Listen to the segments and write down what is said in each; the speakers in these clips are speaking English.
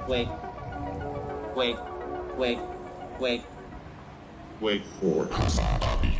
Wait. Wait. Wait. Wait. Wait for HasanAbi.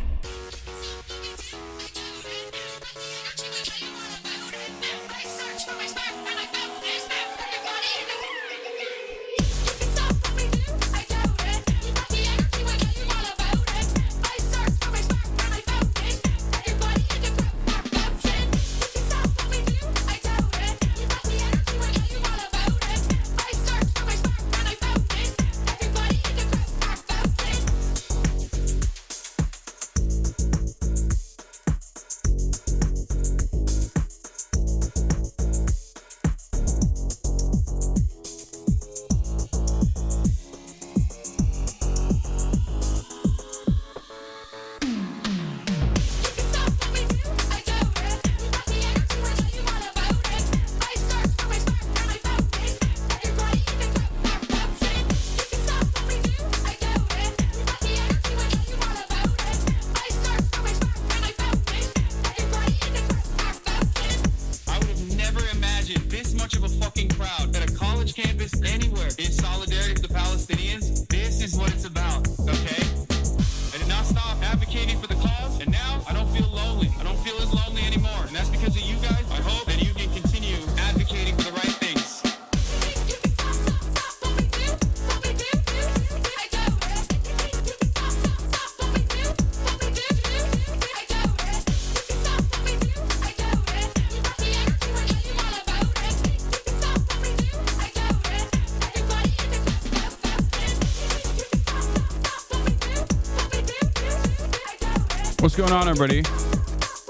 What's going on, everybody?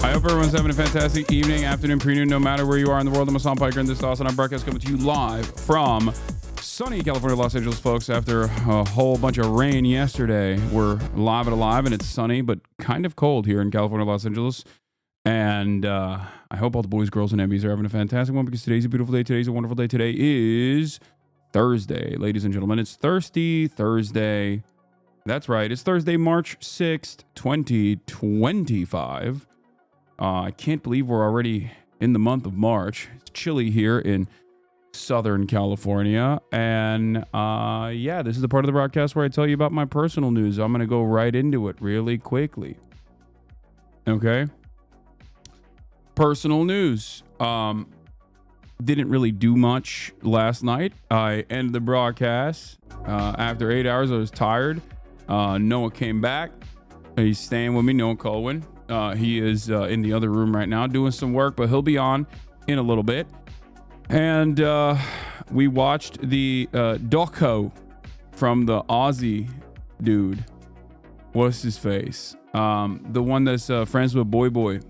I hope everyone's having a fantastic evening, afternoon, pre-noon, no matter where you are in the world. I'm Hassan Piker, and this is Awesome. I'm broadcast coming to you live from sunny California, Los Angeles, folks. After a whole bunch of rain yesterday, we're live and alive, and it's sunny, but kind of cold here in California, Los Angeles. And I hope all the boys, girls, and Emmys are having a fantastic one, because today's a beautiful day. Today's a wonderful day. Today is Thursday, ladies and gentlemen. It's Thirsty Thursday. That's right. It's Thursday, March 6th, 2025. I can't believe we're already in the month of March. It's chilly here in Southern California. And yeah, this is the part of the broadcast where I tell you about my personal news. I'm going to go right into it really quickly. Okay. Personal news. Didn't really do much last night. I ended the broadcast. After 8 hours, I was tired. Noah came back. He's staying with me, Noah Colwyn. He is in the other room right now doing some work, but he'll be on in a little bit. And we watched the doco from the Aussie dude. What's his face? The one that's friends with Boy Boy.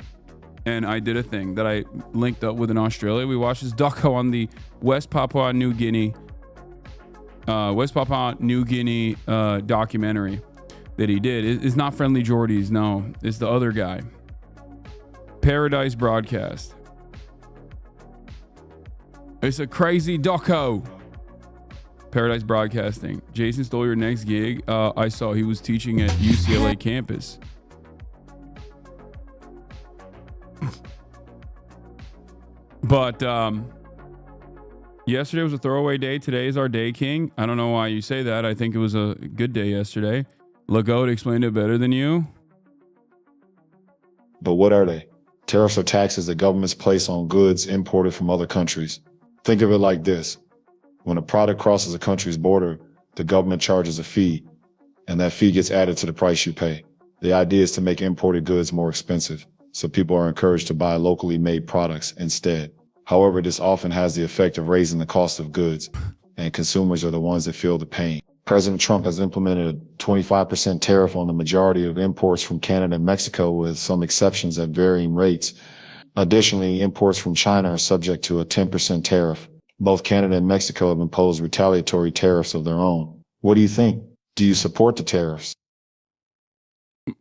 And I did a thing that I linked up with in Australia. We watched this doco on the West Papua New Guinea documentary that he did. It's not Friendly Jordies, no. It's the other guy. Paradise Broadcast. It's a crazy doco. Paradise Broadcasting. Jason stole your next gig. I saw he was teaching at UCLA campus. But yesterday was a throwaway day. Today is our day, King. I don't know why you say that. I think it was a good day yesterday. Legault explained it better than you. But what are they? Tariffs are taxes that governments place on goods imported from other countries. Think of it like this. When a product crosses a country's border, the government charges a fee, and that fee gets added to the price you pay. The idea is to make imported goods more expensive, so people are encouraged to buy locally made products instead. However, this often has the effect of raising the cost of goods, and consumers are the ones that feel the pain. President Trump has implemented a 25% tariff on the majority of imports from Canada and Mexico, with some exceptions at varying rates. Additionally, imports from China are subject to a 10% tariff. Both Canada and Mexico have imposed retaliatory tariffs of their own. What do you think? Do you support the tariffs?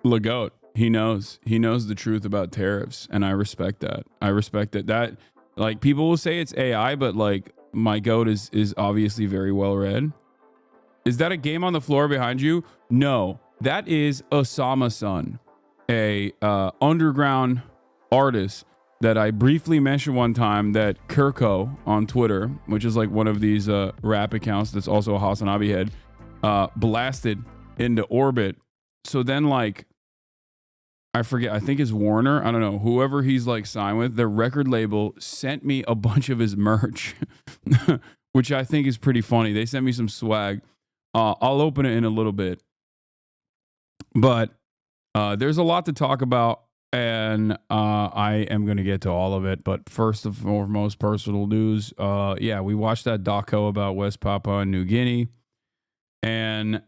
Legault, he knows the truth about tariffs, and I respect that. That, like, people will say it's AI, but like, my goat is obviously very well read. Is that a game on the floor behind you? No, that is Osama Sun, a underground artist that I briefly mentioned one time, that Kirko on Twitter, which is like one of these rap accounts that's also a HasanAbi head, blasted into orbit. So then, like, I forget, I think it's Warner, I don't know, whoever he's like signed with, their record label sent me a bunch of his merch, which I think is pretty funny. They sent me some swag. I'll open it in a little bit. But there's a lot to talk about, and I am going to get to all of it. But first and foremost, personal news. Yeah, we watched that doco about West Papua New Guinea. And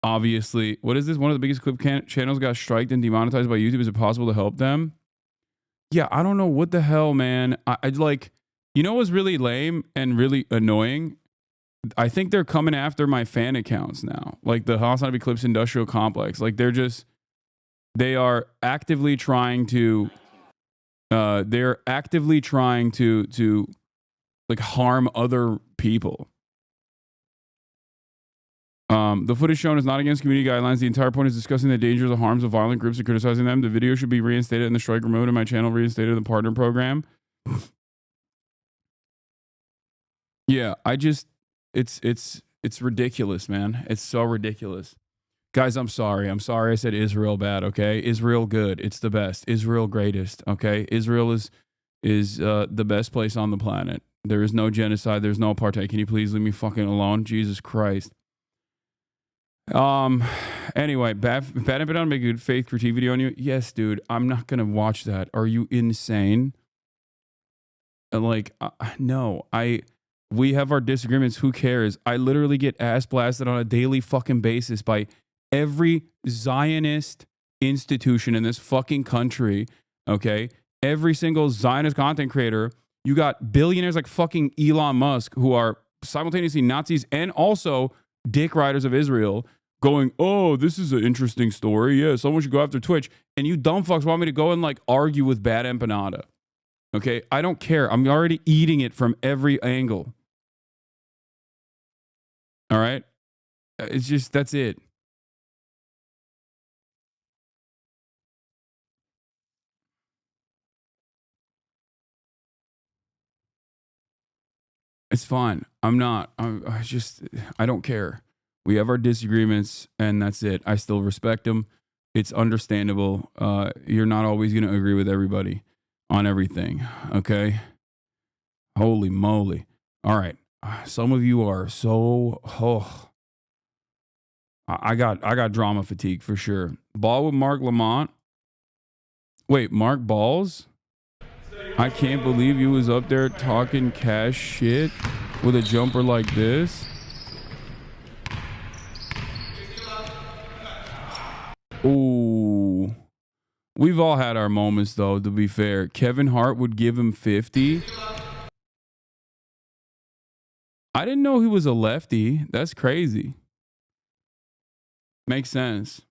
obviously, what is this? One of the biggest clip channels got striked and demonetized by YouTube. Is it possible to help them? Yeah, I don't know what the hell, man. I'd like, you know what's really lame and really annoying? I think they're coming after my fan accounts now. Like the HasanAbi Clips Industrial Complex. Like they are actively trying to like harm other people. The footage shown is not against community guidelines. The entire point is discussing the dangers and harms of violent groups and criticizing them. The video should be reinstated and the strike removed, and my channel reinstated in the partner program. Yeah, it's ridiculous, man. It's so ridiculous. Guys, I'm sorry. I'm sorry I said Israel bad, okay? Israel good. It's the best. Israel greatest, okay? Israel is the best place on the planet. There is no genocide. There's no apartheid. Can you please leave me fucking alone? Jesus Christ. Anyway, bad and on make a good faith critique video on you. Yes, dude. I'm not gonna watch that. Are you insane? Like, no. We have our disagreements. Who cares? I literally get ass blasted on a daily fucking basis by every Zionist institution in this fucking country, okay? Every single Zionist content creator, you got billionaires like fucking Elon Musk who are simultaneously Nazis and also dick riders of Israel going, oh, this is an interesting story. Yeah, someone should go after Twitch. And you dumb fucks want me to go and like argue with Bad Empanada. Okay, I don't care. I'm already eating it from every angle. All right? It's just, that's it. It's fine. I don't care. We have our disagreements and that's it. I still respect them. It's understandable. You're not always going to agree with everybody on everything. Okay. Holy moly. All right. Some of you are so, I got drama fatigue for sure. Ball with Mark Lamont. Wait, Mark Balls? I can't believe you was up there talking cash shit with a jumper like this. Ooh. We've all had our moments though, to be fair. Kevin Hart would give him 50. I didn't know he was a lefty. That's crazy. Makes sense.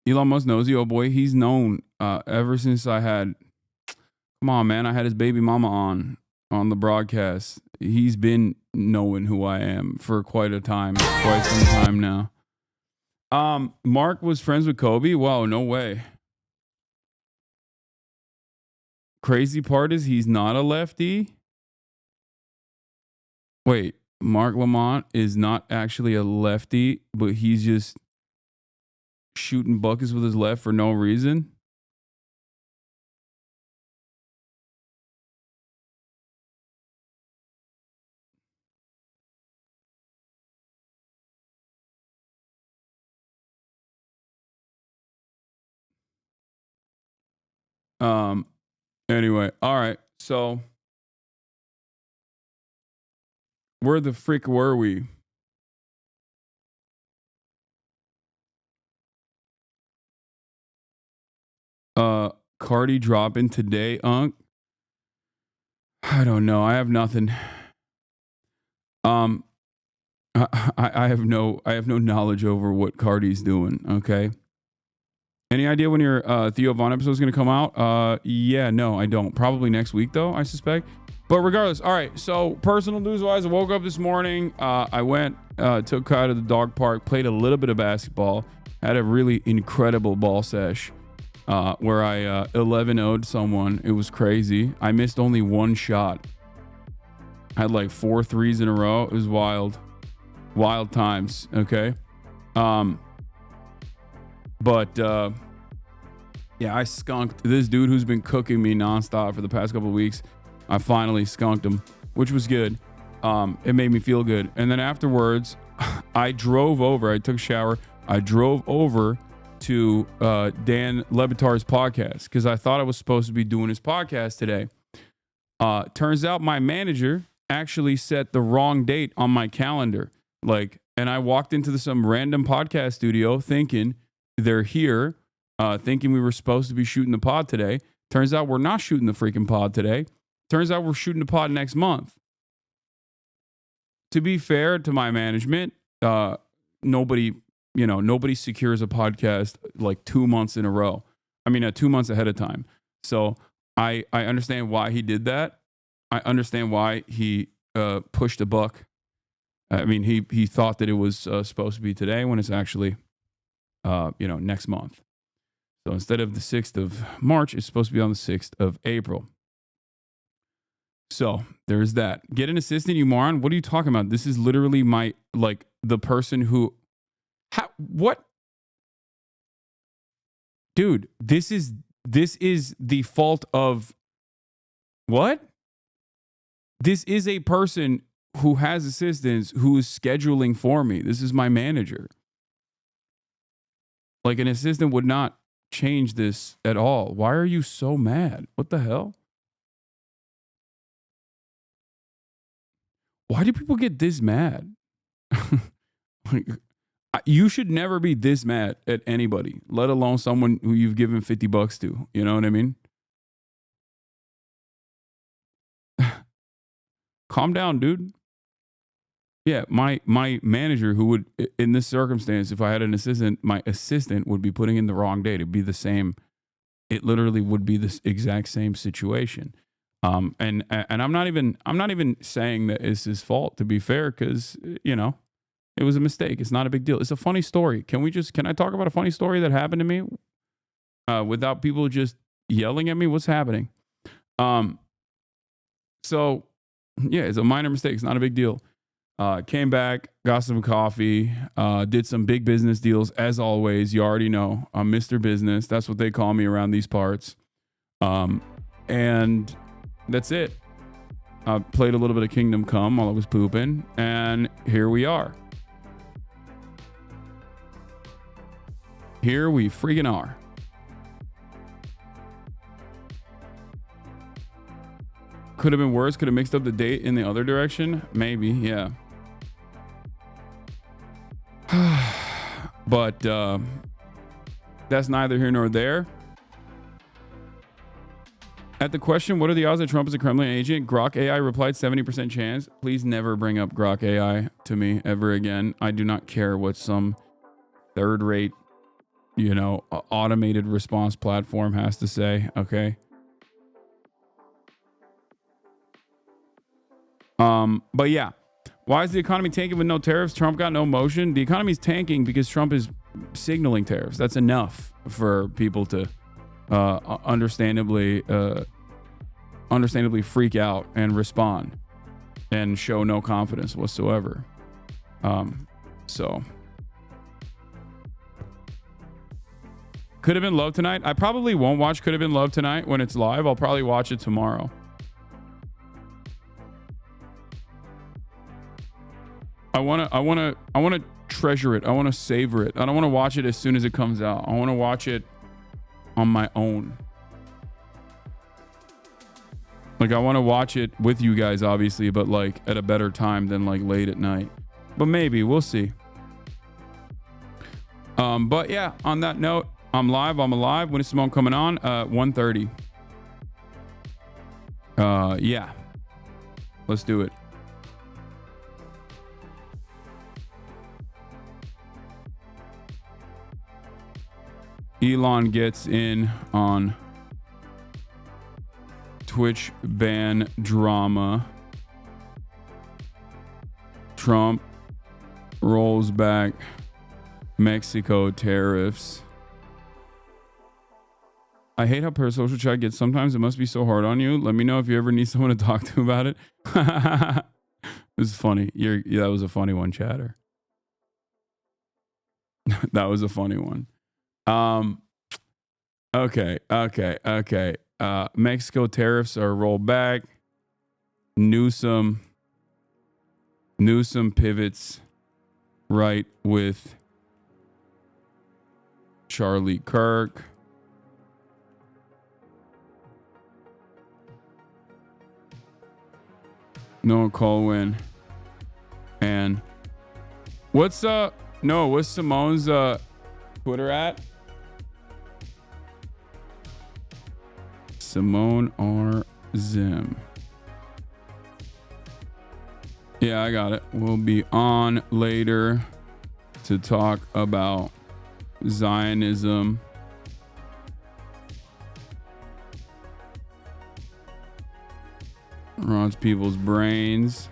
Elon Musk knows you, oh boy. He's known ever since I had, come on, man. I had his baby mama on the broadcast. He's been knowing who I am for quite some time now. Mark was friends with Kobe. Wow, no way. Crazy part is he's not a lefty. Wait, Mark Lamont is not actually a lefty, but he's just shooting buckets with his left for no reason. Anyway, all right. So where the frick were we? Cardi dropping today, Unc? I don't know. I have nothing. I have no knowledge over what Cardi's doing. Okay. Any idea when your Theo Von episode is going to come out? Yeah, no, I don't. Probably next week though, I suspect. But regardless, all right. So personal news wise, I woke up this morning. I went, took Kai to the dog park, played a little bit of basketball, had a really incredible ball sesh. Where I 11-0'd someone. It was crazy. I missed only one shot. I had like 4 threes in a row. It was wild. Wild times. Okay. But yeah, I skunked this dude who's been cooking me nonstop for the past couple of weeks. I finally skunked him, which was good. It made me feel good. And then afterwards, I drove over. I took a shower. I drove over to Dan Lebitar's podcast because I thought I was supposed to be doing his podcast today. Turns out my manager actually set the wrong date on my calendar. And I walked into some random podcast studio thinking they're here, thinking we were supposed to be shooting the pod today. Turns out we're not shooting the freaking pod today. Turns out we're shooting the pod next month. To be fair to my management, nobody secures a podcast like 2 months in a row. I mean, 2 months ahead of time. So I understand why he did that. I understand why he pushed a buck. I mean, he thought that it was supposed to be today when it's actually, next month. So instead of the 6th of March, it's supposed to be on the 6th of April. So there's that. Get an assistant, you moron. What are you talking about? This is literally the person who... What? Dude, this is the fault of what? This is a person who has assistants who is scheduling for me. This is my manager. Like an assistant would not change this at all. Why are you so mad? What the hell? Why do people get this mad? Like, you should never be this mad at anybody, let alone someone who you've given $50 to. You know what I mean? Calm down, dude. Yeah, my manager, who would, in this circumstance, if I had an assistant, my assistant would be putting in the wrong date. It'd be the same. It literally would be this exact same situation. And I'm not even saying that it's his fault, to be fair, because it was a mistake. It's not a big deal. It's a funny story. Can I talk about a funny story that happened to me without people just yelling at me? What's happening? So yeah, it's a minor mistake. It's not a big deal. Came back, got some coffee, did some big business deals. As always, you already know, I'm Mr. Business. That's what they call me around these parts. And that's it. I played a little bit of Kingdom Come while I was pooping, and here we are. Here we freaking are. Could have been worse. Could have mixed up the date in the other direction. Maybe, yeah. But that's neither here nor there. At the question, what are the odds that Trump is a Kremlin agent? Grok AI replied 70% chance. Please never bring up Grok AI to me ever again. I do not care what some third-rate, automated response platform has to say, okay? But yeah, why is the economy tanking with no tariffs? Trump got no motion. The economy's tanking because Trump is signaling tariffs. That's enough for people to understandably freak out and respond and show no confidence whatsoever. So Could Have Been Love tonight. I probably won't watch Could Have Been Love tonight when it's live. I'll probably watch it tomorrow. I want to treasure it. I want to savor it. I don't want to watch it as soon as it comes out. I want to watch it on my own. Like, I want to watch it with you guys, obviously, but like at a better time than like late at night. But maybe, we'll see. But yeah, on that note, I'm live. I'm alive. When is Simone coming on? 1:30. Yeah. Let's do it. Elon gets in on Twitch ban drama. Trump rolls back Mexico tariffs. I hate how parasocial chat gets. Sometimes it must be so hard on you. Let me know if you ever need someone to talk to about it. It was funny. Yeah, that was a funny one, chatter. That was a funny one. Okay. Mexico tariffs are rolled back. Newsom pivots right with Charlie Kirk. Noah Colwyn. And what's Simone's Twitter at? Simone R. Zim. Yeah, I got it. We'll be on later to talk about Zionism. Rots people's brains.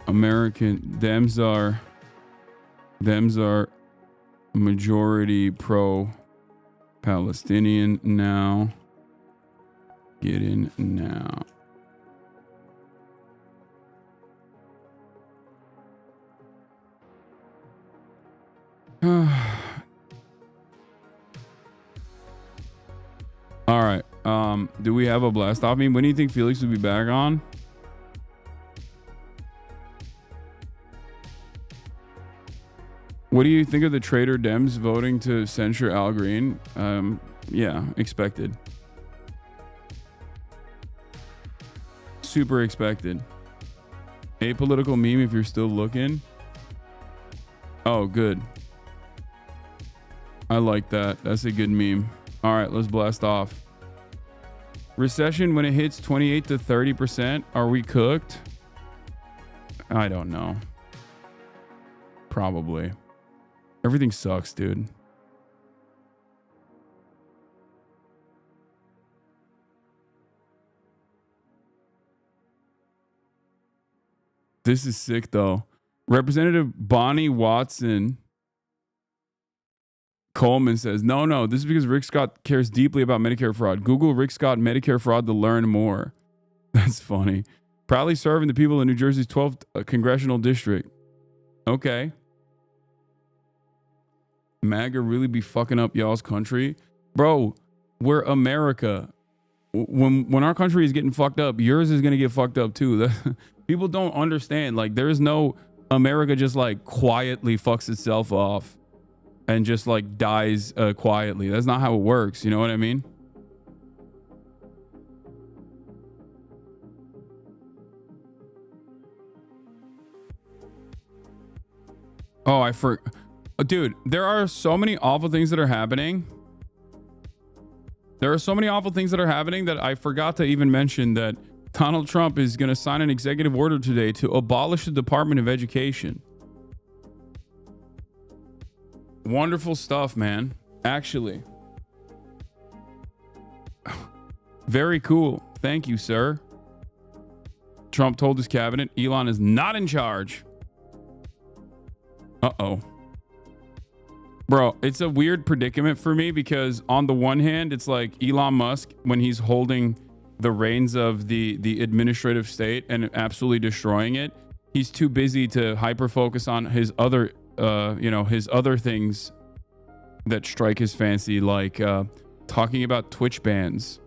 American, them's are majority pro-Palestinian now. Get in now. All right. Do we have a blast off meme? When do you think Felix will be back on? What do you think of the traitor Dems voting to censure Al Green? Yeah, expected. super expected. Apolitical meme if you're still looking. Oh, good. I like that. That's a good meme. All right, let's blast off. Recession when it hits 28 to 30%. Are we cooked? I don't know. Probably. Everything sucks, dude. This is sick, though. Representative Bonnie Watson Coleman says, no, this is because Rick Scott cares deeply about Medicare fraud. Google Rick Scott Medicare fraud to learn more. That's funny. Proudly serving the people in New Jersey's 12th congressional district. Okay. MAGA really be fucking up y'all's country? Bro, we're America. When our country is getting fucked up, yours is going to get fucked up too. People don't understand. Like, there's no America just like quietly fucks itself off and just like dies quietly. That's not how it works. You know what I mean? Oh, dude, there are so many awful things that are happening. There are so many awful things that are happening that I forgot to even mention that Donald Trump is going to sign an executive order today to abolish the Department of Education. Wonderful stuff, man. Actually. Very cool. Thank you, sir. Trump told his cabinet Elon is not in charge. Uh-oh. Bro, it's a weird predicament for me because on the one hand, it's like Elon Musk, when he's holding the reins of the administrative state and absolutely destroying it, he's too busy to hyper focus on his other his other things that strike his fancy, like talking about Twitch bans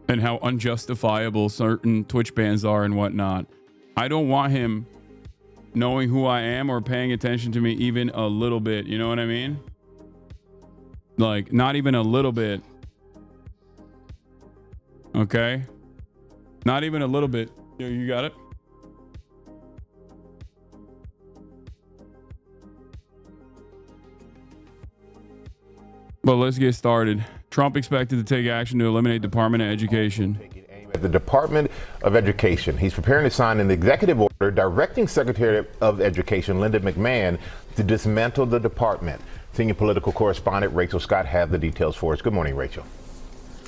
and how unjustifiable certain Twitch bans are and whatnot. I don't want him knowing who I am or paying attention to me even a little bit. You know what I mean? Like, not even a little bit. Okay? Not even a little bit. Yo, you got it? But let's get started. Trump expected to take action to eliminate Department of Education. At the Department of Education, he's preparing to sign an executive order directing Secretary of Education Linda McMahon to dismantle the department. Senior political correspondent Rachel Scott has the details for us. Good morning, Rachel.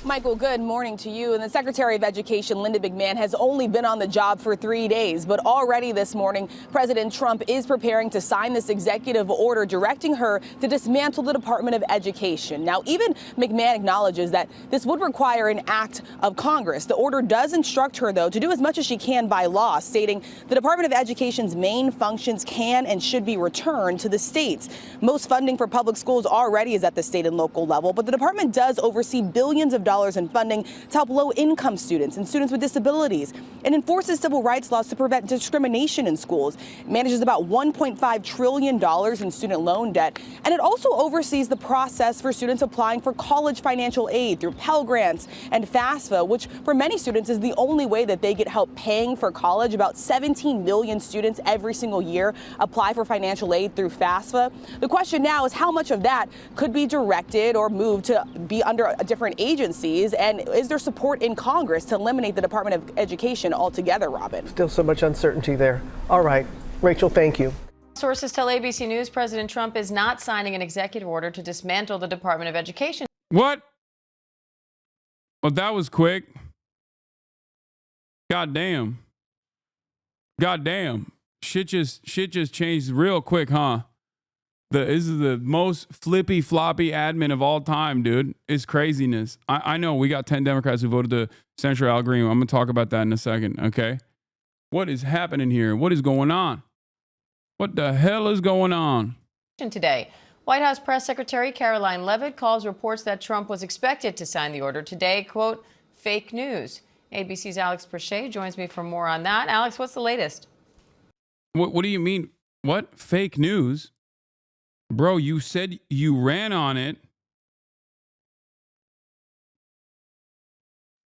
Michael, good morning to you. And the Secretary of Education, Linda McMahon, has only been on the job for 3 days. But already this morning, President Trump is preparing to sign this executive order directing her to dismantle the Department of Education. Now, even McMahon acknowledges that this would require an act of Congress. The order does instruct her, though, to do as much as she can by law, stating the Department of Education's main functions can and should be returned to the states. Most funding for public schools already is at the state and local level, but the department does oversee billions of dollars in funding to help low-income students and students with disabilities, and enforces civil rights laws to prevent discrimination in schools. It manages about $1.5 trillion in student loan debt, and it also oversees the process for students applying for college financial aid through Pell Grants and FAFSA, which for many students is the only way that they get help paying for college. About 17 million students every single year apply for financial aid through FAFSA. The question now is how much of that could be directed or moved to be under a different agency. And is there support in Congress to eliminate the Department of Education altogether, Robin? Still so much uncertainty there. All right, Rachel, thank you. Sources tell ABC News President Trump is not signing an executive order to dismantle the Department of Education. What? Well, that was quick. God damn. God damn. Shit just changed real quick, huh? This is the most flippy floppy admin of all time, dude. It's craziness. I know we got 10 Democrats who voted the Central Algorithm. I'm going to talk about that in a second, okay? What is happening here? What is going on? What the hell is going on? Today, White House Press Secretary Caroline Leavitt calls reports that Trump was expected to sign the order today, quote, fake news. ABC's Alex Perchet joins me for more on that. Alex, what's the latest? What do you mean? What? Fake news? Bro, you said you ran on it.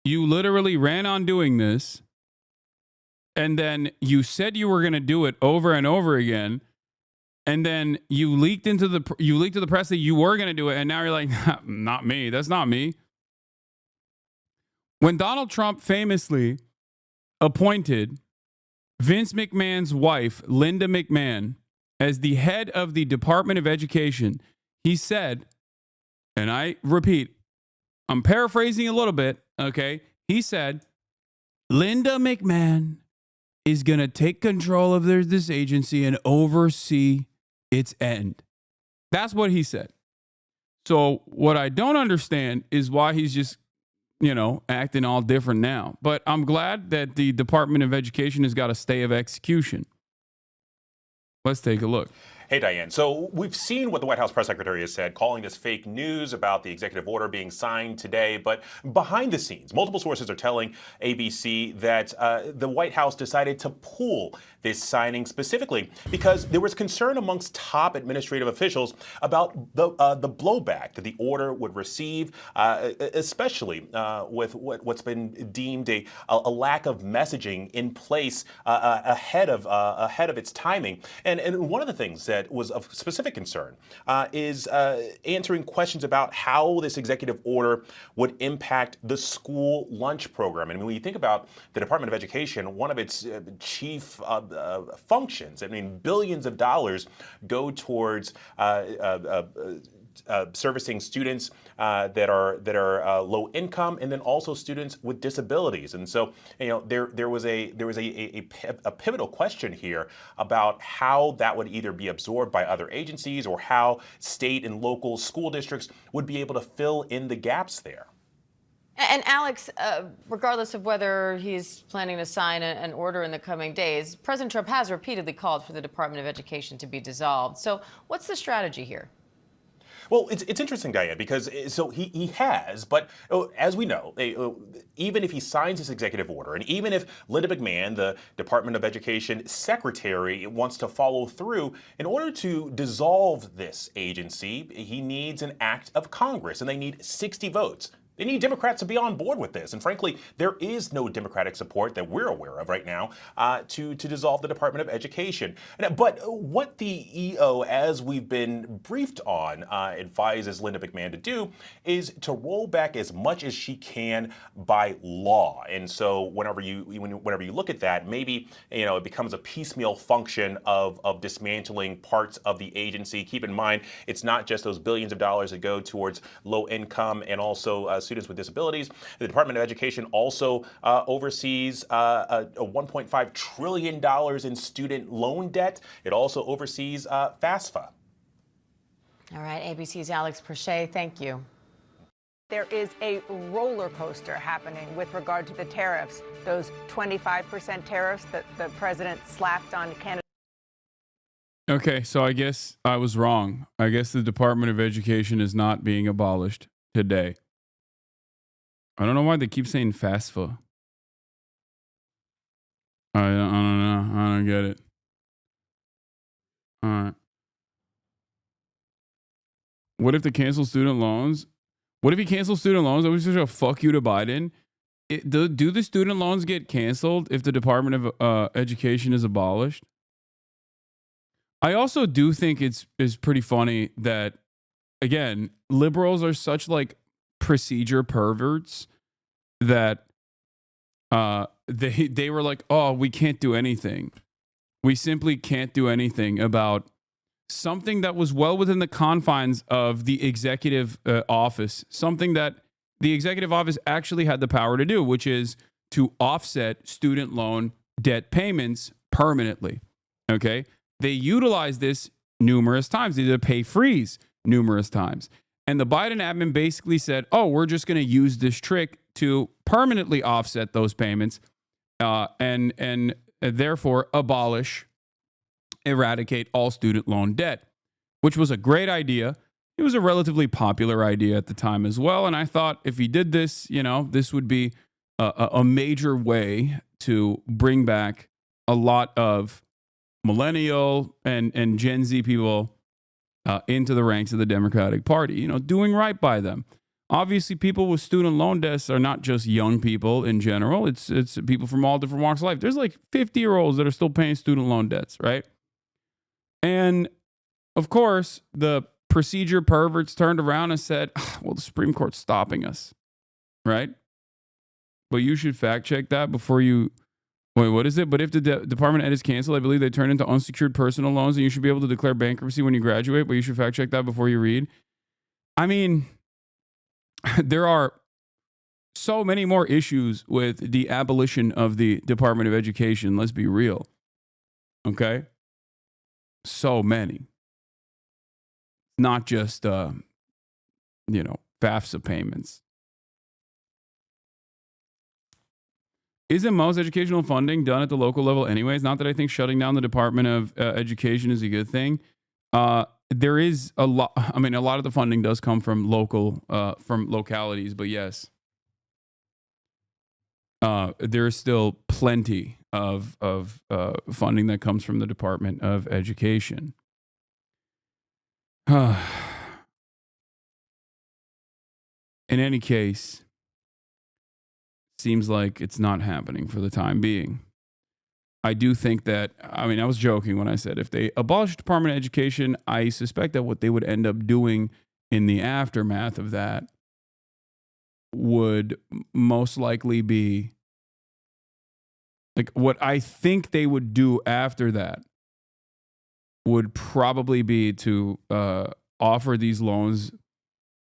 You literally ran on doing this, and then you said you were going to do it over and over again, and then you leaked to the press that you were going to do it, and now you're like, not me. That's not me. When Donald Trump famously appointed Vince McMahon's wife, Linda McMahon, as the head of the Department of Education, he said, and I repeat, I'm paraphrasing a little bit, okay? He said, Linda McMahon is going to take control of this agency and oversee its end. That's what he said. So what I don't understand is why he's just, acting all different now. But I'm glad that the Department of Education has got a stay of execution. Let's take a look. Hey, Diane. So we've seen what the White House press secretary has said, calling this fake news about the executive order being signed today. But behind the scenes, multiple sources are telling ABC that the White House decided to pull this signing specifically because there was concern amongst top administrative officials about the blowback that the order would receive, especially with what's been deemed a lack of messaging in place ahead of its timing. And one of the things that was of specific concern is answering questions about how this executive order would impact the school lunch program. And when you think about the Department of Education, one of its chief functions, billions of dollars go towards servicing students that are low income, and then also students with disabilities. And so, there was a pivotal question here about how that would either be absorbed by other agencies or how state and local school districts would be able to fill in the gaps there. And Alex, regardless of whether he's planning to sign an order in the coming days, President Trump has repeatedly called for the Department of Education to be dissolved. So what's the strategy here? Well, it's interesting, Diane, because so he has, but as we know, even if he signs this executive order, and even if Linda McMahon, the Department of Education secretary, wants to follow through, in order to dissolve this agency, he needs an act of Congress, and they need 60 votes. They need Democrats to be on board with this. And frankly, there is no Democratic support that we're aware of right now to dissolve the Department of Education. But what the EO, as we've been briefed on, advises Linda McMahon to do is to roll back as much as she can by law. And so whenever you look at that, maybe it becomes a piecemeal function of dismantling parts of the agency. Keep in mind, it's not just those billions of dollars that go towards low income and also students with disabilities. The Department of Education also oversees a $1.5 trillion in student loan debt. It also oversees FAFSA. All right, ABC's Alex Prochet, thank you. There is a roller coaster happening with regard to the tariffs, those 25% tariffs that the president slapped on Canada. Okay, so I guess I was wrong. I guess the Department of Education is not being abolished today. I don't know why they keep saying FAFSA. I don't know. I don't get it. All right. What if they cancel student loans? What if he cancels student loans? Are we just a fuck you to Biden? Do the student loans get canceled if the Department of Education is abolished? I also do think it's pretty funny that, again, liberals are such procedure perverts that they were like, oh, we can't do anything. We simply can't do anything about something that was well within the confines of the executive office, something that the executive office actually had the power to do, which is to offset student loan debt payments permanently. Okay? They utilized this numerous times. They did a pay freeze numerous times. And the Biden admin basically said, oh, we're just going to use this trick to permanently offset those payments and therefore eradicate all student loan debt, which was a great idea. It was a relatively popular idea at the time as well. And I thought if he did this, this would be a major way to bring back a lot of millennial and Gen Z people into the ranks of the Democratic Party, doing right by them. Obviously, people with student loan debts are not just young people in general. It's people from all different walks of life. There's like 50-year-olds that are still paying student loan debts, right? And of course, the procedure perverts turned around and said, well, the Supreme Court's stopping us, right? But you should fact check that before you... Wait, what is it? But if the Department of Ed is canceled, I believe they turn into unsecured personal loans and you should be able to declare bankruptcy when you graduate, but you should fact check that before you read. I mean, there are so many more issues with the abolition of the Department of Education. Let's be real. Okay? So many. Not just, FAFSA payments. Isn't most educational funding done at the local level anyways? Not that I think shutting down the Department of Education is a good thing. There is a lot. I mean, a lot of the funding does come from localities, but yes, there is still plenty of funding that comes from the Department of Education. In any case, seems like it's not happening for the time being. I do think that, I mean, I was joking when I said if they abolish Department of Education, I suspect that what they would end up doing in the aftermath of that would most likely be, like, what I think they would do after that would probably be to offer these loans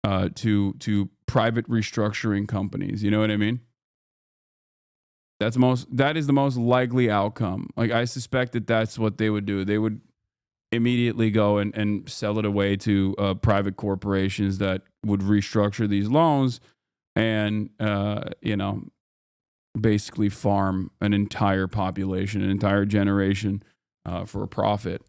to private restructuring companies. You know what I mean? That is the most likely outcome. Like, I suspect that that's what they would do. They would immediately go and sell it away to private corporations that would restructure these loans and, basically farm an entire population, an entire generation for a profit.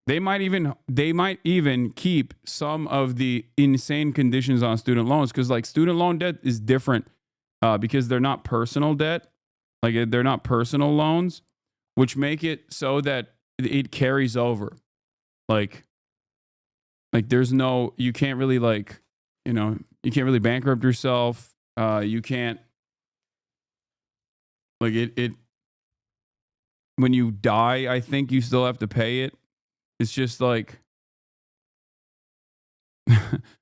They might even keep some of the insane conditions on student loans, because like student loan debt is different. Because they're not personal debt, like they're not personal loans, which make it so that it carries over. Like there's no, you can't really you can't really bankrupt yourself. You can't, like it, when you die, I think you still have to pay it. It's just like,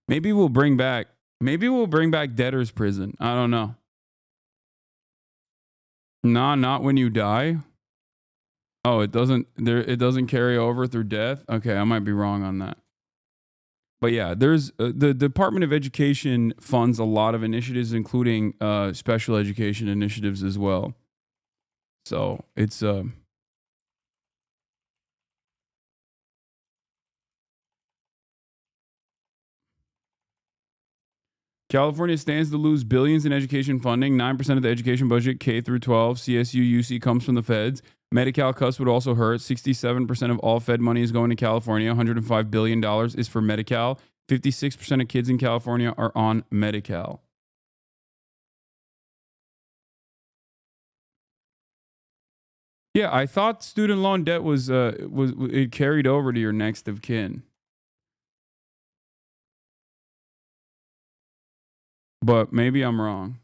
maybe we'll bring back debtor's prison. I don't know. Nah, not when you die. Oh, it doesn't carry over through death. Okay, I might be wrong on that. But yeah, there's the Department of Education funds a lot of initiatives, including special education initiatives as well. So it's California stands to lose billions in education funding. 9% of the education budget, K through 12, CSU, UC, comes from the feds. Medi-Cal cuts would also hurt. 67% of all Fed money is going to California. $105 billion is for Medi-Cal. 56% of kids in California are on Medi-Cal. Yeah, I thought student loan debt was it carried over to your next of kin. But maybe I'm wrong.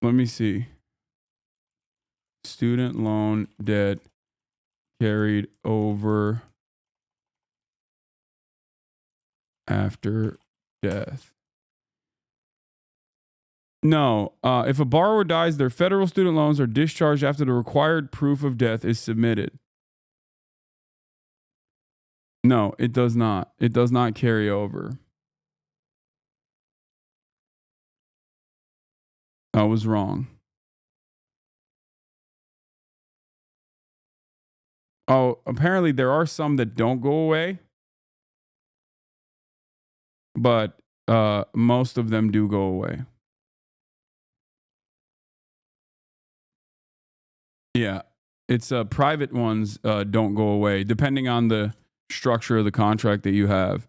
Let me see. Student loan debt carried over after death. No. If a borrower dies, their federal student loans are discharged after the required proof of death is submitted. No, it does not. It does not carry over. I was wrong. Oh, apparently there are some that don't go away, but most of them do go away. Yeah, it's private ones don't go away, depending on the structure of the contract that you have.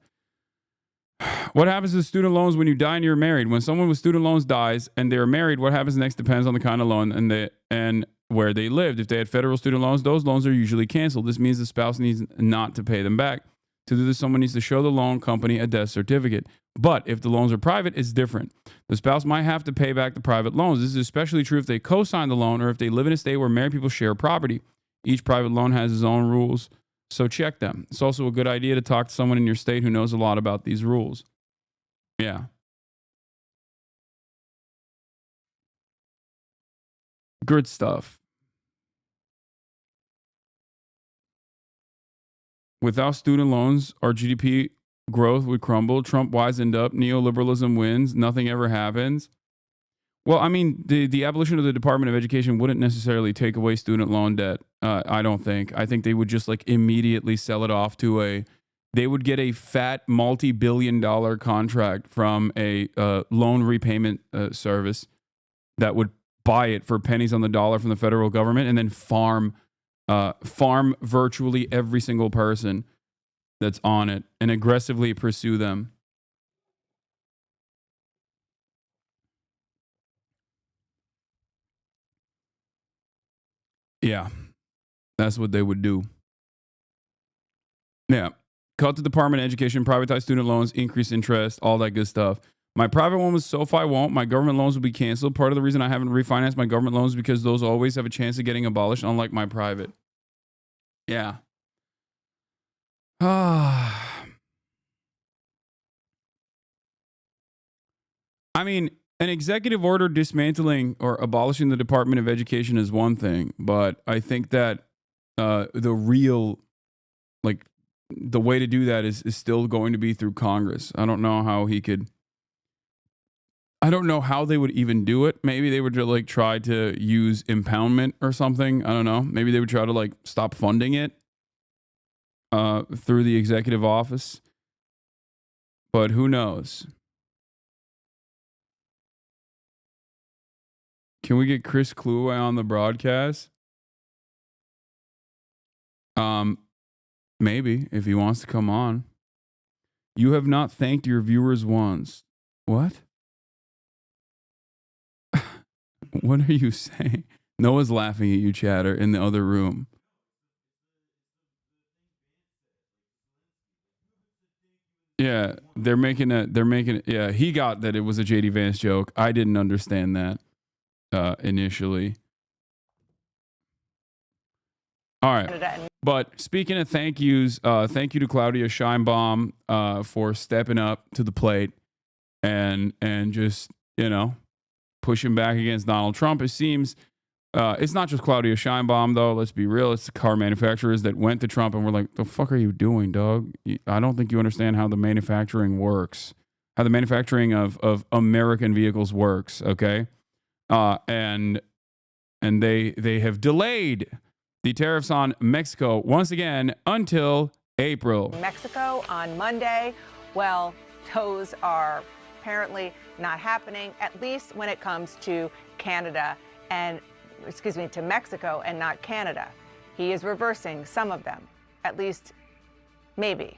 What happens to student loans when you die and you're married? When someone with student loans dies and they're married, what happens next depends on the kind of loan and where they lived. If they had federal student loans, those loans are usually canceled. This means the spouse needs not to pay them back. To do this, someone needs to show the loan company a death certificate. But if the loans are private, it's different. The spouse might have to pay back the private loans. This is especially true if they co-sign the loan or if they live in a state where married people share property. Each private loan has its own rules, so check them. It's also a good idea to talk to someone in your state who knows a lot about these rules. Yeah. Good stuff. Without student loans, our GDP growth would crumble. Trump wisened up. Neoliberalism wins. Nothing ever happens. Well, I mean, the abolition of the Department of Education wouldn't necessarily take away student loan debt. I don't think. I think they would just like immediately sell it off to they would get a fat multi-billion-dollar contract from a loan repayment service that would buy it for pennies on the dollar from the federal government and then farm virtually every single person that's on it and aggressively pursue them. Yeah, that's what they would do. Yeah. Cut the Department of Education, privatize student loans, increase interest, all that good stuff. My private one was SoFi won't. My government loans will be canceled. Part of the reason I haven't refinanced my government loans is because those always have a chance of getting abolished, unlike my private. Yeah. I mean, an executive order dismantling or abolishing the Department of Education is one thing, but I think that the way to do that is still going to be through Congress. I don't know how they would even do it. Maybe they would like try to use impoundment or something. I don't know. Maybe they would try to like stop funding it through the executive office. But who knows? Can we get Chris Kluwe on the broadcast? Maybe, if he wants to come on. You have not thanked your viewers once. What? What are you saying? Noah's laughing at you, Chatter, in the other room. Yeah, they're making it. Yeah, he got that it was a JD Vance joke. I didn't understand that initially. All right. But speaking of thank yous, thank you to Claudia Scheinbaum for stepping up to the plate and just, pushing back against Donald Trump. It seems it's not just Claudia Scheinbaum, though. Let's be real. It's the car manufacturers that went to Trump and were like, the fuck are you doing, dog? I don't think you understand how the manufacturing works, how the manufacturing of American vehicles works, okay? And they have delayed the tariffs on Mexico once again until April. Mexico on Monday. Well, those are apparently not happening, at least when it comes to Canada and, to Mexico and not Canada. He is reversing some of them, at least maybe.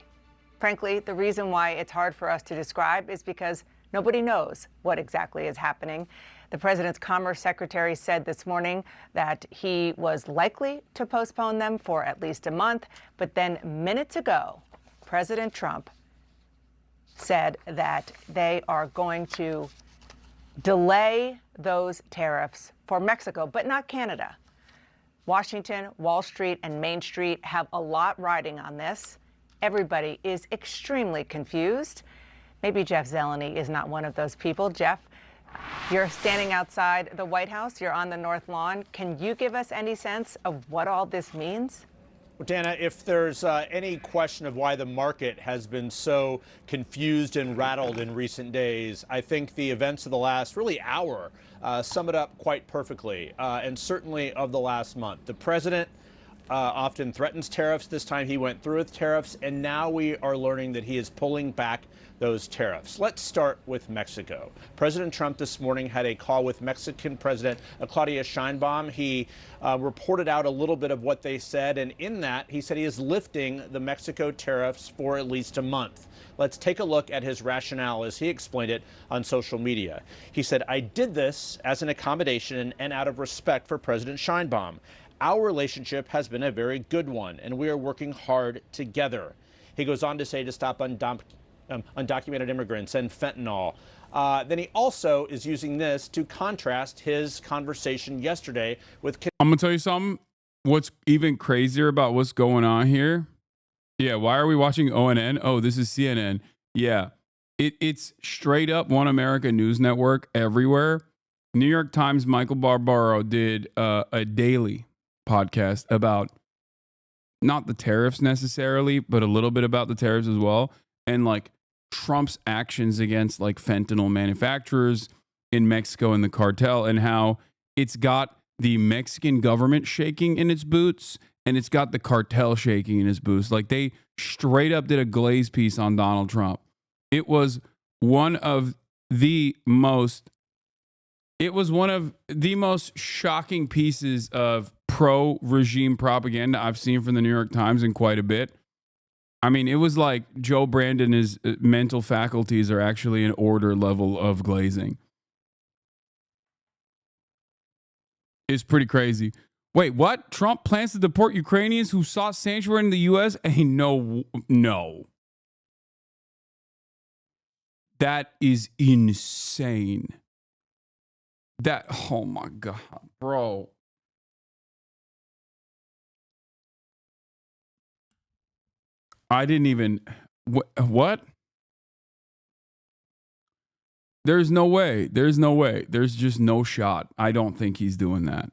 Frankly, the reason why it's hard for us to describe is because nobody knows what exactly is happening. The president's Commerce Secretary said this morning that he was likely to postpone them for at least a month. But then minutes ago, President Trump said that they are going to delay those tariffs for Mexico, but not Canada. Washington, Wall Street, and Main Street have a lot riding on this. Everybody is extremely confused. Maybe Jeff Zeleny is not one of those people. Jeff, you're standing outside the White House. You're on the North Lawn. Can you give us any sense of what all this means? Well, Dana, if there's any question of why the market has been so confused and rattled in recent days, I think the events of the last really hour sum it up quite perfectly, and certainly of the last month. The president often threatens tariffs. This time he went through with tariffs, and now we are learning that he is pulling back those tariffs. Let's start with Mexico. President Trump this morning had a call with Mexican President Claudia Scheinbaum. He reported out a little bit of what they said, and in that, he said he is lifting the Mexico tariffs for at least a month. Let's take a look at his rationale as he explained it on social media. He said, I did this as an accommodation and out of respect for President Scheinbaum. Our relationship has been a very good one, and we are working hard together. He goes on to say to stop undocumented immigrants and fentanyl. Then he also is using this to contrast his conversation yesterday with... I'm going to tell you something. What's even crazier about what's going on here? Yeah, why are we watching ONN? Oh, this is CNN. Yeah, it's straight up One America News Network everywhere. New York Times, Michael Barbaro did a daily podcast about not the tariffs necessarily, but a little bit about the tariffs as well. And like Trump's actions against like fentanyl manufacturers in Mexico and the cartel, and how it's got the Mexican government shaking in its boots and it's got the cartel shaking in its boots. Like they straight up did a glaze piece on Donald Trump. It was one of the most shocking pieces of pro-regime propaganda I've seen from the New York Times in quite a bit. I mean, it was like Joe Brandon, his mental faculties are actually an order level of glazing. It's pretty crazy. Wait, what? Trump plans to deport Ukrainians who sought sanctuary in the U.S.? Hey, no. That is insane. Oh my God, bro. I didn't even, what? There's no way. There's no way. There's just no shot. I don't think he's doing that.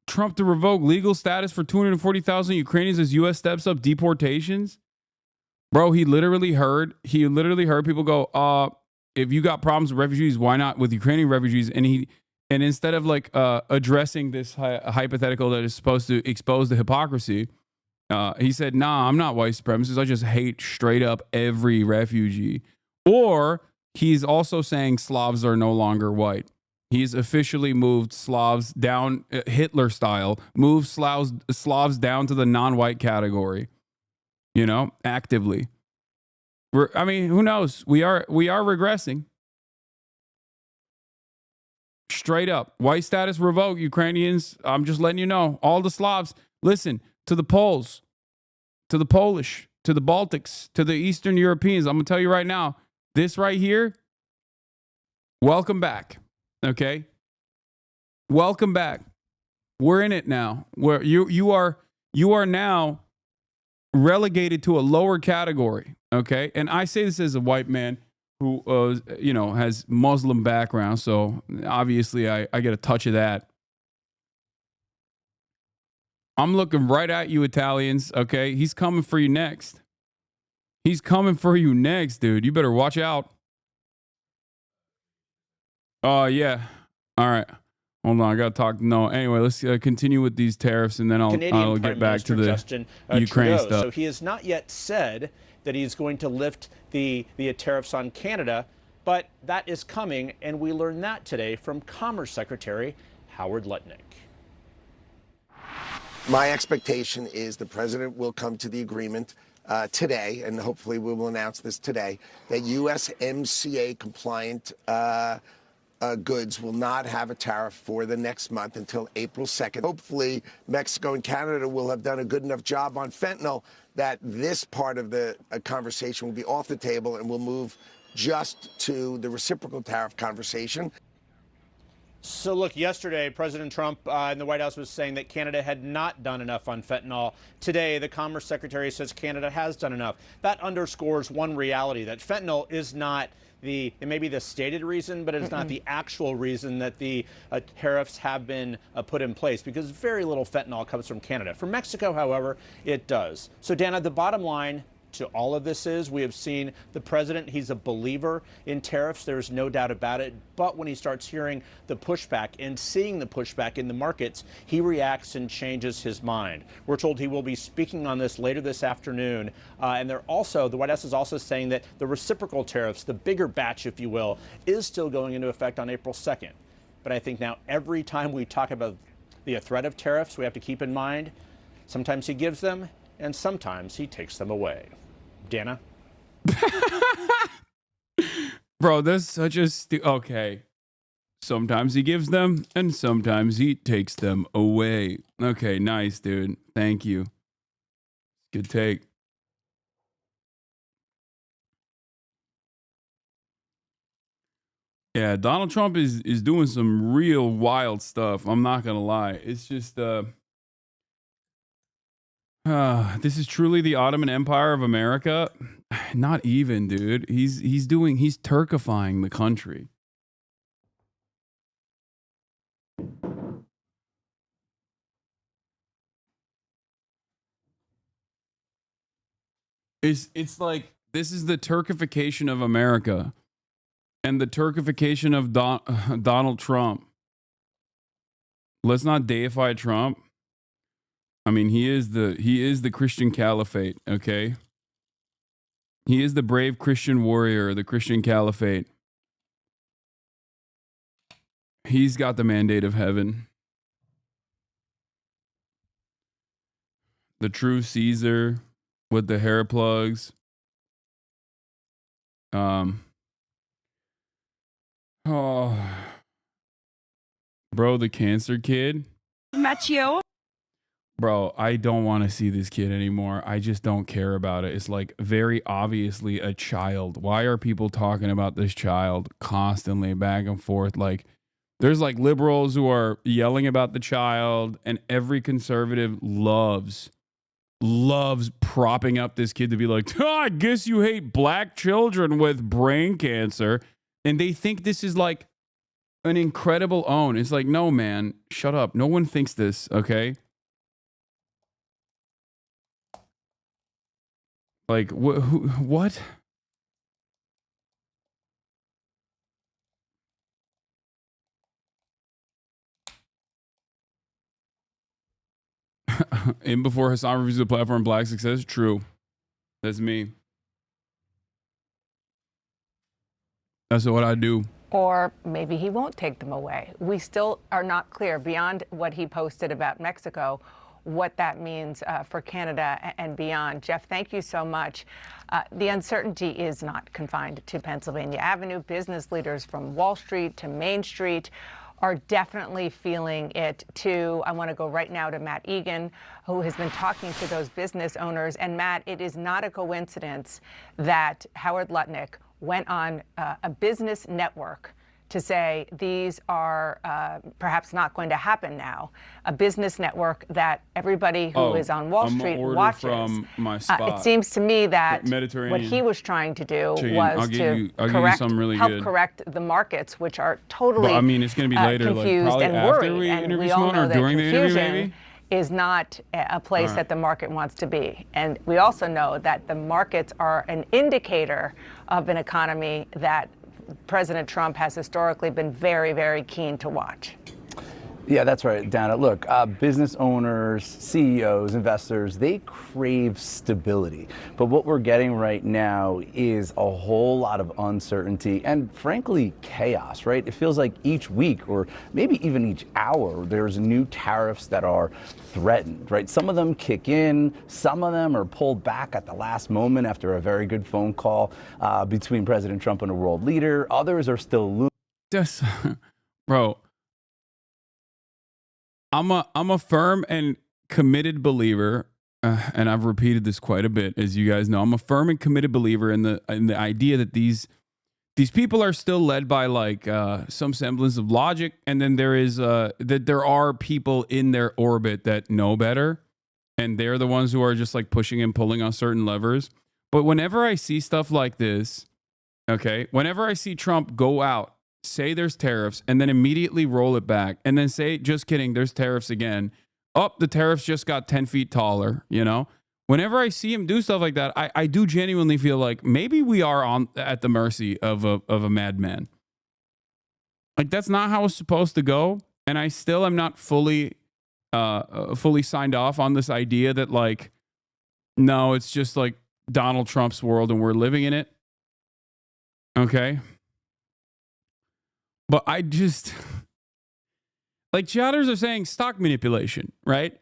Trump to revoke legal status for 240,000 Ukrainians as U.S. steps up deportations. Bro, he literally heard people go, if you got problems with refugees, why not with Ukrainian refugees? And instead of like addressing this hypothetical that is supposed to expose the hypocrisy, he said, nah, I'm not white supremacist. I just hate straight up every refugee. Or he's also saying Slavs are no longer white. He's officially moved Slavs down, Hitler style, moved Slavs down to the non-white category, actively. Who knows? We are regressing. Straight up. White status revoked, Ukrainians. I'm just letting you know. All the Slavs, listen, to the Poles, to the Polish, to the Baltics, to the Eastern Europeans. I'm going to tell you right now, this right here, welcome back. Okay? Welcome back. We're in it now. Where you are now relegated to a lower category. Okay? And I say this as a white man who has Muslim background, so obviously I get a touch of that. I'm looking right at you, Italians, okay? He's coming for you next. He's coming for you next, dude. You better watch out. Oh, yeah. All right. Hold on, I got to talk. No, anyway, let's continue with these tariffs, and then I'll get back to the Justin, Ukraine Trudeau. stuff. So he has not yet said that he's going to lift the tariffs on Canada, but that is coming, and we learned that today from Commerce Secretary Howard Lutnick. My expectation is the president will come to the agreement today, and hopefully we will announce this today, that USMCA compliant goods will not have a tariff for the next month until April 2nd. Hopefully Mexico and Canada will have done a good enough job on fentanyl that this part of the conversation will be off the table and we'll move just to the reciprocal tariff conversation. So look, yesterday, President Trump in the White House was saying that Canada had not done enough on fentanyl. Today, the Commerce Secretary says Canada has done enough. That underscores one reality, that fentanyl is not it may be the stated reason, but it's not the actual reason that the tariffs have been put in place, because very little fentanyl comes from Canada. From Mexico, however, it does. So, Dana, the bottom line to all of this is we have seen the president, he's a believer in tariffs, there's no doubt about it, but when he starts hearing the pushback and seeing the pushback in the markets, he reacts and changes his mind. We're told he will be speaking on this later this afternoon, and the White House is also saying that the reciprocal tariffs, the bigger batch, if you will, is still going into effect on April 2nd. But I think now every time we talk about the threat of tariffs, we have to keep in mind, sometimes he gives them and sometimes he takes them away. Dana? Bro, that's such a okay. Sometimes he gives them, and sometimes he takes them away. Okay, nice, dude. Thank you. Good take. Yeah, Donald Trump is doing some real wild stuff. I'm not gonna lie. It's just this is truly the Ottoman Empire of America. Not even, dude. He's turkifying the country. It's like this is the Turkification of America and the Turkification of Donald Trump. Let's not deify Trump. I mean, he is the Christian caliphate, okay? He is the brave Christian warrior, the Christian caliphate. He's got the mandate of heaven. The true Caesar with the hair plugs. Oh, bro, the cancer kid. Met you. Bro, I don't want to see this kid anymore. I just don't care about it. It's like very obviously a child. Why are people talking about this child constantly back and forth? Like, there's like liberals who are yelling about the child, and every conservative loves propping up this kid to be like, oh, I guess you hate black children with brain cancer. And they think this is like an incredible own. It's like, no, man, shut up. No one thinks this, okay? Like, what? In before Hasan reviews the platform, Black Success? True. That's me. That's what I do. Or maybe he won't take them away. We still are not clear beyond what he posted about Mexico, what that means for Canada and beyond. Jeff, thank you so much. The uncertainty is not confined to Pennsylvania Avenue. Business leaders from Wall Street to Main Street are definitely feeling it too. I want to go right now to Matt Egan, who has been talking to those business owners. And Matt, it is not a coincidence that Howard Lutnick went on a business network to say these are perhaps not going to happen now. A business network that everybody who is on Wall Street watches. From my spot. It seems to me that what he was trying to do was to help correct the markets, which are totally I mean, it's going to be later, confused like, and after worried. we And interview we all someone know or that during the interview, confusion maybe? is not a place that the market wants to be. And we also know that the markets are an indicator of an economy that President Trump has historically been very, very keen to watch. Yeah, that's right, Dana. Look, business owners, CEOs, investors, they crave stability. But what we're getting right now is a whole lot of uncertainty and, frankly, chaos, right? It feels like each week or maybe even each hour, there's new tariffs that are threatened, right? Some of them kick in, some of them are pulled back at the last moment after a very good phone call between President Trump and a world leader. Others are still looming. Just, bro. I'm a firm and committed believer, and I've repeated this quite a bit, as you guys know. I'm a firm and committed believer in the idea that these people are still led by like some semblance of logic, and then there is that there are people in their orbit that know better, and they're the ones who are just like pushing and pulling on certain levers. But whenever I see stuff like this, okay, whenever I see Trump go out, say there's tariffs, and then immediately roll it back, and then say, just kidding, there's tariffs again. Oh, the tariffs just got 10 feet taller, you know? Whenever I see him do stuff like that, I do genuinely feel like maybe we are at the mercy of a madman. Like, that's not how it's supposed to go, and I still am not fully signed off on this idea that, like, no, it's just like Donald Trump's world and we're living in it. Okay? But I just, like, chatters are saying stock manipulation, right?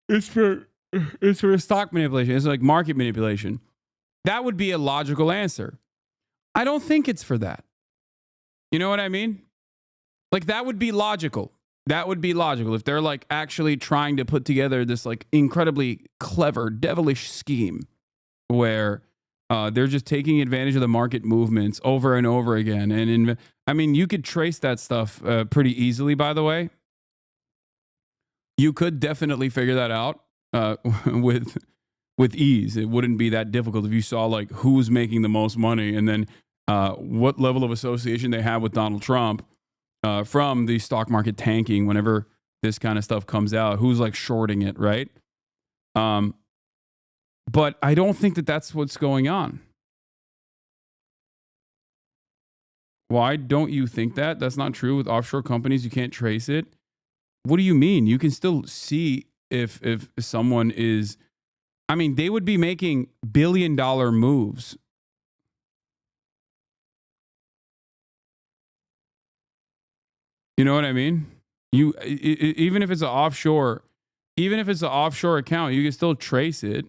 It's for stock manipulation. It's like market manipulation. That would be a logical answer. I don't think it's for that. You know what I mean? Like, that would be logical. That would be logical if they're like actually trying to put together this like incredibly clever, devilish scheme where they're just taking advantage of the market movements over and over again. And I mean, you could trace that stuff pretty easily, by the way. You could definitely figure that out with ease. It wouldn't be that difficult if you saw like who's making the most money and then what level of association they have with Donald Trump from the stock market tanking whenever this kind of stuff comes out. Who's like shorting it, right? But I don't think that that's what's going on. Why don't you think that? That's not true with offshore companies. You can't trace it. What do you mean? You can still see if someone is, I mean, they would be making billion-dollar moves. You know what I mean? Even if it's an offshore account, you can still trace it.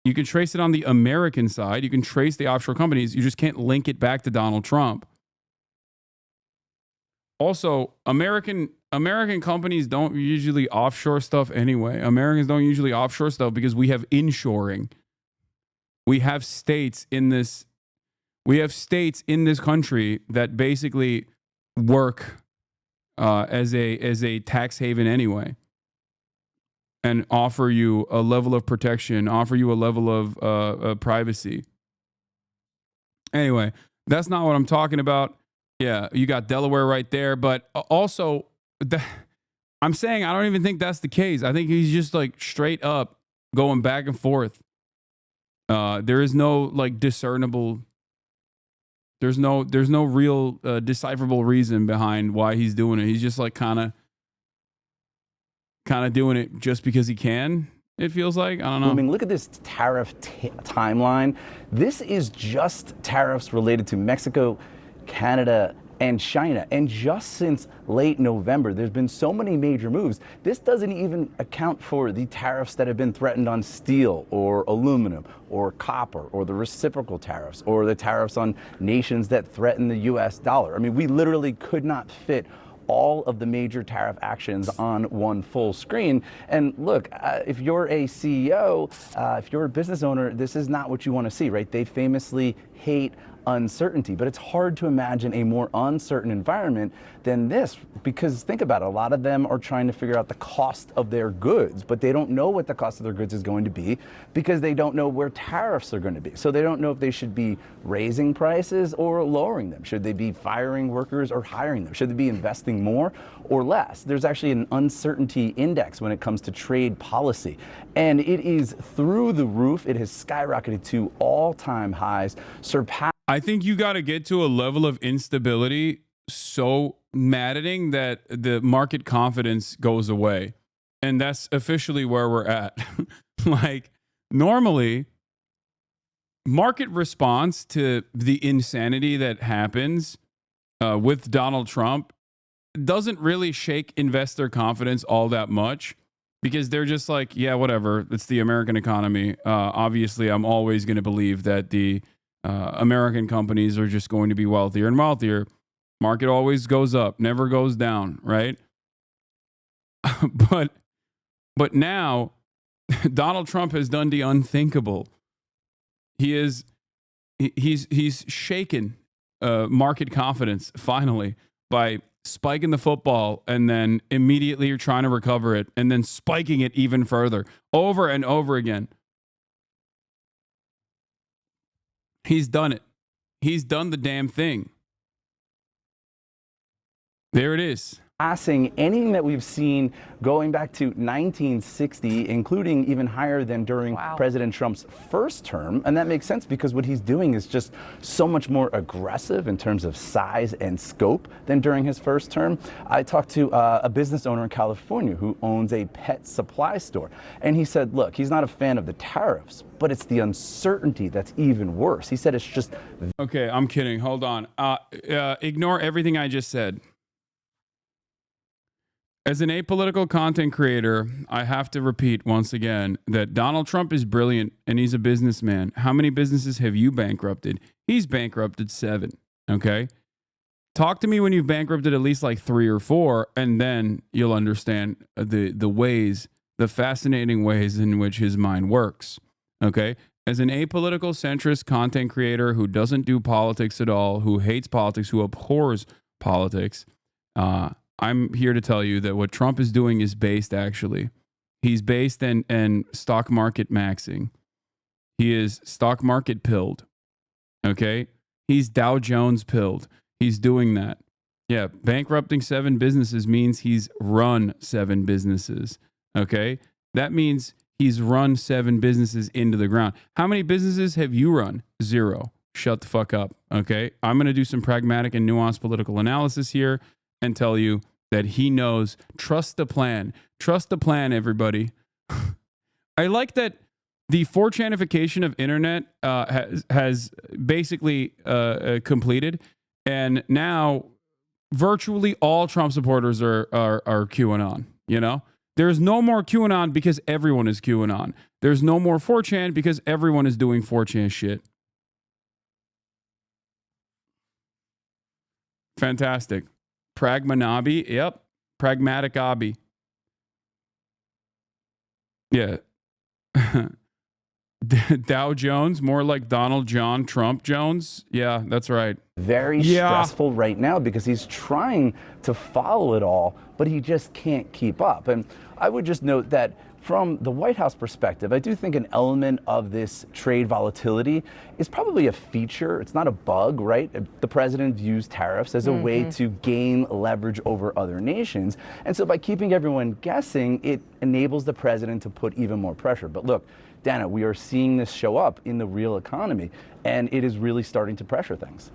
You can trace it on the American side. You can trace the offshore companies. You just can't link it back to Donald Trump. Also, American companies don't usually offshore stuff anyway. Americans don't usually offshore stuff because we have inshoring. We have states in this country that basically work as a tax haven anyway, and offer you a level of protection, offer you a level of privacy. Anyway, that's not what I'm talking about. Yeah, you got Delaware right there, but also I'm saying I don't even think that's the case. I think he's just like straight up going back and forth. There is no like discernible. There's no real decipherable reason behind why he's doing it. He's just like kind of doing it just because he can. It feels like, I don't know. I mean, look at this tariff timeline. This is just tariffs related to Mexico, Canada, and China. And just since late November, there's been so many major moves. This doesn't even account for the tariffs that have been threatened on steel or aluminum or copper or the reciprocal tariffs or the tariffs on nations that threaten the US dollar. I mean, we literally could not fit all of the major tariff actions on one full screen. And look, if you're a CEO, if you're a business owner, this is not what you want to see, right? They famously hate uncertainty, but it's hard to imagine a more uncertain environment than this, because think about it, a lot of them are trying to figure out the cost of their goods, but they don't know what the cost of their goods is going to be because they don't know where tariffs are going to be. So they don't know if they should be raising prices or lowering them. Should they be firing workers or hiring them? Should they be investing more or less? There's actually an uncertainty index when it comes to trade policy, and it is through the roof. It has skyrocketed to all-time highs, surpassing. I think you got to get to a level of instability so maddening that the market confidence goes away. And that's officially where we're at. Like, normally, market response to the insanity that happens with Donald Trump doesn't really shake investor confidence all that much, because they're just like, yeah, whatever. It's the American economy. Obviously, I'm always going to believe that the American companies are just going to be wealthier and wealthier. Market always goes up, never goes down, right? but now Donald Trump has done the unthinkable. He's shaken market confidence finally by spiking the football and then immediately you're trying to recover it and then spiking it even further over and over again. He's done it. He's done the damn thing. There it is. Passing anything that we've seen going back to 1960, including even higher than during President Trump's first term. And that makes sense because what he's doing is just so much more aggressive in terms of size and scope than during his first term. I talked to a business owner in California who owns a pet supply store. And he said, look, he's not a fan of the tariffs, but it's the uncertainty that's even worse. He said it's just... Okay, I'm kidding. Hold on. Ignore everything I just said. As an apolitical content creator, I have to repeat once again that Donald Trump is brilliant and he's a businessman. How many businesses have you bankrupted? He's bankrupted 7, okay? Talk to me when you've bankrupted at least like 3 or 4, and then you'll understand the ways, the fascinating ways in which his mind works. Okay? As an apolitical centrist content creator who doesn't do politics at all, who hates politics, who abhors politics, I'm here to tell you that what Trump is doing is based, actually. He's based in stock market maxing. He is stock market pilled. Okay? He's Dow Jones pilled. He's doing that. Yeah, bankrupting 7 businesses means he's run 7 businesses. Okay? That means he's run 7 businesses into the ground. How many businesses have you run? 0. Shut the fuck up. Okay? I'm going to do some pragmatic and nuanced political analysis here and tell you that he knows. Trust the plan. Trust the plan, everybody. I like that the 4chanification of internet has basically completed, and now virtually all Trump supporters are QAnon. You know, there's no more QAnon because everyone is QAnon. There's no more 4chan because everyone is doing 4chan shit. Fantastic. HasanAbi. Yep. Pragmatic Abi. Yeah. Dow Jones, more like Donald John Trump Jones. Yeah, that's right. Very stressful right now because he's trying to follow it all, but he just can't keep up. And I would just note that from the White House perspective, I do think an element of this trade volatility is probably a feature. It's not a bug, right? The president views tariffs as a way to gain leverage over other nations. And so by keeping everyone guessing, it enables the president to put even more pressure. But look, Dana, we are seeing this show up in the real economy, and it is really starting to pressure things.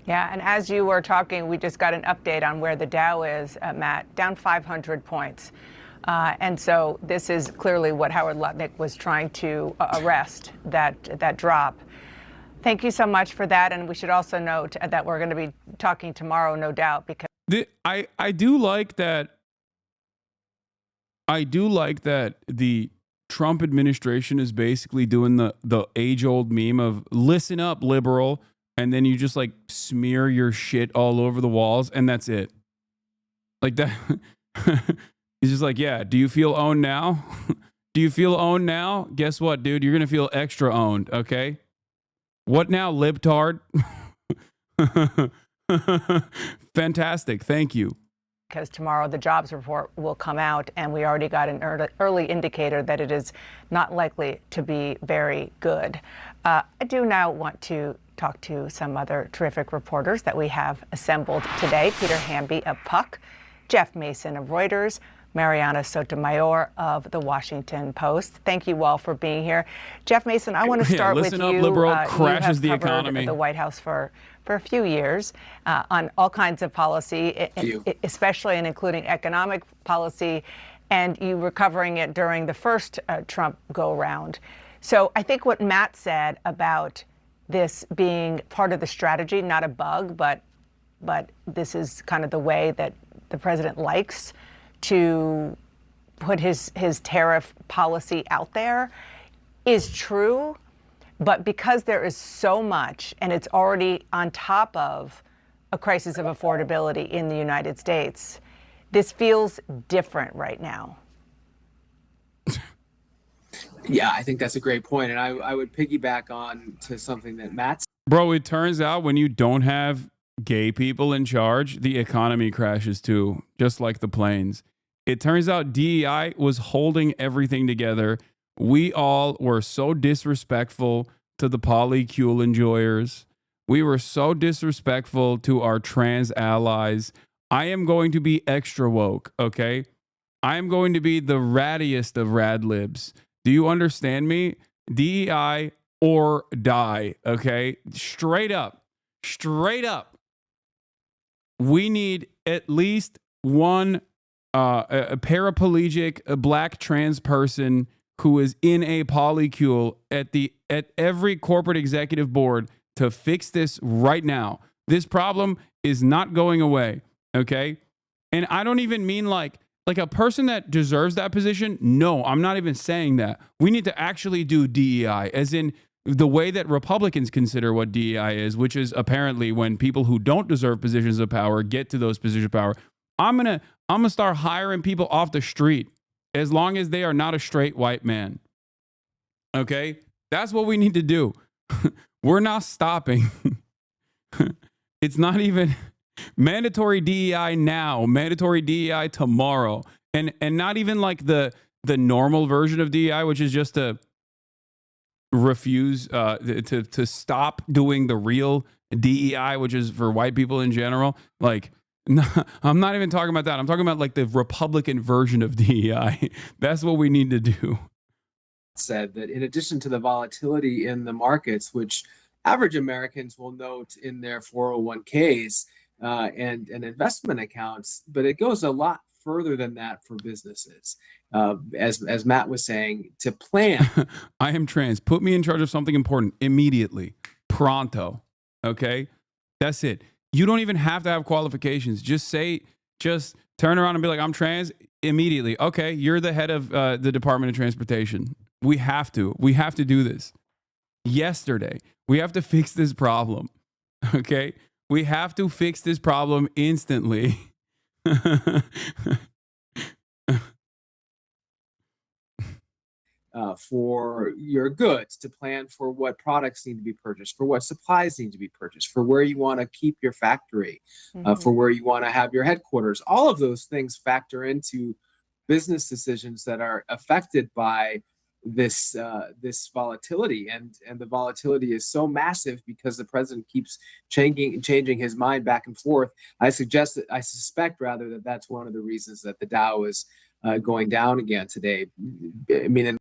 Yeah, and as you were talking, we just got an update on where the Dow is, Matt, down 500 points. And so this is clearly what Howard Lutnick was trying to arrest, that drop. Thank you so much for that. And we should also note that we're going to be talking tomorrow, no doubt, because I do like that. I do like that the Trump administration is basically doing the age-old meme of listen up, liberal, and then you just like smear your shit all over the walls, and that's it. Like that. He's just like, yeah, do you feel owned now? Do you feel owned now? Guess what, dude? You're going to feel extra owned, okay? What now, libtard? Fantastic. Thank you. Because tomorrow the jobs report will come out, and we already got an early indicator that it is not likely to be very good. I do now want to talk to some other terrific reporters that we have assembled today. Peter Hamby of Puck, Jeff Mason of Reuters, Mariana Sotomayor of The Washington Post. Thank you all for being here. Jeff Mason, I want to start with you. Listen up, liberal. Crashes the economy. The White House for a few years on all kinds of policy, especially and including economic policy, and you were covering it during the first Trump go-round. So I think what Matt said about this being part of the strategy, not a bug, but this is kind of the way that the president likes to put his tariff policy out there, is true. But because there is so much, and it's already on top of a crisis of affordability in the United States, this feels different right now. Yeah, I think that's a great point. And I would piggyback on to something that Matt. Bro, it turns out when you don't have gay people in charge, the economy crashes too, just like the planes. It turns out DEI was holding everything together. We all were so disrespectful to the polycule enjoyers. We were so disrespectful to our trans allies. I am going to be extra woke, okay? I am going to be the rattiest of rad libs. Do you understand me? DEI or die, okay? Straight up. Straight up. We need at least one a paraplegic, a black trans person who is in a polycule at every corporate executive board to fix this right now. This problem is not going away, okay? And I don't even mean like a person that deserves that position. No, I'm not even saying that. We need to actually do DEI, as in the way that Republicans consider what DEI is, which is apparently when people who don't deserve positions of power get to those positions of power. I'm gonna start hiring people off the street as long as they are not a straight white man. Okay? That's what we need to do. We're not stopping. It's not even mandatory DEI now, mandatory DEI tomorrow. And not even like the normal version of DEI, which is just to refuse to stop doing the real DEI, which is for white people in general. Like, no, I'm not even talking about that. I'm talking about like the Republican version of DEI. That's what we need to do. Said that in addition to the volatility in the markets, which average Americans will note in their 401ks and investment accounts, but it goes a lot further than that for businesses. As Matt was saying, to plan. I am trans. Put me in charge of something important immediately. Pronto. Okay? That's it. You don't even have to have qualifications. Just turn around and be like, I'm trans immediately. Okay, you're the head of the Department of Transportation. We have to do this. Yesterday. We have to fix this problem. Okay? We have to fix this problem instantly. For your goods, to plan for what products need to be purchased, for what supplies need to be purchased, for where you want to keep your factory, for where you want to have your headquarters. All of those things factor into business decisions that are affected by this volatility, and the volatility is so massive because the president keeps changing his mind back and forth. I suspect that that's one of the reasons that the Dow is going down again today. I mean,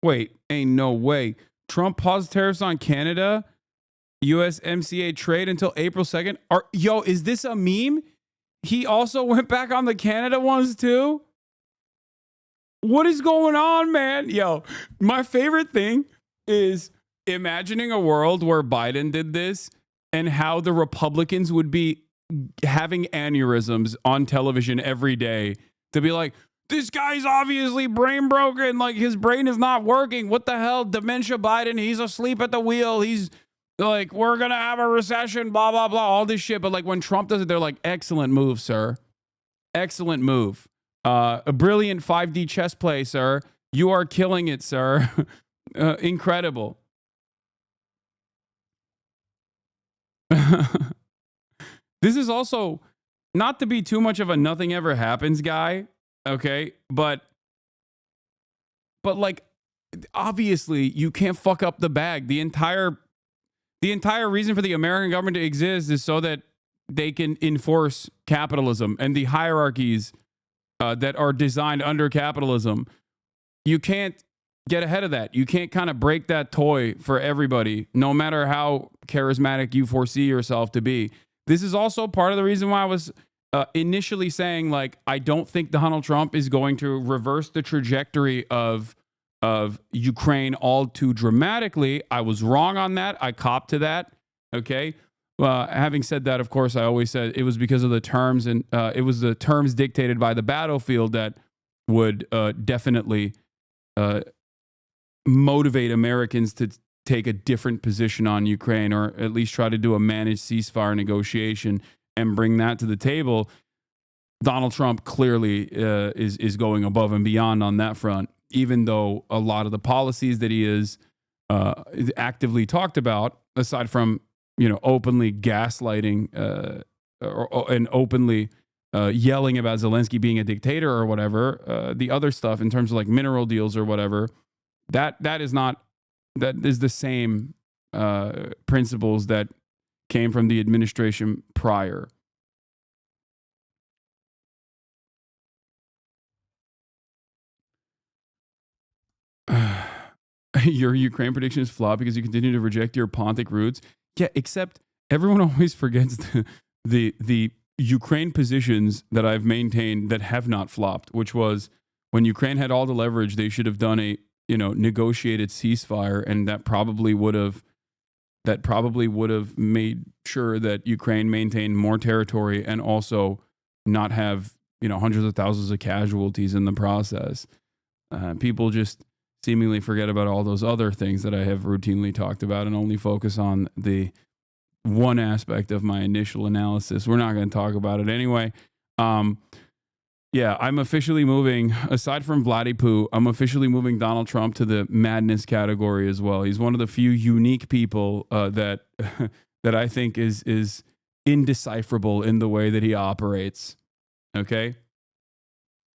wait, ain't no way. Trump paused tariffs on Canada, USMCA trade until April 2nd. Is this a meme? He also went back on the Canada ones too? What is going on, man? Yo, my favorite thing is imagining a world where Biden did this and how the Republicans would be having aneurysms on television every day to be like, this guy's obviously brain broken. Like, his brain is not working. What the hell? Dementia Biden. He's asleep at the wheel. He's like, we're going to have a recession, blah, blah, blah, all this shit. But like when Trump does it, they're like, excellent move, sir. Excellent move. A brilliant 5D chess play, sir. You are killing it, sir. Incredible. This is also not to be too much of a nothing ever happens guy, okay? But like, obviously you can't fuck up the bag. The entire reason for the American government to exist is so that they can enforce capitalism and the hierarchies that are designed under capitalism. You can't get ahead of that. You can't kind of break that toy for everybody, no matter how charismatic you foresee yourself to be. This is also part of the reason why I was initially saying, like, I don't think Donald Trump is going to reverse the trajectory of Ukraine all too dramatically. I was wrong on that. I copped to that. Okay. Having said that, of course, I always said it was because of the terms, and it was the terms dictated by the battlefield that would definitely motivate Americans to take a different position on Ukraine, or at least try to do a managed ceasefire negotiation and bring that to the table. Donald Trump clearly is going above and beyond on that front, even though a lot of the policies that he is actively talked about, aside from openly gaslighting and openly yelling about Zelensky being a dictator or whatever, the other stuff in terms of like mineral deals or whatever, that is the same principles that came from the administration prior. Your Ukraine prediction is flawed because you continue to reject your Pontic roots. Yeah, except everyone always forgets the Ukraine positions that I've maintained that have not flopped, which was when Ukraine had all the leverage, they should have done a negotiated ceasefire, and that probably would have made sure that Ukraine maintained more territory and also not have hundreds of thousands of casualties in the process. People just seemingly forget about all those other things that I have routinely talked about and only focus on the one aspect of my initial analysis. We're not going to talk about it anyway. Yeah, I'm officially moving, aside from Vladdy Poo, I'm officially moving Donald Trump to the madness category as well. He's one of the few unique people that that I think is indecipherable in the way that he operates. Okay?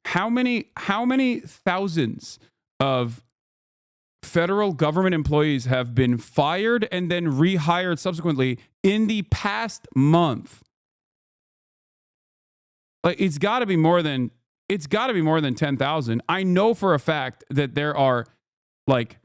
How many thousands of federal government employees have been fired and then rehired subsequently in the past month? Like, it's got to be more than 10,000. I know for a fact that there are, like,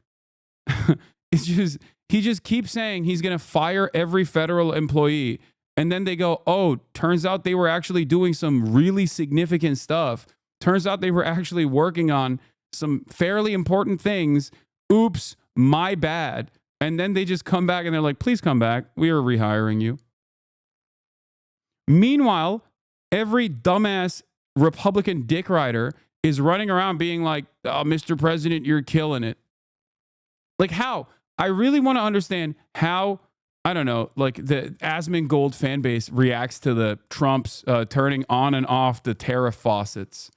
he just keeps saying he's going to fire every federal employee, and then they go, oh, turns out they were actually doing some really significant stuff. Turns out they were actually working on some fairly important things. Oops, my bad. And then they just come back and they're like, please come back. We are rehiring you. Meanwhile, every dumbass Republican dick rider is running around being like, oh, Mr. President, you're killing it. Like, how? I really want to understand how, I don't know, like the Asmongold fan base reacts to the Trump's turning on and off the tariff faucets.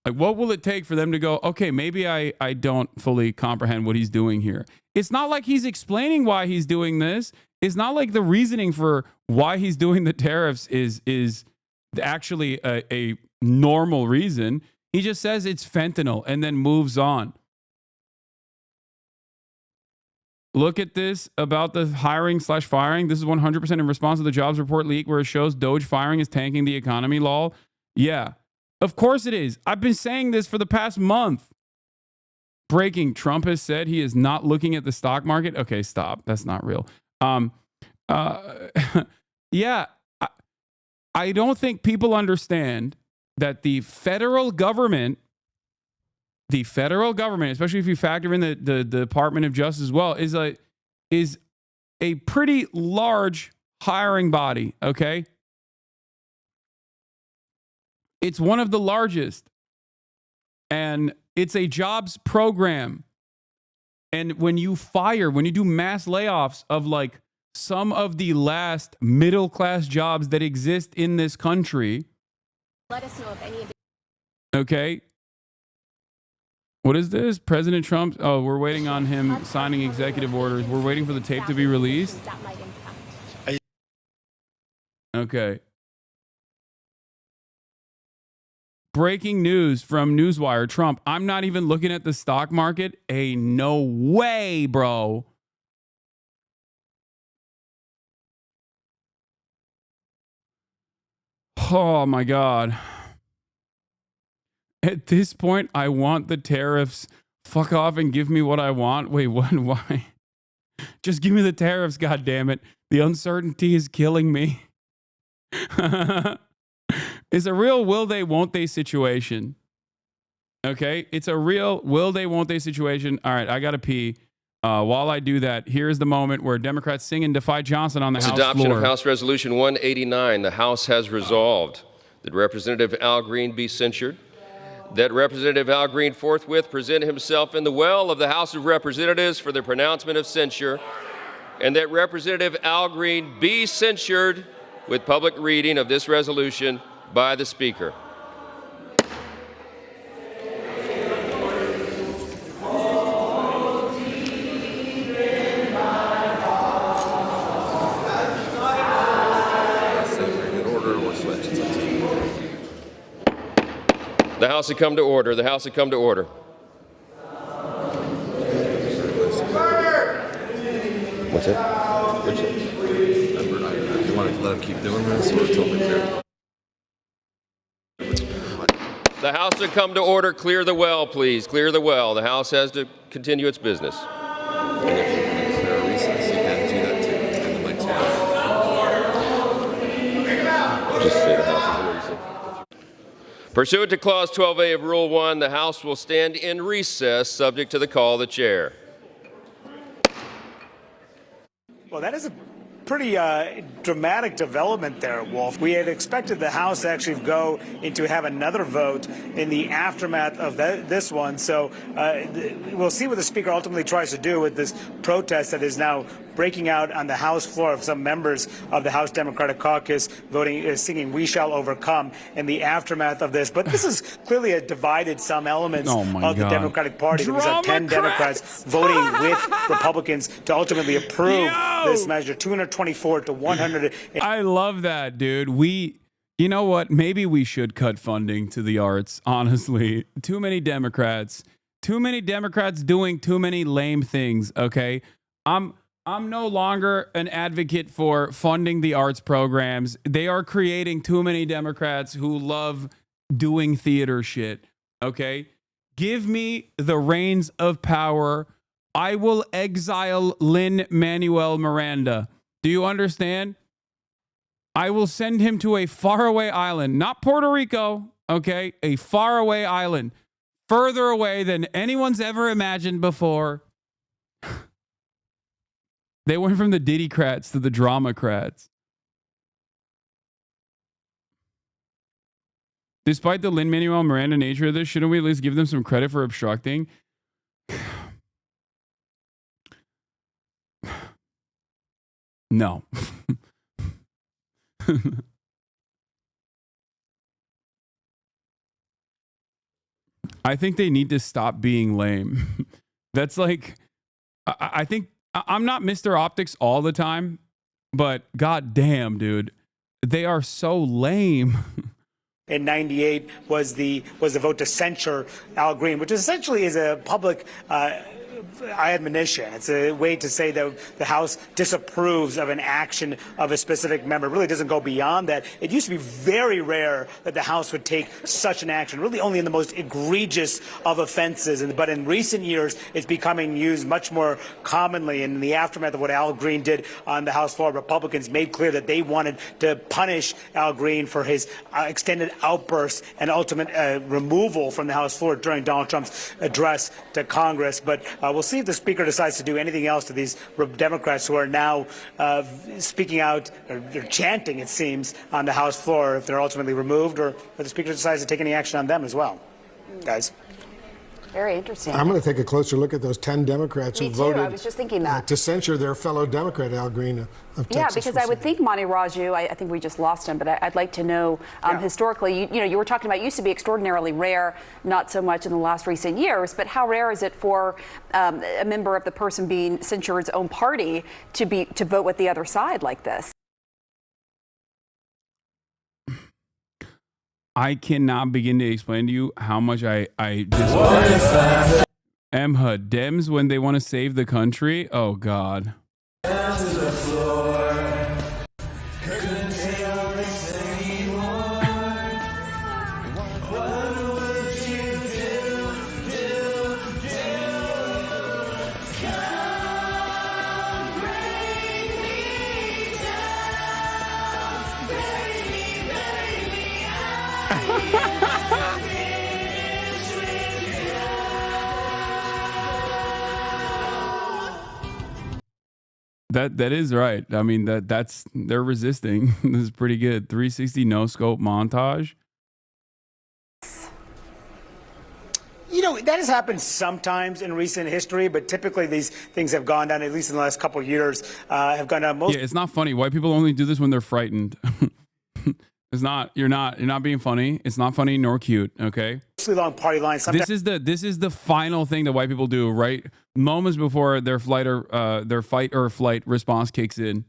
Like, what will it take for them to go, okay, maybe I don't fully comprehend what he's doing here. It's not like he's explaining why he's doing this. It's not like the reasoning for why he's doing the tariffs is actually a normal reason. He just says it's fentanyl and then moves on. Look at this about the hiring/firing. This is 100% in response to the jobs report leak where it shows Doge firing is tanking the economy, lol. Yeah, of course it is. I've been saying this for the past month. Breaking, Trump has said he is not looking at the stock market. Okay, stop. That's not real. Yeah, I don't think people understand that the federal government, especially if you factor in the Department of Justice as well, is a pretty large hiring body, okay? It's one of the largest. And it's a jobs program. And when you do mass layoffs of like some of the last middle class jobs that exist in this country. Let us know if any of the- Okay. What is this? President Trump. Oh, we're waiting on him signing executive orders. We're waiting for the tape to be released. Okay. Breaking news from Newswire. Trump, I'm not even looking at the stock market. No way, bro. Oh, my God. At this point, I want the tariffs. Fuck off and give me what I want. Wait, what? Why? Just give me the tariffs, goddammit. The uncertainty is killing me. It's a real will they, won't they situation. Okay? It's a real will they, won't they situation. All right, I got to pee. While I do that, here's the moment where Democrats sing and defy Johnson on the House floor. Adoption of House Resolution 189. The House has resolved that Representative Al Green be censured, that Representative Al Green forthwith present himself in the well of the House of Representatives for the pronouncement of censure, and that Representative Al Green be censured with public reading of this resolution by the Speaker. The House had come to order. The House had come to order. What's that? Richard? You want to let him keep doing this or totally clear? The House had come to order. Clear the well, please. Clear the well. The House has to continue its business. And if you want to declare a recess, you can do that too. And the mic's on. Just say the House is in recess. Pursuant to Clause 12A of Rule 1, the House will stand in recess subject to the call of the chair. Well, that is pretty dramatic development there, Wolf. We had expected the House to actually go into have another vote in the aftermath of this one. So we'll see what the Speaker ultimately tries to do with this protest that is now breaking out on the House floor of some members of the House Democratic Caucus voting, singing "We Shall Overcome" in the aftermath of this. But this is clearly divided some elements of the Democratic Party. We have 10 Democrats voting with Republicans to ultimately approve this measure, 224 to 100. I love that, dude. You know what? Maybe we should cut funding to the arts, honestly. Too many Democrats doing too many lame things, okay? I'm no longer an advocate for funding the arts programs. They are creating too many Democrats who love doing theater shit, okay? Give me the reins of power. I will exile Lin-Manuel Miranda. Do you understand? I will send him to a faraway island, not Puerto Rico, okay? A faraway island, further away than anyone's ever imagined before. They went from the Diddycrats to the Dramacrats. Despite the Lin-Manuel Miranda nature of this, shouldn't we at least give them some credit for obstructing? No. I think they need to stop being lame. That's like, I think, I'm not Mr. Optics all the time, but god damn, dude, they are so lame. In '98 was the vote to censure Al Green, which essentially is a public admonition. It's a way to say that the House disapproves of an action of a specific member. It really doesn't go beyond that. It used to be very rare that the House would take such an action, really only in the most egregious of offenses. But in recent years, it's becoming used much more commonly. In the aftermath of what Al Green did on the House floor, Republicans made clear that they wanted to punish Al Green for his extended outbursts and ultimate removal from the House floor during Donald Trump's address to Congress. But we'll see if the Speaker decides to do anything else to these Democrats who are now speaking out, or chanting, it seems, on the House floor, if they're ultimately removed, or if the Speaker decides to take any action on them as well. Guys. Very interesting. I'm going to take a closer look at those 10 Democrats who voted I was just thinking that. To censure their fellow Democrat, Al Green of Texas. Yeah, because I would think Monty Raju, I think we just lost him, but I'd like to know historically, you were talking about it used to be extraordinarily rare, not so much in the last recent years, but how rare is it for a member of the person being censured's own party to vote with the other side like this? I cannot begin to explain to you how much I despise Emma Dems when they want to save the country. Oh God. That is right. I mean, that's they're resisting. This is pretty good. 360 no scope montage. You know, that has happened sometimes in recent history, but typically these things have gone down, at least in the last couple of years, have gone down. Yeah, it's not funny. White people only do this when they're frightened. It's not. You're not being funny. It's not funny nor cute. Okay. Long party lines. This is the final thing that white people do, right? Moments before their fight or flight response kicks in.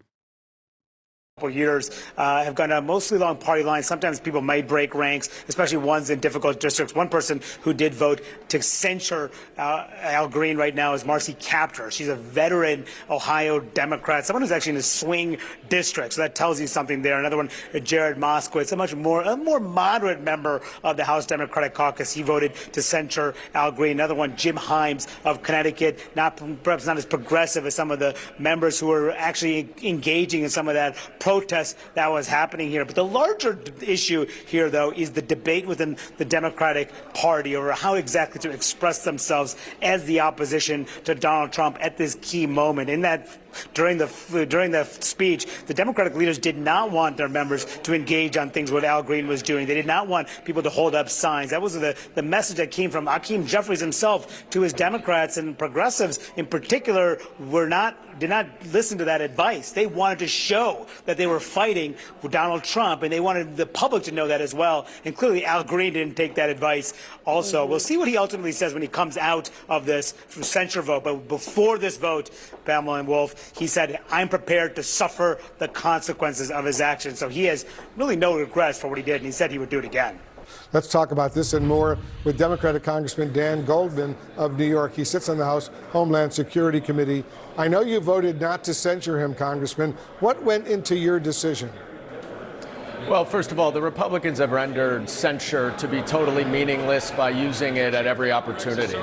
Years have gone down mostly along party lines. Sometimes people may break ranks, especially ones in difficult districts. One person who did vote to censure Al Green right now is Marcy Kaptur. She's a veteran Ohio Democrat, someone who's actually in a swing district. So that tells you something there. Another one, Jared Moskowitz, a more moderate member of the House Democratic Caucus. He voted to censure Al Green. Another one, Jim Himes of Connecticut, perhaps not as progressive as some of the members who are actually engaging in some of that protest that was happening here. But the larger issue here, though, is the debate within the Democratic Party over how exactly to express themselves as the opposition to Donald Trump at this key moment. In that during the speech, the Democratic leaders did not want their members to engage on things what Al Green was doing. They did not want people to hold up signs. That was the message that came from Hakeem Jeffries himself to his Democrats, and progressives in particular did not listen to that advice. They wanted to show that they were fighting for Donald Trump, and they wanted the public to know that as well. And clearly Al Green didn't take that advice also. We'll see what he ultimately says when he comes out of this censure vote. But before this vote, Pamela and Wolf, he said, I'm prepared to suffer the consequences of his actions. So he has really no regrets for what he did, and he said he would do it again. Let's talk about this and more with Democratic Congressman Dan Goldman of New York. He sits on the House Homeland Security Committee. I know you voted not to censure him, Congressman. What went into your decision? Well, first of all, the Republicans have rendered censure to be totally meaningless by using it at every opportunity.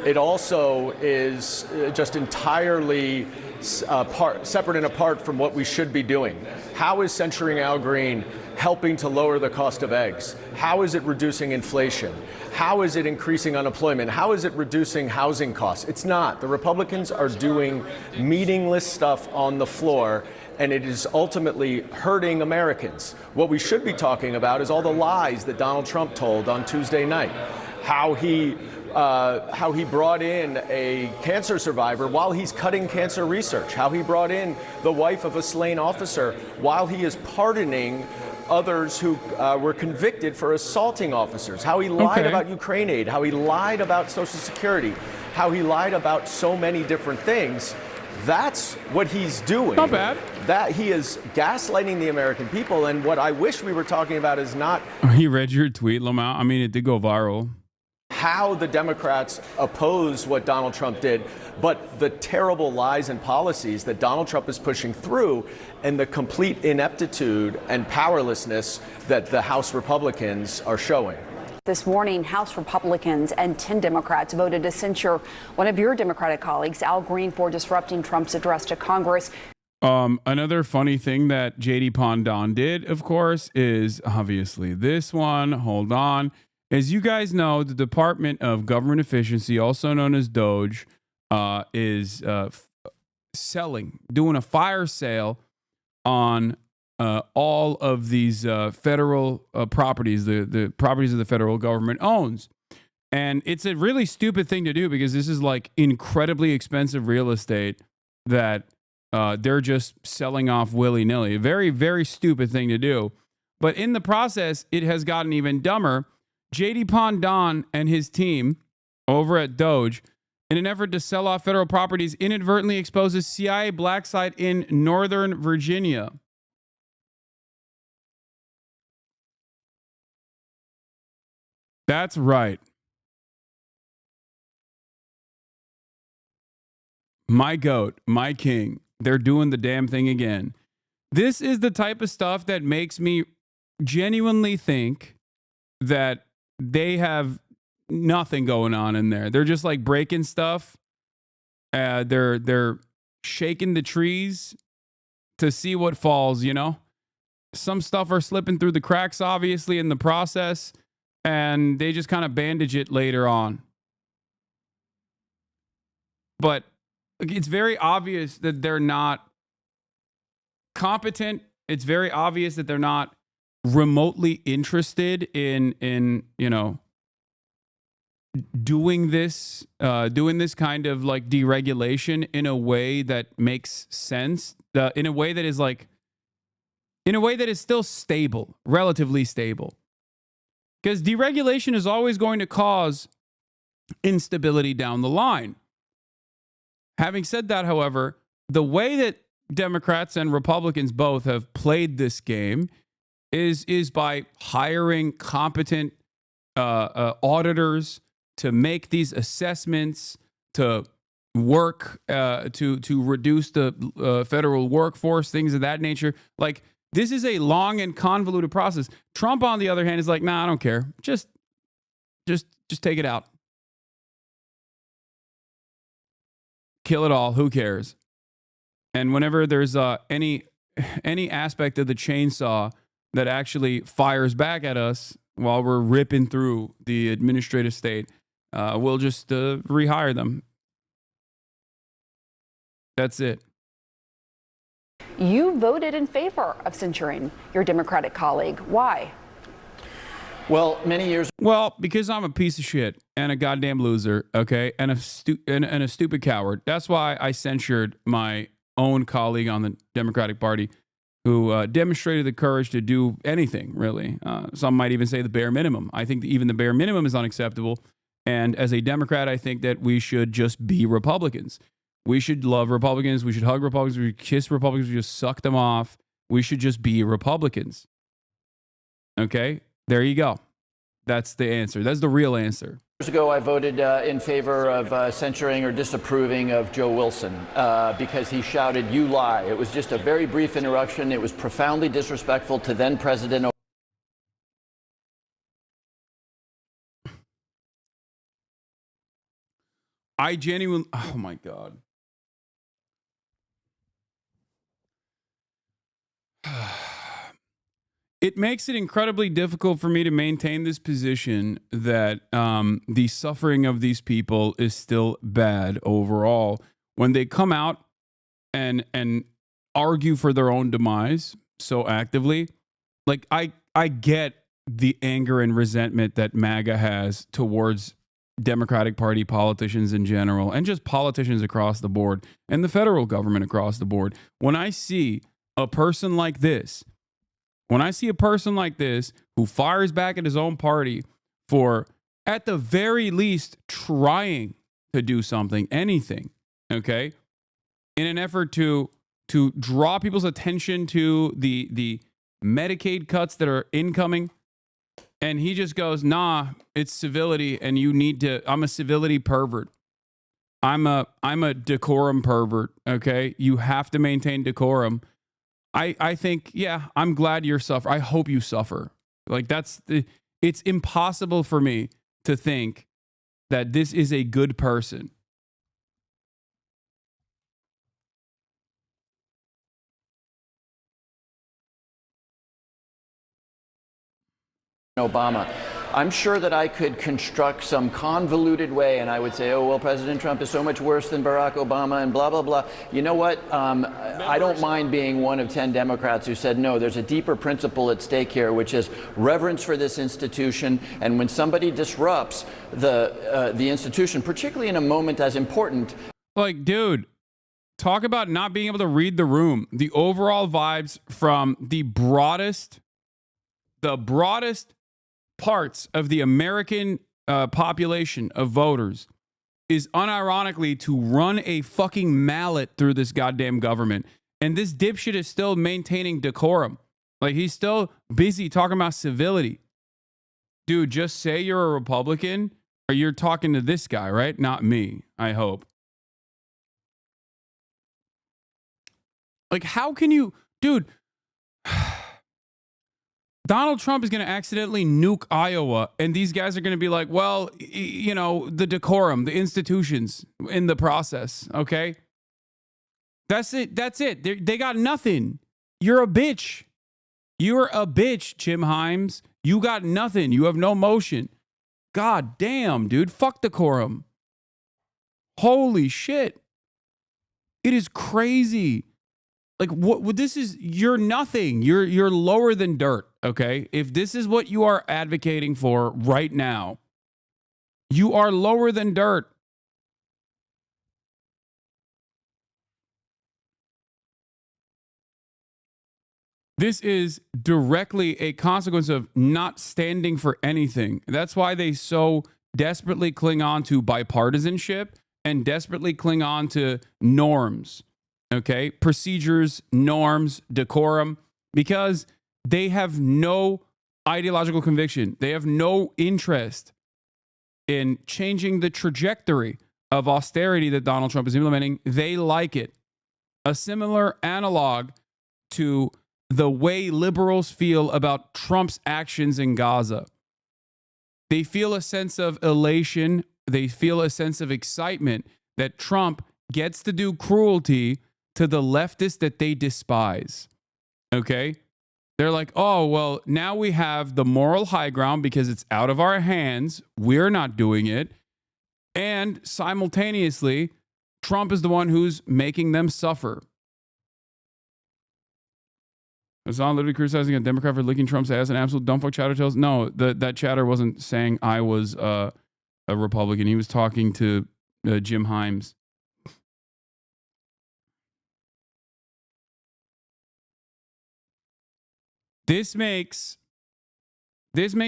It also is just entirely separate and apart from what we should be doing. How is censuring Al Green helping to lower the cost of eggs? How is it reducing inflation? How is it increasing unemployment? How is it reducing housing costs? It's not. The Republicans are doing meaningless stuff on the floor, and it is ultimately hurting Americans. What we should be talking about is all the lies that Donald Trump told on Tuesday night. How he brought in a cancer survivor while he's cutting cancer research. How he brought in the wife of a slain officer while he is pardoning others who were convicted for assaulting officers. How he lied about Ukraine aid. How he lied about Social Security. How he lied about so many different things. That's what he's doing. Not bad. That he is gaslighting the American people. And what I wish we were talking about is not... He read your tweet, Lamau. I mean, it did go viral. How the Democrats oppose what Donald Trump did, but the terrible lies and policies that Donald Trump is pushing through, and the complete ineptitude and powerlessness that the House Republicans are showing. This morning, House Republicans and 10 Democrats voted to censure one of your Democratic colleagues, Al Green, for disrupting Trump's address to Congress. Another funny thing that JD Pondon did, of course, is obviously this one. Hold on. As you guys know, the Department of Government Efficiency, also known as DOGE, is doing a fire sale on all of these federal properties, the properties of the federal government owns. And it's a really stupid thing to do because this is like incredibly expensive real estate that they're just selling off willy-nilly. A very, very stupid thing to do. But in the process, it has gotten even dumber. JD Pondon and his team over at DOGE, in an effort to sell off federal properties, inadvertently exposes CIA black site in Northern Virginia. That's right. My goat, my king. They're doing the damn thing again. This is the type of stuff that makes me genuinely think that they have nothing going on in there. They're just like breaking stuff. They're shaking the trees to see what falls, you know? Some stuff are slipping through the cracks, obviously, in the process, and they just kind of bandage it later on. But it's very obvious that they're not competent. It's very obvious that they're not remotely interested in you know, doing this kind of like deregulation in a way that makes sense, in a way that is still stable, relatively stable. Because deregulation is always going to cause instability down the line. Having said that, however, the way that Democrats and Republicans both have played this game is by hiring competent auditors to make these assessments, to work to reduce the federal workforce, things of that nature. Like, this is a long and convoluted process. Trump, on the other hand, is like, nah, I don't care. Just take it out. Kill it all. Who cares? And whenever there's any aspect of the chainsaw that actually fires back at us while we're ripping through the administrative state, we'll just rehire them. That's it. You voted in favor of censuring your Democratic colleague. Why? Well, many years. Well, because I'm a piece of shit and a goddamn loser, okay, and a stupid coward. That's why I censured my own colleague on the Democratic Party, who demonstrated the courage to do anything, really. Some might even say the bare minimum. I think that even the bare minimum is unacceptable. And as a Democrat, I think that we should just be Republicans. We should love Republicans. We should hug Republicans. We should kiss Republicans. We should just suck them off. We should just be Republicans. Okay? There you go. That's the answer. That's the real answer. Years ago, I voted in favor of censuring or disapproving of Joe Wilson because he shouted, "You lie." It was just a very brief interruption. It was profoundly disrespectful to then President. I genuinely, oh my God. It makes it incredibly difficult for me to maintain this position that the suffering of these people is still bad overall when they come out and argue for their own demise so actively. Like I get the anger and resentment that MAGA has towards Democratic Party politicians in general and just politicians across the board and the federal government across the board. When I see a person like this, who fires back at his own party for, at the very least, trying to do something, anything, okay, in an effort to draw people's attention to the Medicaid cuts that are incoming, and he just goes, nah, it's civility, and you need to, I'm a civility pervert. I'm a decorum pervert, okay? You have to maintain decorum. I think, yeah, I'm glad you're suffering. I hope you suffer. Like it's impossible for me to think that this is a good person. Obama. I'm sure that I could construct some convoluted way and I would say, oh, well, President Trump is so much worse than Barack Obama and blah, blah, blah. You know what? I don't mind being one of 10 Democrats who said, no, there's a deeper principle at stake here, which is reverence for this institution. And when somebody disrupts the institution, particularly in a moment as important. Like, dude, talk about not being able to read the room. The overall vibes from the broadest parts of the American population of voters is unironically to run a fucking mallet through this goddamn government. And this dipshit is still maintaining decorum. Like, he's still busy talking about civility. Dude, just say you're a Republican or you're talking to this guy, right? Not me, I hope. Like, how can you, dude, Donald Trump is going to accidentally nuke Iowa, and these guys are going to be like, well, you know, the decorum, the institutions in the process, okay? That's it. That's it. They got nothing. You're a bitch. You're a bitch, Jim Himes. You got nothing. You have no motion. God damn, dude. Fuck decorum. Holy shit. It is crazy. Like, what this is, you're nothing. You're lower than dirt, okay? If this is what you are advocating for right now, you are lower than dirt. This is directly a consequence of not standing for anything. That's why they so desperately cling on to bipartisanship and desperately cling on to norms. Okay, procedures, norms, decorum, because they have no ideological conviction. They have no interest in changing the trajectory of austerity that Donald Trump is implementing. They like it. A similar analog to the way liberals feel about Trump's actions in Gaza. They feel a sense of elation. They feel a sense of excitement that Trump gets to do cruelty to the leftists that they despise. Okay? They're like, oh, well, now we have the moral high ground because it's out of our hands. We're not doing it. And simultaneously, Trump is the one who's making them suffer. Hasan literally criticizing a Democrat for licking Trump's ass and absolute dumbfuck chatter tells. No, that chatter wasn't saying I was a Republican. He was talking to Jim Himes. This makes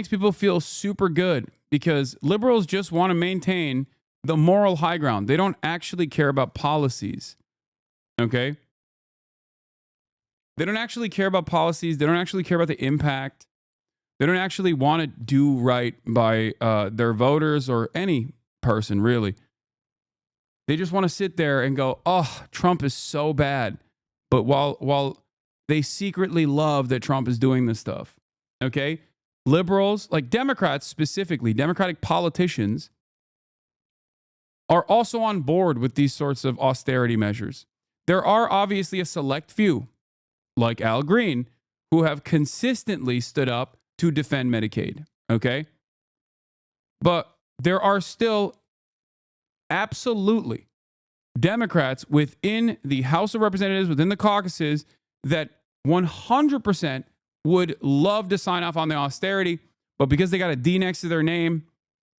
people feel super good because liberals just want to maintain the moral high ground. They don't actually care about policies. Okay? They don't actually care about policies. They don't actually care about the impact. They don't actually want to do right by their voters or any person, really. They just want to sit there and go, oh, Trump is so bad. But while they secretly love that Trump is doing this stuff, okay? Liberals, like Democrats specifically, Democratic politicians, are also on board with these sorts of austerity measures. There are obviously a select few, like Al Green, who have consistently stood up to defend Medicaid, okay? But there are still absolutely Democrats within the House of Representatives, within the caucuses, that 100% would love to sign off on the austerity, but because they got a D next to their name,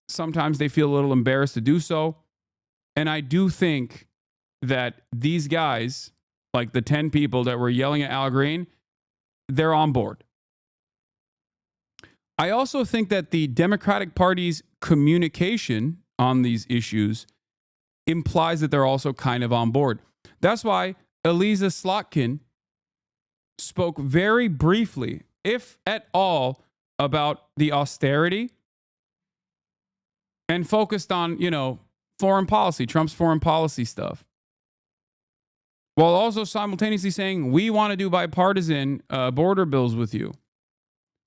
sometimes they feel a little embarrassed to do so. And I do think that these guys, like the 10 people that were yelling at Al Green, they're on board. I also think that the Democratic Party's communication on these issues implies that they're also kind of on board. That's why Eliza Slotkin spoke very briefly, if at all, about the austerity and focused on, foreign policy, Trump's foreign policy stuff, while also simultaneously saying, we want to do bipartisan border bills with you.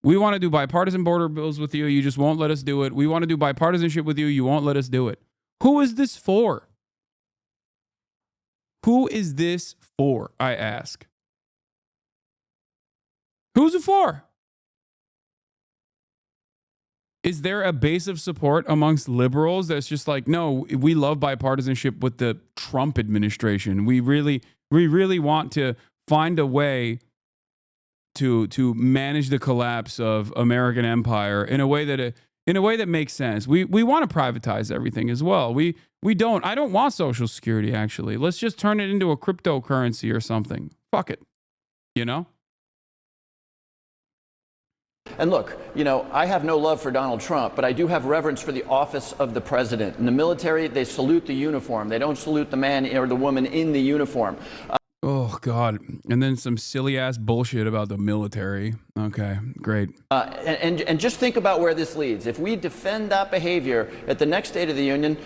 We want to do bipartisan border bills with you. You just won't let us do it. We want to do bipartisanship with you. You won't let us do it. Who is this for? Who is this for, I ask? Who's it for? Is there a base of support amongst liberals that's just like, no, we love bipartisanship with the Trump administration. We really want to find a way to manage the collapse of American empire in a way that makes sense. We want to privatize everything as well. I don't want Social Security, actually. Let's just turn it into a cryptocurrency or something. Fuck it. And look, I have no love for Donald Trump, but I do have reverence for the office of the president. In the military, they salute the uniform. They don't salute the man or the woman in the uniform. Oh, God. And then some silly ass bullshit about the military. Okay, great. And just think about where this leads. If we defend that behavior at the next State of the Union,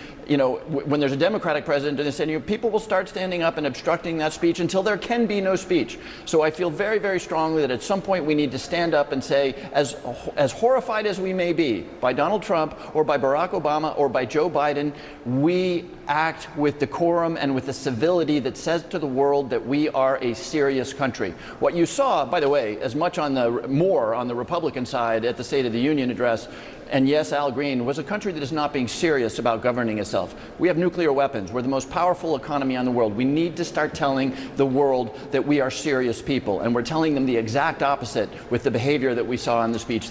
when there's a Democratic president in the Senate, people will start standing up and obstructing that speech until there can be no speech. So I feel very, very strongly that at some point we need to stand up and say, as horrified as we may be by Donald Trump or by Barack Obama or by Joe Biden, we act with decorum and with the civility that says to the world that we are a serious country. What you saw, by the way, as much more on the Republican side at the State of the Union address, and yes, Al Green, was a country that is not being serious about governing itself. We have nuclear weapons. We're the most powerful economy on the world. We need to start telling the world that we are serious people, and we're telling them the exact opposite with the behavior that we saw in the speech.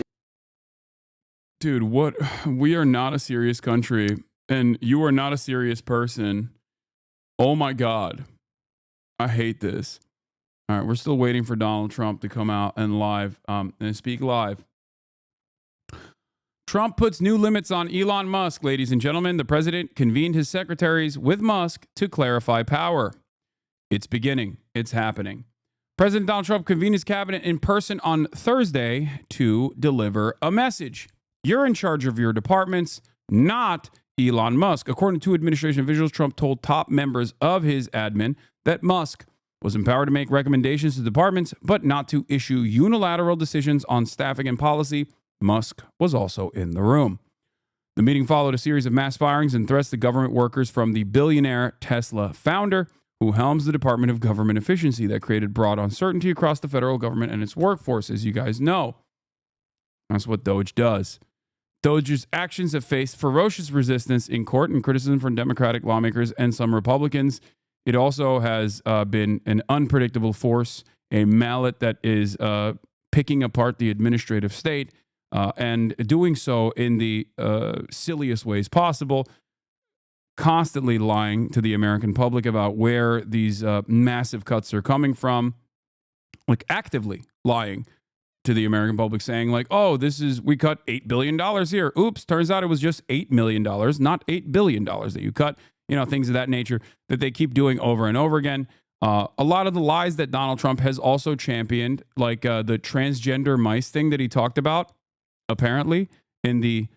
Dude, we are not a serious country, and you are not a serious person. Oh my God. I hate this. All right, we're still waiting for Donald Trump to come out and speak live. Trump puts new limits on Elon Musk, ladies and gentlemen. The president convened his secretaries with Musk to clarify power. It's beginning. It's happening. President Donald Trump convened his cabinet in person on Thursday to deliver a message. You're in charge of your departments, not Elon Musk. According to administration officials, Trump told top members of his admin that Musk was empowered to make recommendations to departments, but not to issue unilateral decisions on staffing and policy. Musk was also in the room. The meeting followed a series of mass firings and threats to government workers from the billionaire Tesla founder, who helms the Department of Government Efficiency that created broad uncertainty across the federal government and its workforce, as you guys know. That's what Doge does. Doge's actions have faced ferocious resistance in court and criticism from Democratic lawmakers and some Republicans. It also has been an unpredictable force, a mallet that is picking apart the administrative state and doing so in the silliest ways possible, constantly lying to the American public about where these massive cuts are coming from, like actively lying to the American public, saying like, oh, we cut $8 billion here. Oops, turns out it was just $8 million, not $8 billion that you cut. Things of that nature that they keep doing over and over again. A lot of the lies that Donald Trump has also championed, like the transgender mice thing that he talked about, apparently in the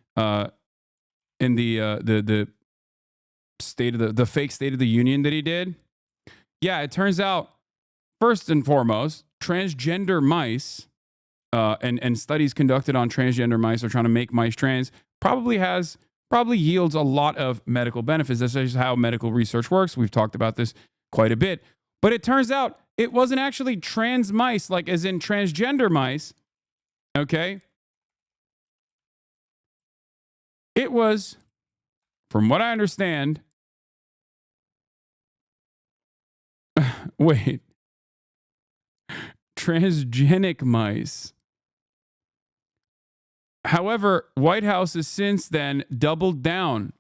state of the fake State of the Union that he did. Yeah, it turns out, first and foremost, transgender mice and studies conducted on transgender mice or trying to make mice trans probably yields a lot of medical benefits. That's just how medical research works. We've talked about this quite a bit. But it turns out it wasn't actually trans mice, like as in transgender mice. Okay? It was, from what I understand, transgenic mice. However, White House has since then doubled down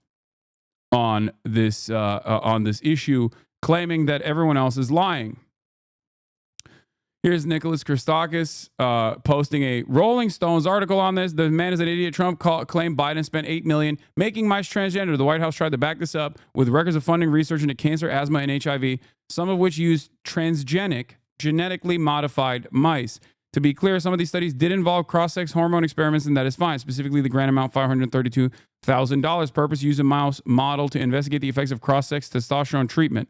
on this issue, claiming that everyone else is lying. Here's Nicholas Christakis posting a Rolling Stones article on this. The man is an idiot. Trump claimed Biden spent $8 million making mice transgender. The White House tried to back this up with records of funding research into cancer, asthma, and HIV, some of which used transgenic, genetically modified mice. To be clear, some of these studies did involve cross-sex hormone experiments, and that is fine. Specifically, the grant amount, $532,000. Purpose, use a mouse model to investigate the effects of cross-sex testosterone treatment.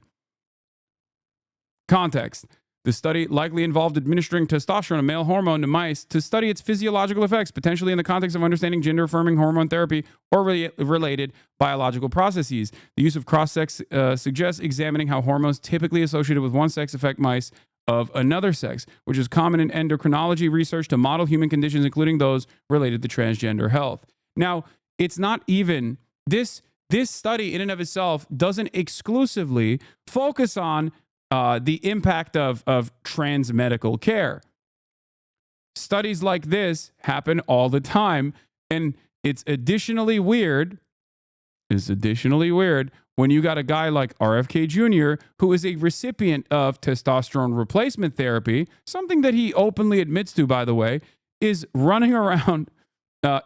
Context. The study likely involved administering testosterone, a male hormone, to mice to study its physiological effects, potentially in the context of understanding gender-affirming hormone therapy or related biological processes. The use of cross-sex suggests examining how hormones typically associated with one sex affect mice of another sex, which is common in endocrinology research to model human conditions, including those related to transgender health. Now, it's not even this study in and of itself doesn't exclusively focus on the impact of trans medical care. Studies like this happen all the time, and it's additionally weird when you got a guy like RFK Jr., who is a recipient of testosterone replacement therapy, something that he openly admits to, by the way, is running around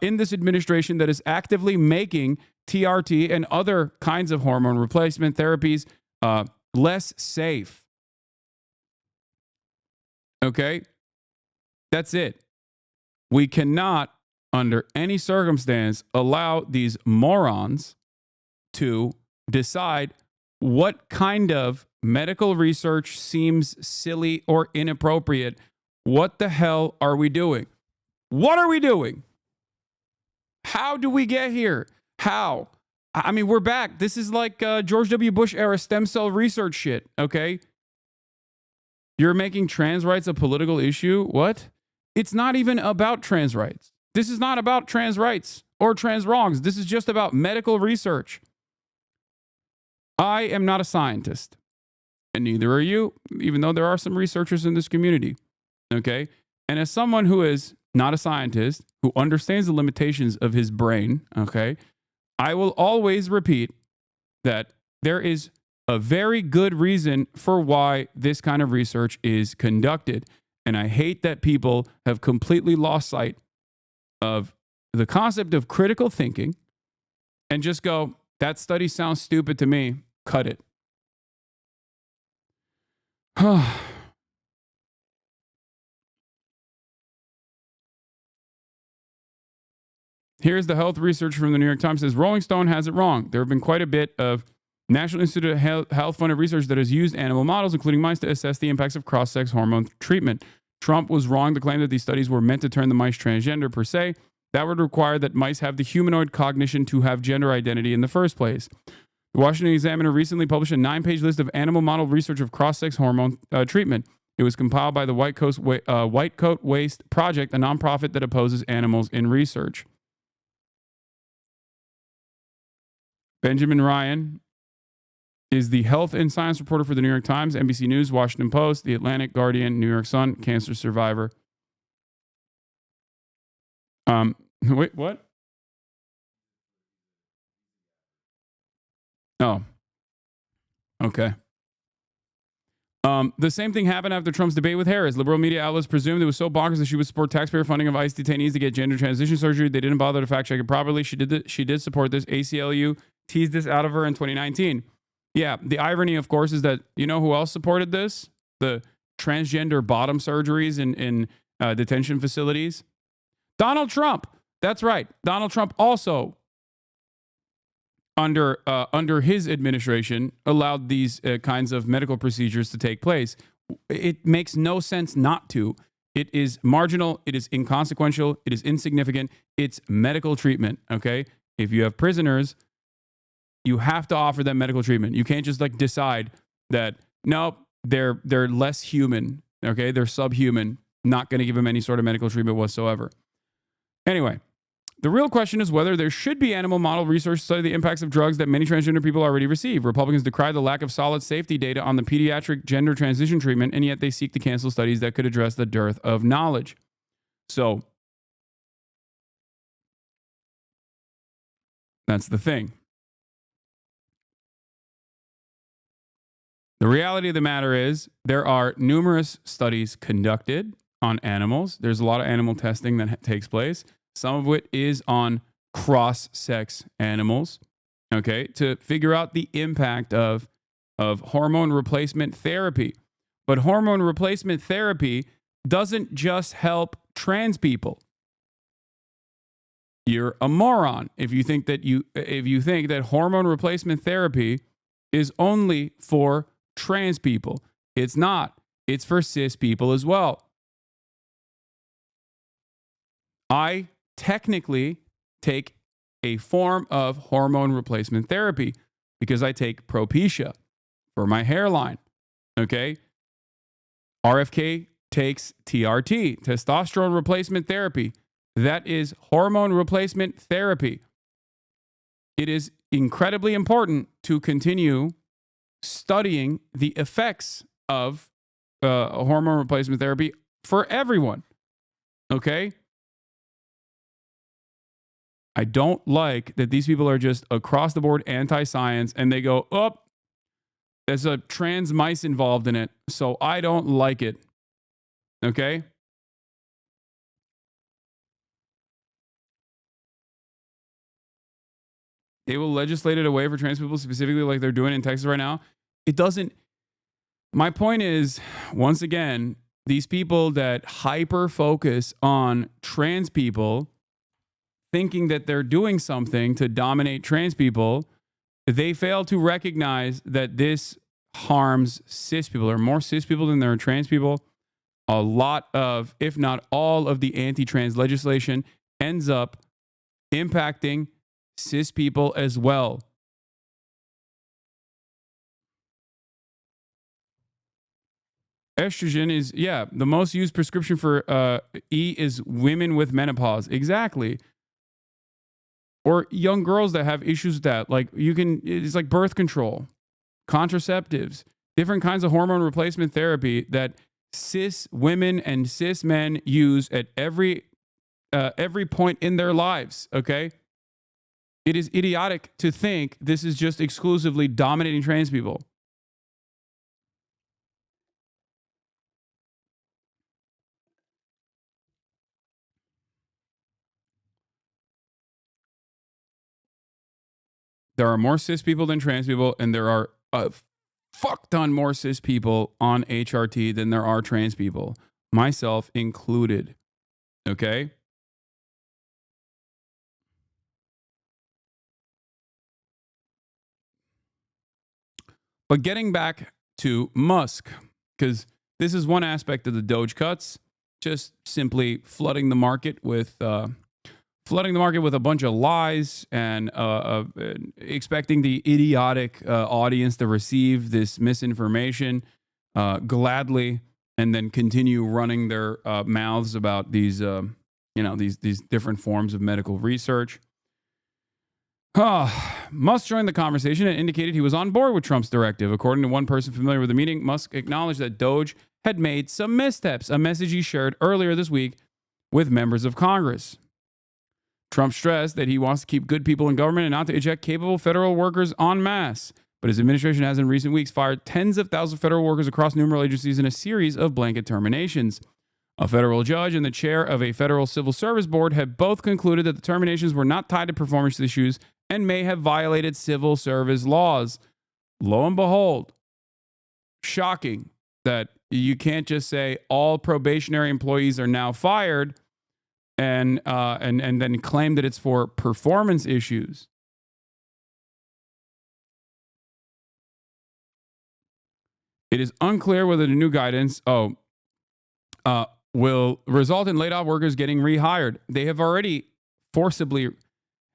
in this administration that is actively making TRT and other kinds of hormone replacement therapies less safe. Okay? That's it. We cannot, under any circumstance, allow these morons to decide what kind of medical research seems silly or inappropriate. What the hell are we doing? What are we doing? How do we get here? How? I mean, we're back. This is like George W. Bush era stem cell research shit, okay? You're making trans rights a political issue? What? It's not even about trans rights. This is not about trans rights or trans wrongs. This is just about medical research. I am not a scientist, and neither are you, even though there are some researchers in this community, okay? And as someone who is not a scientist, who understands the limitations of his brain, okay, I will always repeat that there is a very good reason for why this kind of research is conducted. And I hate that people have completely lost sight of the concept of critical thinking and just go, that study sounds stupid to me. Cut it. Here's the health research from the New York Times. It says Rolling Stone has it wrong. There have been quite a bit of National Institute of Health funded research that has used animal models, including mice, to assess the impacts of cross-sex hormone treatment. Trump was wrong to claim that these studies were meant to turn the mice transgender per se. That would require that mice have the humanoid cognition to have gender identity in the first place. The Washington Examiner recently published a 9-page list of animal model research of cross-sex hormone treatment. It was compiled by the White Coat Waste Project, a nonprofit that opposes animals in research. Benjamin Ryan is the health and science reporter for the New York Times, NBC News, Washington Post, The Atlantic, Guardian, New York Sun, cancer survivor. Wait, what? Oh, okay. The same thing happened after Trump's debate with Harris. Liberal media outlets presumed it was so bonkers that she would support taxpayer funding of ICE detainees to get gender transition surgery. They didn't bother to fact check it properly. She did support this. ACLU teased this out of her in 2019. Yeah, the irony, of course, is that you know who else supported this? The transgender bottom surgeries in detention facilities. Donald Trump. That's right. Donald Trump also, under his administration, allowed these kinds of medical procedures to take place. It makes no sense not to. It is marginal. It is inconsequential. It is insignificant. It's medical treatment. Okay, if you have prisoners, you have to offer them medical treatment. You can't just like decide that nope, they're less human. Okay, they're subhuman. Not going to give them any sort of medical treatment whatsoever. Anyway. The real question is whether there should be animal model research to study the impacts of drugs that many transgender people already receive. Republicans decry the lack of solid safety data on the pediatric gender transition treatment, and yet they seek to cancel studies that could address the dearth of knowledge. So, that's the thing. The reality of the matter is there are numerous studies conducted on animals. There's a lot of animal testing that takes place. Some of it is on cross-sex animals, okay, to figure out the impact of hormone replacement therapy. But hormone replacement therapy doesn't just help trans people. You're a moron if you think that hormone replacement therapy is only for trans people. It's not. It's for cis people as well. I technically take a form of hormone replacement therapy because I take Propecia for my hairline. Okay. RFK takes TRT, testosterone replacement therapy. That is hormone replacement therapy. It is incredibly important to continue studying the effects of hormone replacement therapy for everyone. Okay. I don't like that these people are just across the board anti-science and they go, oh, there's a trans mice involved in it, so I don't like it. Okay? They will legislate it away for trans people specifically like they're doing in Texas right now. It doesn't. My point is, once again, these people that hyper focus on trans people thinking that they're doing something to dominate trans people, they fail to recognize that this harms cis people. There are more cis people than there are trans people. A lot of, if not all of the anti-trans legislation ends up impacting cis people as well. Estrogen is, the most used prescription for E is women with menopause. Exactly. Or young girls that have issues with that. Like it's like birth control, contraceptives, different kinds of hormone replacement therapy that cis women and cis men use at every point in their lives. Okay. It is idiotic to think this is just exclusively dominating trans people. There are more cis people than trans people, and there are a fuck ton more cis people on HRT than there are trans people, myself included. Okay? But getting back to Musk, because this is one aspect of the Doge cuts, just simply flooding the market with a bunch of lies and expecting the idiotic audience to receive this misinformation gladly and then continue running their mouths about these different forms of medical research. Musk joined the conversation and indicated he was on board with Trump's directive. According to one person familiar with the meeting, Musk acknowledged that Doge had made some missteps, a message he shared earlier this week with members of Congress. Trump stressed that he wants to keep good people in government and not to eject capable federal workers en masse. But his administration has in recent weeks fired tens of thousands of federal workers across numerous agencies in a series of blanket terminations. A federal judge and the chair of a federal civil service board have both concluded that the terminations were not tied to performance issues and may have violated civil service laws. Lo and behold, shocking that you can't just say all probationary employees are now fired and then claim that it's for performance issues. It is unclear whether the new guidance will result in laid-off workers getting rehired. They have already forcibly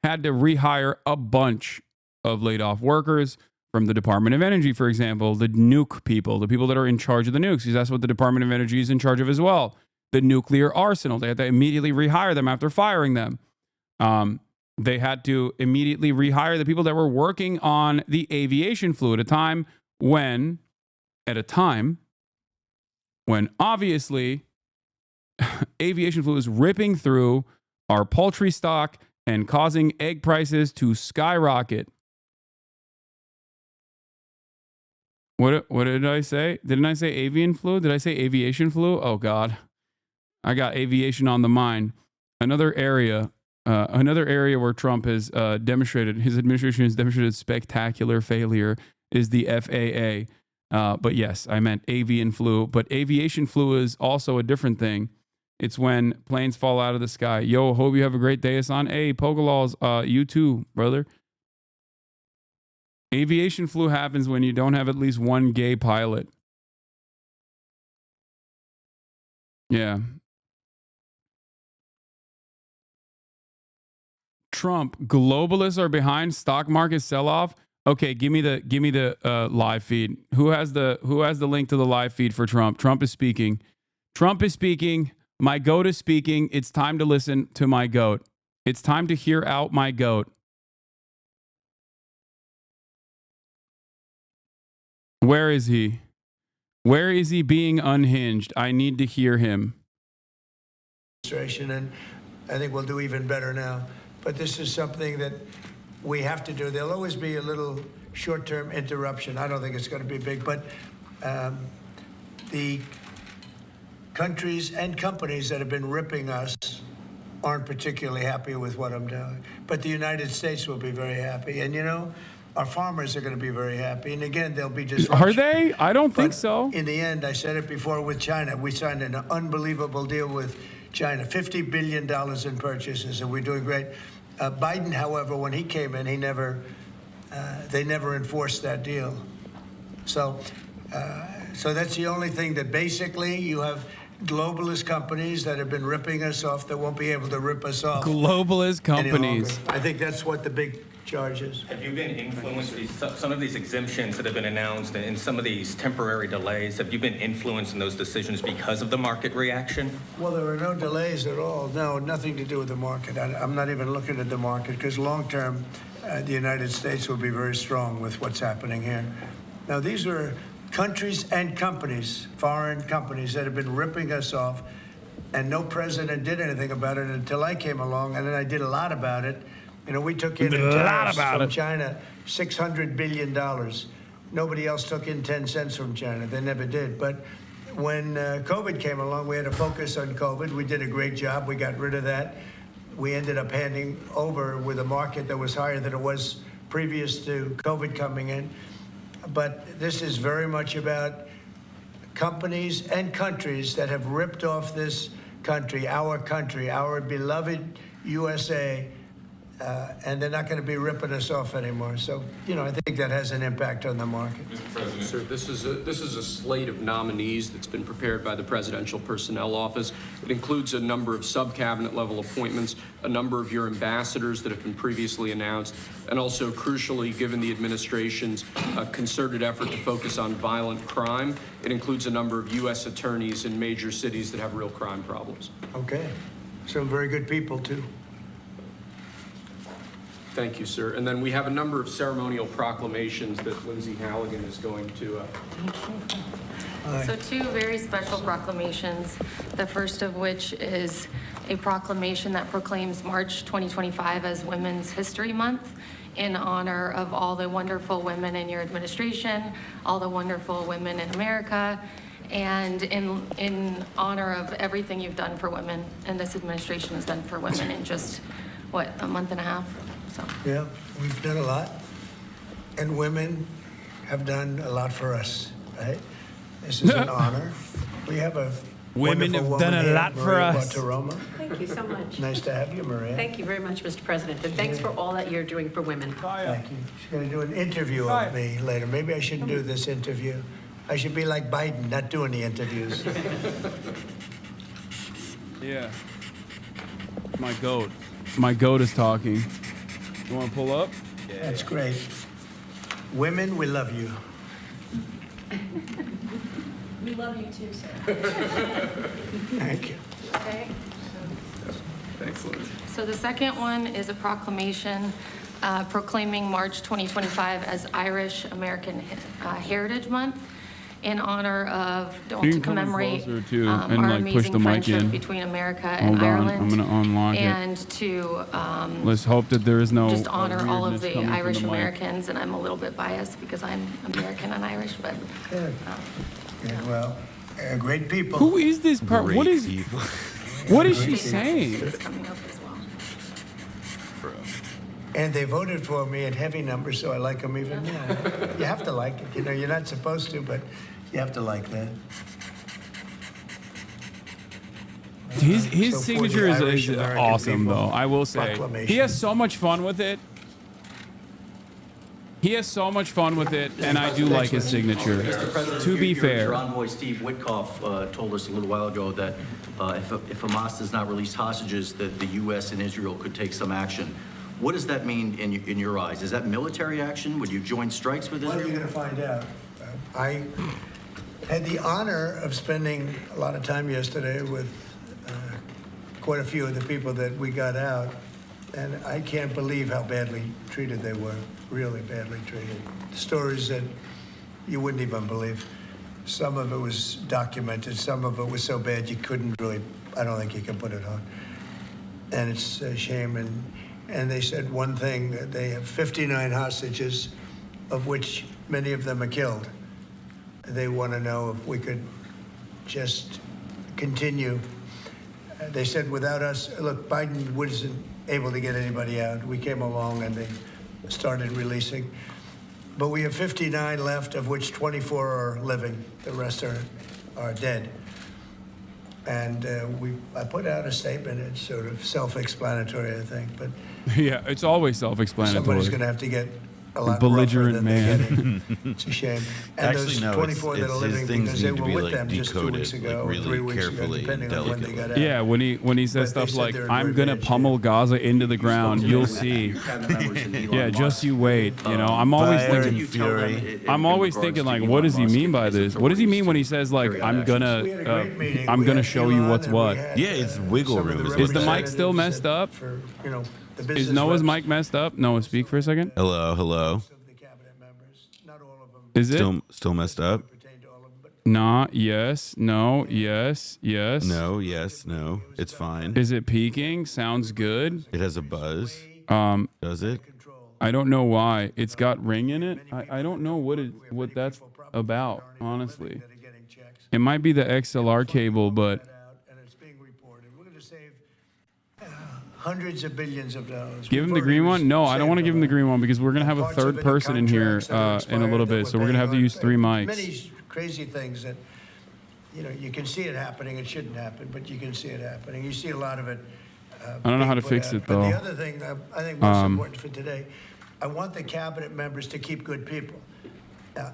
had to rehire a bunch of laid-off workers from the Department of Energy, for example, the nuke people, the people that are in charge of the nukes, because that's what the Department of Energy is in charge of as well. The nuclear arsenal. They had to immediately rehire them after firing them. They had to immediately rehire the people that were working on the aviation flew at a time when obviously aviation flew is ripping through our poultry stock and causing egg prices to skyrocket. What did I say? Didn't I say avian flu? Did I say aviation flu? Oh, God. I got aviation on the mind. Another area where Trump has demonstrated, his administration has demonstrated spectacular failure is the FAA. But yes, I meant avian flu. But aviation flu is also a different thing. It's when planes fall out of the sky. Yo, hope you have a great day, Hasan. Hey, Pokelaws, you too, brother. Aviation flu happens when you don't have at least one gay pilot. Yeah. Trump, globalists are behind stock market sell-off. Okay, give me the live feed. Who has the link to the live feed for Trump? Trump is speaking. Trump is speaking. My goat is speaking. It's time to listen to my goat. It's time to hear out my goat. Where is he? Where is he being unhinged? I need to hear him. And I think we'll do even better now. But this is something that we have to do. There'll always be a little short-term interruption. I don't think it's going to be big, but the countries and companies that have been ripping us aren't particularly happy with what I'm doing. But the United States will be very happy. And, you know, our farmers are going to be very happy. And again, they'll be disruption. Are they? I don't think so. In the end, I said it before with China, we signed an unbelievable deal with China, $50 billion in purchases, and we're doing great. Biden, however, when he came in, they never enforced that deal. So that's the only thing that basically you have globalist companies that have been ripping us off that won't be able to rip us off. Globalist companies. I think that's what the big charge is. Have you been influenced, some of these exemptions that have been announced and some of these temporary delays, have you been influenced in those decisions because of the market reaction? Well, there are no delays at all. No, nothing to do with the market. I'm not even looking at the market because long term, the United States will be very strong with what's happening here. Now, these are countries and companies, foreign companies, that have been ripping us off, and no president did anything about it until I came along, and then I did a lot about it. You know, we took in tariffs from China, $600 billion. Nobody else took in 10 cents from China. They never did. But when COVID came along, we had to focus on COVID. We did a great job. We got rid of that. We ended up handing over with a market that was higher than it was previous to COVID coming in. But this is very much about companies and countries that have ripped off this country, our beloved USA, and they're not going to be ripping us off anymore. So, you know, I think that has an impact on the market. Mr. President, sir, this is a slate of nominees that's been prepared by the Presidential Personnel Office. It includes a number of sub-cabinet level appointments, a number of your ambassadors that have been previously announced, and also, crucially, given the administration's concerted effort to focus on violent crime, it includes a number of U.S. attorneys in major cities that have real crime problems. Okay. Some very good people, too. Thank you, sir. And then we have a number of ceremonial proclamations that Lindsay Halligan is going to. So two very special proclamations, the first of which is a proclamation that proclaims March 2025 as Women's History Month in honor of all the wonderful women in your administration, all the wonderful women in America, and in honor of everything you've done for women and this administration has done for women in just, what, a month and a half? So. Yeah, we've done a lot, and women have done a lot for us, right? This is an honor. We have a Women have done a lot for us. Thank you so much. Nice to have you, Maria. Thank you very much, Mr. President, and thanks for all that you're doing for women. Thank you. She's going to do an interview of me later. Maybe I shouldn't do this interview. I should be like Biden, not doing the interviews. Yeah. My goat. My goat is talking. You want to pull up? Yeah. That's great. Women, we love you. We love you too, sir. Thank you. Okay. Excellent. So the second one is a proclamation proclaiming March 2025 as Irish American Heritage Month in honor of, to commemorate too, our and like push the amazing mic friendship in. between America Hold and on, Ireland. I'm going to unlock and it. to Let's hope that there is no just honor all of weirdness the coming from Irish the mic. Americans, and I'm a little bit biased because I'm American and Irish, but Good. Yeah, well, great people. Who is this part? What is what is she saying? it's coming up as well. And they voted for me in heavy numbers, so I like them even more. You have to like it. You know, you're not supposed to, but you have to like that. His So for signature the is Irish-American awesome, people, though. I will say proclamation. he has so much fun with it. He has so much fun with it, and I do like his signature. Mr. President, To be your fair, envoy Steve Witkoff told us a little while ago that if Hamas does not release hostages, that the U.S. and Israel could take some action. What does that mean in your eyes? Is that military action? Would you join strikes with Israel? Well, you're going to find out. I had the honor of spending a lot of time yesterday with quite a few of the people that we got out, and I can't believe how badly treated they were, really badly treated. Stories that you wouldn't even believe. Some of it was documented, some of it was so bad you couldn't really, I don't think you can put it on. And it's a shame, and they said one thing, that they have 59 hostages, of which many of them are killed. They want to know if we could just continue. They said without us, look, Biden wasn't able to get anybody out. We came along and they started releasing. But we have 59 left, of which 24 are living. The rest are dead. And I put out a statement. It's sort of self-explanatory, I think. But yeah, it's always self-explanatory. somebody's going to have to get a lot belligerent rougher than man. they get. It's a shame. And Actually, those no, 24 that are his living things because they need to were be, with like, them just 2 decoded, weeks ago like, or really 3 weeks ago, carefully and depending on when they got out. Yeah, when he says But they stuff said like, they're in "I'm very gonna bad pummel Gaza into the ground," you'll see. Yeah, just you wait. You know, I'm always thinking. I'm always thinking like, what does he mean by this? What does he mean when he says like, I'm gonna show you what's what? Yeah, it's wiggle room. Is the mic still messed up? Is Noah's mic messed up? Noah, speak for a second. Hello. Is it still messed up? Nah, yes, no, yes, yes. No, yes, no. It's fine. Is it peaking? Sounds good. It has a buzz. Does it? I don't know why. It's got ring in it. I don't know what that's about, honestly. It might be the XLR cable, but Hundreds of billions of dollars. give him the green one? No, I don't want to give him the green one because we're going to have a third person in here in a little bit. So we're going to have to use 3 mics. Many crazy things that, you know, you can see it happening. It shouldn't happen, but you can see it happening. You see a lot of it. I don't know how to being fix put it, out. though. But the other thing I think most important for today, I want the cabinet members to keep good people.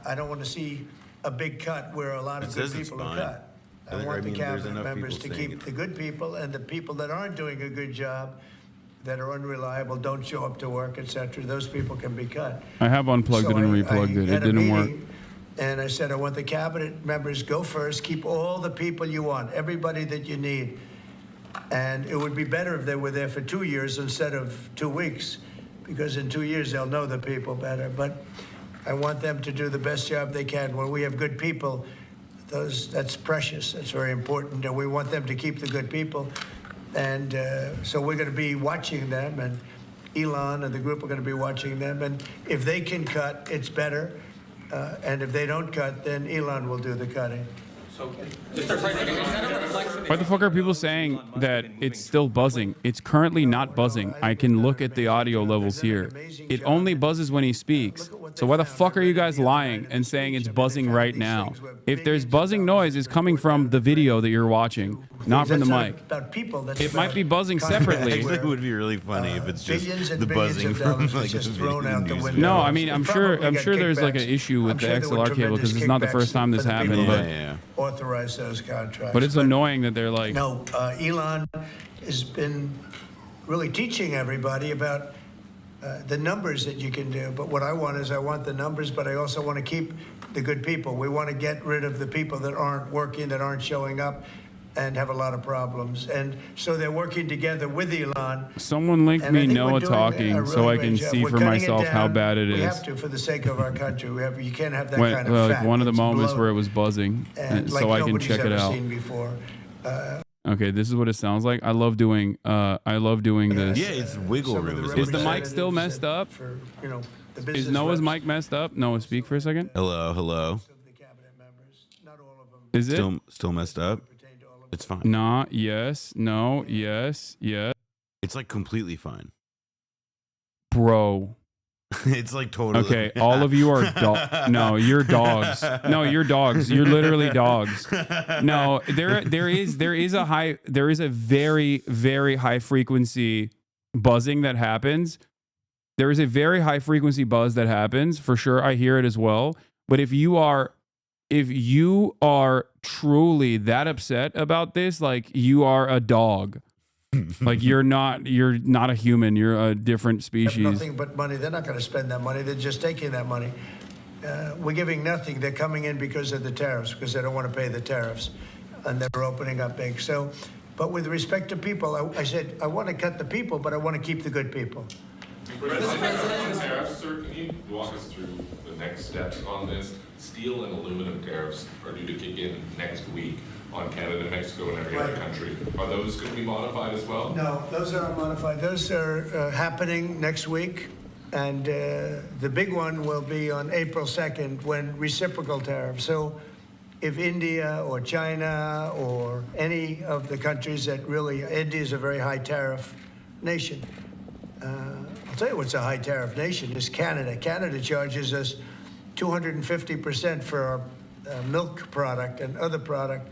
I don't want to see a big cut where a lot of good people are cut. I want the cabinet members to keep the good people, and the people that aren't doing a good job, that are unreliable, don't show up to work, etc. Those people can be cut. I have unplugged it and replugged it. It didn't work. And I said, I want the cabinet members go first, keep all the people you want, everybody that you need. And it would be better if they were there for 2 years instead of 2 weeks, because in 2 years they'll know the people better. But I want them to do the best job they can. When we have good people, that's precious. That's very important, and we want them to keep the good people. And so we're going to be watching them, and Elon and the group are going to be watching them. And if they can cut, it's better. And if they don't cut, then Elon will do the cutting. Why the fuck are people saying that it's still buzzing? It's currently not buzzing. I can look at the audio levels here. It only buzzes when he speaks. So why the fuck are you guys lying and saying it's buzzing right now? If there's buzzing noise, it's coming from the video that you're watching, not from the mic. It might be buzzing separately. It would be really funny if it's just the buzzing from like just thrown out the window. No, I mean, I'm sure there's like an issue with the XLR cable because it's not the first time this happened. But authorize those contracts. But it's annoying that they're like... No, Elon has been really teaching everybody about the numbers that you can do. But what I want is I want the numbers, but I also want to keep the good people. We want to get rid of the people that aren't working, that aren't showing up, and have a lot of problems. And so they're working together with Elon. Someone linked me Noah talking so I can see for myself how bad it is. We have to, for the sake of our country. You can't have that kind of like fat. one of the moments where it was buzzing, so I can check it out. Okay, this is what it sounds like. I love doing this. Yeah, it's wiggle room. Is the mic still messed up? Is Noah's mic messed up? Noah, speak for a second. Hello. Is it still messed up? It's fine. Nah, yes, no, yes. It's like completely fine. Bro. It's like totally. Okay, all of you are no, you're dogs. No, you're dogs. You're literally dogs. No, there is a very, very high frequency buzzing that happens. There is a very high frequency buzz that happens, for sure. I hear it as well. But if you are truly that upset about this, like you are a dog. Like you're not a human. You're a different species. Nothing but money. They're not going to spend that money. They're just taking that money. We're giving nothing. They're coming in because of the tariffs, because they don't want to pay the tariffs, and they're opening up big. So, but with respect to people, I said I want to cut the people, but I want to keep the good people. Tariffs, sir, can you walk us through the next steps on this? Steel and aluminum tariffs are due to kick in next week on Canada, Mexico, and every other country. Are those going to be modified as well? No, those are not modified. Those are happening next week. And the big one will be on April 2nd when reciprocal tariffs. So if India or China or any of the countries that really, India is a very high tariff nation. I'll tell you what's a high tariff nation is Canada. Canada charges us 250% for our milk product and other product,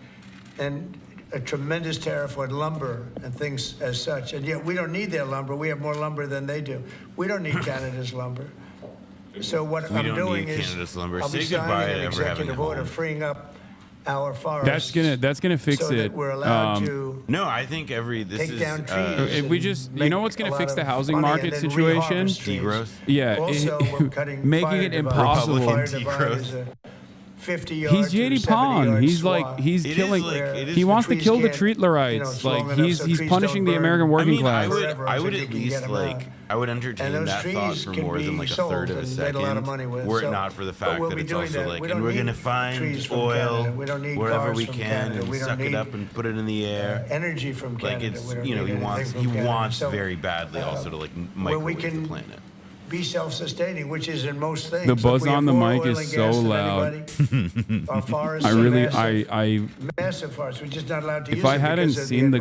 and a tremendous tariff on lumber and things as such. And yet we don't need their lumber. We have more lumber than they do. We don't need Canada's lumber. So what I'm doing is I'll be signing an executive order freeing up our forests. That's gonna fix so it. That we're allowed to no, I think take down trees. If we just, you know what's gonna fix the housing market situation? Degrowth. Yeah, Also, we're cutting making it impossible. He's JD Pong. He's like killing. He wants to kill the Treatlerites. Like he's punishing the American working class. I would at least I would entertain that thought for more than like a third of a second, were it not for the fact that it's also like, and we're gonna find oil wherever we can and suck it up and put it in the air. Energy from Canada. Like it's he wants very badly also to like microwave the planet. Be self-sustaining, which is in most things. The buzz on the mic is so loud. Our forests I massive forests. We're just not allowed to use if I hadn't seen the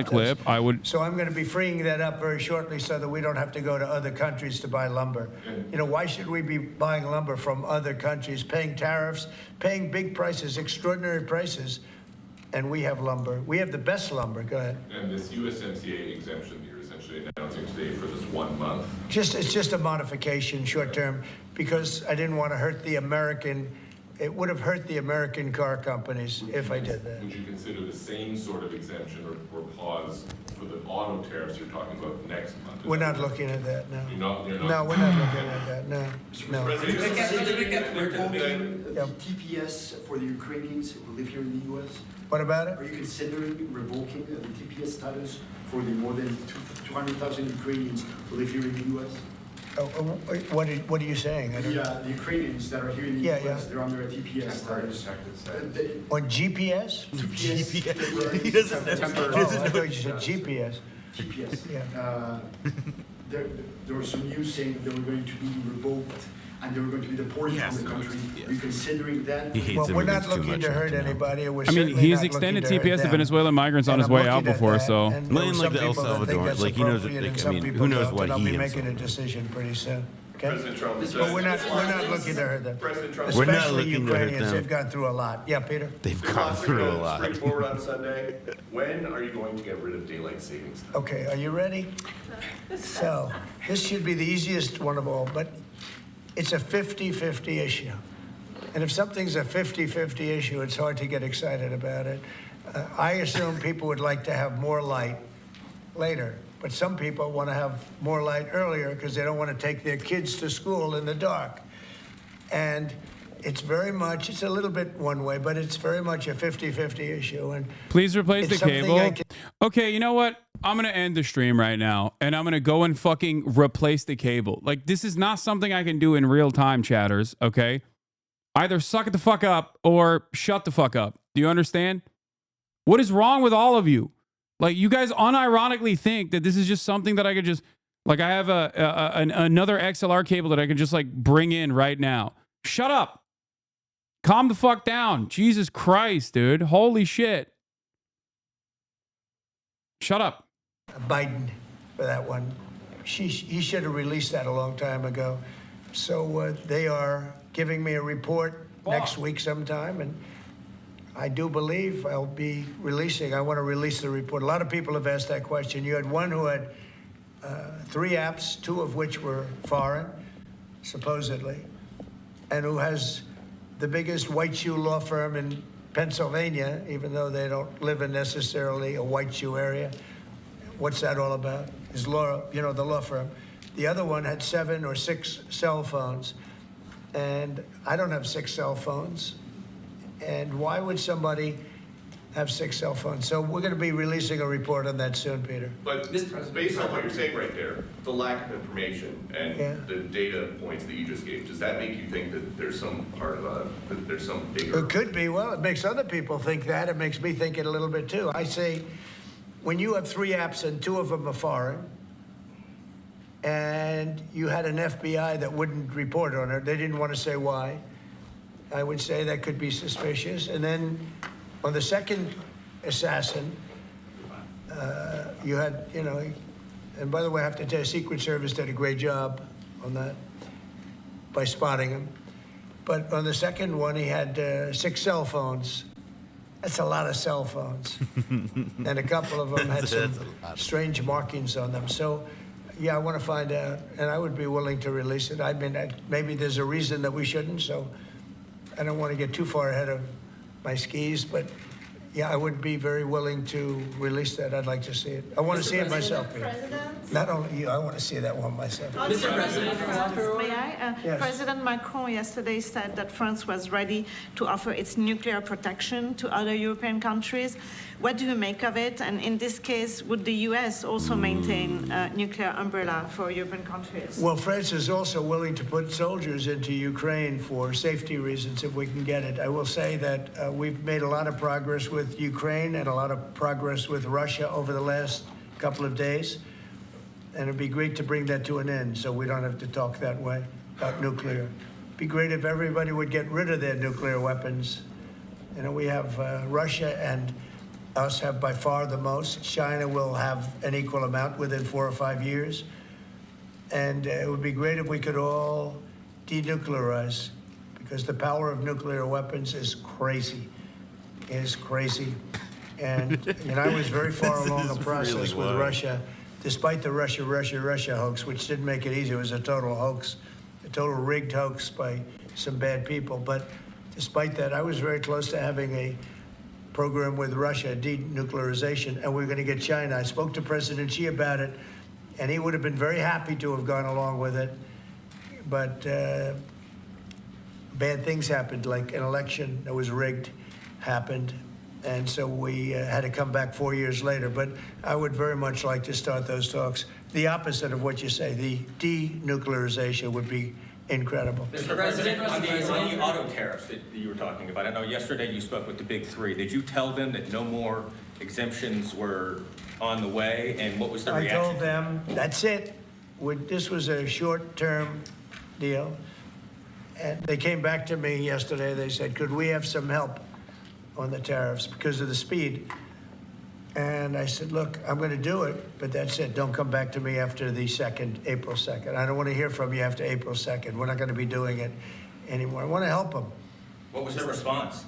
clip, I would. So I'm going to be freeing that up very shortly so that we don't have to go to other countries to buy lumber. You know, why should we be buying lumber from other countries, paying tariffs, paying big prices, extraordinary prices, and we have lumber. We have the best lumber. Go ahead. And this USMCA exemption you're essentially announcing today for this 1 month? It's just a modification, short term, because I didn't want to hurt the American. It would have hurt the American car companies if I did that. Would you consider the same sort of exemption or pause for the auto tariffs you're talking about next month. We're not looking at that, no. You're not? No, we're not looking at that, no. No. TPS for the Ukrainians who live here in the U.S.? What about it? Are you considering revoking the TPS status for the more than 200,000 Ukrainians who live here in the U.S.? What are you saying? The Ukrainians that are here in the U.S., they're under a TPS status. On GPS? GPS. He doesn't know. Oh, I thought you said GPS. GPS. Yeah. There was some news saying that they were going to be revoked and they were going to be deported from the country. Are you considering that? Well, we're not looking to hurt anybody. I mean, he's extended TPS to Venezuelan migrants on his way out before, so. Land like the El Salvador, like he knows, like, I mean, who knows what he I'll be himself. making a decision pretty soon. Okay? President Trump But we're not looking to hurt them. President Trump. We're not Especially looking to hurt Ukrainians. them. They've gone through a lot. Yeah, Peter? They've gone through a lot. Straightforward on Sunday. When are you going to get rid of daylight savings time? Okay, are you ready? So, this should be the easiest one of all, but it's a 50-50 issue. And if something's a 50-50 issue, it's hard to get excited about it. I assume people would like to have more light later, but some people want to have more light earlier because they don't want to take their kids to school in the dark. And it's a little bit one way, but it's very much a 50-50 issue. And please replace the cable. Okay, you know what? I'm going to end the stream right now, and I'm going to go and fucking replace the cable. Like, this is not something I can do in real time, chatters, okay? Either suck it the fuck up or shut the fuck up. Do you understand? What is wrong with all of you? Like, you guys unironically think that this is just something that I could just, like, I have another XLR cable that I can just, like, bring in right now. Shut up. Calm the fuck down. Jesus Christ, dude. Holy shit. Shut up. Biden for that one. He should have released that a long time ago. So they are giving me a report next week sometime, and I do believe I'll be releasing. I want to release the report. A lot of people have asked that question. You had one who had 3 apps, 2 of which were foreign, supposedly, and who has the biggest white shoe law firm in Pennsylvania, even though they don't live in necessarily a white shoe area. What's that all about? His law, the law firm. The other one had 7 or 6 cell phones, and I don't have 6 cell phones. And why would somebody have 6 cell phones? So we're going to be releasing a report on that soon, Peter. But based on what you're saying right there, the lack of information and the data points that you just gave, does that make you think that there's some part of that there's some bigger? It could be. Well, it makes other people think that. It makes me think it a little bit too. I say, when you have 3 apps and 2 of them are foreign, and you had an FBI that wouldn't report on it, they didn't want to say why, I would say that could be suspicious. And then on the second assassin, you had, and by the way, I have to tell you, Secret Service did a great job on that by spotting him. But on the second one, he had 6 cell phones. That's a lot of cell phones. And a couple of them had some strange markings on them. So, yeah, I want to find out, and I would be willing to release it. I mean, maybe there's a reason that we shouldn't, so I don't want to get too far ahead of my skis, but yeah, I would be very willing to release that. I'd like to see it. I want to see it myself, Peter. Not only you, I want to see that one myself. Mr. President, may I? Yes. President Macron yesterday said that France was ready to offer its nuclear protection to other European countries. What do you make of it? And in this case, would the U.S. also maintain a nuclear umbrella for European countries? Well, France is also willing to put soldiers into Ukraine for safety reasons if we can get it. I will say that we've made a lot of progress with Ukraine and a lot of progress with Russia over the last couple of days. And it'd be great to bring that to an end so we don't have to talk that way about nuclear. It'd be great if everybody would get rid of their nuclear weapons. We have Russia and us have by far the most. China will have an equal amount within 4 or 5 years. And it would be great if we could all denuclearize, because the power of nuclear weapons is crazy. It is crazy. And I was very far along the process with Russia, despite the Russia hoax, which didn't make it easy. It was a total hoax, a total rigged hoax by some bad people. But despite that, I was very close to having a program with Russia, denuclearization, and we're going to get China. I spoke to President Xi about it, and he would have been very happy to have gone along with it. But bad things happened, like an election that was rigged happened. And so we had to come back 4 years later. But I would very much like to start those talks. The opposite of what you say, the denuclearization would be incredible. Mr. President, on the auto tariffs that you were talking about, I know yesterday you spoke with the big three. Did you tell them that no more exemptions were on the way, and what was the reaction? I told them, that's it. This was a short-term deal. And they came back to me yesterday. They said, could we have some help on the tariffs because of the speed? And I said, look, I'm going to do it, but that's it. Don't come back to me after the April 2nd. I don't want to hear from you after April 2nd. We're not going to be doing it anymore. I want to help them. What was their response?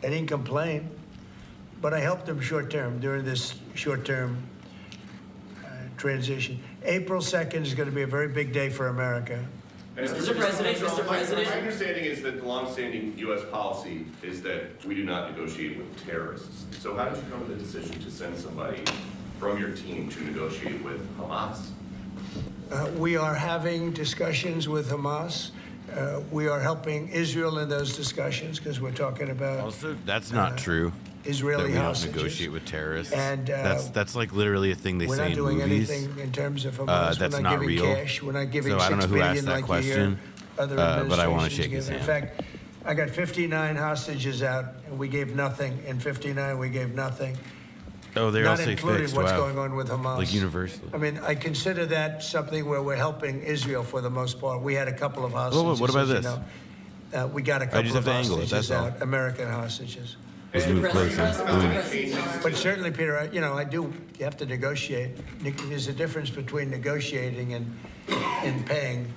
They didn't complain, but I helped them short-term during this short-term transition. April 2nd is going to be a very big day for America. Mr. President, my understanding is that the longstanding U.S. policy is that we do not negotiate with terrorists. So how did you come to the decision to send somebody from your team to negotiate with Hamas? We are having discussions with Hamas. We are helping Israel in those discussions because we're talking about. Also, that's not true. Israeli that we hostages. don't negotiate with terrorists. And that's like literally a thing they we're say not in doing movies. anything in terms of Hamas. That's we're not giving real. cash. We're not giving so I don't know $6 who asked billion that like question, you hear other but I want to administrations shake his give. hand. In fact, I got 59 hostages out, and we gave nothing. In 59, we gave nothing. Oh, they all Not say including fixed. what's Wow. going on with Hamas. Like universally. I mean, I consider that something where we're helping Israel for the most part. We had a couple of hostages. What about as you this? know. We got a couple just of have to angle it, hostages that's all. out, American hostages. Let's move closer. But certainly, Peter, I do. You have to negotiate. There's a difference between negotiating and paying.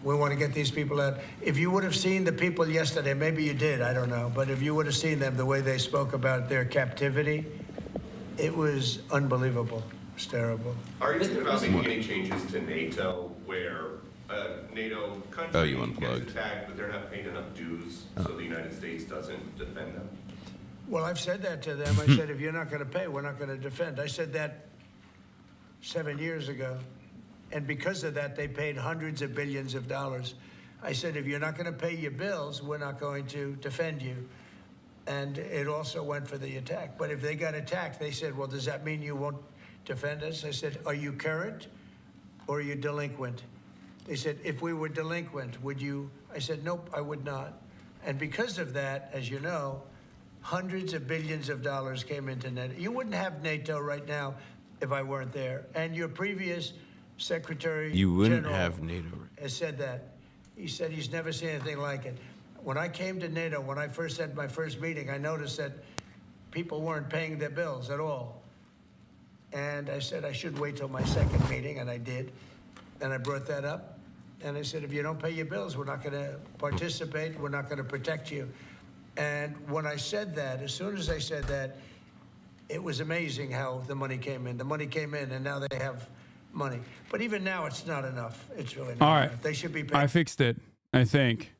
We want to get these people out. If you would have seen the people yesterday, maybe you did, I don't know, but if you would have seen them, the way they spoke about their captivity, it was unbelievable. It's terrible. Are you thinking about making any changes to NATO where NATO country gets attacked, but they're not paying enough dues, so the United States doesn't defend them? Well, I've said that to them. I said, if you're not going to pay, we're not going to defend. I said that 7 years ago. And because of that, they paid hundreds of billions of dollars. I said, if you're not going to pay your bills, we're not going to defend you. And it also went for the attack. But if they got attacked, they said, well, does that mean you won't defend us? I said, are you current or are you delinquent? They said, if we were delinquent, would you? I said, nope, I would not. And because of that, as you know, hundreds of billions of dollars came into NATO. You wouldn't have NATO right now if I weren't there. And your previous Secretary You wouldn't General have NATO. has said that. He said he's never seen anything like it. When I came to NATO, when I first had my first meeting, I noticed that people weren't paying their bills at all. And I said I should wait till my second meeting, and I did. And I brought that up. And I said, if you don't pay your bills, we're not going to participate. We're not going to protect you. And when I said that, as soon as I said that, it was amazing how the money came in. The money came in, and now they have money. But even now, it's not enough. It's really not All right. enough. They should be paid. I fixed it, I think.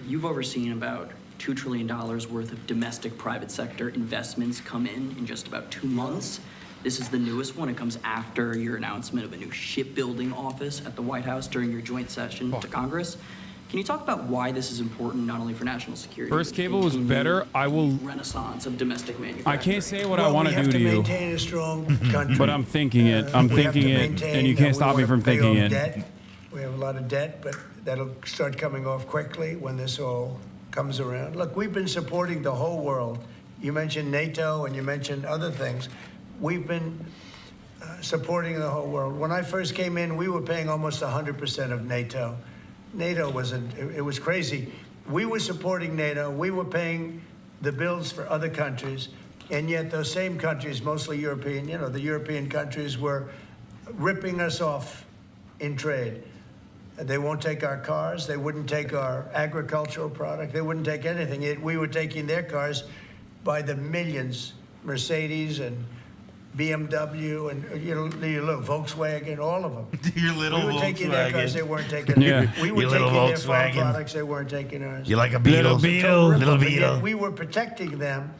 You've overseen about $2 trillion worth of domestic private sector investments come in just about 2 months. This is the newest one. It comes after your announcement of a new shipbuilding office at the White House during your joint session to Congress. Can you talk about why this is important, not only for national security? First cable was better. I will. Renaissance of domestic manufacturing. I can't say what I want to do to you. Maintain a strong country. But I'm thinking it. I'm thinking it, and you can't stop me from thinking it. Debt. We have a lot of debt, but that'll start coming off quickly when this all comes around. Look, we've been supporting the whole world. You mentioned NATO and you mentioned other things. We've been supporting the whole world. When I first came in, we were paying almost 100% of NATO. NATO it was crazy. We were supporting NATO. We were paying the bills for other countries. And yet those same countries, mostly European, the European countries were ripping us off in trade. They won't take our cars. They wouldn't take our agricultural product. They wouldn't take anything. We were taking their cars by the millions, Mercedes and BMW and your little Volkswagen, all of them. Your little we were taking their cars, Volkswagen. they weren't taking Yeah. We were Your taking little their farm Volkswagen. products, they weren't taking ours. You like a Beetle? Little But Beetle. yet we were protecting them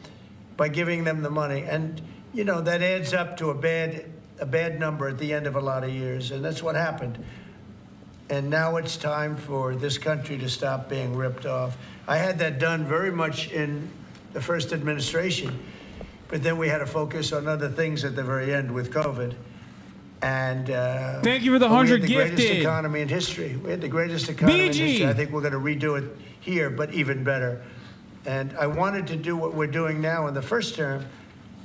by giving them the money, and that adds up to a bad number at the end of a lot of years, and that's what happened. And now it's time for this country to stop being ripped off. I had that done very much in the first administration, but then we had to focus on other things at the very end with COVID. And thank you for the we had 100 the gifted. greatest economy in history. We had the greatest economy in history. I think we're going to redo it here, but even better. And I wanted to do what we're doing now in the first term,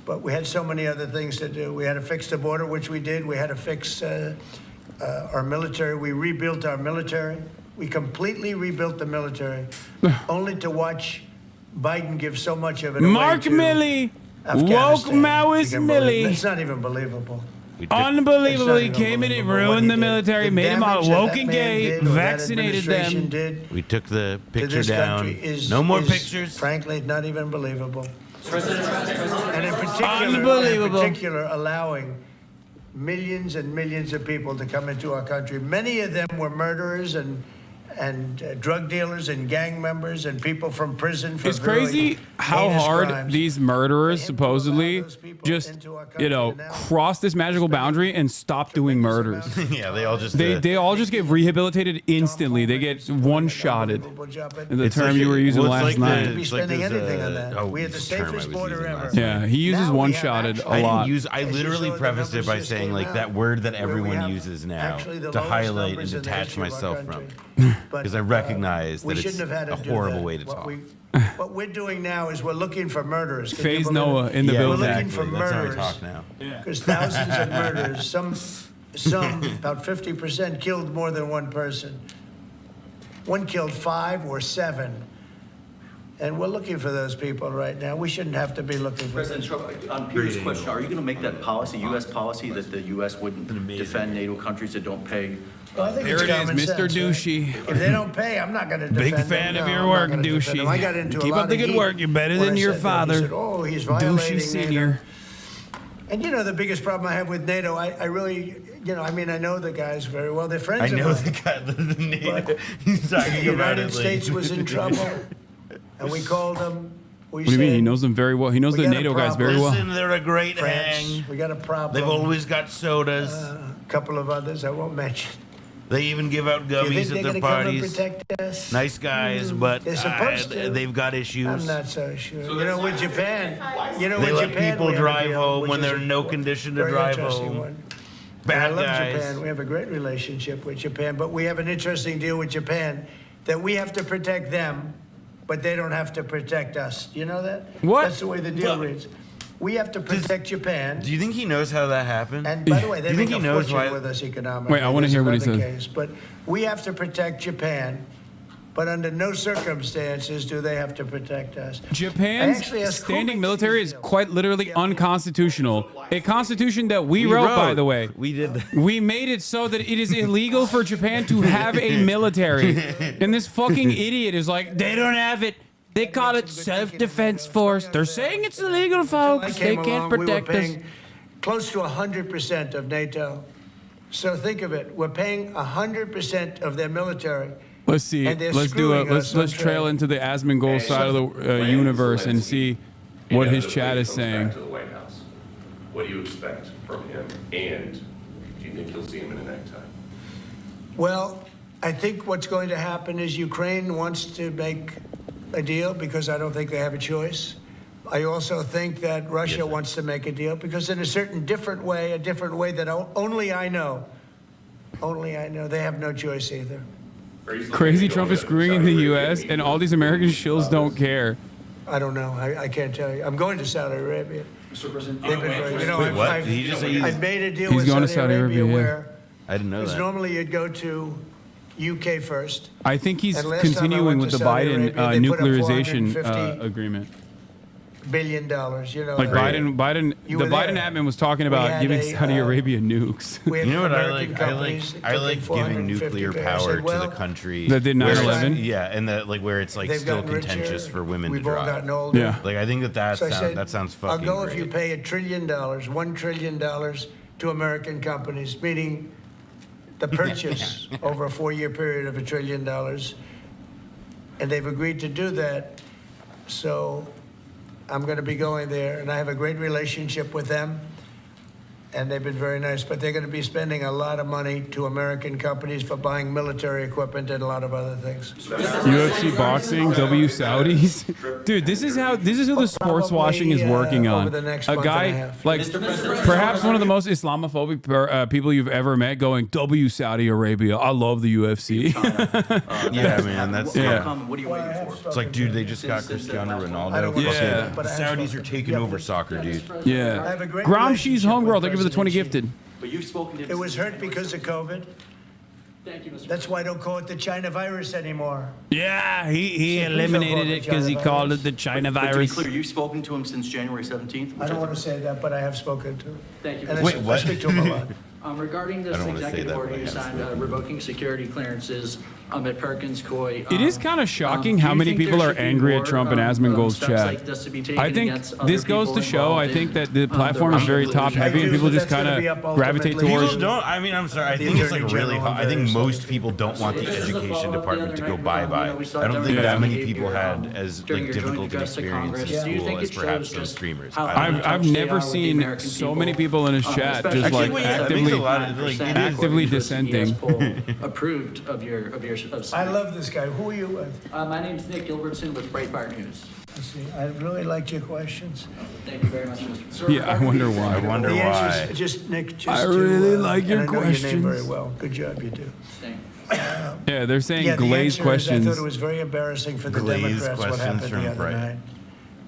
but we had so many other things to do. We had to fix the border, which we did. We had to fix our military. We rebuilt our military. We completely rebuilt the military, only to watch Biden give so much of it away Mark to Milley, woke Afghanistan. Maoist You can believe Milley. it. It's not even believable. Unbelievable. He came in and ruined the military, made them all woke and man gay, did, or that vaccinated administration them. did We took the to picture this down. country is No more is, pictures. Frankly, not even believable. And in Unbelievable. particular, allowing millions and millions of people to come into our country. Many of them were murderers and drug dealers and gang members and people from prison for It's crazy how heinous hard crimes. these murderers supposedly just, cross this magical boundary and stop doing murders. Yeah, they all just They all just get rehabilitated instantly. They get one-shotted. The It's term like- you were using well, it's last like night. the- Be it's like spending this, anything on that. We had the term I safest was border using ever. last night. Yeah, he uses Now we one-shotted have a lot. I literally prefaced it by saying like that word that everyone uses now to highlight and detach myself from, because I recognize we that shouldn't it's have had to a do horrible that. way to talk. What we're doing now is we're looking for murderers. Can you Phase believe Noah it? in the Yeah, building. We're looking for exactly. That's how we murderers. talk now. Because thousands of murders, some about 50% killed more than one person. One killed 5 or 7. And we're looking for those people right now. We shouldn't have to be looking for President Trump, on Peter's question, are you going to make that policy, U.S. policy, that the U.S. wouldn't defend NATO countries that don't pay? Well, I think There it's it is, common Mr. sense, right? Douchey. If they don't pay, I'm not going to defend Big fan them. of No, your I'm work, not gonna defend them. I got Douchey. into a Keep lot up the of good heat work. You're better when than I your said that. father. He said, oh, he's violating Douchey Senior. And the biggest problem I have with NATO, I really, I know the guys very well. They're friends I of know mine. the guy. The But he's talking the about United it, States was in trouble, and we called them. What do you mean? He knows them very well. He knows We the got a NATO guys problem. very well. Listen, they're a great France, hang. we got a problem. They've always got sodas. A couple of others I won't mention. They even give out Do you think gummies they're at their gonna come and parties. protect us? Nice guys, but They're supposed to. they've got issues. I'm not so sure. With Japan, They with let Japan, people we have a drive deal, home which when is they're in no condition to very drive interesting home. one. Bad I love guys. Japan. We have a great relationship with Japan, but we have an interesting deal with Japan that we have to protect them, but they don't have to protect us. You know that? What? That's the way the deal reads. We have to protect Japan. Do you think he knows how that happened? And by the way, Do they you make think a he knows fortune why? with us economically. Wait, I wanna That's hear what he another says. case. But we have to protect Japan, but under no circumstances do they have to protect us. I Japan's actually asked standing Kubik- military is quite literally unconstitutional. A constitution that we wrote, by the way. We did that. We made it so that it is illegal for Japan to have a military. And this fucking idiot is like, they don't have it. They call it self-defense force. They're saying it's illegal, I folks. They came can't along, we were protect us. paying close to 100% of NATO. So think of it. We're paying 100% of their military. Let's see. And they're Let's do it. screwing us Let's on trail trade. into the Asmongold side of the universe and see what his chat is saying. Back to the White House. What do you expect from him? And do you think you'll see him in a necktie? Well, I think what's going to happen is Ukraine wants to make a deal because I don't think they have a choice. I also think that Russia wants to make a deal because in a different way that only I know, they have no choice either. Crazy Trump is screwing in the U.S. and all these American shills don't care. I don't know. I can't tell you. I'm going to Saudi Arabia. Mr. President, They've been very, Wait, what? Did he just say I've made a deal He's with going to Saudi Saudi Arabia Arabia, yeah. where I didn't know because that. normally you'd go to UK first. I think he's And last time I continuing went with to the Saudi Biden Arabia, they put up nuclearization 450 agreement. billion, you know. Like Biden, the Biden admin was talking about giving Saudi Arabia nukes. You know what I like? I like giving nuclear power to the country that did 9/11. Yeah, and that like where it's like still contentious for women to drive. We've all gotten older. Yeah, like I think that sounds fucking. I'll go great. if you pay $1 trillion, $1 trillion to American companies, meaning the purchase over a 4-year period of $1 trillion, and they've agreed to do that. So I'm going to be going there, and I have a great relationship with them, and they've been very nice. But they're going to be spending a lot of money to American companies for buying military equipment and a lot of other things. UFC boxing, W Saudis, dude. This is who the sports washing is working on. A guy like perhaps one of the most Islamophobic people you've ever met, going W Saudi Arabia. I love the UFC. Yeah, man, that's What are you waiting for? It's like, dude, they just got Cristiano Ronaldo. Yeah, the Saudis are taking over soccer, dude. Yeah, Gramsci's homegirl. Thank you for the 20 gifted. But you've spoken to. It was hurt because of COVID. Thank you, Mr. That's why I don't call it the China virus anymore. Yeah, he eliminated it because he called it the China But to be virus. clear, you've spoken to him since January 17th? I don't want to say that, but I have spoken to him. Thank you. And Wait, I speak to him a lot. Regarding this executive order you signed revoking security clearances at Perkins Coie. It is kind of shocking how many people are angry at Trump in Asmongold's chat. I think this goes to show, I think that the platform is very top heavy and people just kind of gravitate towards. People don't, I mean, I'm sorry, I think it's like really hot. I think most people don't want the education department to go bye-bye. I don't think that many people had as like difficult an experience in school as perhaps those streamers. I've never seen so many people in his chat just like actively dissenting. Approved of your. I love this guy. Who are you with? My name's Nick Gilbertson with Breitbart News. I see. I really liked your questions. Thank you very much, Mr. Sir. Yeah, I wonder why. The answer is just Nick. Just I really like your I know questions. your name very well. Good job, you do. Yeah, they're saying the glazed answer is, questions. I thought it was very embarrassing for the Democrats what happened the other night.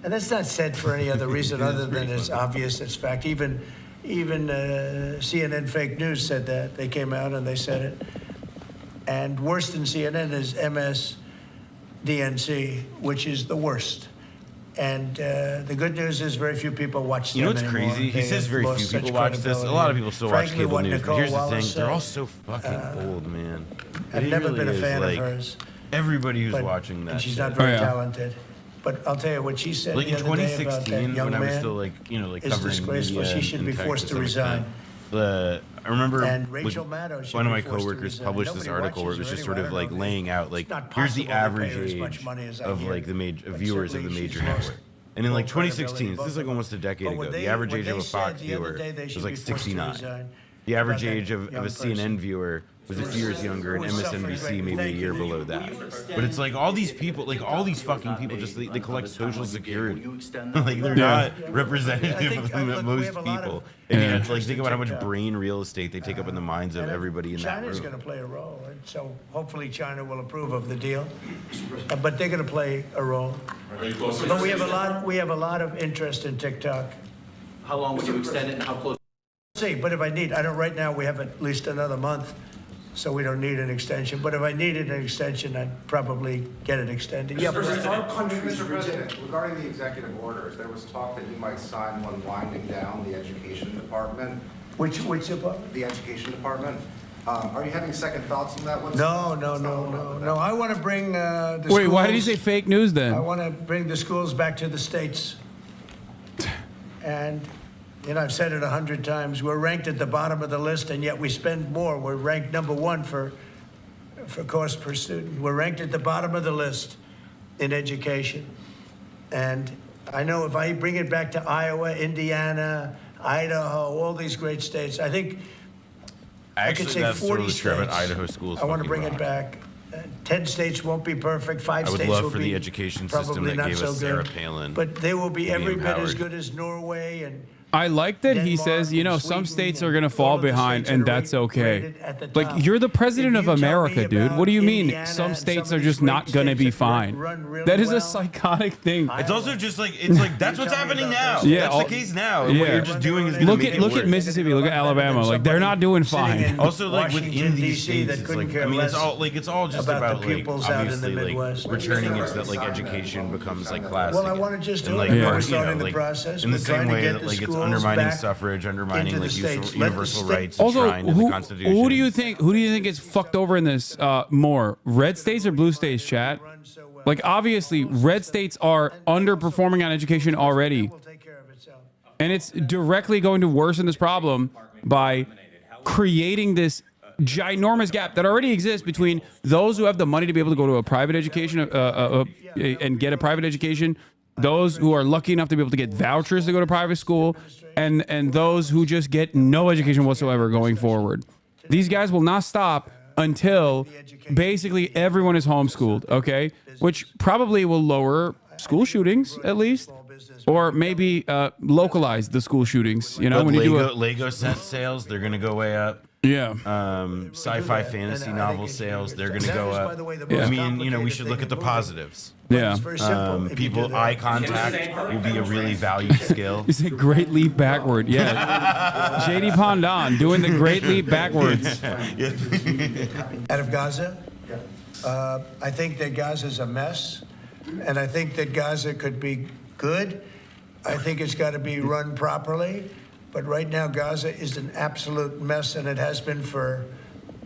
And that's not said for any other reason other than it's obvious, it's fact. Even CNN fake news said that. They came out and they said it. And worse than CNN is MSDNC, which is the worst. And the good news is very few people watch them. You know what's anymore. crazy? He says very few people watch this. A lot of people still watch cable news. But here's the thing: they're all so fucking old, man. I've never been a fan of hers. Everybody who's watching that, and she's not very talented. But I'll tell you what she said like the in other day about that 2016, young when I was man still like is covering disgraceful. media She should be and forced tech to some resign. extent. I remember And Rachel Maddow should one of be my forced to coworkers resign. published this Nobody article where it was watches just her sort of anyway. I like don't laying out like not here's the possible to pay average her as age much money as I of hear. like the major But viewers of the certainly major she's lost network. And in like all credibility, 2016, this is like almost a decade But ago, what the they- average what age of they a Fox said the other viewer day, they was should like be forced to 69. resign. The average About that age of a young CNN viewer was a few years younger, and MSNBC maybe a year below that. But it's like all these people, like all these fucking people, just they collect Social Security. Like they're not representative of most people. And you have to like think about how much brain real estate they take up in the minds of everybody in that room. China's going to play a role, and so hopefully China will approve of the deal. But they're going to play a role. But we have a lot of interest in TikTok. How long would you extend it and how close? See, but if I need, I don't. Right now we have at least another month, so we don't need an extension. But if I needed an extension, I'd probably get it extended. Yeah, Mr. President, regarding the executive orders, there was talk that you might sign one winding down the education department. Which department? The education department. Are you having second thoughts on that one? No. I want to bring the Wait, schools, why did he say fake news then? I want to bring the schools back to the states. And, you know, I've said it 100 times. We're ranked at the bottom of the list, and yet we spend more. We're ranked #1 for cost per student. We're ranked at the bottom of the list in education. And I know if I bring it back to Iowa, Indiana, Idaho, all these great states, I think I could say 40 states. Idaho schools. I want to bring it back. 10 states won't be perfect. 5 I would states love will for be the education system probably that not gave so us Sarah good. Palin. But they will be to be every bit as empowered. good as Norway and I like that he says, you know, some states are going to fall behind and that's okay. Like, you're the president of America, dude. What do you mean some states are just not going to be fine? That is a psychotic thing. It's also just like, it's like, that's what's happening now. Yeah, that's the case now. And what you're just doing is look at Mississippi, look at Alabama. Like, they're not doing fine. Also, like, within these states, it's like, I mean, it's all just about like, obviously, like, returning it so that, like, education becomes, like, classic. Well, I want to just do like, it. you We're know, starting the like, process. in the same way that, like, it's undermining suffrage, undermining, like, universal rights enshrined in the Constitution. Who do you think is fucked over in this more? Red states or blue states, chat? Like, obviously, red states are underperforming on education already. And it's directly going to worsen this problem by creating this ginormous gap that already exists between those who have the money to be able to go to a private education and get a private education, those who are lucky enough to be able to get vouchers to go to private school, and those who just get no education whatsoever going forward. These guys will not stop until basically everyone is homeschooled, okay? Which probably will lower school shootings, at least. Or maybe localize the school shootings. You know, when you do Lego set sales, they're going to go way up. Yeah. Sci-fi fantasy novel sales, they're going to go up. Yeah. I mean, you know, we should look at the positives. Yeah. People, eye contact will be a really valued skill. You say great leap backward. Yeah. JD Pondon doing the great leap backwards. Out of Gaza, I think that Gaza's a mess. And I think that Gaza could be good. I think it's got to be run properly. But right now, Gaza is an absolute mess, and it has been for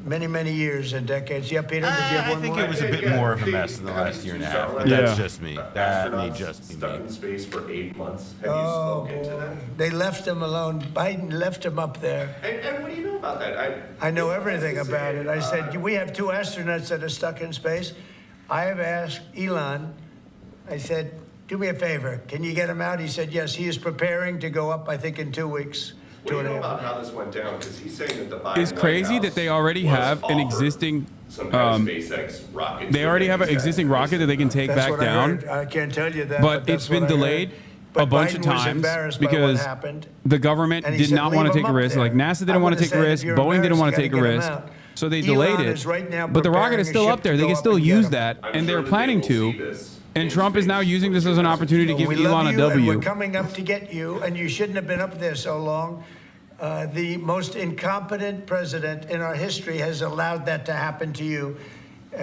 many, many years and decades. Yeah, Peter, did you have one I think more? it was a bit more of a mess in the last year and a half. But that's just me. That may just be stuck me. in space for 8 months. Have you spoken to them? They left him alone. Biden left him up there. And what do you know about that? I know everything about it. I said, we have 2 astronauts that are stuck in space. I have asked Elon, I said, do me a favor, can you get him out? He said, yes, he is preparing to go up, I think, in 2 weeks. What do you know about how this went down? Because he's saying that the Biden It's crazy that they already have an existing some kind of SpaceX rocket. they already have an existing rocket that they can take back down. I can't tell you that. But it's been delayed a bunch of times because the government did not want to take a risk. Like NASA didn't want to take a risk. Boeing didn't want to take a risk. So they delayed it. But the rocket is still up there. They can still use that. And they're planning to. And Trump is now using this as an opportunity to give Elon a W. We're coming up to get you, and you shouldn't have been up there so long. The most incompetent president in our history has allowed that to happen to you.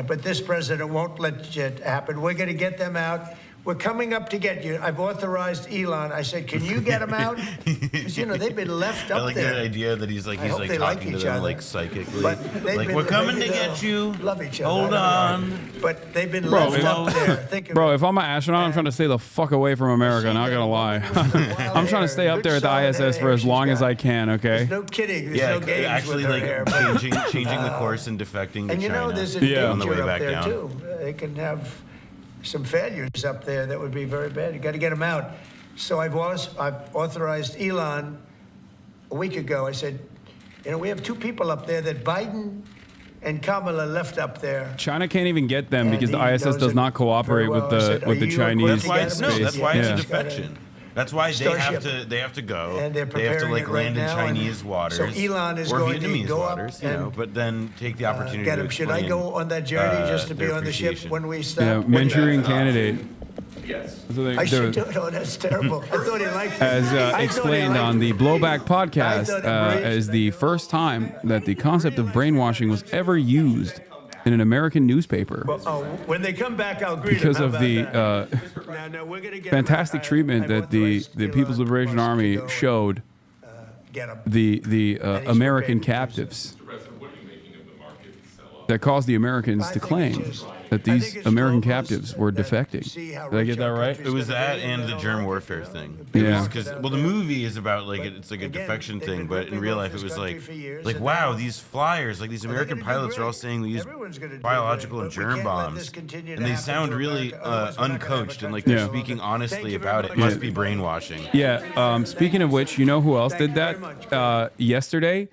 But this president won't let it happen. We're going to get them out. We're coming up to get you. I've authorized Elon. I said, can you get them out? Because, you know, they've been left up there. I like that idea that he's like talking to them like psychically. Like, we're coming to get you. Love each other. Hold on. But they've been left up there. Bro, if I'm an astronaut, I'm trying to stay the fuck away from America, not gonna lie. I'm trying to stay up there at the ISS for as long as I can, okay? No kidding. There's Yeah, no games actually, with like her changing the course and defecting to and you China. know, there's a on the way danger back up there down. too. They can have some failures up there that would be very bad. You got to get them out. So I've authorized Elon a week ago. I said, you know, we have 2 people up there that Biden and Kamala left up there. China can't even get them And because the he ISS knows does it not cooperate very well. I said, with the "Are you Chinese equipped to space. get them?" That's why it's a Yeah. defection. That's why they have to go. And they're they have to preparing like it right land in now, Chinese and waters so Elon is or going to Vietnamese go up waters, you know, and, but then take the opportunity get to him. Should explain, I go on that journey just to be their on the ship appreciation. when we stop? Yeah, Manchurian candidate. Yes. I should do it. Oh, that's terrible. I thought he liked it. As I thought he explained liked on the it. Blowback podcast, as the first time that the concept of brainwashing was ever used in an American newspaper. Well, when they come back, I'll greet Because them. of the fantastic treatment that the People's Liberation Army showed the American captives that caused the Americans to claim that these American captives were defecting. Did I get that right? It was that and the germ warfare thing. Yeah. Because the movie is about like it's like a defection thing, but in real life it was like wow, these flyers, like these American pilots are all saying we use biological and germ bombs, and they sound really uncoached and like they're speaking honestly about it. It must be brainwashing. Yeah. Speaking of which, you know who else did that yesterday?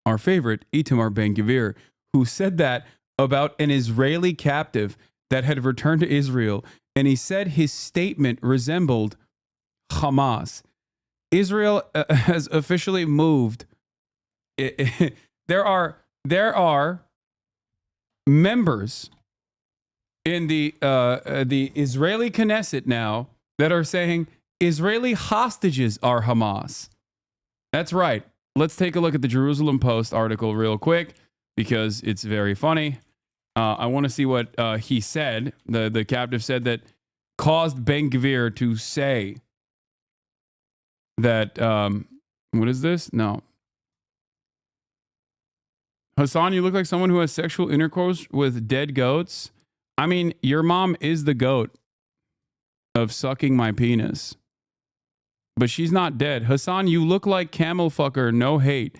Our favorite Itamar Ben-Gvir, who said that about an Israeli captive that had returned to Israel, and he said his statement resembled Hamas. Israel has officially moved. There are members in the Israeli Knesset now that are saying Israeli hostages are Hamas. That's right. Let's take a look at the Jerusalem Post article real quick because it's very funny. I want to see what he said. The captive said that caused Ben-Gvir to say that, what is this? No. Hassan, you look like someone who has sexual intercourse with dead goats. I mean, your mom is the goat of sucking my penis. But she's not dead. Hassan, you look like camel fucker, no hate.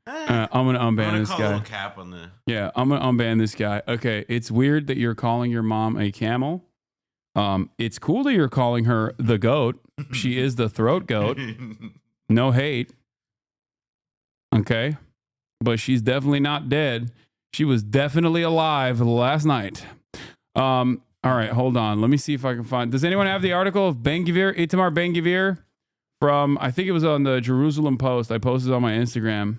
I'm going to unban this guy. Cap on the... Yeah, I'm going to unban this guy. Okay, it's weird that you're calling your mom a camel. It's cool that you're calling her the goat. She is the throat goat. No hate. Okay, but she's definitely not dead. She was definitely alive last night. All right, hold on. Let me see if I can find... Does anyone have the article of Ben-Gvir, Itamar Ben-Gvir from, I think it was on the Jerusalem Post. I posted it on my Instagram.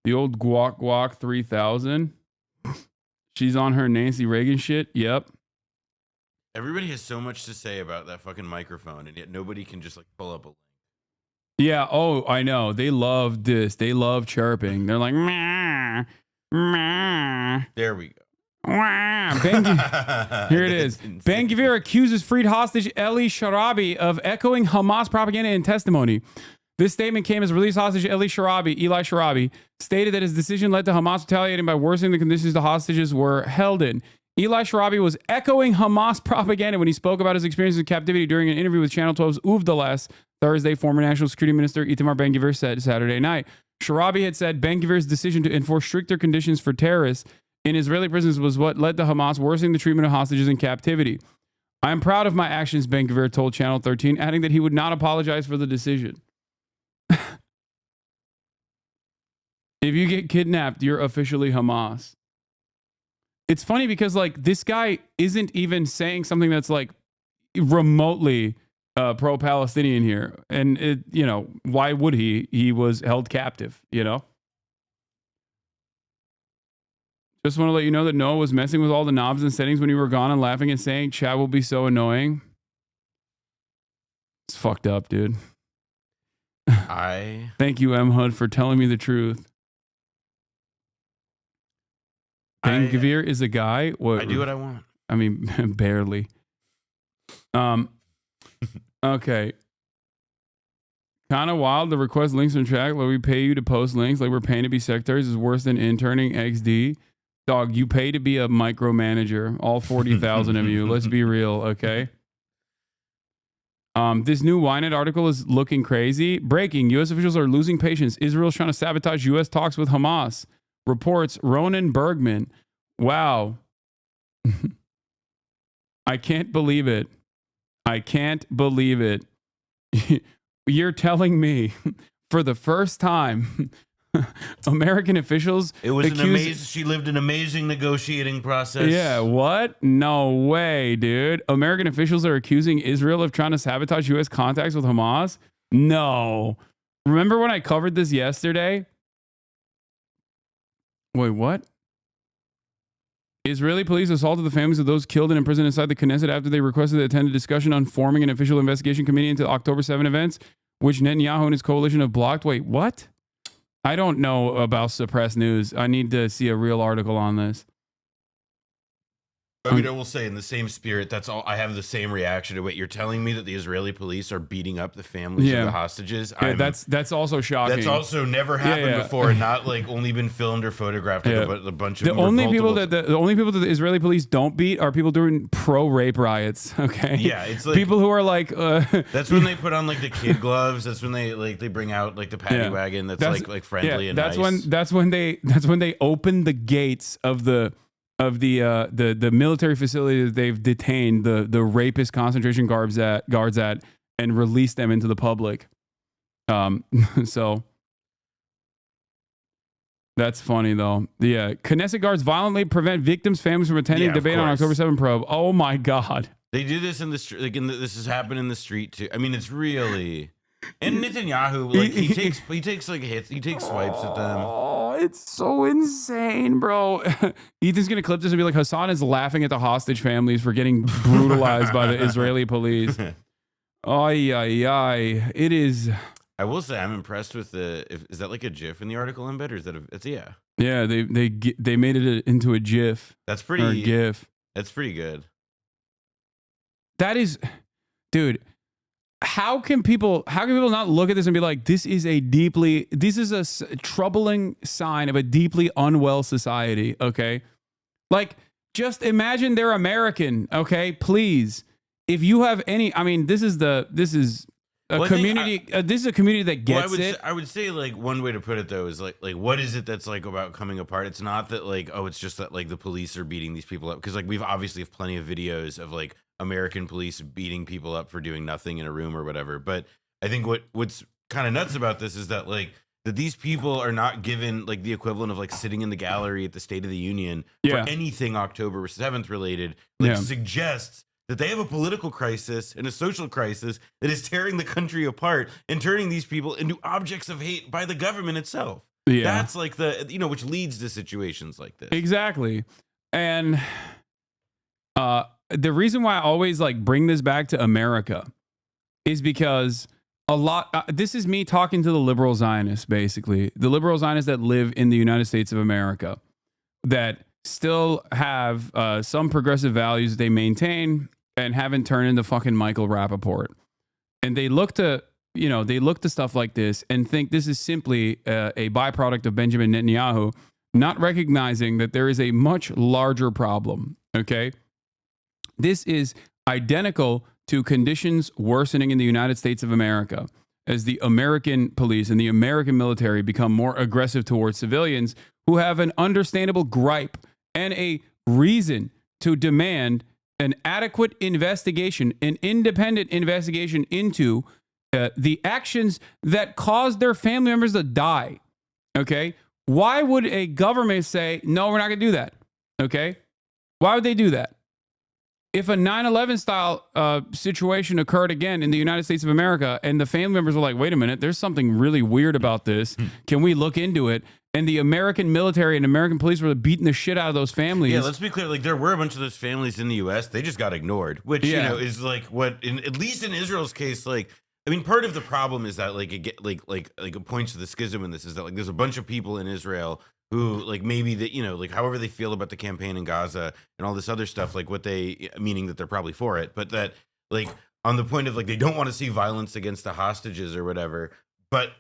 The old Guac Guac 3000. She's on her Nancy Reagan shit. Yep. Everybody has so much to say about that fucking microphone, and yet nobody can just like pull up a link. Yeah. Oh, I know. They love this. They love chirping. They're like, meh, meh. There we go. Here it is. Ben-Gvir accuses freed hostage Eli Sharabi of echoing Hamas propaganda in testimony. This statement came as released hostage Eli Sharabi, stated that his decision led to Hamas retaliating by worsening the conditions the hostages were held in. Eli Sharabi was echoing Hamas propaganda when he spoke about his experiences in captivity during an interview with Channel 12's Uvda last Thursday. Former National Security Minister Itamar Ben-Gvir said Saturday night. Sharabi had said Ben-Gvir's decision to enforce stricter conditions for terrorists in Israeli prisons was what led to Hamas worsening the treatment of hostages in captivity. I am proud of my actions, Ben-Gvir told Channel 13, adding that he would not apologize for the decision. If you get kidnapped, you're officially Hamas. It's funny because like this guy isn't even saying something that's like remotely pro-Palestinian here. And it, you know, why would he? He was held captive, you know? Just want to let you know that Noah was messing with all the knobs and settings when you were gone and laughing and saying chat will be so annoying. It's fucked up, dude. Thank you, M. Hood, for telling me the truth. Ben-Gvir is a guy. I do what I want. I mean, barely. Okay. Kind of wild. The request links from track where we pay you to post links like we're paying to be secretaries is worse than interning XD. Dog, you pay to be a micromanager. All 40,000 of you. Let's be real, okay? This new Ynet article is looking crazy. Breaking. U.S. officials are losing patience. Israel's trying to sabotage U.S. talks with Hamas. Reports Ronan Bergman. Wow. I can't believe it. I can't believe it. You're telling me for the first time American officials... It was an amazing... She lived an amazing negotiating process. Yeah, what? No way, dude. American officials are accusing Israel of trying to sabotage U.S. contacts with Hamas? No. Remember when I covered this yesterday? Wait, what? Israeli police assaulted the families of those killed and imprisoned inside the Knesset after they requested to attend a discussion on forming an official investigation committee into October 7 events, which Netanyahu and his coalition have blocked. Wait, what? I don't know about suppressed news. I need to see a real article on this. I mean, I will say in the same spirit, that's all. I have the same reaction to it. You're telling me that the Israeli police are beating up the families of the hostages. Yeah, that's also shocking. That's also never happened before, and not like only been filmed or photographed. Like a bunch of the only people that the only people that the Israeli police don't beat are people doing pro-rape riots. Okay. Yeah, it's like people who are like. That's when they put on like the kid gloves. That's when they bring out like the paddy wagon. That's like friendly and that's nice. That's when they open the gates of the military facility that they've detained the rapist concentration guards at and released them into the public. So That's funny though. Yeah, Knesset guards violently prevent victims' families from attending debate on October 7 probe. Oh my God. They do this in the street. Like this has happened in the street too. I mean, it's really. And Netanyahu, like he takes like hits, he takes swipes at them. Oh, it's so insane, bro. Ethan's gonna clip this and be like, Hasan is laughing at the hostage families for getting brutalized by the Israeli police. Ay, ay, ay. It is. I will say I'm impressed with the. Is that like a GIF in the article embed, or is that it's yeah? Yeah, they made it into a GIF. That's pretty. Or a GIF. That's pretty good. That is, dude. How can people not look at this and be like, this is a troubling sign of a deeply unwell society? Okay, like just imagine they're American. Okay, please. If you have any, I mean, this is a community. This is a community that gets it. I would say like one way to put it though is like what is it that's like about coming apart? It's not that like it's just that like the police are beating these people up, because like we've obviously have plenty of videos of like American police beating people up for doing nothing in a room or whatever. But I think what's kind of nuts about this is that like that these people are not given like the equivalent of like sitting in the gallery at the State of the Union for anything October 7th related. Like suggests that they have a political crisis and a social crisis that is tearing the country apart and turning these people into objects of hate by the government itself. Yeah. That's like which leads to situations like this. Exactly. And the reason why I always like bring this back to America is because this is me talking to the liberal Zionists, basically. The liberal Zionists that live in the United States of America that still have some progressive values they maintain and haven't turned into fucking Michael Rappaport. And they look to stuff like this and think this is simply a byproduct of Benjamin Netanyahu, not recognizing that there is a much larger problem, okay? This is identical to conditions worsening in the United States of America as the American police and the American military become more aggressive towards civilians who have an understandable gripe and a reason to demand an adequate investigation, an independent investigation into the actions that caused their family members to die. Okay? Why would a government say, no, we're not going to do that? Okay? Why would they do that? If a 9/11 style situation occurred again in the United States of America and the family members were like, wait a minute, there's something really weird about this. Can we look into it? And the American military and American police were beating the shit out of those families. Yeah, let's be clear. Like there were a bunch of those families in the U.S. They just got ignored, which is like what, at least in Israel's case, like I mean, part of the problem is that like it points to the schism in this is that like there's a bunch of people in Israel who like maybe that like however they feel about the campaign in Gaza and all this other stuff, like meaning that they're probably for it, but that like on the point of like they don't want to see violence against the hostages or whatever, but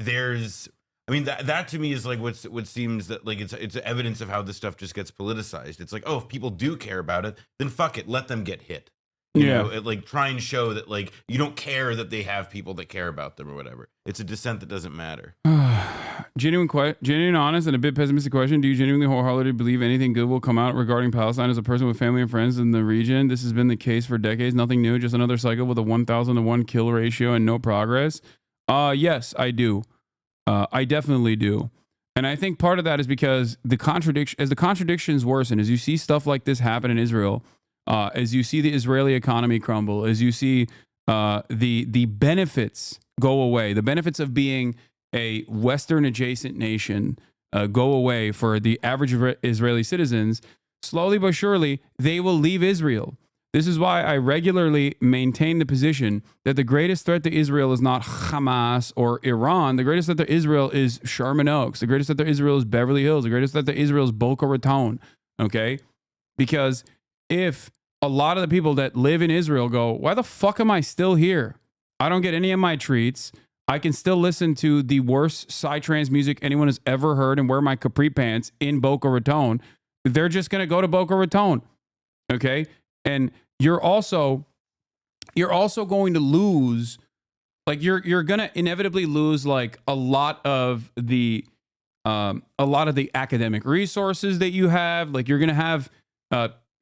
there's. I mean, that to me is like what seems that like it's evidence of how this stuff just gets politicized. It's like, oh, if people do care about it, then fuck it, let them get hit. You know, like try and show that like you don't care that they have people that care about them or whatever. It's a dissent that doesn't matter. Genuine, honest, and a bit pessimistic question. Do you genuinely wholeheartedly believe anything good will come out regarding Palestine as a person with family and friends in the region? This has been the case for decades. Nothing new, just another cycle with a 1,000 to 1 kill ratio and no progress. Yes, I do. I definitely do. And I think part of that is because the contradictions worsen, as you see stuff like this happen in Israel, as you see the Israeli economy crumble, as you see the benefits go away, the benefits of being a Western adjacent nation go away for the average Israeli citizens, slowly but surely, they will leave Israel. This is why I regularly maintain the position that the greatest threat to Israel is not Hamas or Iran. The greatest threat to Israel is Sherman Oaks. The greatest threat to Israel is Beverly Hills. The greatest threat to Israel is Boca Raton. Okay? Because if a lot of the people that live in Israel go, why the fuck am I still here? I don't get any of my treats. I can still listen to the worst psytrance music anyone has ever heard and wear my capri pants in Boca Raton. They're just going to go to Boca Raton. Okay? And you're also going to lose, like you're going to inevitably lose like a lot of the academic resources that you have. Like you're going to have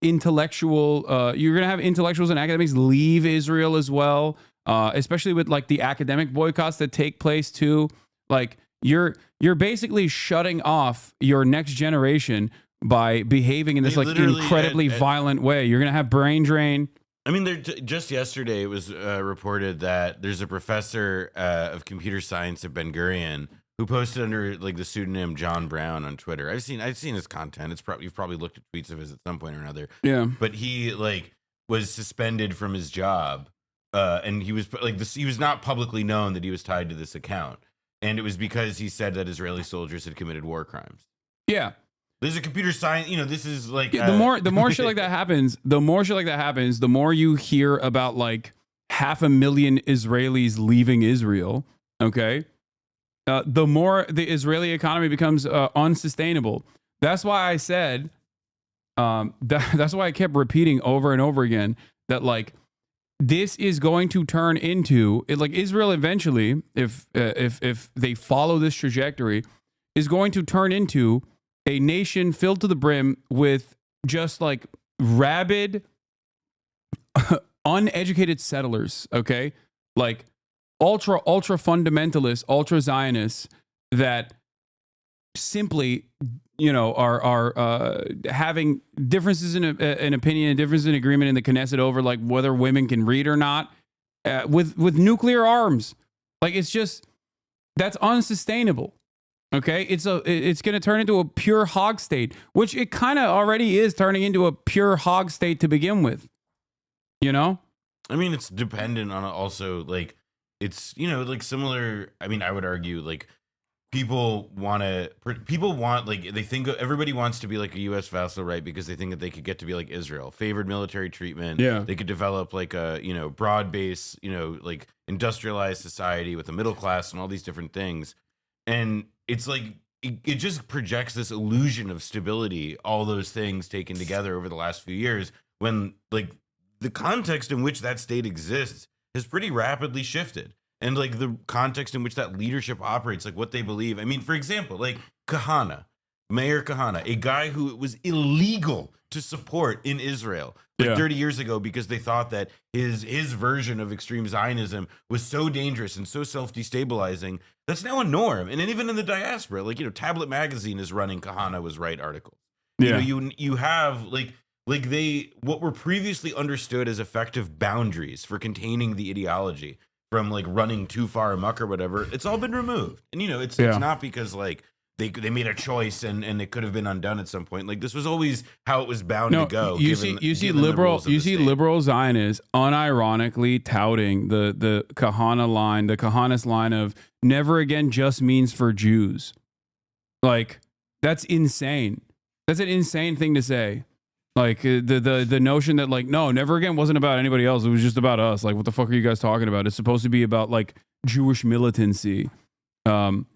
intellectuals and academics leave Israel as well, especially with like the academic boycotts that take place too. Like you're basically shutting off your next generation by behaving in this like incredibly violent way. You're gonna have brain drain. I mean, just yesterday it was reported that there's a professor of computer science at Ben Gurion who posted under like the pseudonym John Brown on Twitter. I've seen his content. You've probably looked at tweets of his at some point or another. Yeah. But he like was suspended from his job, and he was like this. He was not publicly known that he was tied to this account, and it was because he said that Israeli soldiers had committed war crimes. Yeah. There's a computer science, this is like the more shit like that happens, the more you hear about like 500,000 Israelis leaving Israel. Okay, the more the Israeli economy becomes unsustainable. That's why I said, that's why I kept repeating over and over again that like this is going to turn into like Israel eventually, if they follow this trajectory, is going to turn into a nation filled to the brim with just like rabid, uneducated settlers, okay? Like ultra fundamentalists, ultra Zionists that simply, are having differences in opinion, differences in agreement in the Knesset over like whether women can read or not, with nuclear arms. Like it's just, that's unsustainable. Okay, it's going to turn into a pure hog state, which it kind of already is turning into a pure hog state to begin with. I mean, it's dependent on also like it's like similar. I mean, I would argue like people want like they think everybody wants to be like a U.S. vassal, right? Because they think that they could get to be like Israel, favored military treatment. Yeah, they could develop like a broad base, like industrialized society with a middle class and all these different things. And it's like it just projects this illusion of stability, all those things taken together over the last few years, when like the context in which that state exists has pretty rapidly shifted. And like the context in which that leadership operates, like what they believe. I mean, for example, like Mayor Kahana, a guy who it was illegal to support in Israel 30 years ago because they thought that his version of extreme Zionism was so dangerous and so self-destabilizing. That's now a norm. And then even in the diaspora, like, Tablet Magazine is running Kahana was right articles. Yeah. You have what were previously understood as effective boundaries for containing the ideology from like running too far amok or whatever. It's all been removed. And it's not because like they made a choice and it could have been undone at some point. Like this was always how it was bound to go. You see liberal Zionists unironically touting the Kahanist line of never again just means for Jews. Like that's insane. That's an insane thing to say. Like the notion that like no, never again wasn't about anybody else. It was just about us. Like what the fuck are you guys talking about? It's supposed to be about like Jewish militancy. And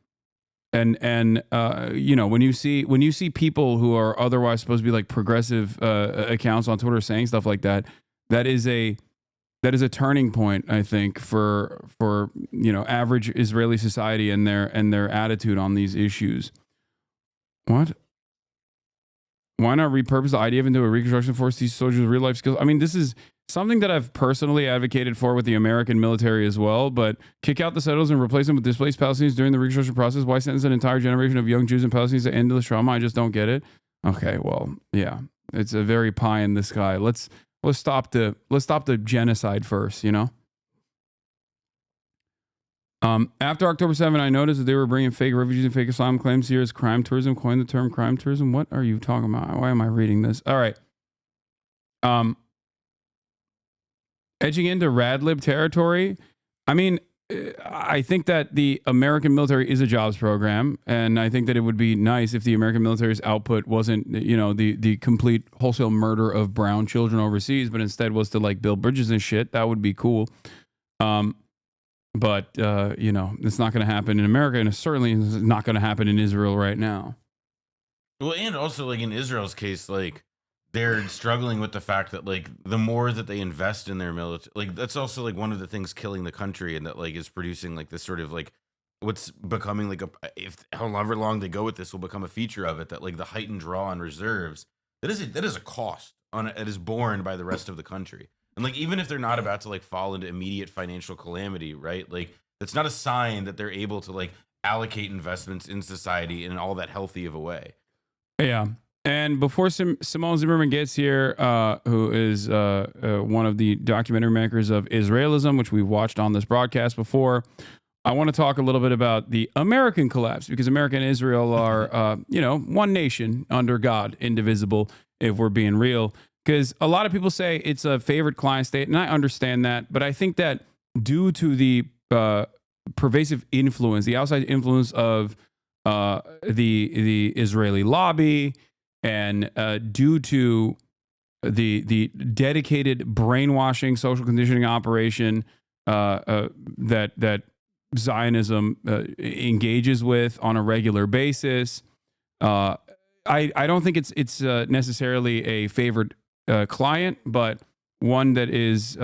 when you see people who are otherwise supposed to be like progressive accounts on Twitter saying stuff like that, that is a turning point, I think, for average Israeli society and their attitude on these issues. What? Why not repurpose the IDF into a reconstruction force? These soldiers with real life skills. I mean, this is something that I've personally advocated for with the American military as well, but kick out the settlers and replace them with displaced Palestinians during the reconstruction process. Why sentence an entire generation of young Jews and Palestinians to endless trauma? I just don't get it. Okay, well, yeah, it's a very pie in the sky. Let's stop the genocide first, After October 7, I noticed that they were bringing fake refugees and fake asylum claims here as crime tourism. Coined the term crime tourism. What are you talking about? Why am I reading this? All right. Edging into radlib territory. I mean, I think that the American military is a jobs program, and I think that it would be nice if the American military's output wasn't, the complete wholesale murder of brown children overseas, but instead was to like build bridges and shit. That would be cool. But it's not going to happen in America, and it certainly is not going to happen in Israel right now. Well, and also like in Israel's case, like they're struggling with the fact that like the more that they invest in their military, like that's also like one of the things killing the country, and that like is producing like this sort of like what's becoming like if however long they go with this will become a feature of it, that like the heightened draw on reserves that is a cost on it is borne by the rest of the country. And like even if they're not about to like fall into immediate financial calamity, right? Like that's not a sign that they're able to like allocate investments in society in all that healthy of a way. Yeah. And before Simone Zimmerman gets here, who is one of the documentary makers of Israelism, which we've watched on this broadcast before, I want to talk a little bit about the American collapse, because America and Israel are, one nation under God, indivisible, if we're being real. Because a lot of people say it's a favorite client state, and I understand that. But I think that due to the pervasive influence, the outside influence of the Israeli lobby, and due to the dedicated brainwashing, social conditioning operation that Zionism engages with on a regular basis, I don't think it's necessarily a favored client, but one that is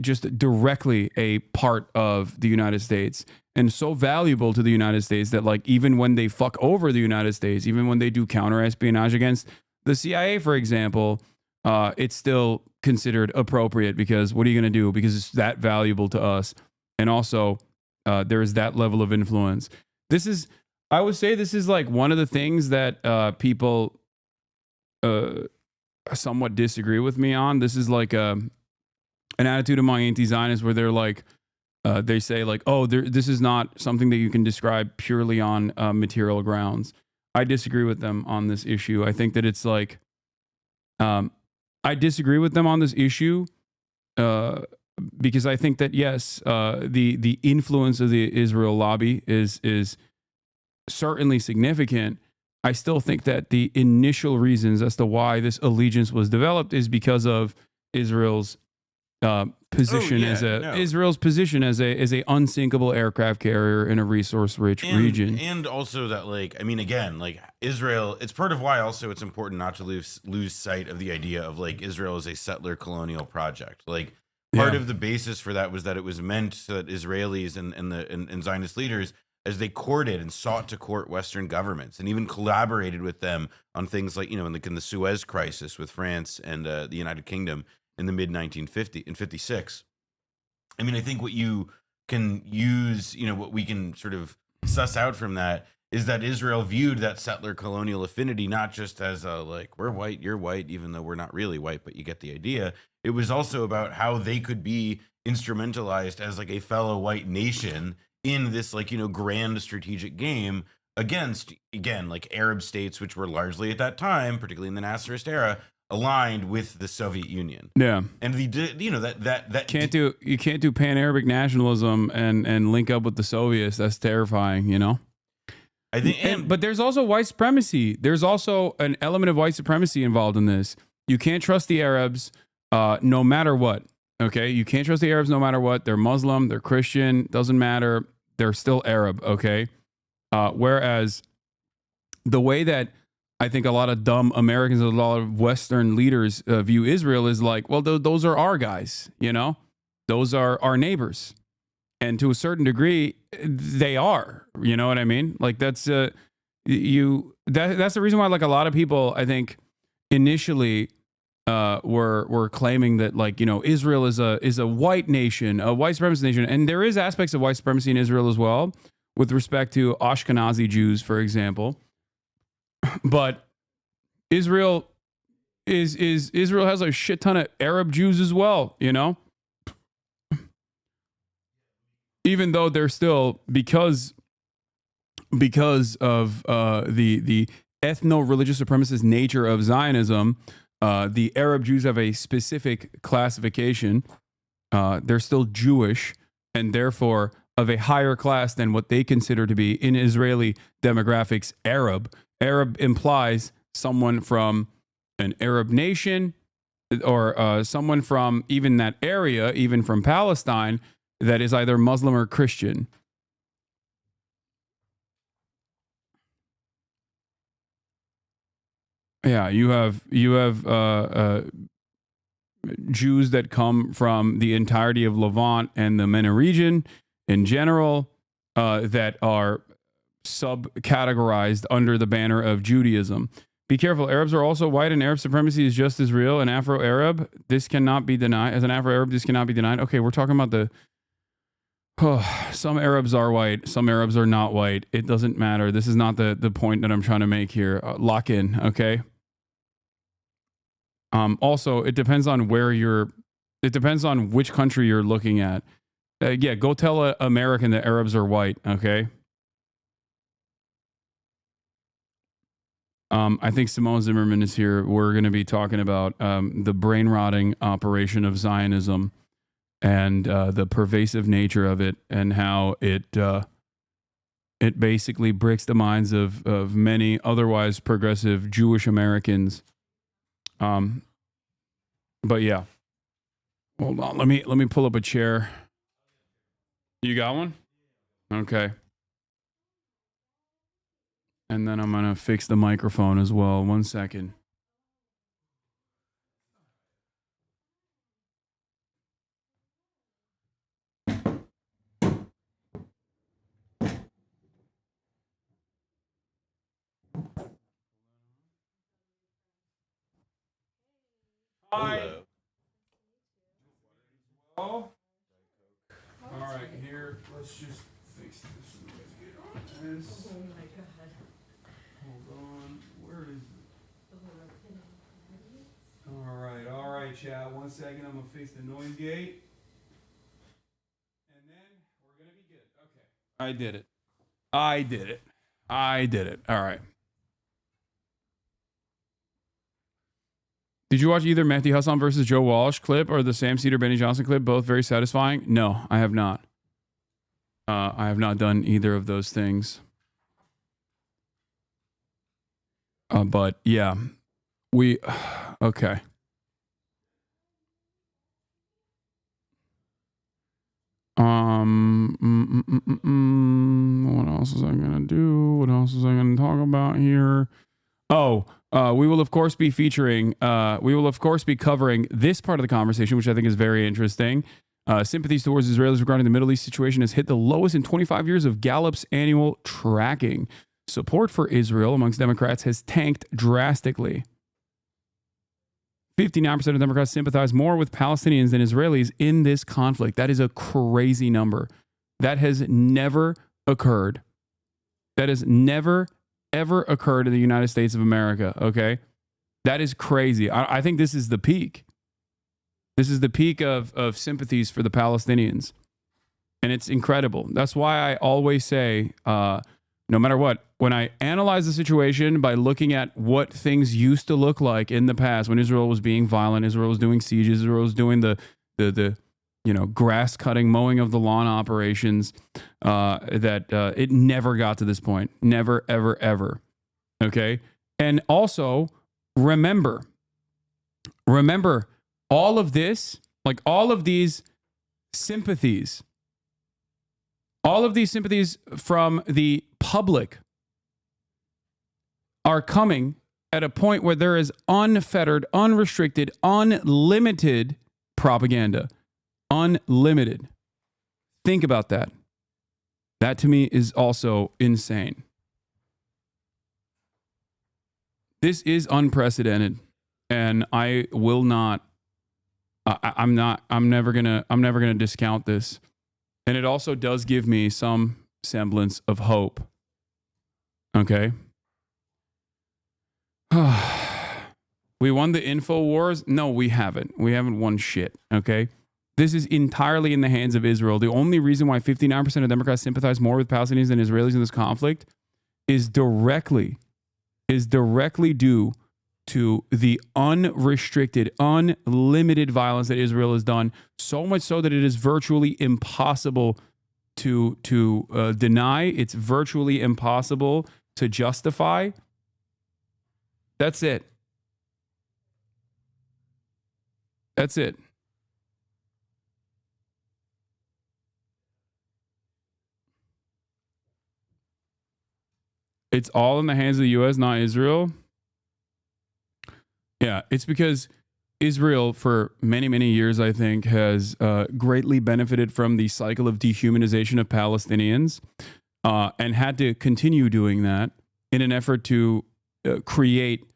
just directly a part of the United States and so valuable to the United States that, like, even when they fuck over the United States, even when they do counter espionage against the CIA, for example, it's still considered appropriate, because what are you going to do? Because it's that valuable to us. And also, there is that level of influence. I would say this is like one of the things that people somewhat disagree with me on. This is like an attitude among anti-Zionists where they're like, they say like, oh, this is not something that you can describe purely on material grounds. I disagree with them on this issue. I think that it's like, I disagree with them on this issue because I think that, yes, the influence of the Israel lobby is certainly significant. I still think that the initial reasons as to why this allegiance was developed is because of Israel's position Israel's position as a unsinkable aircraft carrier in a resource-rich region, and also that, like, I mean, again, like Israel, it's part of why also it's important not to lose sight of the idea of like Israel as a settler colonial project. Like part of the basis for that was that it was meant so that Israelis and Zionist leaders, as they courted and sought to court Western governments and even collaborated with them on things like, in the Suez Crisis with France and the United Kingdom in the mid-1950 in 56. I mean, I think what you can use, what we can sort of suss out from that is that Israel viewed that settler colonial affinity not just as a, like, we're white, you're white, even though we're not really white, but you get the idea. It was also about how they could be instrumentalized as like a fellow white nation in this, like, grand strategic game against, again, like Arab states, which were largely at that time, particularly in the Nasserist era, aligned with the Soviet Union. Yeah. And that you can't do pan-Arabic nationalism and link up with the Soviets. That's terrifying, I think, but there's also white supremacy. There's also an element of white supremacy involved in this. You can't trust the Arabs no matter what. Okay? You can't trust the Arabs no matter what. They're Muslim, they're Christian, doesn't matter. They're still Arab, okay? Whereas the way that I think a lot of dumb Americans, a lot of Western leaders view Israel is like, well, those are our guys, those are our neighbors. And to a certain degree, they are, you know what I mean? Like that's that's the reason why, like, a lot of people, I think, initially were claiming that, like, Israel is a white nation, a white supremacist nation. And there is aspects of white supremacy in Israel as well, with respect to Ashkenazi Jews, for example. But Israel has a shit ton of Arab Jews as well, even though they're still, because of the ethno-religious supremacist nature of Zionism, the Arab Jews have a specific classification. They're still Jewish and therefore of a higher class than what they consider to be, in Israeli demographics, Arab. Arab implies someone from an Arab nation or someone from even that area, even from Palestine, that is either Muslim or Christian. Yeah, you have Jews that come from the entirety of Levant and the MENA region in general that are subcategorized under the banner of Judaism. Be careful. Arabs are also white, and Arab supremacy is just as real. An Afro-Arab, this cannot be denied. As an Afro-Arab, this cannot be denied. Okay, we're talking about Some Arabs are white. Some Arabs are not white. It doesn't matter. This is not the point that I'm trying to make here. Lock in, okay? Also, it depends on it depends on which country you're looking at. Yeah, go tell an American that Arabs are white, okay? I think Simone Zimmerman is here. We're going to be talking about the brain-rotting operation of Zionism and the pervasive nature of it, and how it basically breaks the minds of many otherwise progressive Jewish Americans. But yeah, hold on. Let me pull up a chair. You got one? Okay. And then I'm gonna fix the microphone as well. 1 second. Hi. All right, here. Let's just fix this. This. Oh my God. Hold on. Where is it? All right, chat. 1 second. I'm gonna fix the noise gate, and then we're gonna be good. Okay. I did it. All right. Did you watch either Mehdi Hassan versus Joe Walsh clip or the Sam Cedar Benny Johnson clip? Both very satisfying. No, I have not. I have not done either of those things. But yeah, okay. What else was I gonna do? What else was I gonna talk about here? Oh, we will of course be featuring. We will of course be covering this part of the conversation, which I think is very interesting. Sympathies towards Israelis regarding the Middle East situation has hit the lowest in 25 years of Gallup's annual tracking. Support for Israel amongst Democrats has tanked drastically. 59% of Democrats sympathize more with Palestinians than Israelis in this conflict. That is a crazy number. That has never occurred. That has never, ever occurred in the United States of America, okay? That is crazy. I think this is the peak. This is the peak of sympathies for the Palestinians. And it's incredible. That's why I always say, no matter what, when I analyze the situation by looking at what things used to look like in the past, when Israel was being violent, Israel was doing sieges, Israel was doing the grass cutting, mowing of the lawn operations, that it never got to this point. Never, ever, ever. Okay? And also, remember, all of this, like all of these sympathies from the public are coming at a point where there is unfettered, unrestricted, unlimited propaganda. Unlimited. Think about that. That to me is also insane. This is unprecedented, and I will not. I'm never gonna discount this. And it also does give me some semblance of hope. Okay. We won the info wars? No, we haven't. We haven't won shit. Okay. This is entirely in the hands of Israel. The only reason why 59% of Democrats sympathize more with Palestinians than Israelis in this conflict is directly due to the unrestricted, unlimited violence that Israel has done, so much so that it is virtually impossible to deny. It's virtually impossible to justify. That's it. That's it. It's all in the hands of the U.S., not Israel. Yeah, it's because Israel, for many, many years, I think, has greatly benefited from the cycle of dehumanization of Palestinians, and had to continue doing that in an effort to create.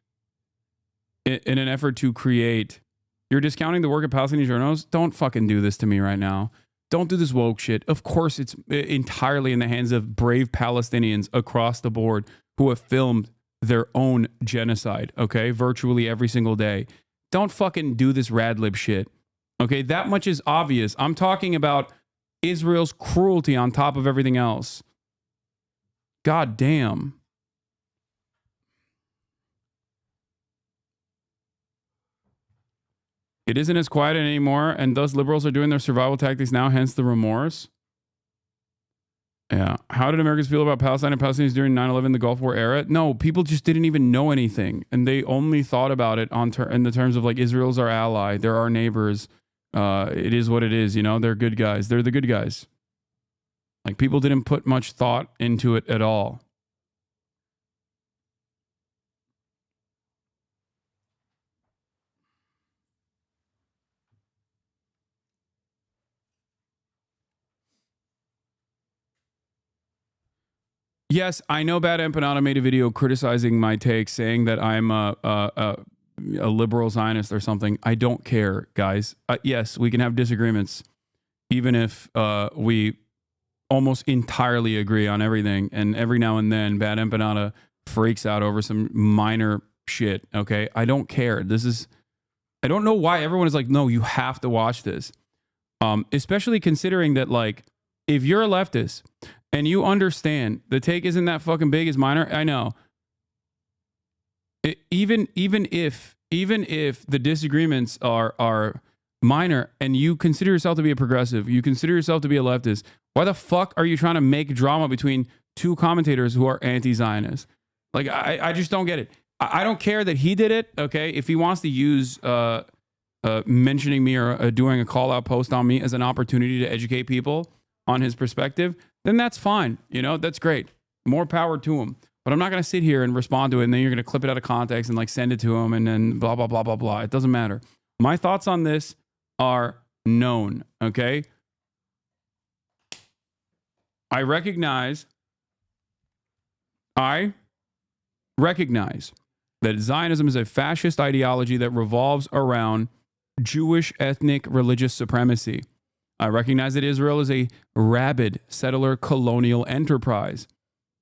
You're discounting the work of Palestinian journalists? Don't fucking do this to me right now. Don't do this woke shit. Of course, it's entirely in the hands of brave Palestinians across the board who have filmed their own genocide, okay? Virtually every single day. Don't fucking do this rad lib shit. Okay, that much is obvious. I'm talking about Israel's cruelty on top of everything else. God damn. It isn't as quiet anymore, and thus liberals are doing their survival tactics now, hence the remorse. Yeah. How did Americans feel about Palestine and Palestinians during 9/11, the Gulf War era? No, people just didn't even know anything, and they only thought about it in the terms of like, Israel's our ally, they're our neighbors. It is what it is, you know. They're good guys. They're the good guys. Like, people didn't put much thought into it at all. Yes, I know Bad Empanada made a video criticizing my take, saying that I'm a liberal Zionist or something. I don't care, guys. Yes, we can have disagreements, even if we almost entirely agree on everything. And every now and then, Bad Empanada freaks out over some minor shit, okay? I don't care. I don't know why everyone is like, no, you have to watch this. Especially considering that, like, if you're a leftist and you understand the take isn't that fucking big, is minor, I know. Even if the disagreements are minor and you consider yourself to be a progressive, you consider yourself to be a leftist, why the fuck are you trying to make drama between two commentators who are anti-Zionist? Like, I just don't get it. I don't care that he did it, okay? If he wants to use mentioning me or doing a call-out post on me as an opportunity to educate people on his perspective, then that's fine. You know, that's great. More power to him. But I'm not going to sit here and respond to it, and then you're going to clip it out of context and like send it to him and then blah, blah, blah, blah, blah. It doesn't matter. My thoughts on this are known, okay? I recognize that Zionism is a fascist ideology that revolves around Jewish ethnic religious supremacy. I recognize that Israel is a rabid settler colonial enterprise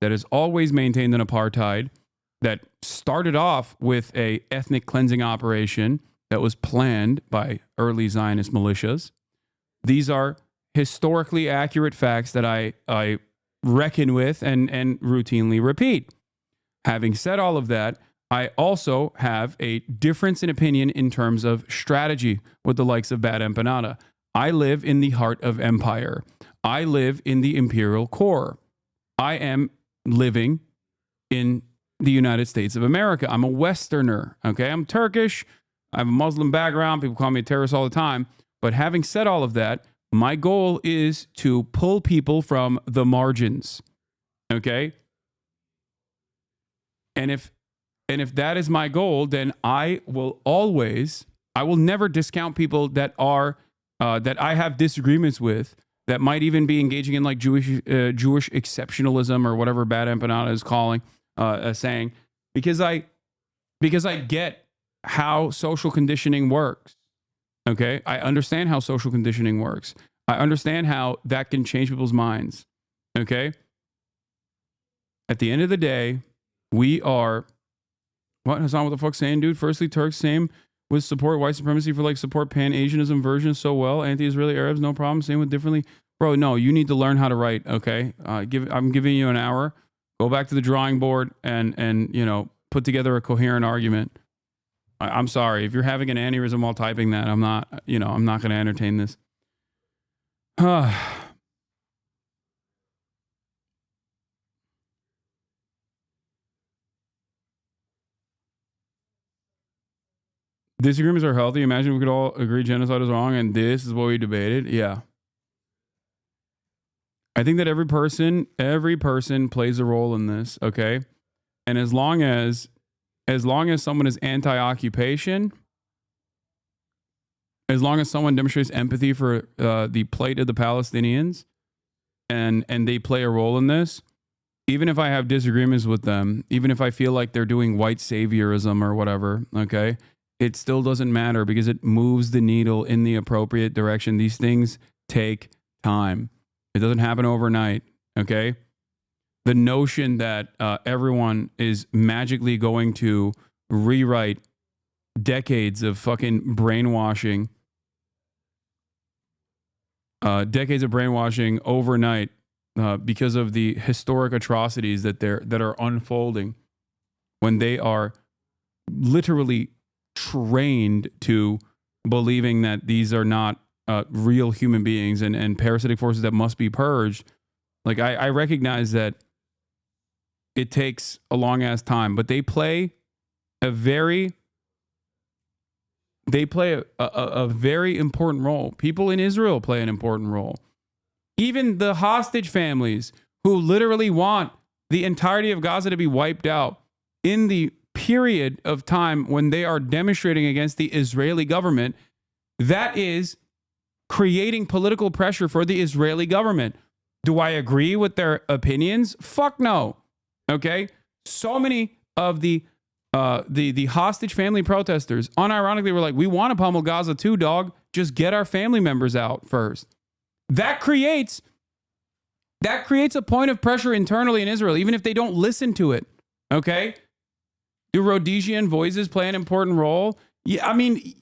that has always maintained an apartheid that started off with a ethnic cleansing operation that was planned by early Zionist militias. These are historically accurate facts that I reckon with and routinely repeat. Having said all of that, I also have a difference in opinion in terms of strategy with the likes of Bad Empanada. I live in the heart of empire. I live in the imperial core. I am living in the United States of America. I'm a Westerner, okay? I'm Turkish. I have a Muslim background. People call me a terrorist all the time. But having said all of that, my goal is to pull people from the margins, okay? And if that is my goal, then I will never discount people that are that I have disagreements with, that might even be engaging in like Jewish exceptionalism or whatever Bad Empanada is saying, because I get how social conditioning works. Okay, I understand how social conditioning works. I understand how that can change people's minds. Okay, at the end of the day, we are Hasan, what the fuck saying, dude? Firstly, Turks same with support white supremacy for like support pan-Asianism version so well. Anti-Israeli Arabs, no problem. Same with differently. Bro, no, you need to learn how to write, okay? I'm giving you an hour. Go back to the drawing board and you know, put together a coherent argument. I'm sorry. If you're having an aneurysm while typing that, I'm not going to entertain this. Disagreements are healthy. Imagine we could all agree genocide is wrong and this is what we debated. Yeah. I think that every person plays a role in this, okay? And as long as someone is anti-occupation, as long as someone demonstrates empathy for the plight of the Palestinians and they play a role in this, even if I have disagreements with them, even if I feel like they're doing white saviorism or whatever, okay? It still doesn't matter because it moves the needle in the appropriate direction. These things take time. It doesn't happen overnight, okay? The notion that everyone is magically going to rewrite decades of fucking brainwashing, overnight because of the historic atrocities that are unfolding when they are literally trained to believing that these are not real human beings and parasitic forces that must be purged. Like I recognize that it takes a long ass time, but they play a very important role. People in Israel play an important role. Even the hostage families who literally want the entirety of Gaza to be wiped out in the period of time when they are demonstrating against the Israeli government, that is creating political pressure for the Israeli government. Do I agree with their opinions? Fuck no. Okay? So many of the hostage family protesters unironically were like, we want to pummel Gaza too, dog. Just get our family members out first. That creates a point of pressure internally in Israel, even if they don't listen to it. Okay? Do Rhodesian voices play an important role? Yeah, I mean,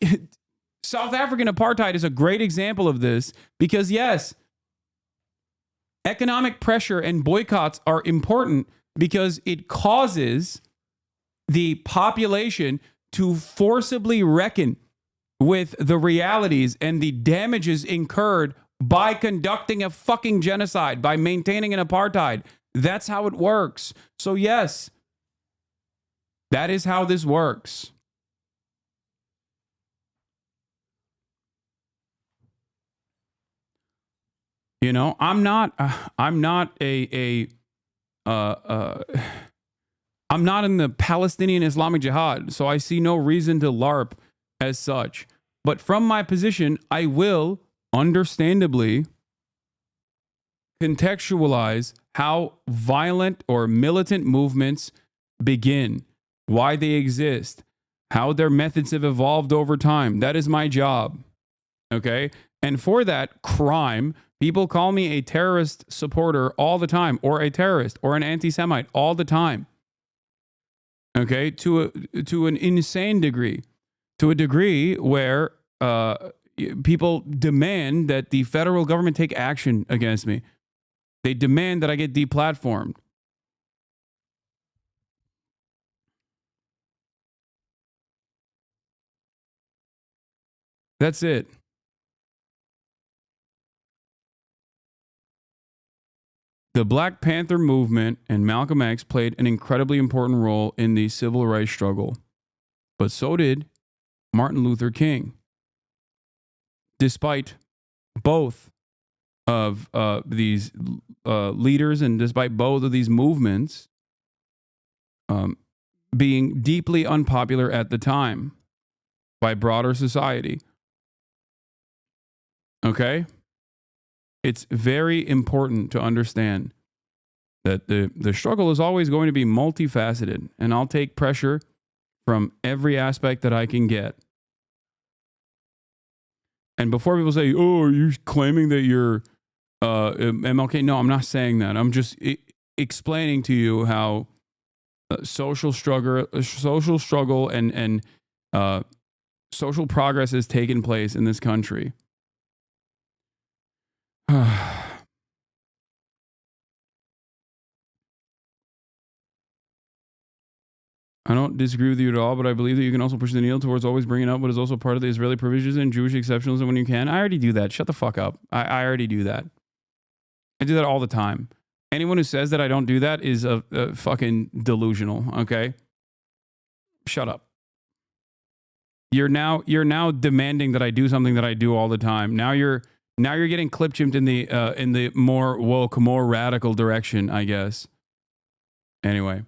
South African apartheid is a great example of this because, yes, economic pressure and boycotts are important because it causes the population to forcibly reckon with the realities and the damages incurred by conducting a fucking genocide, by maintaining an apartheid. That's how it works. So, yes, that is how this works. You know, I'm not in the Palestinian Islamic Jihad, so I see no reason to LARP as such. But from my position, I will understandably contextualize how violent or militant movements begin, why they exist, how their methods have evolved over time. That is my job. Okay? And for that crime, people call me a terrorist supporter all the time, or a terrorist, or an anti-Semite all the time. Okay? To an insane degree. To a degree where people demand that the federal government take action against me. They demand that I get deplatformed. That's it. The Black Panther movement and Malcolm X played an incredibly important role in the civil rights struggle, but so did Martin Luther King. Despite both of these leaders and despite both of these movements being deeply unpopular at the time by broader society. Okay? It's very important to understand that the struggle is always going to be multifaceted, and I'll take pressure from every aspect that I can get. And before people say, oh, are you claiming that you're MLK? No, I'm not saying that. I'm just explaining to you how social struggle and social progress has taken place in this country. I don't disagree with you at all, but I believe that you can also push the needle towards always bringing up what is also part of the Israeli provisions and Jewish exceptionalism when you can. I already do that. Shut the fuck up. I already do that. I do that all the time. Anyone who says that I don't do that is a fucking delusional, okay? Shut up. You're now demanding that I do something that I do all the time. Now you're getting clip chimped in the more woke, more radical direction, I guess. Anyway.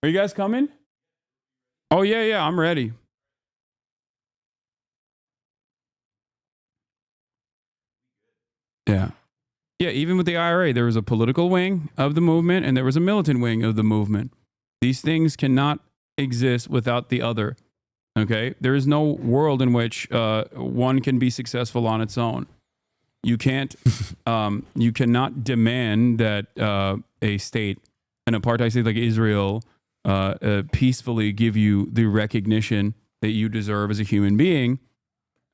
Are you guys coming? Oh, yeah, I'm ready. Yeah. Yeah, even with the IRA, there was a political wing of the movement and there was a militant wing of the movement. These things cannot exist without the other. Okay, there is no world in which one can be successful on its own. You can't, you cannot demand that a state, an apartheid state like Israel, peacefully give you the recognition that you deserve as a human being.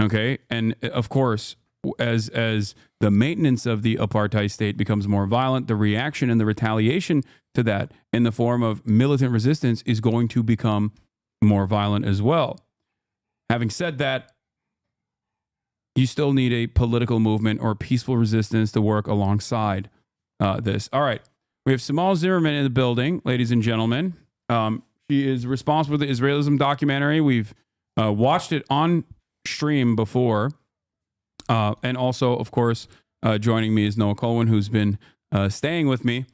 Okay, and of course, as the maintenance of the apartheid state becomes more violent, the reaction and the retaliation to that in the form of militant resistance is going to become more violent as well. Having said that, you still need a political movement or peaceful resistance to work alongside this. All right. We have Samal Zimmerman in the building, ladies and gentlemen. She is responsible for the Israelism documentary. We've watched it on stream before. And also, of course, joining me is Noah Colwin, who's been staying with me.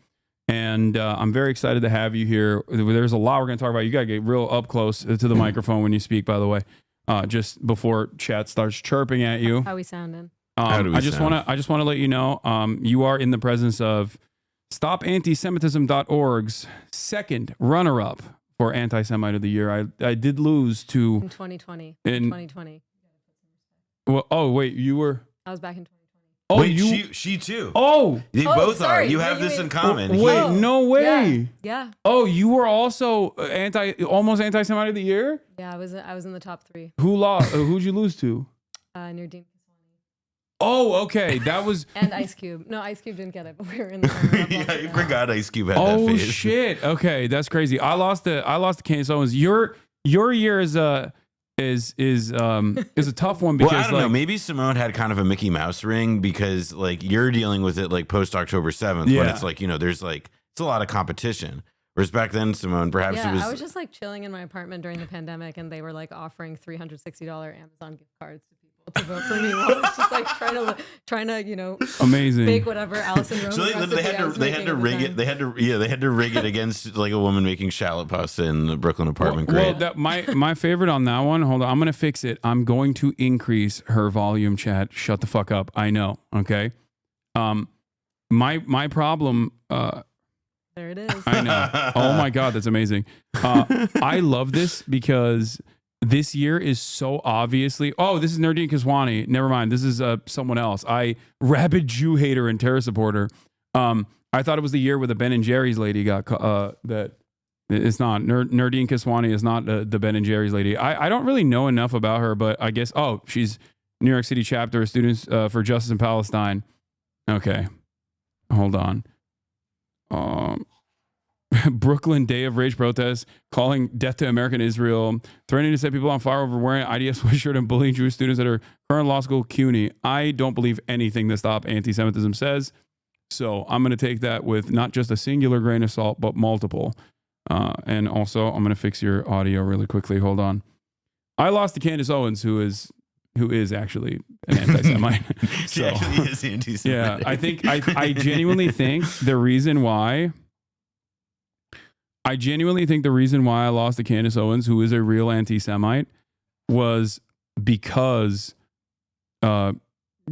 And I'm very excited to have you here. There's a lot we're going to talk about. You got to get real up close to the microphone when you speak, by the way, just before chat starts chirping at you. How we sounding? I just want to let you know you are in the presence of StopAntisemitism.org's second runner-up for Anti-Semite of the Year. I did lose to... In 2020. In 2020. Well, oh, wait, you were... I was back in 2020. Oh, wait, she too. Oh, they both are. You have this in common. Wait, no way. Yeah. Oh, you were also almost anti-Semite of the Year. Yeah, I was in the top 3. Who lost? Who'd you lose to? Near Dean. Oh, okay, that was. And Ice Cube. No, Ice Cube didn't get it, but we were in the. Yeah, you forgot Ice Cube had that Oh phase. shit. Okay, that's crazy. I lost to Candace Owens. Your year is a tough one because well, I don't know. Maybe Simone had kind of a Mickey Mouse ring because like you're dealing with it like post October 7th when it's like, you know, there's like it's a lot of competition. Whereas back then, Simone, perhaps it was. I was just like chilling in my apartment during the pandemic, and they were like offering $360 Amazon gift cards to people to vote for me. While I was just like trying to you know, amazing bake whatever Allison Roman. So they had to rig it. They had to rig it against like a woman making shallot pasta in the Brooklyn apartment. Well, my favorite on that one. Hold on, I'm gonna fix it. I'm going to increase her volume. Chat, shut the fuck up. I know. Okay. My problem. There it is. I know. Oh my God, that's amazing. I love this because this year is so obviously. Oh, this is Nardine Kiswani. Never mind. This is someone else. Rabid Jew hater and terror supporter. I thought it was the year where the Ben and Jerry's lady got that. It's not. Nardine Kiswani is not the Ben and Jerry's lady. I don't really know enough about her, but I guess. Oh, she's New York City chapter of Students for Justice in Palestine. Okay, hold on. Brooklyn Day of Rage protests, calling death to American Israel, threatening to set people on fire over wearing IDF sweatshirt and bullying Jewish students at her current law school, CUNY. I don't believe anything that Stop Anti-Semitism says, so I'm going to take that with not just a singular grain of salt, but multiple. And also, I'm going to fix your audio really quickly. Hold on. I lost to Candace Owens, who is actually an anti-Semite. She actually is anti-Semite. Yeah, I genuinely think the reason why I lost to Candace Owens, who is a real anti-Semite, was because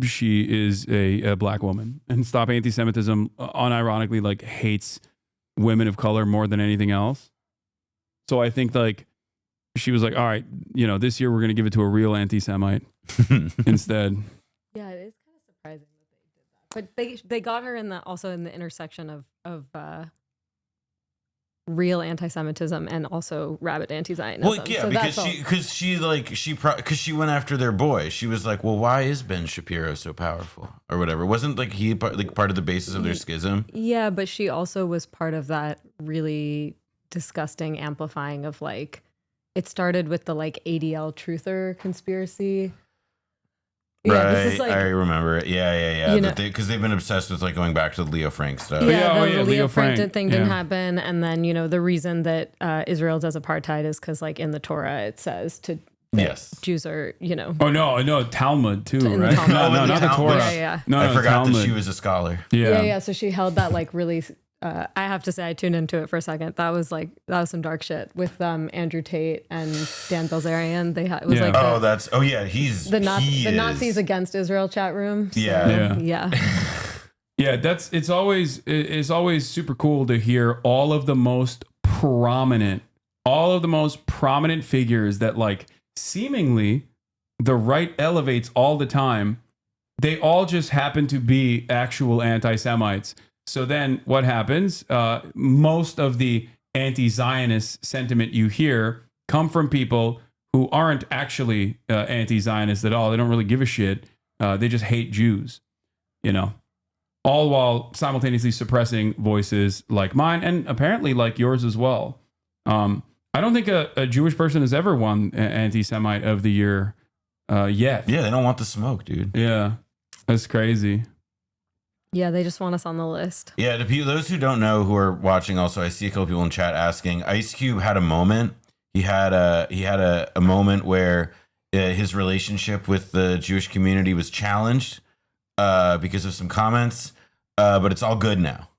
she is a black woman. And Stop Anti-Semitism unironically like hates women of color more than anything else. So I think like she was like, all right, you know, this year we're going to give it to a real anti-Semite instead. Yeah, it is kind of surprising that they did that. But they got her also in the intersection of real anti-Semitism and also rabid anti-Zionism. Well, yeah, because she went after their boy. She was like, well, why is Ben Shapiro so powerful or whatever? Wasn't like he part of the basis of their schism? Yeah, but she also was part of that really disgusting amplifying of like, it started with the like ADL truther conspiracy. Yeah, right, this is like, I remember it. Yeah. You know, Because they've been obsessed with like going back to the Leo Frank stuff. Yeah, the Leo Frank thing didn't happen, and then you know the reason that Israel does apartheid is because like in the Torah it says to Jews are Oh no, Talmud too, right? Talmud. No, not the Torah. Yeah. No, I forgot Talmud. that she was a scholar. Yeah. So she held that like really. I have to say, I tuned into it for a second. That was some dark shit with Andrew Tate and Dan Bilzerian. It was he's the Nazis against Israel chat room. So, yeah. It's always super cool to hear all of the most prominent figures that like seemingly the right elevates all the time. They all just happen to be actual anti-Semites. So then what happens? Most of the anti-Zionist sentiment you hear come from people who aren't actually anti-Zionist at all. They don't really give a shit. They just hate Jews, you know, all while simultaneously suppressing voices like mine and apparently like yours as well. I don't think a Jewish person has ever won Anti-Semite of the Year yet. Yeah, they don't want the smoke, dude. Yeah, that's crazy. Yeah, they just want us on the list. Yeah, those who don't know who are watching, also, I see a couple people in chat asking. Ice Cube had a moment. He had a moment where his relationship with the Jewish community was challenged because of some comments, but it's all good now.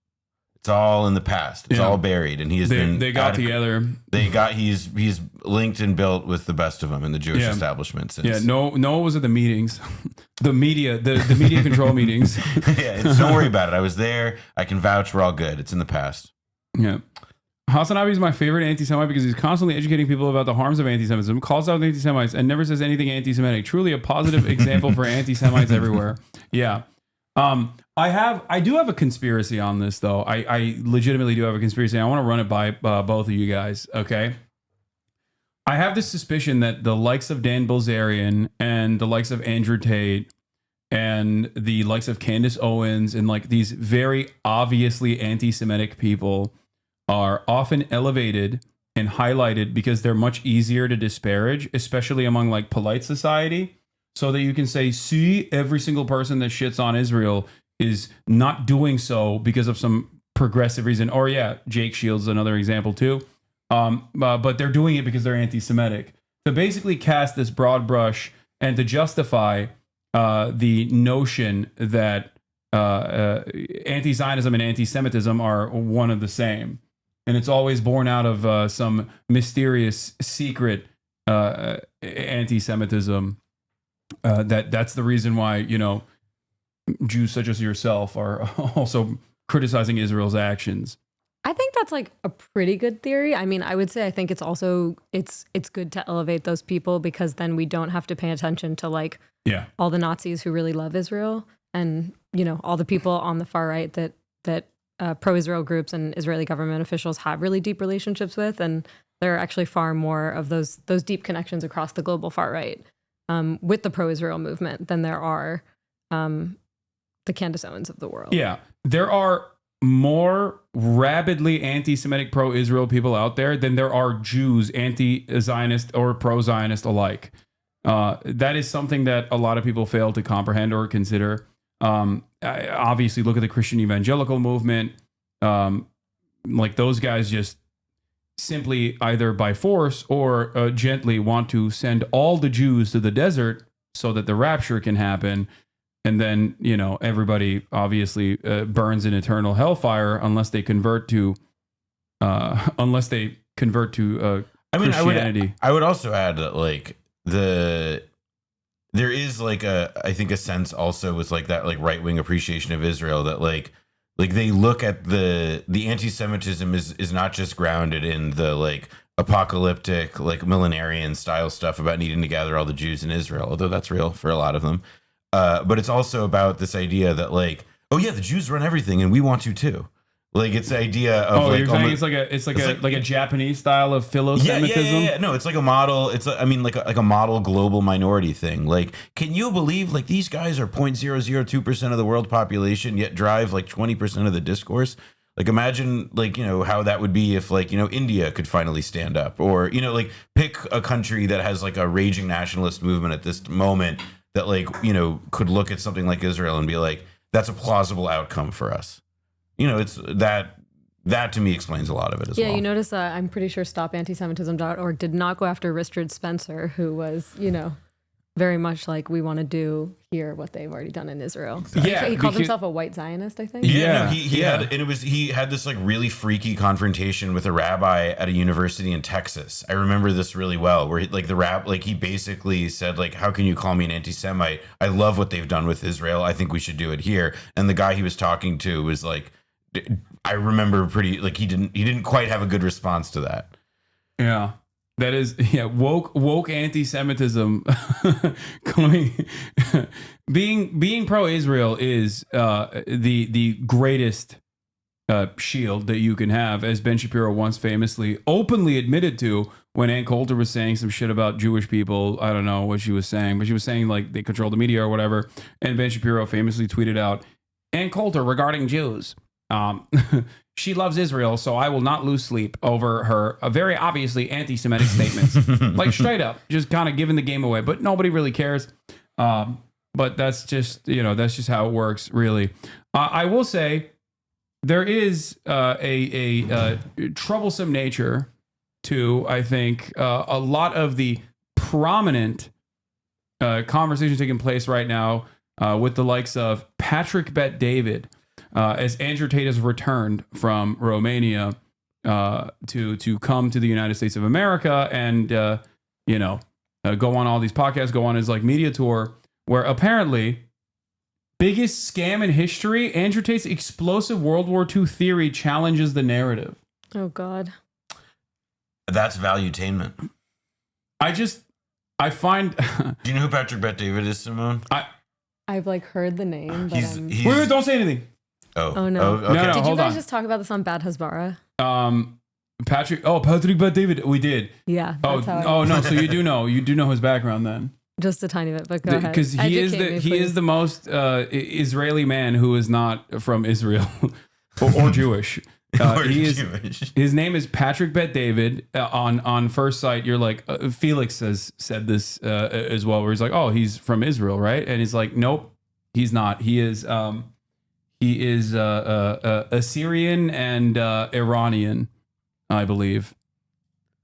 It's all in the past. It's all buried, and he has been. They got together. He's linked and built with the best of them in the Jewish establishment. Since. Yeah, Noah was at the meetings, the media control meetings. Yeah, don't worry about it. I was there. I can vouch. We're all good. It's in the past. Yeah. HasanAbi is my favorite anti-Semite because he's constantly educating people about the harms of anti-Semitism, calls out anti-Semites, and never says anything anti-Semitic. Truly a positive example for anti-Semites everywhere. Yeah. I do have a conspiracy on this, though. I legitimately do have a conspiracy. I want to run it by both of you guys, okay? I have this suspicion that the likes of Dan Bilzerian and the likes of Andrew Tate and the likes of Candace Owens and like these very obviously anti-Semitic people are often elevated and highlighted because they're much easier to disparage, especially among like polite society, so that you can say, see, every single person that shits on Israel is not doing so because of some progressive reason. Or yeah, Jake Shields is another example too. But they're doing it because they're anti-Semitic. To basically cast this broad brush and to justify the notion that anti-Zionism and anti-Semitism are one of the same. And it's always born out of some mysterious secret anti-Semitism. That's the reason why, you know, Jews such as yourself are also criticizing Israel's actions. I think that's like a pretty good theory. I mean, I would say I think it's also it's good to elevate those people because then we don't have to pay attention to like all the Nazis who really love Israel and, you know, all the people on the far right that pro-Israel groups and Israeli government officials have really deep relationships with, and there are actually far more of those deep connections across the global far right with the pro-Israel movement than there are the Candace Owens of the world. Yeah, there are more rabidly anti-Semitic pro-Israel people out there than there are Jews anti-Zionist or pro-Zionist alike. That is something that a lot of people fail to comprehend or consider. Obviously, look at the Christian evangelical movement. Like those guys just simply either by force or gently want to send all the Jews to the desert so that the rapture can happen. And then, you know, everybody obviously burns in eternal hellfire unless they convert to Christianity. I would also add that like there is like I think a sense also with like that like right wing appreciation of Israel that like they look at the anti-Semitism is not just grounded in the like apocalyptic like millenarian style stuff about needing to gather all the Jews in Israel, although that's real for a lot of them. But it's also about this idea that like, oh yeah, the Jews run everything and we want to too. Like it's the idea of you're saying it's like a Japanese style of philo-Semitism? Yeah. No, it's like a model. It's I mean like a model global minority thing. Like, can you believe like these guys are 0.002% of the world population yet drive like 20% of the discourse? Like imagine like, you know, how that would be if like, you know, India could finally stand up, or, you know, like pick a country that has like a raging nationalist movement at this moment that like, you know, could look at something like Israel and be like, that's a plausible outcome for us. You know, it's that to me explains a lot of it as well. Yeah, you notice I'm pretty sure StopAntiSemitism.org did not go after Richard Spencer, who was, you know, very much like we want to do here what they've already done in Israel. So Yeah, he called himself a white Zionist, I think. He had this like really freaky confrontation with a rabbi at a university in Texas. I remember this really well, where he basically said like, how can you call me an anti-Semite? I love what they've done with Israel. I think we should do it here. And the guy he was talking to was like, I remember pretty like he didn't quite have a good response to that. Yeah. That is, yeah, woke anti-Semitism. being pro-Israel is the greatest shield that you can have, as Ben Shapiro once famously openly admitted to when Ann Coulter was saying some shit about Jewish people. I don't know what she was saying, but she was saying like they control the media or whatever. And Ben Shapiro famously tweeted out, Ann Coulter regarding Jews. She loves Israel, so I will not lose sleep over her very obviously anti-Semitic statements. Like straight up, just kind of giving the game away, but nobody really cares. But that's just, that's just how it works, really. I will say there is a troublesome nature to, I think, a lot of the prominent conversations taking place right now with the likes of Patrick Bet-David, as Andrew Tate has returned from Romania to come to the United States of America and, go on all these podcasts, go on his like media tour, where apparently biggest scam in history, Andrew Tate's explosive World War II theory challenges the narrative. Oh, God. That's valuetainment. I find... Do you know who Patrick Bet-David is, Simone? I've like heard the name, but Wait, don't say anything. Oh no. Okay. No, Did you hold guys on. just talk about this on Bad Hasbara? Patrick Bet-David, we did. Yeah. Oh, That's how no, so you do know his background then. Just a tiny bit, but go ahead. Because he is the most Israeli man who is not from Israel or Jewish. Jewish. His name is Patrick Bet-David. On first sight, you're like, Felix has said this as well, where he's like, oh, he's from Israel, right? And he's like, nope, he's not. He is Assyrian and Iranian, I believe.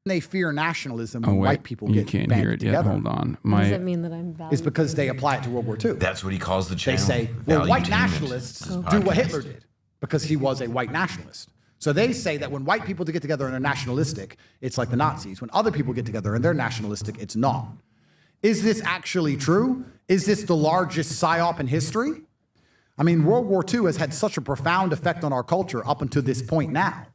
They fear nationalism when white people get you can't hear it yet. together. Hold on. What does it mean that I'm valued? It's because they apply it to World War II. That's what he calls the channel. They say, well, white Valuetainment. nationalists do what Hitler did because he was a white nationalist. So they say that when white people get together and are nationalistic, it's like the Nazis. When other people get together and they're nationalistic, it's not. Is this actually true? Is this the largest psyop in history? I mean, World War II has had such a profound effect on our culture up until this point now.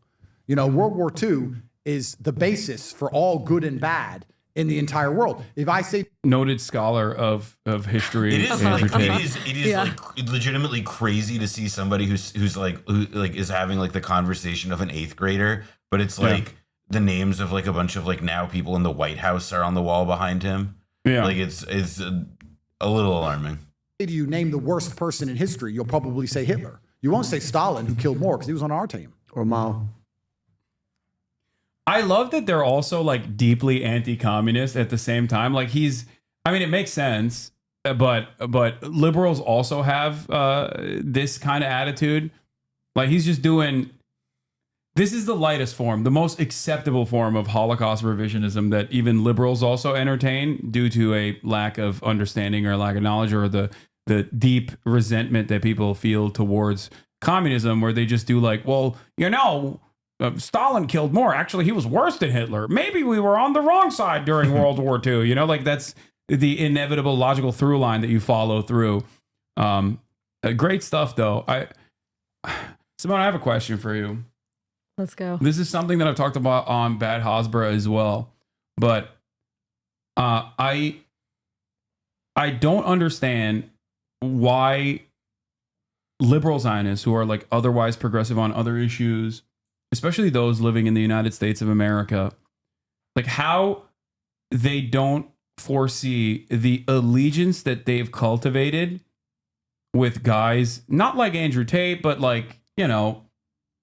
World War II is the basis for all good and bad in the entire world. If I say noted scholar of history, it is like legitimately crazy to see somebody who is having like the conversation of an 8th grader, but it's like the names of like a bunch of like now people in the White House are on the wall behind him. Yeah, like it's a little alarming. If you name the worst person in history, you'll probably say Hitler. You won't say Stalin, who killed more because he was on our team, or Mao. I love that they're also like deeply anti-communist at the same time. Like it makes sense, but liberals also have this kind of attitude. Like he's just doing, this is the lightest form, the most acceptable form of Holocaust revisionism that even liberals also entertain due to a lack of understanding or lack of knowledge or the deep resentment that people feel towards communism, where they just do like, well, Stalin killed more. Actually, he was worse than Hitler. Maybe we were on the wrong side during World War II. Like that's the inevitable logical through line that you follow through. Great stuff, though. Simone, I have a question for you. Let's go. This is something that I've talked about on Bad Hasbara as well, but I don't understand why liberal Zionists who are like otherwise progressive on other issues, especially those living in the United States of America, like how they don't foresee the allegiance that they've cultivated with guys, not like Andrew Tate, but like,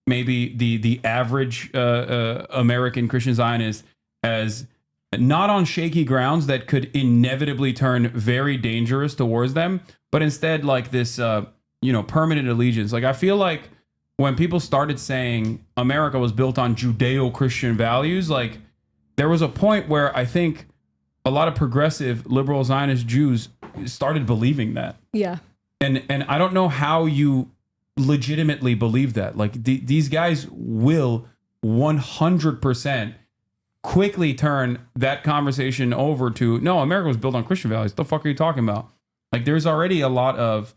maybe the average American Christian Zionist, as not on shaky grounds that could inevitably turn very dangerous towards them, but instead like this, permanent allegiance. Like I feel like when people started saying America was built on Judeo-Christian values, like there was a point where I think a lot of progressive liberal Zionist Jews started believing that. Yeah. And I don't know how you legitimately believe that. Like these guys will 100% quickly turn that conversation over to, no, America was built on Christian values. What the fuck are you talking about? Like there's already a lot of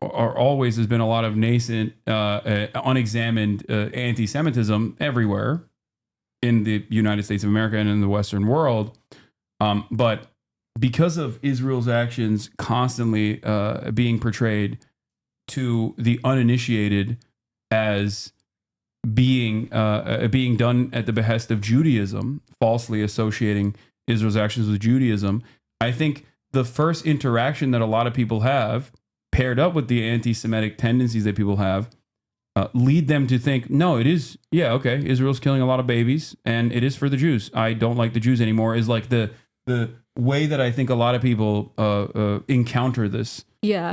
always has been a lot of nascent, unexamined anti-Semitism everywhere in the United States of America and in the Western world. But because of Israel's actions constantly being portrayed to the uninitiated as being done at the behest of Judaism, falsely associating Israel's actions with Judaism, I think the first interaction that a lot of people have, paired up with the anti-Semitic tendencies that people have, lead them to think, no, it is, yeah, okay, Israel's killing a lot of babies, and it is for the Jews. I don't like the Jews anymore, is like the way that I think a lot of people encounter this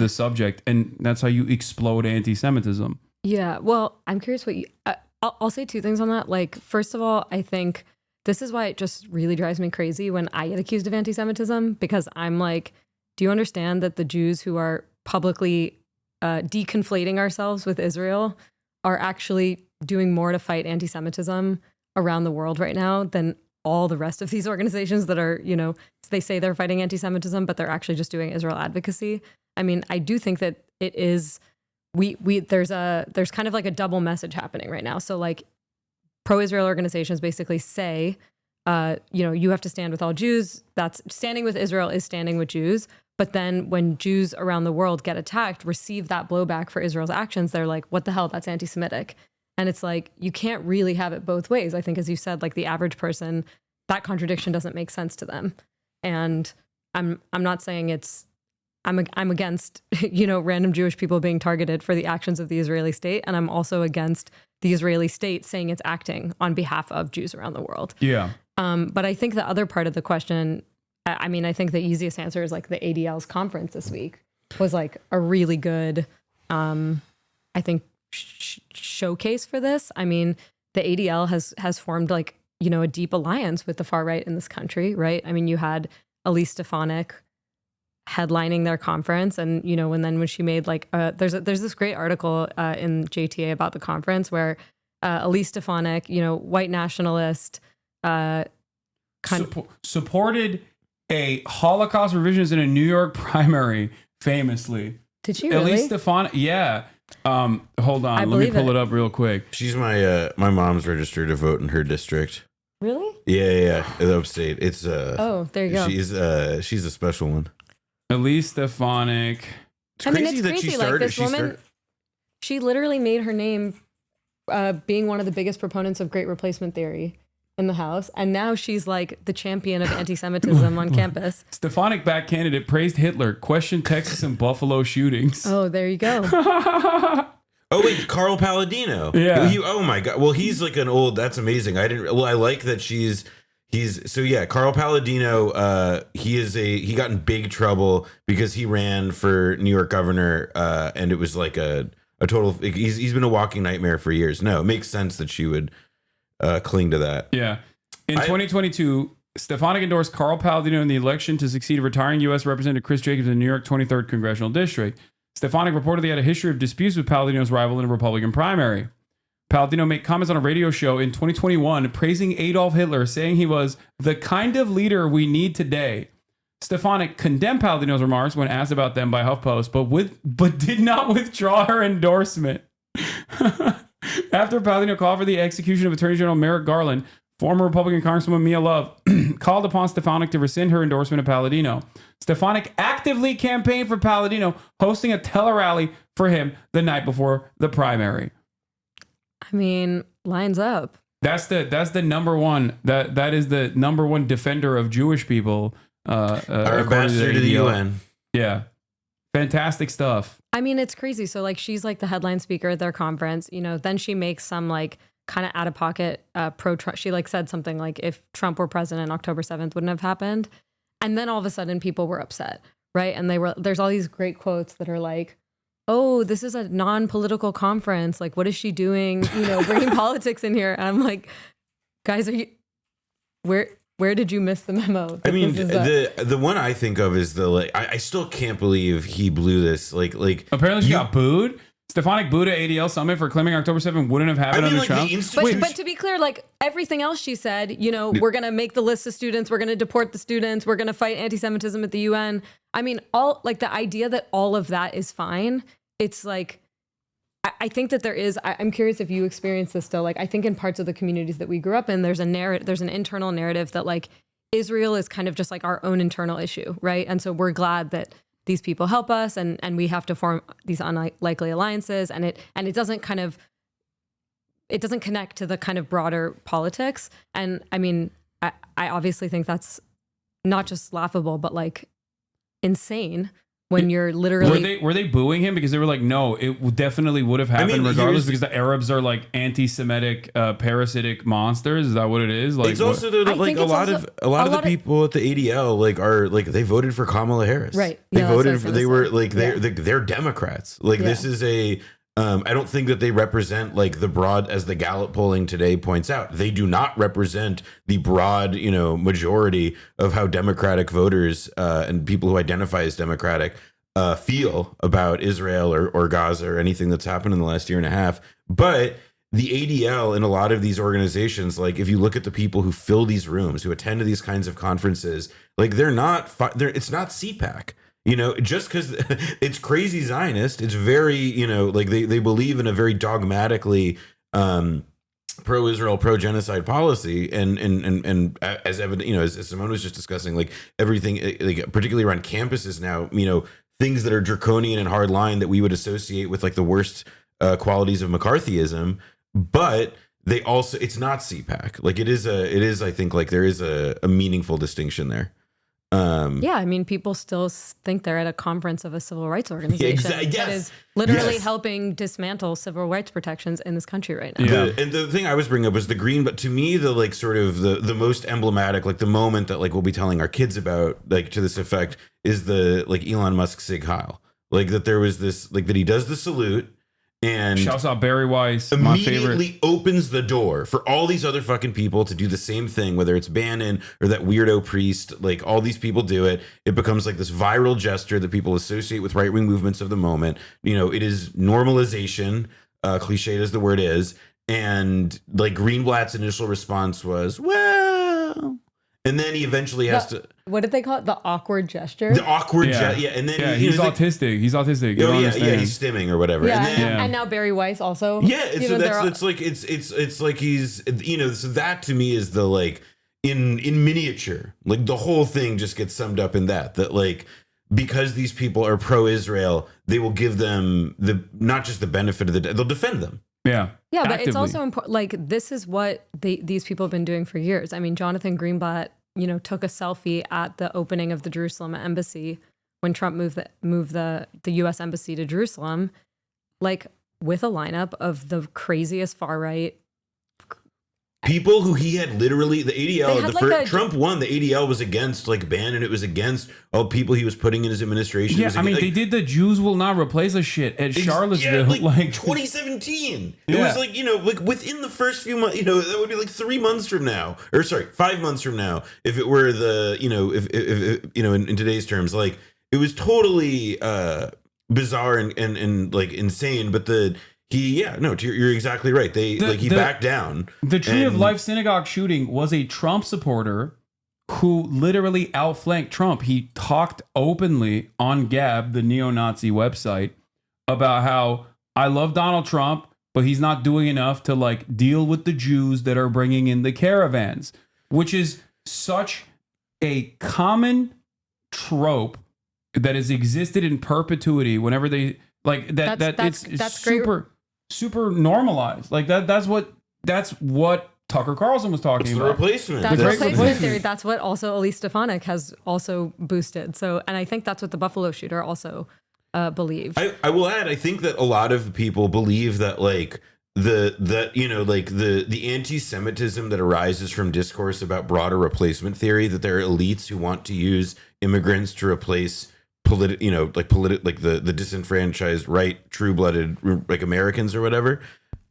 subject, and that's how you explode anti-Semitism. Yeah, well, I'm curious what you... I'll say two things on that. Like, first of all, I think this is why it just really drives me crazy when I get accused of anti-Semitism, because I'm like, do you understand that the Jews who are publicly deconflating ourselves with Israel are actually doing more to fight anti-Semitism around the world right now than all the rest of these organizations that are, you know, they say they're fighting anti-Semitism, but they're actually just doing Israel advocacy. I mean, I do think that it is... there's kind of like a double message happening right now. So like pro-Israel organizations basically say, you know, you have to stand with all Jews. That's standing with Israel is standing with Jews. But then when Jews around the world get attacked, receive that blowback for Israel's actions, they're like, what the hell? That's anti-Semitic. And it's like, you can't really have it both ways. I think, as you said, like the average person, that contradiction doesn't make sense to them. And I'm not saying it's, I'm against, you know, random Jewish people being targeted for the actions of the Israeli state. And I'm also against the Israeli state saying it's acting on behalf of Jews around the world. Yeah. But I think the other part of the question, I mean, I think the easiest answer is like the ADL's conference this week was like a really good, I think, showcase for this. I mean, the ADL has formed like, you know, a deep alliance with the far right in this country, right? I mean, you had Elise Stefanik headlining their conference, and you know, and then when she made like there's this great article in JTA about the conference where Elise Stefanik, you know, white nationalist, supported a Holocaust revisionist in a New York primary, famously. Did she really? Elise Stefanik, yeah. Hold on, let me pull it up real quick. She's my mom's registered to vote in her district. Really? Yeah, the upstate. It's oh, there you go. She's a special one. Elise Stefanik. It's crazy. Like this woman, she literally made her name being one of the biggest proponents of Great Replacement theory in the House, and now she's like the champion of anti-Semitism on campus. Stefanik back candidate praised Hitler, questioned Texas and Buffalo shootings. Oh, there you go. Oh wait, Carl Palladino. Yeah. Oh my God. Well, he's like an old. That's amazing. I like that Carl Palladino. He got in big trouble because he ran for New York governor, and it was like a total. He's been a walking nightmare for years. No, it makes sense that she would cling to that. Yeah. In 2022, Stefanik endorsed Carl Palladino in the election to succeed retiring U.S. Representative Chris Jacobs in the New York 23rd Congressional District. Stefanik reportedly had a history of disputes with Palladino's rival in a Republican primary. Palladino made comments on a radio show in 2021 praising Adolf Hitler, saying he was the kind of leader we need today. Stefanik condemned Palladino's remarks when asked about them by HuffPost, but did not withdraw her endorsement. After Palladino called for the execution of Attorney General Merrick Garland, former Republican Congresswoman Mia Love called upon Stefanik to rescind her endorsement of Palladino. Stefanik actively campaigned for Palladino, hosting a tele-rally for him the night before the primary. I mean, lines up. That's the number one. That is the number one defender of Jewish people. Our ambassador to the UN. Yeah. Fantastic stuff. I mean, it's crazy. So like, she's like the headline speaker at their conference, you know, then she makes some like kind of out of pocket pro-Trump. She like said something like, if Trump were president, October 7th wouldn't have happened. And then all of a sudden people were upset, right? And there's all these great quotes that are like, oh, this is a non-political conference. Like, what is she doing? You know, bringing politics in here. And I'm like, guys, where did you miss the memo? I mean, the one I think of is I still can't believe he blew this. Like apparently she got booed. Stefanik booed at ADL Summit for claiming October 7th wouldn't have happened under Trump. But to be clear, like everything else she said, you know, we're going to make the list of students. We're going to deport the students. We're going to fight anti-Semitism at the UN. I mean, all like the idea that all of that is fine it's like, I think that there is, I'm curious if you experience this still. Like, I think in parts of the communities that we grew up in, there's an internal narrative that like Israel is kind of just like our own internal issue, right? And so we're glad that these people help us, and we have to form these unlikely alliances, and it doesn't kind of, it doesn't connect to the kind of broader politics. And I mean, I obviously think that's not just laughable, but like insane. When you're literally were they booing him because they were like, no, it definitely would have happened regardless because the Arabs are like anti-Semitic parasitic monsters. Is that what it is? Like, it's also like a lot of the people at the ADL like are like they voted for Kamala Harris, right? They voted for they're Democrats. Like this is a I don't think that they represent like the broad, as the Gallup polling today points out, they do not represent the broad, majority of how Democratic voters and people who identify as Democratic feel about Israel or Gaza or anything that's happened in the last year and a half. But the ADL and a lot of these organizations, like if you look at the people who fill these rooms, who attend to these kinds of conferences, like it's not CPAC. Just because it's crazy Zionist, it's very, like they believe in a very dogmatically pro-Israel, pro-genocide policy, and as evident, as Simone was just discussing, like everything, like particularly around campuses now, things that are draconian and hard line that we would associate with like the worst qualities of McCarthyism, but they also, it's not CPAC. Like it is, I think like there is a meaningful distinction there. Yeah, I mean, people still think they're at a conference of a civil rights organization that is literally helping dismantle civil rights protections in this country right now. Yeah. And the thing I was bringing up was the green, but to me, the like sort of the most emblematic, like the moment that like we'll be telling our kids about, like to this effect, is the like Elon Musk Sig Heil. Like that there was this, like that he does the salute. And shouts out Barry Weiss, immediately opens the door for all these other fucking people to do the same thing, whether it's Bannon or that weirdo priest. Like all these people do it. It becomes like this viral gesture that people associate with right-wing movements of the moment. It is normalization, cliched as the word is. And like Greenblatt's initial response was, well, and then he eventually has to. What did they call it? The awkward gesture? The awkward gesture. Yeah. And then he's autistic. He's autistic. Oh, yeah, he's stimming or whatever. Yeah, and, then, and now Barry Weiss also. Yeah, so it's like it's like he's so that to me is the like in miniature. Like the whole thing just gets summed up in that like because these people are pro-Israel, they will give them not just the benefit of the doubt, they'll defend them. Yeah. Yeah, but actively. it's also important. Like this is what these people have been doing for years. I mean, Jonathan Greenblatt, took a selfie at the opening of the Jerusalem embassy when Trump moved the U.S. embassy to Jerusalem, like with a lineup of the craziest far right people who he had literally the ADL. Trump won. The ADL was against like Bannon. It was against all people he was putting in his administration. Yeah, I mean, they did the Jews will not replace us shit at Charlottesville, like 2017. It was like like within the first few months. That would be like 3 months from now, or sorry, 5 months from now, if it were the if in today's terms, like it was totally bizarre and like insane. But you're exactly right. He backed down. The Tree of Life synagogue shooting was a Trump supporter who literally outflanked Trump. He talked openly on Gab, the neo-Nazi website, about how I love Donald Trump, but he's not doing enough to like deal with the Jews that are bringing in the caravans, which is such a common trope that has existed in perpetuity whenever they like that. That's super. Super normalized, like that. That's what Tucker Carlson was talking about. The replacement. That's the replacement theory. That's what also Elise Stefanik has also boosted. So, and I think that's what the Buffalo shooter also believed. I will add. I think that a lot of people believe that like the anti-Semitism that arises from discourse about broader replacement theory, that there are elites who want to use immigrants to replace the disenfranchised right, true-blooded like Americans or whatever.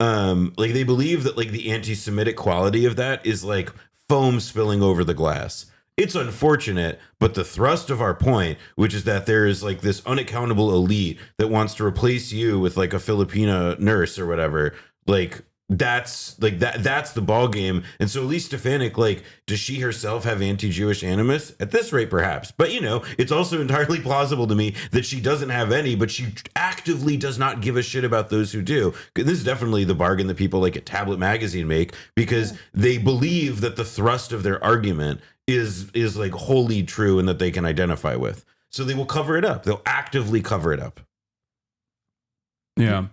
Like they believe that like the anti-Semitic quality of that is like foam spilling over the glass. It's unfortunate, but the thrust of our point, which is that there is like this unaccountable elite that wants to replace you with like a Filipina nurse or whatever, like that's like that's the ball game. And so Elise Stefanik, like, does she herself have anti-Jewish animus? At this rate, perhaps. But, you know, it's also entirely plausible to me that she doesn't have any, but she actively does not give a shit about those who do. This is definitely the bargain that people like at Tablet Magazine make, because they believe that the thrust of their argument is like wholly true and that they can identify with. So they will cover it up. They'll actively cover it up. Yeah.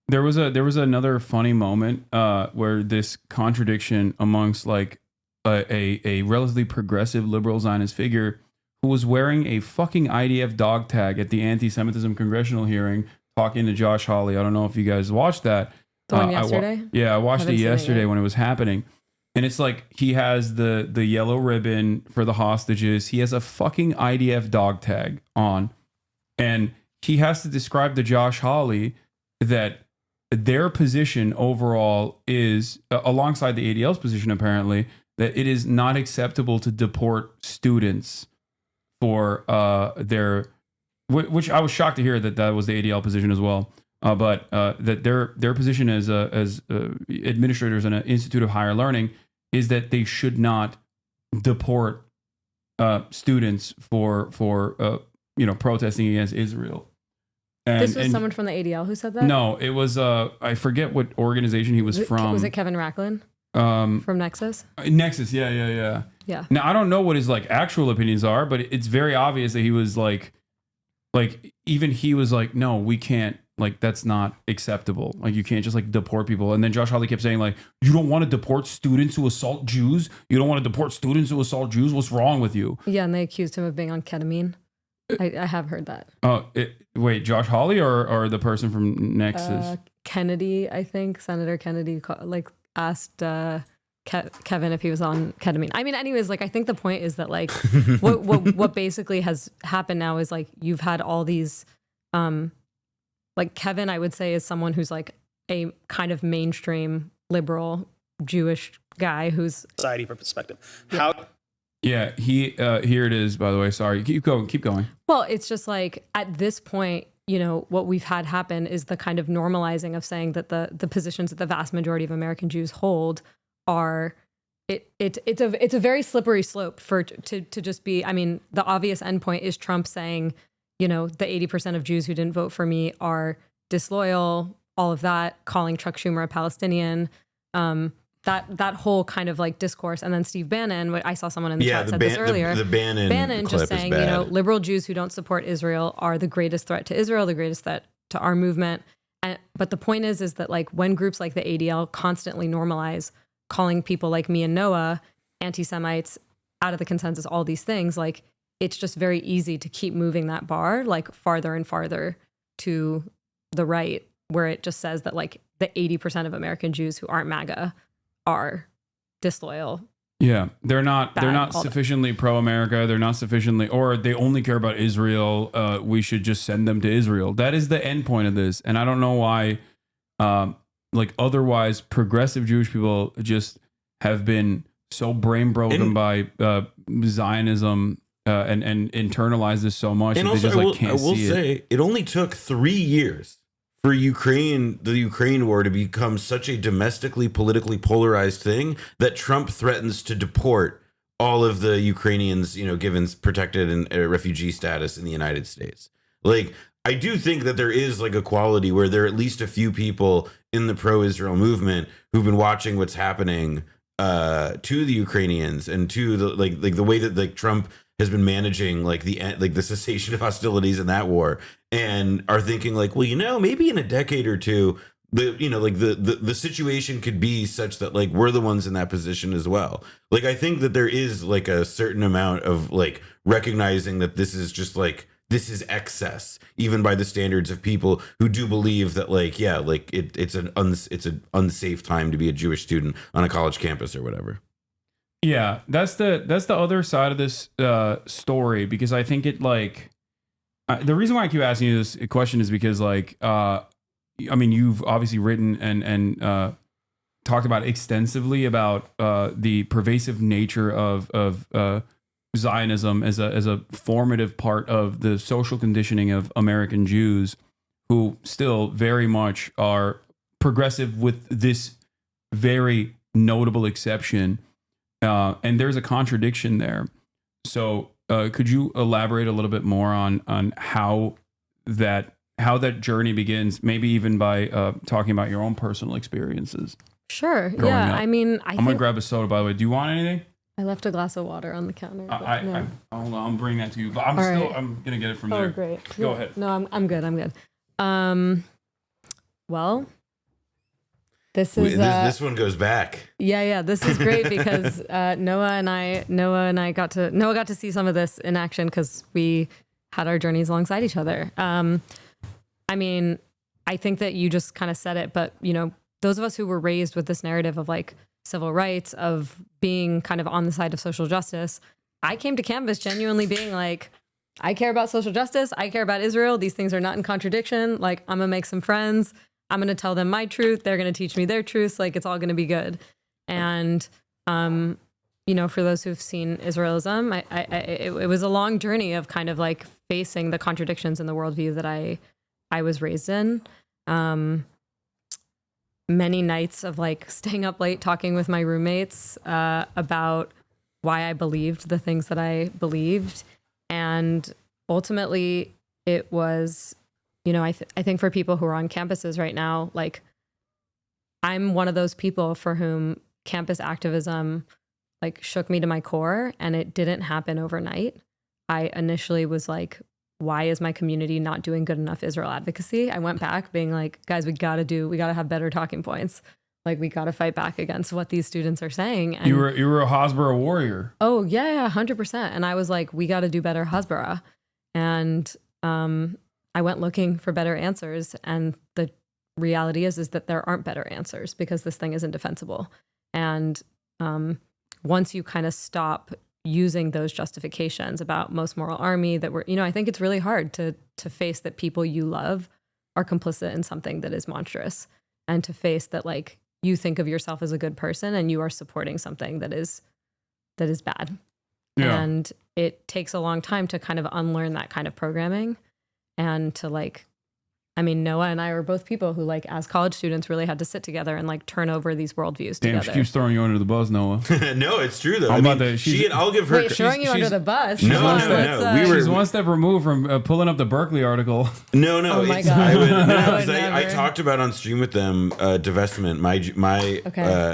There was another funny moment where this contradiction amongst like a relatively progressive liberal Zionist figure who was wearing a fucking IDF dog tag at the anti-Semitism congressional hearing, talking to Josh Hawley. I don't know if you guys watched that. The one yesterday? I watched it yesterday when it was happening. And it's like he has the yellow ribbon for the hostages. He has a fucking IDF dog tag on. And he has to describe to Josh Hawley that their position overall is, alongside the ADL's position apparently, that it is not acceptable to deport students for their, which I was shocked to hear that was the ADL position as well. But that their position as administrators in an institute of higher learning is that they should not deport students for protesting against Israel. And, this was someone from the ADL who said that? No, it was I forget what organization he was from. Was it Kevin Racklin? From Nexus? Nexus, yeah. Yeah. Now I don't know what his like actual opinions are, but it's very obvious that he was like even he was like, no, we can't, like that's not acceptable. Like you can't just like deport people. And then Josh Hawley kept saying like, you don't want to deport students who assault Jews? You don't want to deport students who assault Jews? What's wrong with you? Yeah, and they accused him of being on ketamine. I have heard that. Wait, Josh Hawley or the person from Nexus? Kennedy, I think. Senator Kennedy asked Kevin if he was on ketamine. I mean, anyways, like I think the point is that like what basically has happened now is like you've had all these like Kevin, I would say, is someone who's like a kind of mainstream liberal Jewish guy who's society perspective. Yeah, here it is, by the way. Sorry. Keep going. Well, it's just like at this point, you know, what we've had happen is the kind of normalizing of saying that the positions that the vast majority of American Jews hold are it's a very slippery slope to just be. I mean, the obvious endpoint is Trump saying, you know, the 80% of Jews who didn't vote for me are disloyal, all of that, calling Chuck Schumer a Palestinian, that whole kind of like discourse. And then Steve Bannon, I saw someone in the chat said this earlier. The Bannon just saying, you know, liberal Jews who don't support Israel are the greatest threat to Israel, the greatest threat to our movement. But the point is that like when groups like the ADL constantly normalize calling people like me and Noah anti-Semites, out of the consensus, all these things, like it's just very easy to keep moving that bar like farther and farther to the right, where it just says that like the 80% of American Jews who aren't MAGA are disloyal. Yeah, they're not sufficiently pro-America. They're not sufficiently, or they only care about Israel. We should just send them to Israel. That is the end point of this. And I don't know why, like otherwise progressive Jewish people just have been so brain broken by Zionism and internalized this so much. And that also, they just, I will say, it only took 3 years for the Ukraine war to become such a domestically politically polarized thing that Trump threatens to deport all of the Ukrainians, you know, given protected and refugee status in the United States. Like, I do think that there is like a quality where there are at least a few people in the pro-Israel movement who've been watching what's happening to the Ukrainians and to the like the way that like Trump has been managing like the cessation of hostilities in that war, and are thinking like, well, you know, maybe in a decade or two, the situation could be such that like we're the ones in that position as well. Like, I think that there is like a certain amount of like recognizing that this is just like, this is excess, even by the standards of people who do believe that like, yeah, like it's an unsafe time to be a Jewish student on a college campus or whatever. Yeah, that's the other side of this story, because I think it like the reason why I keep asking you this question is because like I mean, you've obviously written and talked about extensively about the pervasive nature of Zionism as a formative part of the social conditioning of American Jews, who still very much are progressive with this very notable exception, and there's a contradiction there. So could you elaborate a little bit more on how that journey begins, maybe even by talking about your own personal experiences? Sure. Growing Yeah. up. I mean, I'm gonna grab a soda, by the way. Do you want anything? I left a glass of water on the counter. but no. Hold on, I'm bringing that to you. But I'm gonna get it from there. Oh, great. Go Yeah. ahead. No, I'm good. Well, this is this one goes back. Yeah. This is great because Noah got to see some of this in action because we had our journeys alongside each other. I mean, I think that you just kind of said it, but those of us who were raised with this narrative of like civil rights, of being kind of on the side of social justice, I came to campus genuinely being like, I care about social justice. I care about Israel. These things are not in contradiction. Like, I'm going to make some friends. I'm going to tell them my truth. They're going to teach me their truths. Like, it's all going to be good. And, for those who've seen Israelism, it was a long journey of kind of like facing the contradictions in the worldview that I was raised in. Many nights of like staying up late talking with my roommates about why I believed the things that I believed. And ultimately it was, I think for people who are on campuses right now, like I'm one of those people for whom campus activism like shook me to my core, and it didn't happen overnight. I initially was like, why is my community not doing good enough Israel advocacy? I went back being like, guys, we got to have better talking points. Like, we got to fight back against what these students are saying. And you were a Hasbara warrior. Oh yeah, 100%. And I was like, we got to do better Hasbara. And I went looking for better answers. And the reality is that there aren't better answers because this thing isn't defensible. And once you kind of stop using those justifications about most moral army that I think it's really hard to face that people you love are complicit in something that is monstrous, and to face that like you think of yourself as a good person and you are supporting something that is bad. Yeah. And it takes a long time to kind of unlearn that kind of programming, and to like, I mean, Noah and I were both people who, like, as college students, really had to sit together and like turn over these worldviews together. Damn, she keeps throwing you under the bus, Noah. No, it's true though. I'll give her. Wait, throwing you under the bus? No. She's one step removed from pulling up the Berkeley article. No. Oh my God. I talked about on stream with them divestment.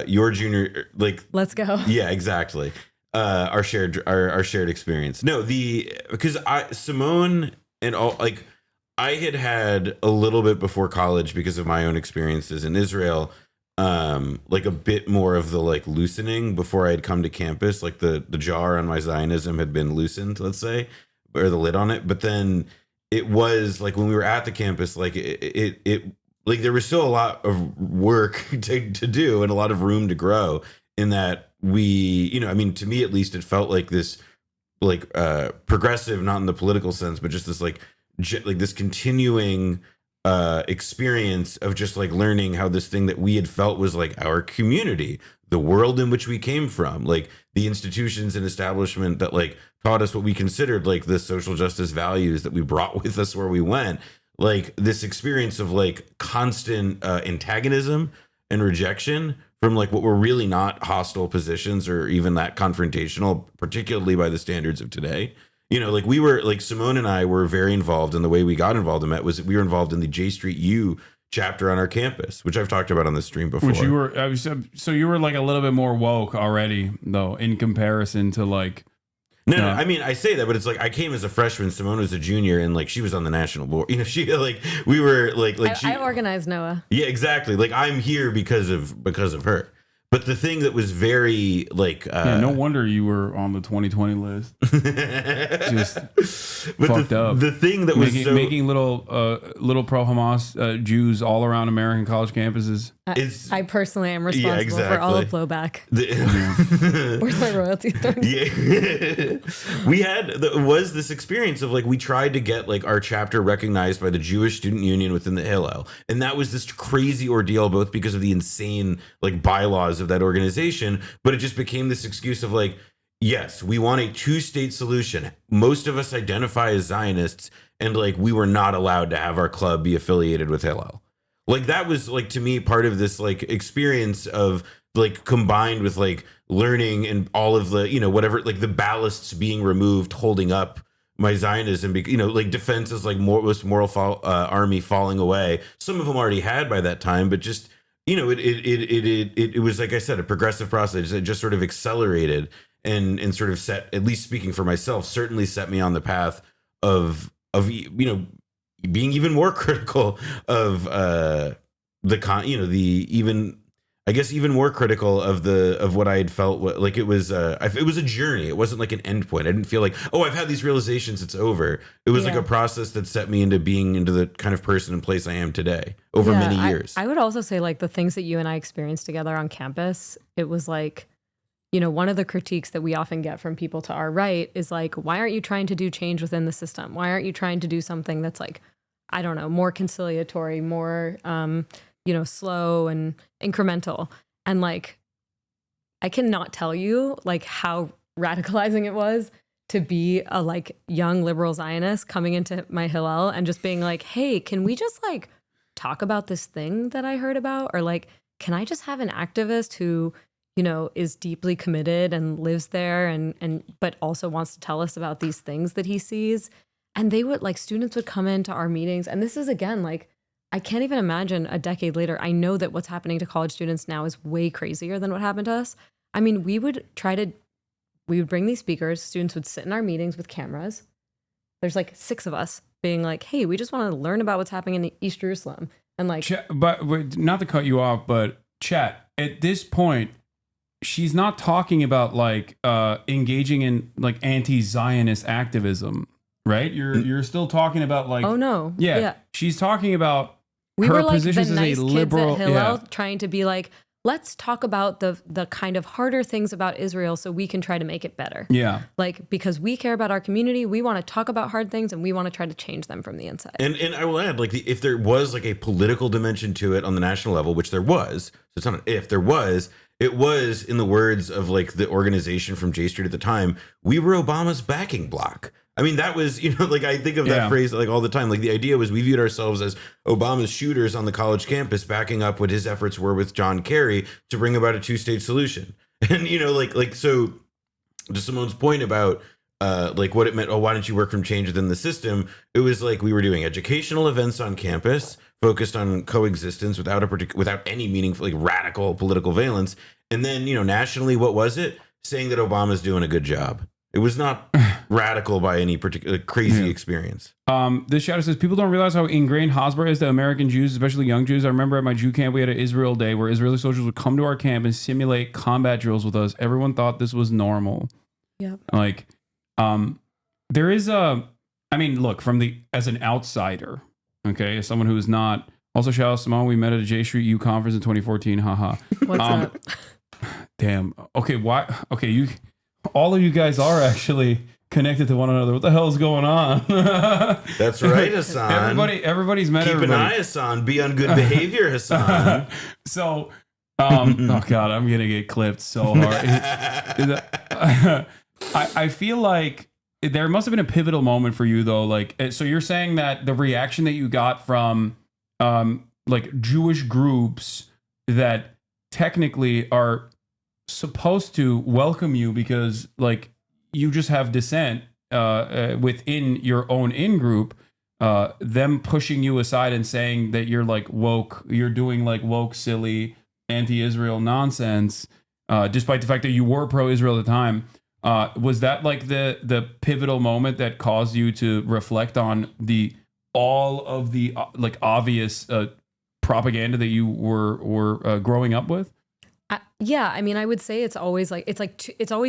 Your junior, like. Let's go. Yeah, exactly. Our shared experience. No, because Simone and all, like, I had a little bit before college, because of my own experiences in Israel, like a bit more of the like loosening before I had come to campus. Like the jar on my Zionism had been loosened, let's say, or the lid on it. But then it was like when we were at the campus, like it like there was still a lot of work to do and a lot of room to grow, in that we, I mean, to me at least, it felt like this like progressive, not in the political sense, but just this like this continuing experience of just like learning how this thing that we had felt was like our community, the world in which we came from, like the institutions and establishment that like taught us what we considered like the social justice values that we brought with us where we went, like this experience of like constant antagonism and rejection from like what were really not hostile positions or even that confrontational, particularly by the standards of today. Like we were, like Simone and I were very involved, and the way we got involved in that was we were involved in the J Street U chapter on our campus, which I've talked about on the stream before. Which you were, so you were like a little bit more woke already, though, in comparison to like. No, I mean, I say that, but it's like I came as a freshman, Simone was a junior, and like she was on the national board. She like we were like I organized Noah. Yeah, exactly. Like I'm here because of her. But the thing that was very like no wonder you were on the 2020 list. Just fucked up. The thing that was making little pro-Hamas Jews all around American college campuses. I personally am responsible for all of blowback. Where's my royalty? Yeah. We was this experience of like we tried to get like our chapter recognized by the Jewish Student Union within the Hillel, and that was this crazy ordeal, both because of the insane like bylaws of that organization, but it just became this excuse of like, yes, we want a two-state solution. Most of us identify as Zionists, and like we were not allowed to have our club be affiliated with Hillel. Like that was like, to me, part of this like experience of like combined with like learning and all of the, you know, whatever, like the ballasts being removed, holding up my Zionism, you know, like defense is like most moral army falling away. Some of them already had by that time, but just, you know, it was, like I said, a progressive process. It just sort of accelerated and sort of set, at least speaking for myself, certainly set me on the path of, you know, being even more critical of even more critical of what I had felt like it was a journey. It wasn't like an end point. I didn't feel like, oh, I've had these realizations, it's over. It was like a process that set me into being into the kind of person and place I am today over many years. I would also say like the things that you and I experienced together on campus, it was like, you know, one of the critiques that we often get from people to our right is like, why aren't you trying to do change within the system? Why aren't you trying to do something that's like, I don't know, more conciliatory, more, you know, slow and incremental. And like, I cannot tell you like how radicalizing it was to be a like young liberal Zionist coming into my Hillel and just being like, hey, can we just like talk about this thing that I heard about? Or like, can I just have an activist who, you know, is deeply committed and lives there and but also wants to tell us about these things that he sees? And they would like, students would come into our meetings. And this is again, like, I can't even imagine a decade later. I know that what's happening to college students now is way crazier than what happened to us. I mean, we would bring these speakers, students would sit in our meetings with cameras. There's like 6 of us being like, hey, we just want to learn about what's happening in East Jerusalem. And like, but not to cut you off, but chat, at this point, she's not talking about like engaging in like anti-Zionist activism, right? You're still talking about like, oh no, yeah. She's talking about we her were like positions the nice as a liberal, kids at Hillel trying to be like, let's talk about the kind of harder things about Israel so we can try to make it better. Yeah. Like, because we care about our community, we want to talk about hard things and we want to try to change them from the inside. And I will add, like, if there was like a political dimension to it on the national level, which there was, so it's not an if, there was, it was, in the words of like the organization from J Street at the time, we were Obama's backing bloc. I mean, that was, you know, like I think of that phrase like all the time. Like the idea was we viewed ourselves as Obama's shooters on the college campus, backing up what his efforts were with John Kerry to bring about a 2-state solution. And, you know, like so to Simone's point about like what it meant, oh, why don't you work from change within the system? It was like we were doing educational events on campus focused on coexistence without any meaningful, like radical political valence. And then, you know, nationally, what was it? Saying that Obama's doing a good job. It was not radical by any particular crazy experience. This shadow says, people don't realize how ingrained Hasbro is to American Jews, especially young Jews. I remember at my Jew camp, we had an Israel Day where Israeli soldiers would come to our camp and simulate combat drills with us. Everyone thought this was normal. Yeah. Like, there is I mean, look, as an outsider, okay, as someone who is not, also shout out Simone, we met at a J Street U conference in 2014, haha. What's up? Damn. Okay, why? Okay, all of you guys are actually connected to one another. What the hell is going on? That's right, Hasan. Everybody's met Keep everybody. an eye, Hasan. Be on good behavior, Hasan. So, oh God, I'm gonna get clipped so hard. I feel like there must have been a pivotal moment for you though. Like, so you're saying that the reaction that you got from like Jewish groups that technically are supposed to welcome you because like you just have dissent within your own in-group, them pushing you aside and saying that you're like woke, you're doing like woke, silly, anti-Israel nonsense, despite the fact that you were pro-Israel at the time. Was that like the pivotal moment that caused you to reflect on all of the like obvious propaganda that you were growing up with? Yeah, I mean, I would say it's always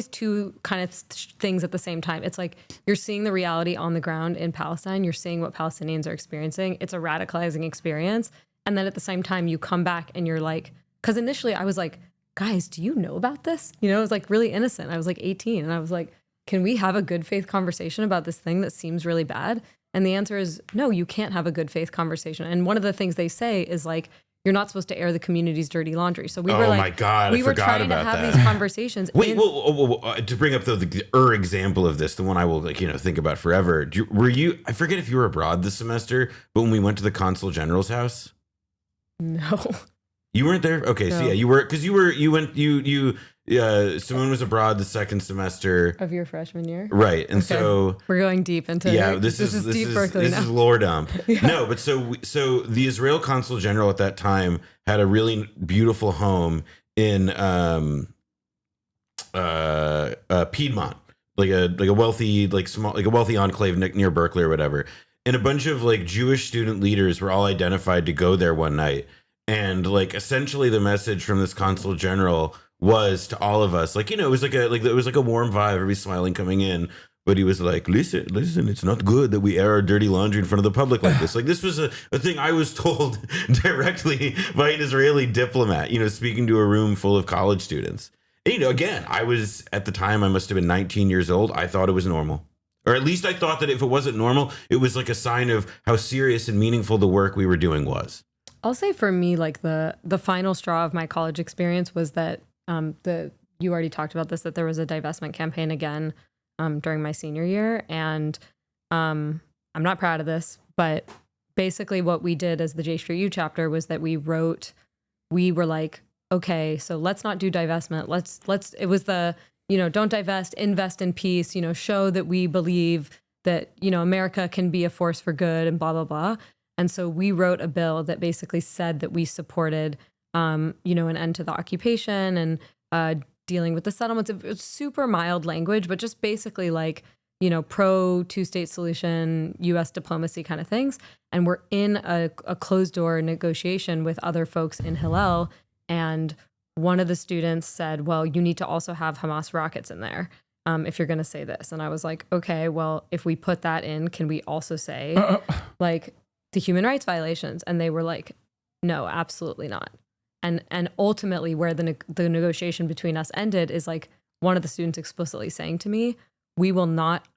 two kind of things at the same time. It's like you're seeing the reality on the ground in Palestine. You're seeing what Palestinians are experiencing. It's a radicalizing experience. And then at the same time, you come back and you're like, because initially I was like, guys, do you know about this? You know, it was like really innocent. I was like 18 and I was like, can we have a good faith conversation about this thing that seems really bad? And the answer is no, you can't have a good faith conversation. And one of the things they say is like, you're not supposed to air the community's dirty laundry. So we were like, my God, we I were forgot trying to about have that. these conversations. Wait, to bring up the example of this, the one I will think about forever. I forget if you were abroad this semester, but when we went to the Consul General's house. No. You weren't there? Okay, No. so yeah, you were, because Simone was abroad the second semester Of your freshman year? Right, and Okay. so we're going deep into it. this is deep Berkeley this now. is lore dump. Yeah. No, but so the Israel consul general at that time had a really beautiful home in Piedmont, like a wealthy wealthy enclave near Berkeley or whatever. And a bunch of like Jewish student leaders were all identified to go there one night. And like essentially the message from this consul general was to all of us, like, it was like a warm vibe, everybody smiling coming in. But he was like, listen, it's not good that we air our dirty laundry in front of the public like this. Like, this was a thing I was told directly by an Israeli diplomat, speaking to a room full of college students. And, again, I was, at the time, I must have been 19 years old. I thought it was normal. Or at least I thought that if it wasn't normal, it was like a sign of how serious and meaningful the work we were doing was. I'll say for me, like the final straw of my college experience was that you already talked about this, that there was a divestment campaign again during my senior year. And I'm not proud of this, but basically what we did as the J Street U chapter was that we were like, okay, so let's not do divestment. It was don't divest, invest in peace, show that we believe that, America can be a force for good and blah, blah, blah. And so we wrote a bill that basically said that we supported, an end to the occupation and dealing with the settlements. It was super mild language, but just basically like, pro two-state solution, U.S. diplomacy kind of things. And we're in a closed door negotiation with other folks in Hillel. And one of the students said, well, you need to also have Hamas rockets in there if you're going to say this. And I was like, okay, well, if we put that in, can we also say like the human rights violations? And they were like, no, absolutely not. And ultimately where the negotiation between us ended is like one of the students explicitly saying to me,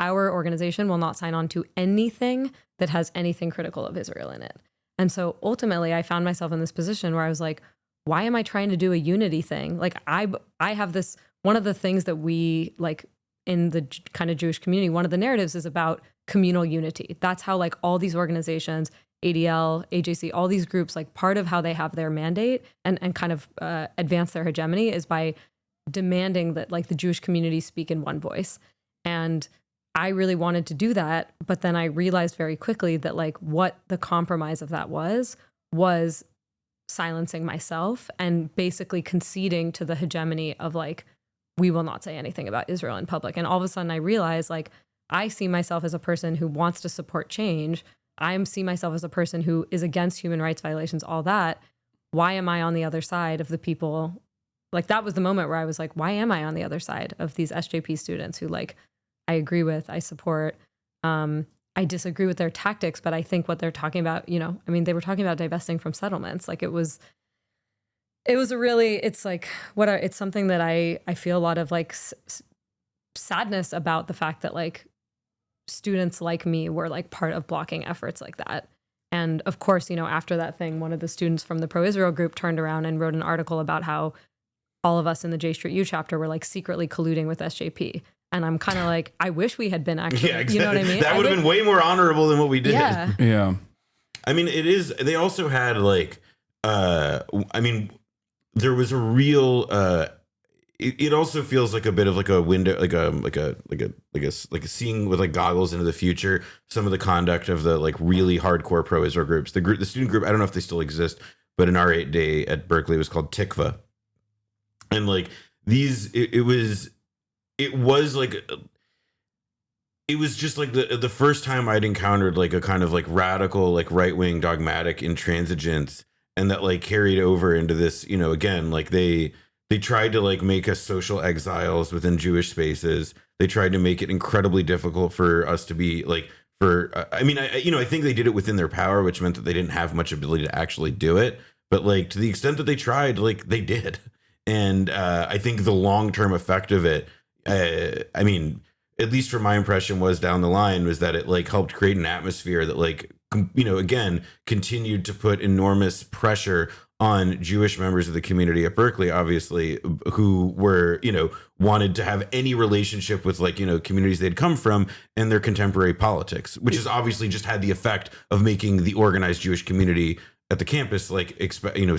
our organization will not sign on to anything that has anything critical of Israel in it. And so ultimately I found myself in this position where I was like, why am I trying to do a unity thing? Like I have this, one of the things that we like in the kind of Jewish community, one of the narratives is about communal unity. That's how like all these organizations, ADL, AJC, all these groups, like part of how they have their mandate and kind of advance their hegemony is by demanding that like the Jewish community speak in one voice. And I really wanted to do that. But then I realized very quickly that like what the compromise of that was silencing myself and basically conceding to the hegemony of like, we will not say anything about Israel in public. And all of a sudden I realized like, I see myself as a person who wants to support change. I see myself as a person who is against human rights violations, all that. Why am I on the other side of the people? Like that was the moment where I was like, why am I on the other side of these SJP students who like, I agree with, I support, I disagree with their tactics, but I think what they're talking about, they were talking about divesting from settlements. Like it's something that I feel a lot of like sadness about the fact that like students like me were like part of blocking efforts like that. And of course, after that thing, one of the students from the pro-Israel group turned around and wrote an article about how all of us in the J Street U chapter were like secretly colluding with SJP. And I'm kind of like, I wish we had been actually, yeah, exactly. You know what I mean? That would have been way more honorable than what we did. Yeah. Yeah. I mean, they also had like, there was a real, it also feels like a bit of like a window, like a seeing with like goggles into the future, some of the conduct of the like really hardcore pro-Israel groups. The student group, I don't know if they still exist, but in our 8 day at Berkeley, it was called Tikva. And like these, it was just like the first time I'd encountered like a kind of like radical, like right-wing dogmatic intransigence, and that like carried over into this, again, like they tried to like make us social exiles within Jewish spaces. They tried to make it incredibly difficult for us to be like, I think they did it within their power, which meant that they didn't have much ability to actually do it. But like to the extent that they tried, like they did. And I think the long-term effect of it, at least from my impression was down the line, was that it like helped create an atmosphere that like, again, continued to put enormous pressure on Jewish members of the community at Berkeley, obviously, who were, wanted to have any relationship with like, communities they'd come from and their contemporary politics, which has obviously just had the effect of making the organized Jewish community at the campus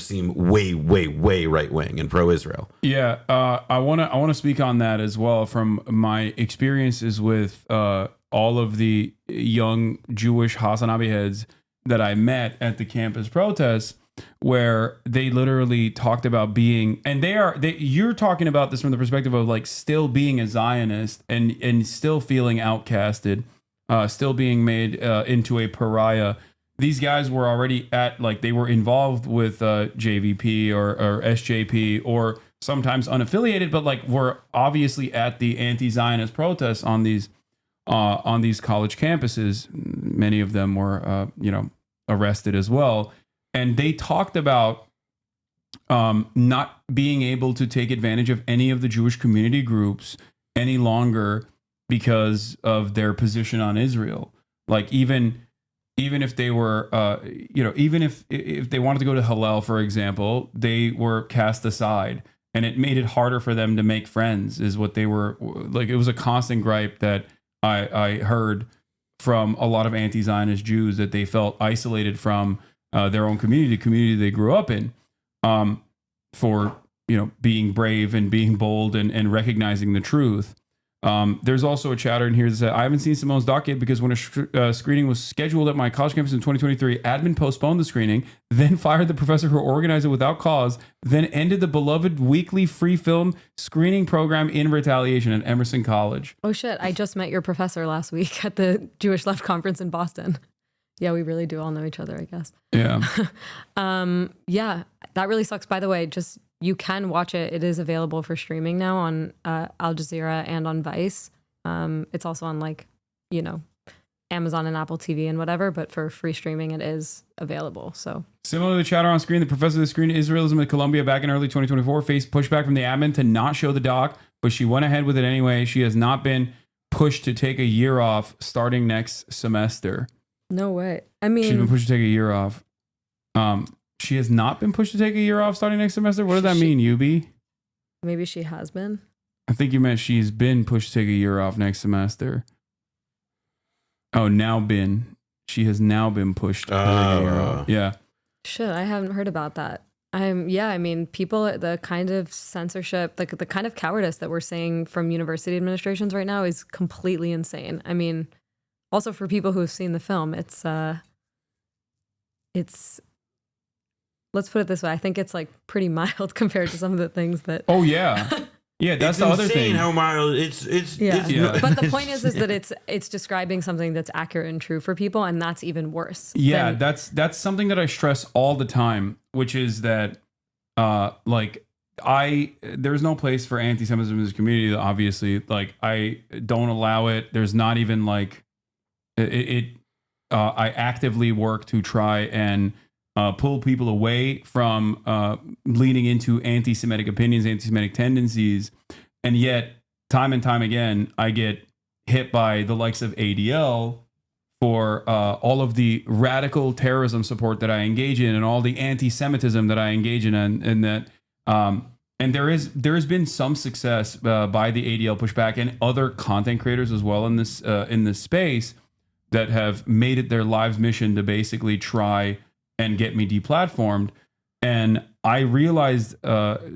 seem way right wing and pro Israel. Yeah, I want to speak on that as well from my experiences with all of the young Jewish HasanAbi heads that I met at the campus protests, where they literally talked about being, and you're talking about this from the perspective of like still being a Zionist and still feeling outcasted, still being made into a pariah. These guys were already they were involved with JVP or SJP, or sometimes unaffiliated, but like were obviously at the anti-Zionist protests on these college campuses. Many of them were arrested as well. And they talked about not being able to take advantage of any of the Jewish community groups any longer because of their position on Israel. Like even if they were, even if they wanted to go to Hillel, for example, they were cast aside, and it made it harder for them to make friends. Is what they were like. It was a constant gripe that I heard from a lot of anti-Zionist Jews, that they felt isolated from their own community, the community they grew up in, for being brave and being bold and recognizing the truth. There's also a chatter in here that said, I haven't seen Simone's doc yet because when a screening was scheduled at my college campus in 2023, admin postponed the screening, then fired the professor who organized it without cause, then ended the beloved weekly free film screening program in retaliation at Emerson College. Oh shit, I just met your professor last week at the Jewish Left Conference in Boston. Yeah, we really do all know each other, I guess. Yeah. Yeah, that really sucks. By the way, just you can watch it. It is available for streaming now on Al Jazeera and on Vice. It's also on Amazon and Apple TV and whatever, but for free streaming, it is available. So similar to the chatter on screen, the professor of the screen Israelism at Columbia back in early 2024 faced pushback from the admin to not show the doc, but she went ahead with it anyway. She has not been pushed to take a year off starting next semester. No way. I mean, she's been pushed to take a year off. She has not been pushed to take a year off starting next semester. What does that mean, Yubi? Maybe she has been. I think you meant she's been pushed to take a year off next semester. Oh, she has now been pushed to take a year off. Yeah. Shit, I haven't heard about that. I mean, people, the kind of censorship, the kind of cowardice that we're seeing from university administrations right now is completely insane. I mean, also for people who have seen the film, it's let's put it this way. I think it's like pretty mild compared to some of the things that. Oh yeah, yeah. That's it's the other thing. How mild it's. Yeah. But the point is that it's describing something that's accurate and true for people, and that's even worse. Yeah, that's something that I stress all the time, which is that, there's no place for anti-Semitism in this community. Obviously, like I don't allow it. There's not even like I actively work to try and pull people away from leaning into anti-Semitic opinions, anti-Semitic tendencies. And yet, time and time again, I get hit by the likes of ADL for all of the radical terrorism support that I engage in and all the anti-Semitism that I engage in. And that, and there has been some success by the ADL pushback and other content creators as well in this space that have made it their lives mission to basically try and get me deplatformed. And I realized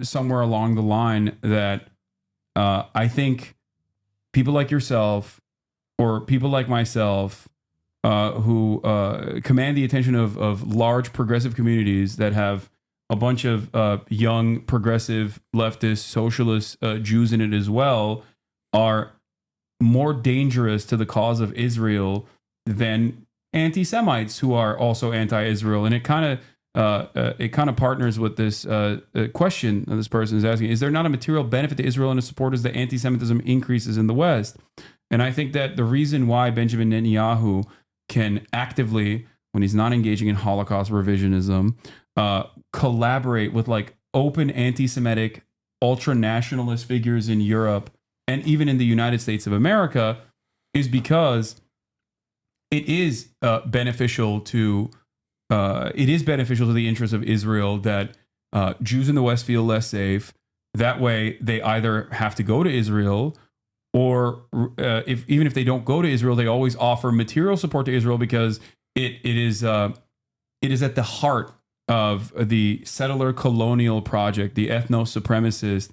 somewhere along the line that I think people like yourself or people like myself who command the attention of large progressive communities that have a bunch of young progressive leftist socialist Jews in it as well are more dangerous to the cause of Israel than anti-Semites who are also anti-Israel. And it kind of partners with this question that this person is asking: is there not a material benefit to Israel and its supporters that anti-Semitism increases in the West? And I think that the reason why Benjamin Netanyahu can actively, when he's not engaging in Holocaust revisionism, collaborate with like open anti-Semitic ultra-nationalist figures in Europe and even in the United States of America is because it is beneficial to the interests of Israel that Jews in the West feel less safe. That way, they either have to go to Israel, or even if they don't go to Israel, they always offer material support to Israel because it is at the heart of the settler colonial project, the ethno-religious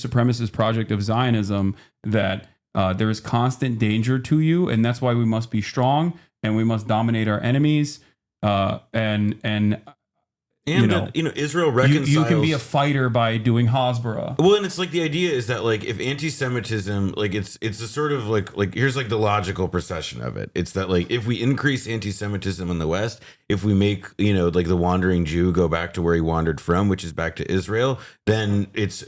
supremacist project of Zionism, that there is constant danger to you, and that's why we must be strong and we must dominate our enemies. Israel reconciles. You can be a fighter by doing Hasbara. Well, and it's like the idea is that like if anti-Semitism, like it's a sort of like here's like the logical procession of it. It's that like if we increase anti-Semitism in the West, if we make like the wandering Jew go back to where he wandered from, which is back to Israel, then it's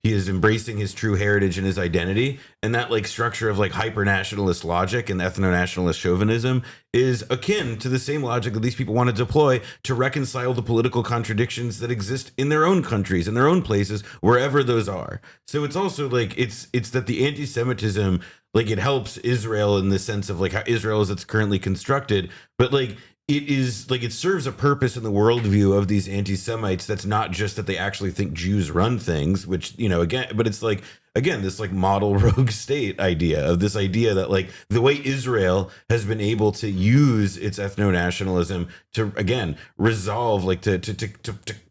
he is embracing his true heritage and his identity, and that like structure of like hyper-nationalist logic and ethno-nationalist chauvinism is akin to the same logic that these people want to deploy to reconcile the political contradictions that exist in their own countries, in their own places, wherever those are. So it's also like it's that the anti-Semitism, like it helps Israel in the sense of like how Israel is it's currently constructed, but like it is like it serves a purpose in the worldview of these anti-Semites that's not just that they actually think Jews run things, which, again, but it's like, again, this like model rogue state idea of this idea that like the way Israel has been able to use its ethno-nationalism to, again, resolve, like to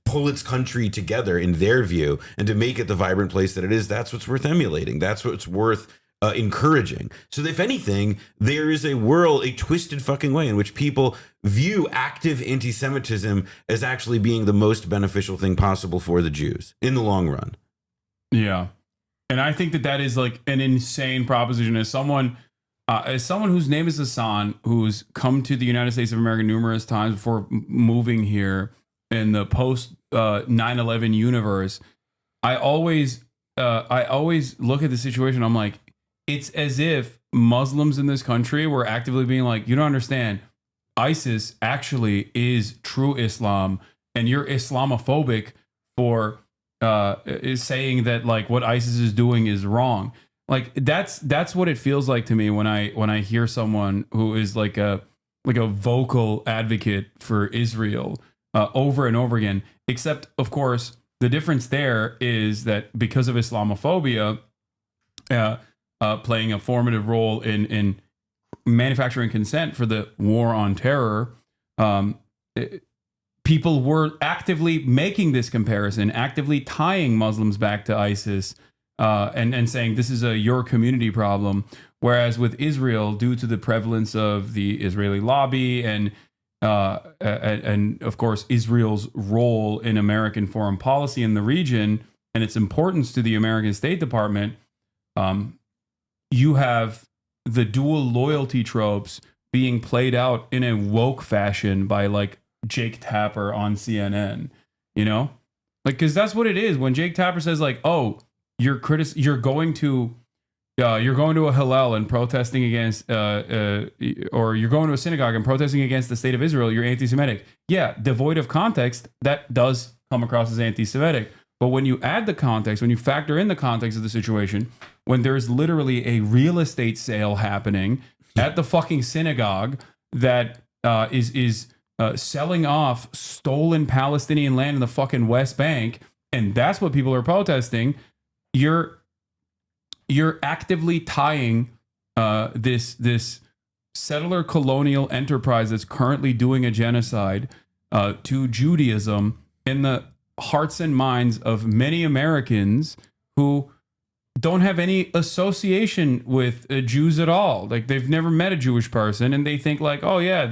pull its country together in their view and to make it the vibrant place that it is, that's what's worth emulating. That's what's worth encouraging. So if anything, there is a twisted fucking way in which people view active anti-Semitism as actually being the most beneficial thing possible for the Jews in the long run. Yeah. And I think that is like an insane proposition. As someone whose name is Hassan, who's come to the United States of America numerous times before moving here in the post 9/11 universe, I always look at the situation. I'm like, it's as if Muslims in this country were actively being like, you don't understand. ISIS actually is true Islam, and you're Islamophobic for is saying that like what ISIS is doing is wrong. Like that's what it feels like to me when I hear someone who is like a vocal advocate for Israel over and over again. Except, of course, the difference there is that because of Islamophobia playing a formative role in manufacturing consent for the war on terror, people were actively making this comparison, actively tying Muslims back to ISIS, and saying this is your community problem. Whereas with Israel, due to the prevalence of the Israeli lobby and of course Israel's role in American foreign policy in the region and its importance to the American State Department, you have the dual loyalty tropes being played out in a woke fashion by like Jake Tapper on CNN, like, because that's what it is when Jake Tapper says like, oh, you're going to a Hillel and protesting against, or you're going to a synagogue and protesting against the state of Israel, you're anti-Semitic. Yeah, devoid of context, that does come across as anti-Semitic. But when you add the context, when you factor in the context of the situation, when there's literally a real estate sale happening at the fucking synagogue that is selling off stolen Palestinian land in the fucking West Bank, and that's what people are protesting, you're actively tying this settler colonial enterprise that's currently doing a genocide to Judaism in the hearts and minds of many Americans who don't have any association with Jews at all. Like they've never met a Jewish person and they think like, oh yeah,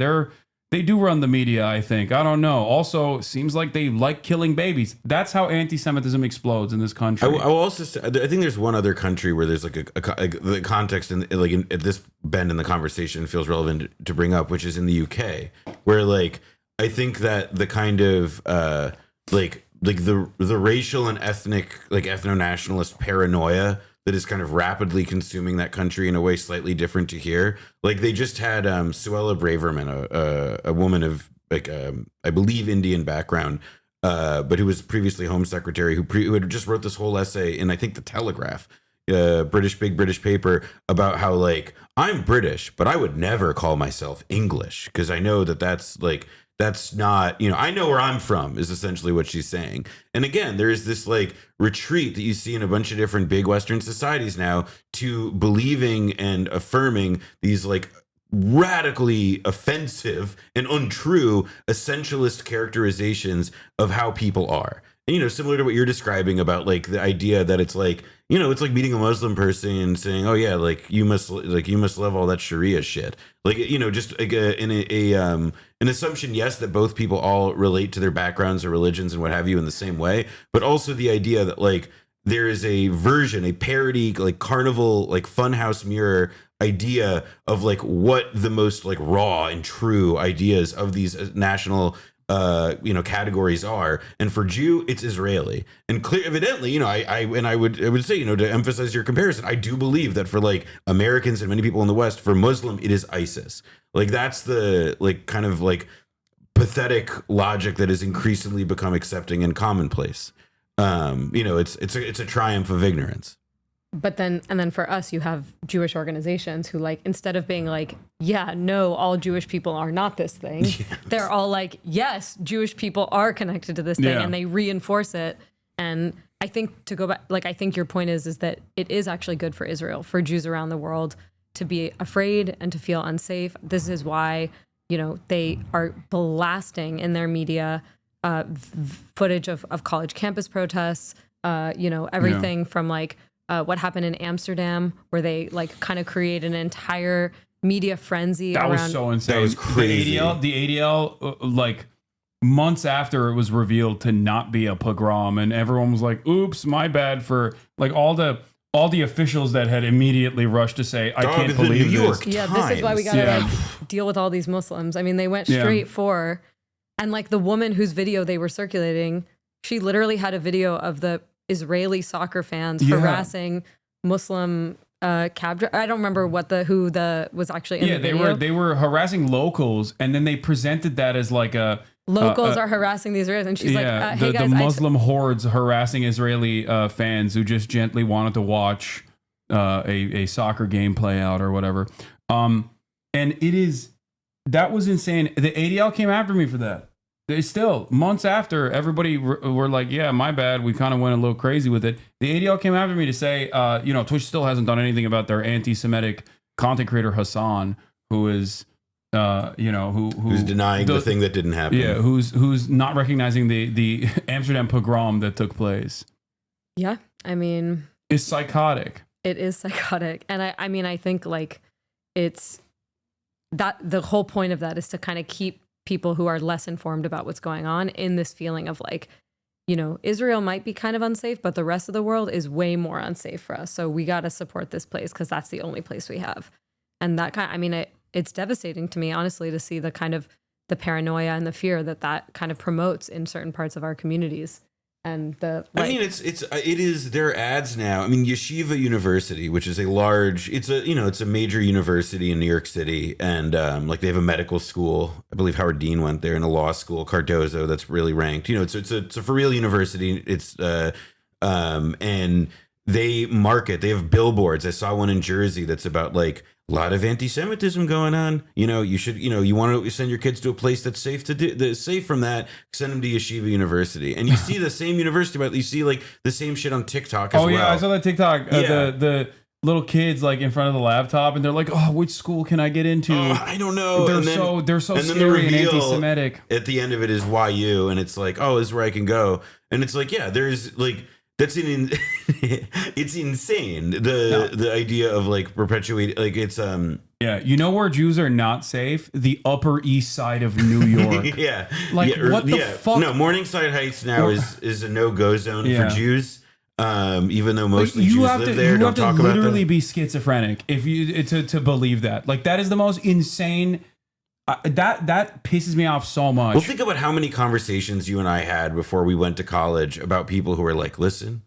they do run the media, I think. I don't know. Also, seems like they like killing babies. That's how anti-Semitism explodes in this country. I will also say, I think there's one other country where there's like the context and like at this bend in the conversation feels relevant to bring up, which is in the UK, where like I think that the kind of like the racial and ethnic, like ethno-nationalist paranoia that is kind of rapidly consuming that country in a way slightly different to here. Like they just had Suella Braverman, a woman of like I believe Indian background, but who was previously Home Secretary, who had just wrote this whole essay in I think the Telegraph, big British paper, about how like I'm British, but I would never call myself English because I know that's like. That's not, I know where I'm from is essentially what she's saying. And again, there's this like retreat that you see in a bunch of different big Western societies now to believing and affirming these like radically offensive and untrue essentialist characterizations of how people are. And, similar to what you're describing about like the idea that it's like, it's like meeting a Muslim person and saying, oh yeah, like you must love all that Sharia shit. Like, just like an assumption, yes, that both people all relate to their backgrounds or religions and what have you in the same way, but also the idea that like there is a version, a parody, like carnival, like funhouse mirror idea of like what the most like raw and true ideas of these national categories are. And for Jew, it's Israeli. And evidently, I would say, to emphasize your comparison, I do believe that for like Americans and many people in the West, for Muslim, it is ISIS. Like that's the like kind of like pathetic logic that has increasingly become accepting and commonplace. It's a triumph of ignorance. But then for us, you have Jewish organizations who like, instead of being like, yeah, no, all Jewish people are not this thing. Yes. They're all like, yes, Jewish people are connected to this thing, and they reinforce it. And I think to go back, like, I think your point is that it is actually good for Israel, for Jews around the world to be afraid and to feel unsafe. This is why, they are blasting in their media footage of college campus protests, everything from like, what happened in Amsterdam, where they like kind of create an entire media frenzy. That was so insane. That was crazy. The ADL, like months after it was revealed to not be a pogrom, and everyone was like, "Oops, my bad." For like all the officials that had immediately rushed to say, "I can't believe this." Yeah, this is why we gotta like deal with all these Muslims. I mean, they went straight for, and like the woman whose video they were circulating, she literally had a video of the Israeli soccer fans harassing Muslim cab. I don't remember who was actually in the video. They were harassing locals, and then they presented that as like a locals are harassing the Israelis, and she's like, "Hey guys, the Muslim hordes harassing Israeli fans who just gently wanted to watch a soccer game play out or whatever." And that was insane. The ADL came after me for that. They still, months after, everybody were like, yeah, my bad. We kind of went a little crazy with it. The ADL came after me to say, Twitch still hasn't done anything about their anti-Semitic content creator, Hassan, who is, who's denying the thing that didn't happen. Yeah, who's not recognizing the Amsterdam pogrom that took place. Yeah, I mean. It's psychotic. It is psychotic. And I think like it's that the whole point of that is to kind of keep people who are less informed about what's going on in this feeling of like, Israel might be kind of unsafe, but the rest of the world is way more unsafe for us. So we got to support this place because that's the only place we have. And that it's devastating to me, honestly, to see the kind of the paranoia and the fear that kind of promotes in certain parts of our communities. And it is their ads now. I mean, Yeshiva University, which is it's a major university in New York City, and like they have a medical school. I believe Howard Dean went there, and a law school, Cardozo, that's really ranked. It's a for real university. It's and they market. They have billboards. I saw one in Jersey that's about like a lot of anti-Semitism going on. You should, you want to send your kids to a place that's safe safe from that. Send them to Yeshiva University, and you see the same university, but you see like the same shit on TikTok as well. Oh yeah, I saw that TikTok. The little kids like in front of the laptop, and they're like, "Oh, which school can I get into?" I don't know. They're so scary and anti-Semitic. At the end of it is YU, and it's like, "Oh, this is where I can go," and it's like, yeah, there's like. It's insane. The idea of like perpetuating, like it's yeah, where Jews are not safe? The Upper East Side of New York. Yeah, what the fuck? No, Morningside Heights now is a no-go zone for Jews. Even though mostly Jews live there. You have to literally be schizophrenic if you to believe that. Like that is the most insane. That pisses me off so much. Well, think about how many conversations you and I had before we went to college about people who were like, listen,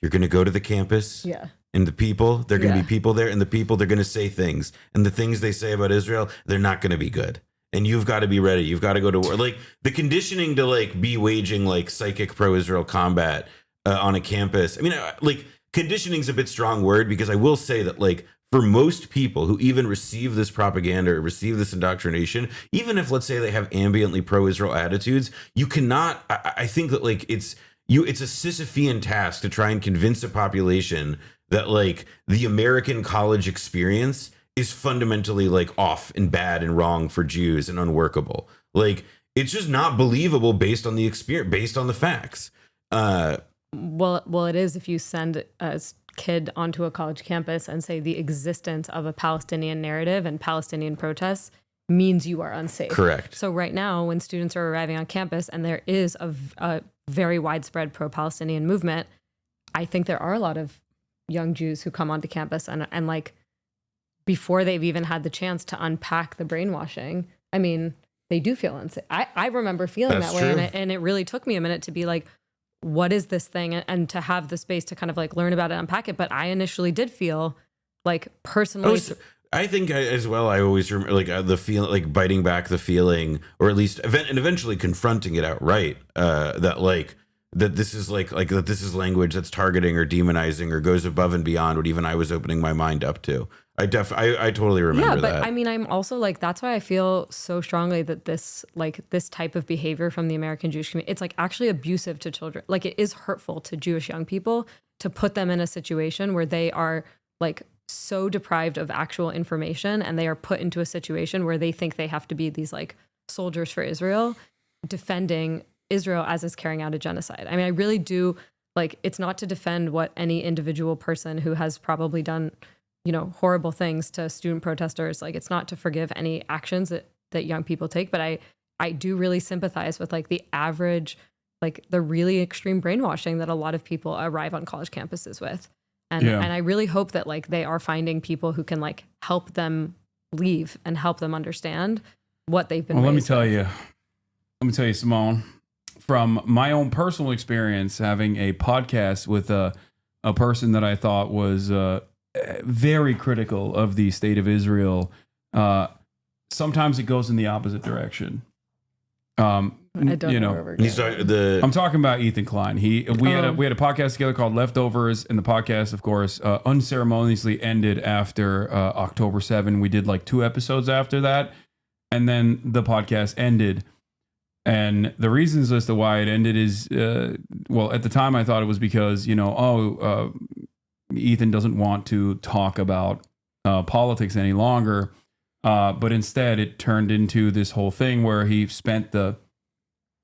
you're going to go to the campus. Yeah. And the people, they're going to be people there, and the people, they're going to say things. And the things they say about Israel, they're not going to be good. And you've got to be ready. You've got to go to war. Like the conditioning to like be waging like psychic pro-Israel combat on a campus. I mean, like conditioning's a bit strong word, because I will say that like, for most people who even receive this propaganda or receive this indoctrination, even if, let's say, they have ambiently pro-Israel attitudes, you cannot, I think that like it's a Sisyphean task to try and convince a population that like the American college experience is fundamentally like off and bad and wrong for Jews and unworkable. Like, it's just not believable based on the experience, based on the facts. Well, it is if you send a kid onto a college campus and say the existence of a Palestinian narrative and Palestinian protests means you are unsafe. Correct. So right now, when students are arriving on campus and there is a very widespread pro-Palestinian movement, I think there are a lot of young Jews who come onto campus and like, before they've even had the chance to unpack the brainwashing, I mean, they do feel unsafe. I remember feeling that way, and it really took me a minute to be like, what is this thing? And to have the space to kind of like learn about it, unpack it. But I initially did feel like personally. I think as well, I always remember like the feeling, like biting back the feeling, or at least and eventually confronting it outright, that like, that this is like that this is language that's targeting or demonizing or goes above and beyond what even I was opening my mind up to. I totally remember that. Yeah, but I mean, I'm also like, that's why I feel so strongly that this type of behavior from the American Jewish community, it's like actually abusive to children. Like, it is hurtful to Jewish young people to put them in a situation where they are like so deprived of actual information, and they are put into a situation where they think they have to be these like soldiers for Israel, defending Israel as is carrying out a genocide. I mean, I really do, like, it's not to defend what any individual person who has probably done, you know, horrible things to student protesters. Like, it's not to forgive any actions that young people take, but I do really sympathize with like the average, like the really extreme brainwashing that a lot of people arrive on college campuses with. And I really hope that like they are finding people who can like help them leave and help them understand what they've been. Well, let me tell you, Simone, from my own personal experience, having a podcast with a person that I thought was very critical of the state of Israel. Sometimes it goes in the opposite direction. I don't know where we're going. I'm talking about Ethan Klein. We had a podcast together called Leftovers, and the podcast, of course, unceremoniously ended after October 7. We did like 2 episodes after that, and then the podcast ended. And the reasons as to why it ended is, well, at the time I thought it was because, you know, Ethan doesn't want to talk about politics any longer. But instead it turned into this whole thing where he spent the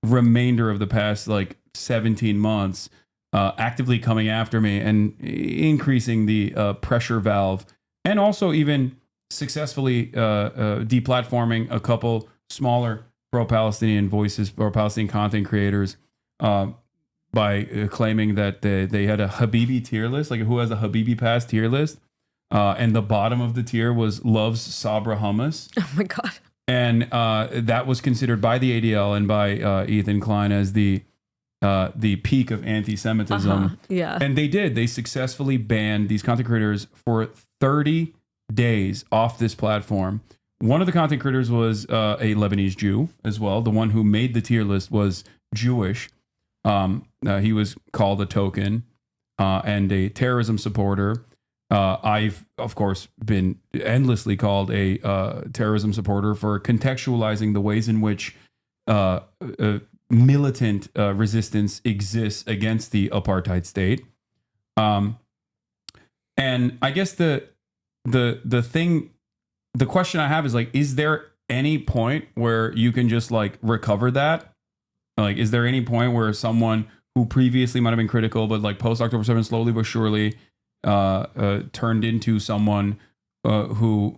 remainder of the past like 17 months actively coming after me and increasing the pressure valve, and also even successfully deplatforming a couple smaller pro-Palestinian voices, pro-Palestinian content creators, by claiming that they had a Habibi tier list, like who has a Habibi pass tier list. And the bottom of the tier was loves Sabra hummus. Oh my God. And that was considered by the ADL and by Ethan Klein as the peak of anti-Semitism. Yeah. And they successfully banned these content creators for 30 days off this platform. One of the content creators was a Lebanese Jew as well. The one who made the tier list was Jewish. He was called a token and a terrorism supporter. I've, of course, been endlessly called a terrorism supporter for contextualizing the ways in which militant resistance exists against the apartheid state. And I guess the question I have is like, is there any point where you can just like recover that? Like, is there any point where someone who previously might have been critical, but like post October 7th, slowly but surely turned into someone who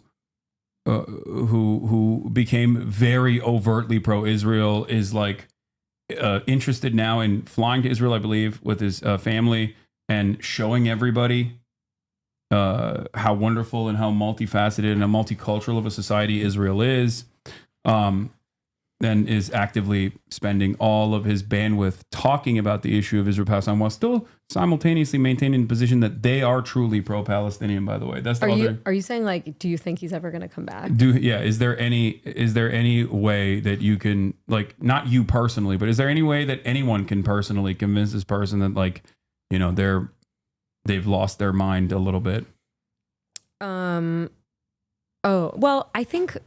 became very overtly pro-Israel, is like interested now in flying to Israel, I believe, with his family and showing everybody how wonderful and how multifaceted and how multicultural of a society Israel is, and is actively spending all of his bandwidth talking about the issue of Israel-Palestine while still simultaneously maintaining the position that they are truly pro-Palestinian, by the way. That's the Are you saying like, do you think he's ever going to come back? Is there any way that you can, like, not you personally, but is there any way that anyone can personally convince this person that, like, you know, they've lost their mind a little bit? Oh, well, I think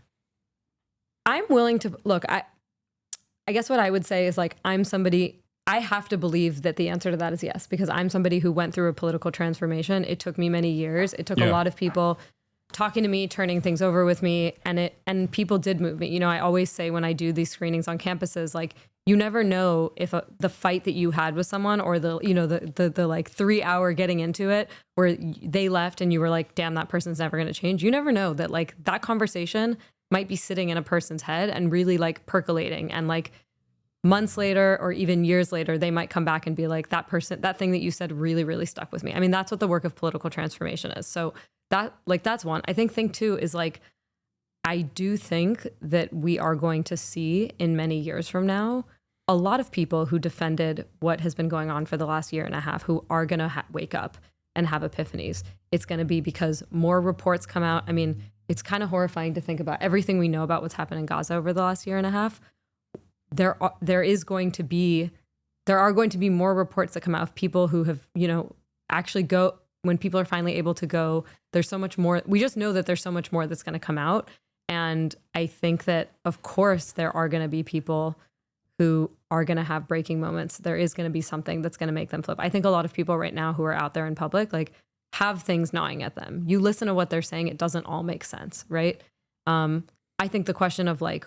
I'm willing to look. I guess what I would say is like, I have to believe that the answer to that is yes, because I'm somebody who went through a political transformation. It took me many years. It took a lot of people talking to me, turning things over with me, and people did move me. You know, I always say when I do these screenings on campuses, like, you never know if the fight that you had with someone, or the like 3 hour getting into it where they left and you were like, damn, that person's never going to change. You never know that like that conversation might be sitting in a person's head and really like percolating, and like months later or even years later, they might come back and be like, that thing that you said really, really stuck with me. I mean, that's what the work of political transformation is. So that's one. I think thing two is like, I do think that we are going to see in many years from now a lot of people who defended what has been going on for the last year and a half who are going to wake up and have epiphanies. It's going to be because more reports come out. I mean, it's kind of horrifying to think about everything we know about what's happened in Gaza over the last year and a half. There are going to be more reports that come out of people who have, you know, actually go, when people are finally able to go, there's so much more. We just know that there's so much more that's going to come out. And I think that, of course, there are going to be people who are going to have breaking moments. There is going to be something that's going to make them flip. I think a lot of people right now who are out there in public, like, have things gnawing at them. You listen to what they're saying, it doesn't all make sense, right? I think the question of like,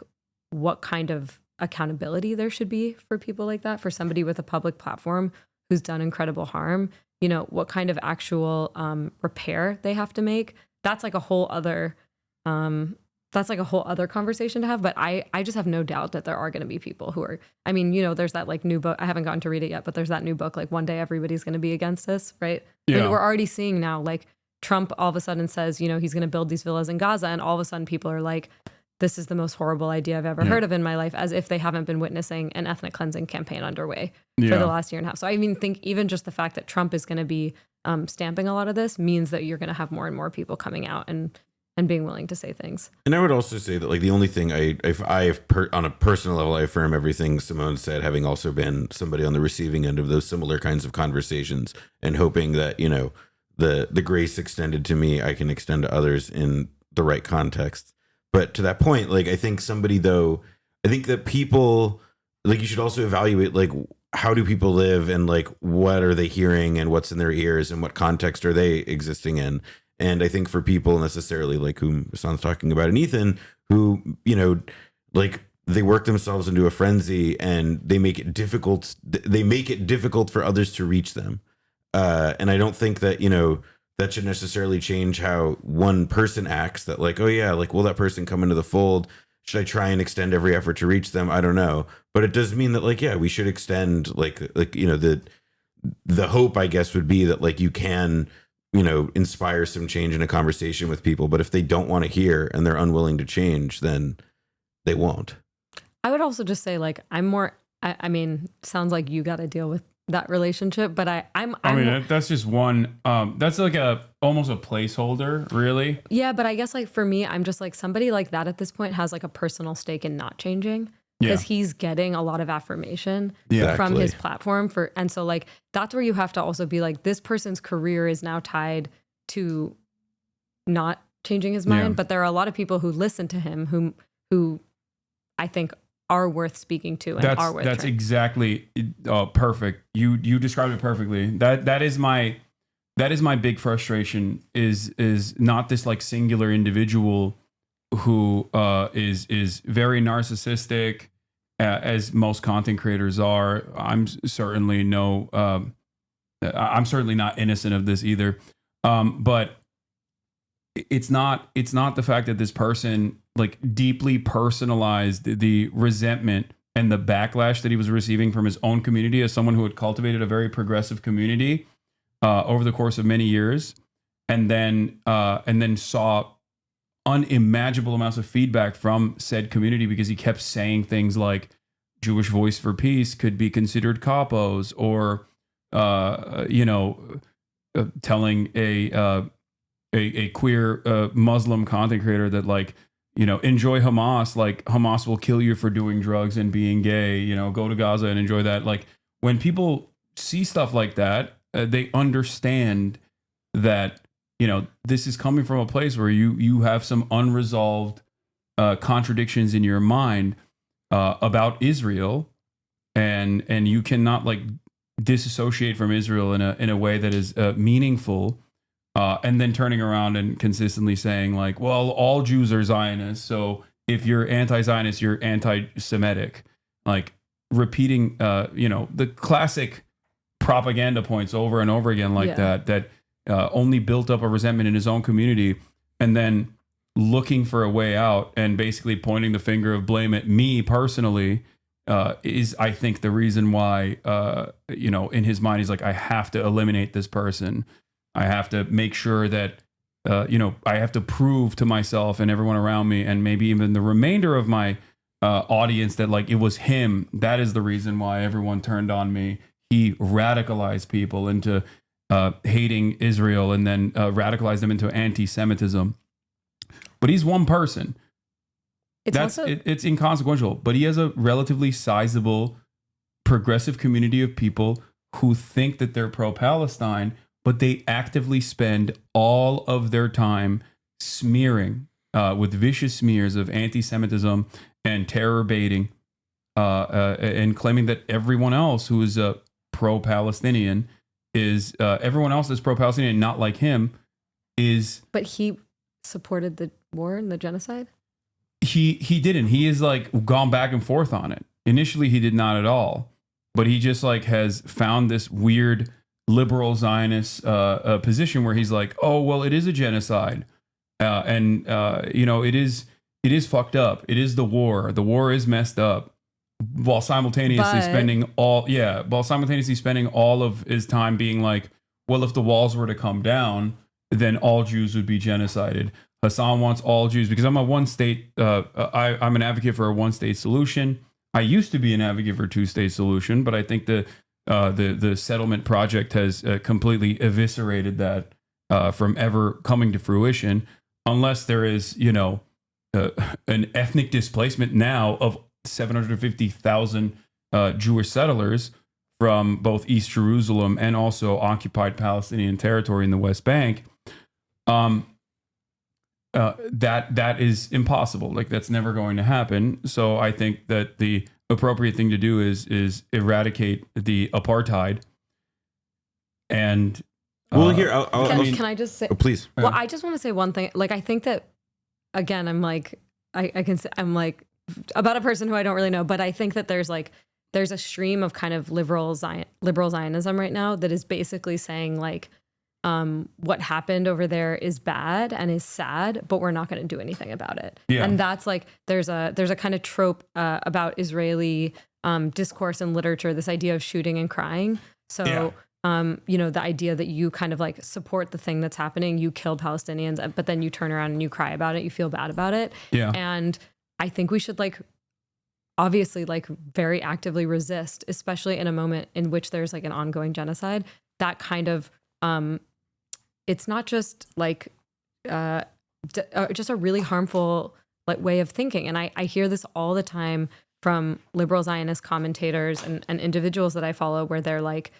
what kind of accountability there should be for people like that, for somebody with a public platform who's done incredible harm, you know, what kind of actual repair they have to make. That's like a whole other conversation to have. But I just have no doubt that there are going to be people who are, I mean, you know, there's that like new book, I haven't gotten to read it yet, but there's that new book, like One Day Everybody's going to be against this, right? Yeah. Like, we're already seeing now, like, Trump all of a sudden says, you know, he's going to build these villas in Gaza, and all of a sudden people are like, this is the most horrible idea I've ever heard of in my life, as if they haven't been witnessing an ethnic cleansing campaign underway for the last year and a half. So I mean, think even just the fact that Trump is going to be stamping a lot of this means that you're going to have more and more people coming out and being willing to say things. And I would also say that, like, the only thing on a personal level, I affirm everything Simone said, having also been somebody on the receiving end of those similar kinds of conversations, and hoping that, you know, the grace extended to me, I can extend to others in the right context. But to that point, like, I think that people, like, you should also evaluate, like, how do people live, and like, what are they hearing, and what's in their ears, and what context are they existing in. And I think for people necessarily like whom Hassan's talking about, and Ethan, who, you know, like, they work themselves into a frenzy and they make it difficult. They make it difficult for others to reach them. And I don't think that, you know, that should necessarily change how one person acts, that like, oh yeah, like, will that person come into the fold? Should I try and extend every effort to reach them? I don't know. But it does mean that, like, yeah, we should extend, like, you know, the hope, I guess, would be that, like, you can, you know, inspire some change in a conversation with people. But if they don't want to hear and they're unwilling to change, then they won't. I would also just say, like, I mean, sounds like you got to deal with that relationship, but I mean, that's just one, that's like almost a placeholder, really. Yeah, but I guess, like, for me, I'm just like, somebody like that at this point has like a personal stake in not changing, because he's getting a lot of affirmation from his platform and so, like, that's where you have to also be like, this person's career is now tied to not changing his mind. But there are a lot of people who listen to him who I think are worth speaking to and are worth that's trying. Exactly perfect. You described it perfectly. That is my big frustration, is not this like singular individual who is very narcissistic, as most content creators are. I'm certainly not innocent of this either. But it's not the fact that this person like deeply personalized the resentment and the backlash that he was receiving from his own community, as someone who had cultivated a very progressive community over the course of many years, and then saw unimaginable amounts of feedback from said community, because he kept saying things like Jewish Voice for Peace could be considered capos, or telling a queer Muslim content creator that, like, you know, enjoy Hamas, like Hamas will kill you for doing drugs and being gay, you know, go to Gaza and enjoy that. Like, when people see stuff like that, they understand that, you know, this is coming from a place where you have some unresolved contradictions in your mind about Israel, and you cannot like disassociate from Israel in a way that is meaningful and then turning around and consistently saying like, well, all Jews are Zionists, so if you're anti-Zionist, you're anti-Semitic. Like repeating, the classic propaganda points over and over again like that only built up a resentment in his own community, and then looking for a way out and basically pointing the finger of blame at me personally is, I think, the reason why, in his mind, he's like, I have to eliminate this person. I have to make sure that, I have to prove to myself and everyone around me, and maybe even the remainder of my audience, that like it was him. That is the reason why everyone turned on me. He radicalized people into hating Israel, and then radicalized them into anti-Semitism. But he's one person. It's inconsequential, but he has a relatively sizable progressive community of people who think that they're pro-Palestine, but they actively spend all of their time smearing with vicious smears of anti-Semitism and terror baiting, and claiming that everyone else who is pro-Palestinian is everyone else that's pro-Palestinian, not like him, is. But he supported the war and the genocide? He didn't. He is like gone back and forth on it. Initially, he did not at all, but he just like has found this weird liberal Zionist position where he's like, oh well, it is a genocide, and it is fucked up. It is the war. The war is messed up, while simultaneously spending all of his time being like, well, if the walls were to come down, then all Jews would be genocided. Hasan wants all Jews, because I'm a one-state, I'm an advocate for a one-state solution. I used to be an advocate for a two-state solution, but I think the settlement project has completely eviscerated that from ever coming to fruition, unless there is, an ethnic displacement now of 750,000 Jewish settlers from both East Jerusalem and also occupied Palestinian territory in the West Bank. That is impossible. Like, that's never going to happen. So I think that the appropriate thing to do is eradicate the apartheid. And can I just say? Oh, please. Well, I just want to say one thing. Like, I think that, again, I'm like about a person who I don't really know, but I think that there's a stream of kind of liberal Zionism right now that is basically saying like, what happened over there is bad and is sad, but we're not going to do anything about it. Yeah. And that's like, there's a kind of trope about Israeli discourse and literature, this idea of shooting and crying. So, the idea that you kind of like support the thing that's happening, you kill Palestinians, but then you turn around and you cry about it, you feel bad about it. Yeah. And I think we should obviously very actively resist, especially in a moment in which there's like an ongoing genocide, that kind of, it's not just just a really harmful way of thinking. And I hear this all the time from liberal Zionist commentators and individuals that I follow, where they're like,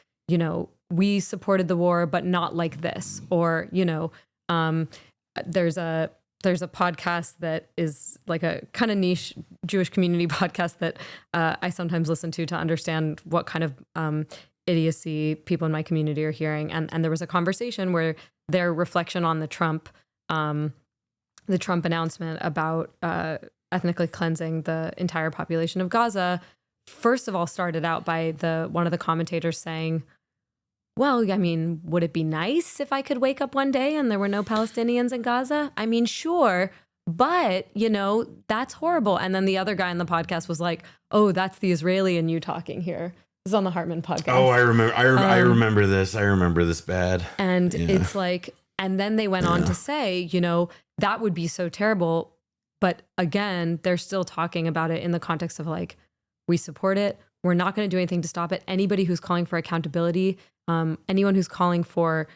we supported the war, but not like this. Or, there's a podcast that is like a kind of niche Jewish community podcast that I sometimes listen to understand what kind of idiocy people in my community are hearing. And there was a conversation where their reflection on the Trump announcement about ethnically cleansing the entire population of Gaza, first of all, started out by one of the commentators saying, well, I mean, would it be nice if I could wake up one day and there were no Palestinians in Gaza? I mean, sure, but, that's horrible. And then the other guy on the podcast was like, oh, that's the Israeli in you talking here. This is on the Hartman podcast. Oh, I remember. I remember this. I remember this bad. And it's like, and then they went on to say, that would be so terrible. But again, they're still talking about it in the context of like, we support it. We're not going to do anything to stop it. Anybody who's calling for accountability, anyone who's calling for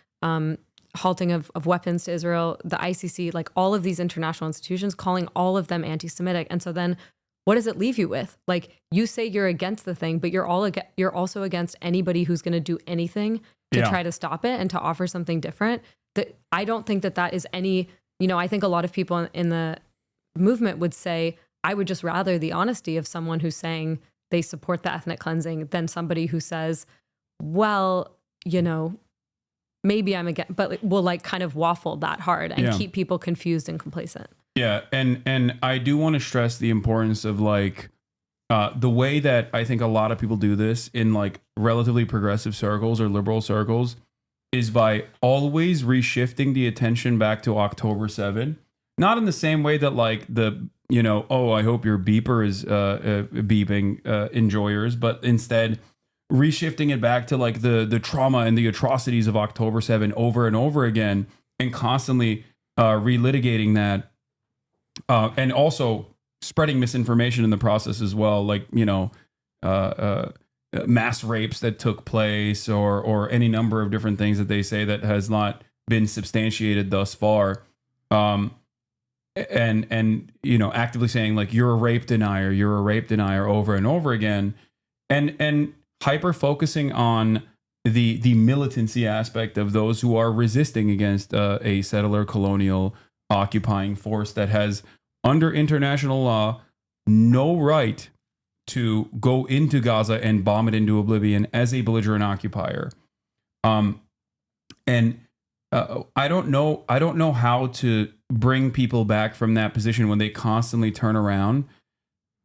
halting of weapons to Israel, the ICC, like all of these international institutions, calling all of them anti-Semitic. And so then what does it leave you with? Like, you say you're against the thing, but you're also against anybody who's going to do anything to try to stop it and to offer something different. That I don't think that is any, I think a lot of people in the movement would say, I would just rather the honesty of someone who's saying they support the ethnic cleansing than somebody who says, well, maybe I'm against, but will like kind of waffle that hard and keep people confused and complacent. Yeah, and I do want to stress the importance of like the way that I think a lot of people do this in like relatively progressive circles or liberal circles is by always reshifting the attention back to October 7. Not in the same way that like the, you know, oh, I hope your beeper is beeping, enjoyers, but instead reshifting it back to like the trauma and the atrocities of October 7 over and over again, and constantly relitigating that, and also spreading misinformation in the process as well, like, you know, mass rapes that took place or any number of different things that they say that has not been substantiated thus far. And you know, actively saying like you're a rape denier over and over again, and hyper focusing on the militancy aspect of those who are resisting against a settler colonial occupying force that has, under international law, no right to go into Gaza and bomb it into oblivion as a belligerent occupier. And I don't know how to bring people back from that position when they constantly turn around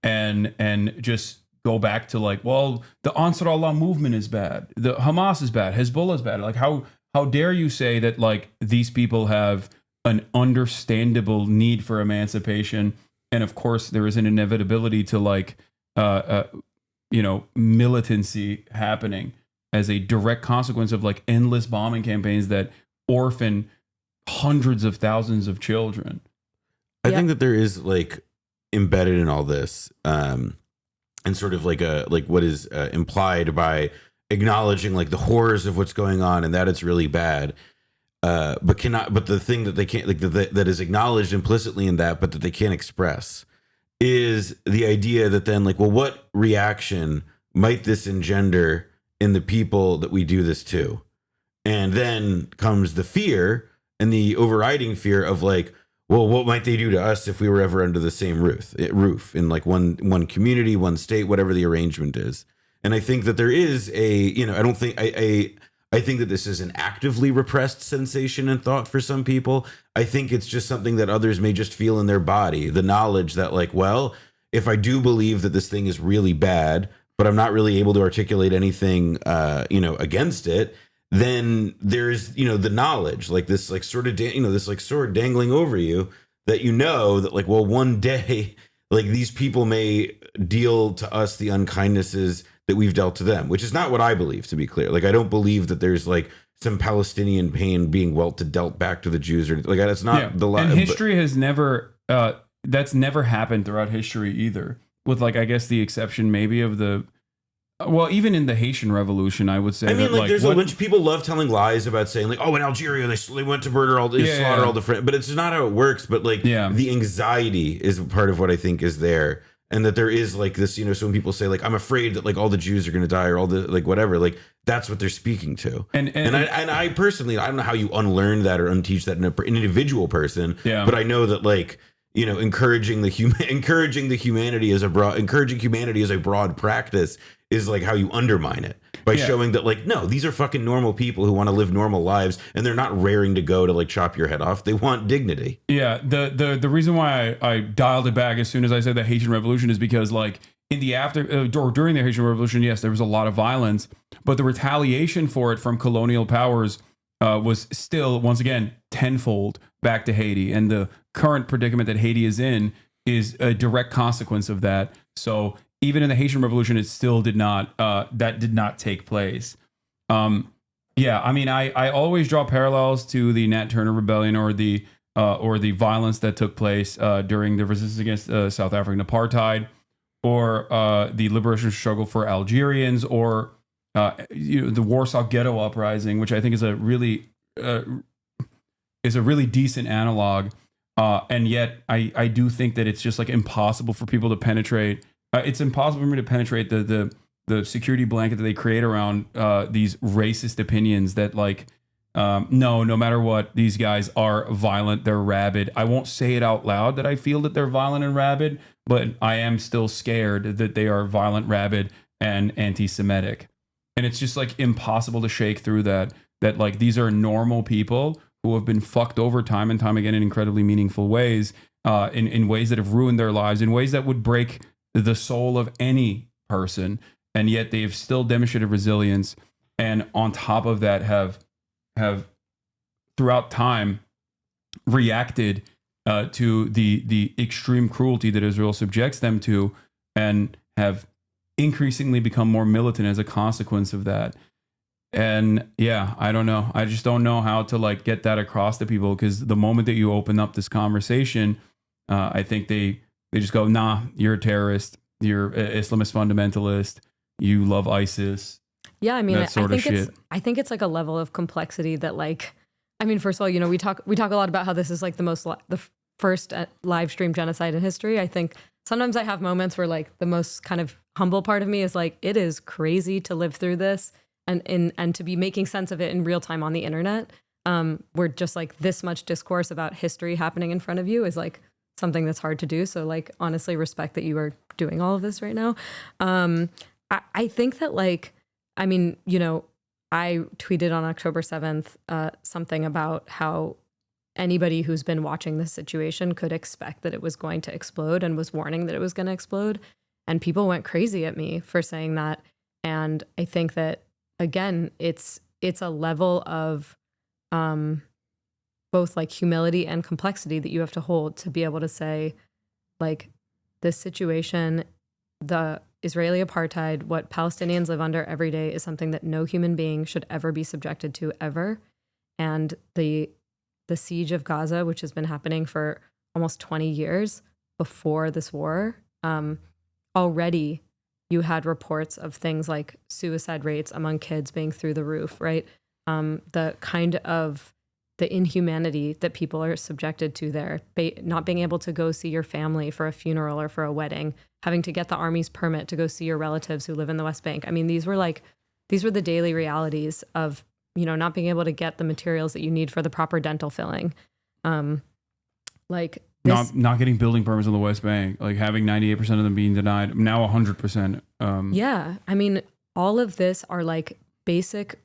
and just go back to like, well, the Ansar Allah movement is bad, the Hamas is bad, Hezbollah is bad. Like how dare you say that like these people have an understandable need for emancipation, and of course there is an inevitability to like you know, militancy happening as a direct consequence of like endless bombing campaigns that orphan hundreds of thousands of children. I think that there is like embedded in all this, and sort of like what is implied by acknowledging like the horrors of what's going on and that it's really bad, but the thing that they can't like that is acknowledged implicitly in that, but that they can't express, is the idea that then like, well, what reaction might this engender in the people that we do this to? And then comes the fear and the overriding fear of like, well, what might they do to us if we were ever under the same roof in like one community, one state, whatever the arrangement is. And I think that there is a, you know, I think that this is an actively repressed sensation and thought for some people. I think it's just something that others may just feel in their body. The knowledge that like, well, if I do believe that this thing is really bad, but I'm not really able to articulate anything, you know, against it, then there's, you know, the knowledge, like this, like sort of, this like sword dangling over you that, you know, that like, well, one day, like these people may deal to us the unkindnesses that we've dealt to them, which is not what I believe, to be clear. Like, I don't believe that there's like some Palestinian pain being dealt back to the Jews, or like that's not the line. And history has never, that's never happened throughout history either, with like, I guess the exception maybe of the, well, even in the Haitian Revolution, I would say. I mean, that, like there's a bunch of people love telling lies about saying like, oh, in Algeria they went to murder all, slaughter all the friends, but it's not how it works. But like, the anxiety is part of what I think is there, and that there is like this, you know, so when people say like, I'm afraid that like all the Jews are going to die or all the like whatever, like that's what they're speaking to. And I personally, I don't know how you unlearn that or unteach that in an individual person. Yeah. But I know that like, you know, encouraging humanity as a broad practice is like how you undermine it by showing that like, no, these are fucking normal people who want to live normal lives, and they're not raring to go to like chop your head off. They want dignity. Yeah. The reason why I dialed it back as soon as I said the Haitian Revolution is because like in the or during the Haitian Revolution, yes, there was a lot of violence, but the retaliation for it from colonial powers was still, once again, tenfold back to Haiti. And the current predicament that Haiti is in is a direct consequence of that. So even in the Haitian Revolution, it still did not take place. Yeah, I mean, I always draw parallels to the Nat Turner Rebellion or the violence that took place during the resistance against South African apartheid, or the liberation struggle for Algerians, or the Warsaw Ghetto Uprising, which I think is a really decent analog. And yet, I do think that it's just like impossible for people to penetrate. It's impossible for me to penetrate the security blanket that they create around these racist opinions that like, no matter what, these guys are violent, they're rabid. I won't say it out loud that I feel that they're violent and rabid, but I am still scared that they are violent, rabid, and anti-Semitic. And it's just like impossible to shake through that. that like these are normal people who have been fucked over time and time again in incredibly meaningful ways, in ways that have ruined their lives, in ways that would break the soul of any person. And yet they've still demonstrated resilience. And on top of that have throughout time reacted to the extreme cruelty that Israel subjects them to, and have increasingly become more militant as a consequence of that. And yeah, I don't know. I just don't know how to like get that across to people, because the moment that you open up this conversation, I think they just go, nah, you're a terrorist, you're an Islamist fundamentalist, you love ISIS. Yeah, I mean, that sort of shit. I think it's like a level of complexity that like, I mean, first of all, you know, we talk a lot about how this is like the first live stream genocide in history. I think sometimes I have moments where like the most kind of humble part of me is like, it is crazy to live through this and to be making sense of it in real time on the internet, where just like this much discourse about history happening in front of you is like something that's hard to do. So like, honestly, respect that you are doing all of this right now. I think that like, I mean, you know, I tweeted on October 7th something about how anybody who's been watching this situation could expect that it was going to explode, and was warning that it was going to explode. And people went crazy at me for saying that. And I think that, again, it's a level of both like humility and complexity that you have to hold to be able to say, like, this situation, the Israeli apartheid, what Palestinians live under every day, is something that no human being should ever be subjected to, ever. And the siege of Gaza, which has been happening for almost 20 years before this war, already you had reports of things like suicide rates among kids being through the roof, right? The kind of the inhumanity that people are subjected to there, not being able to go see your family for a funeral or for a wedding, having to get the army's permit to go see your relatives who live in the West Bank. I mean, these were the daily realities of, you know, not being able to get the materials that you need for the proper dental filling. Like this, not getting building permits on the West Bank, like having 98% of them being denied, now 100%. Yeah. I mean, all of this are like basic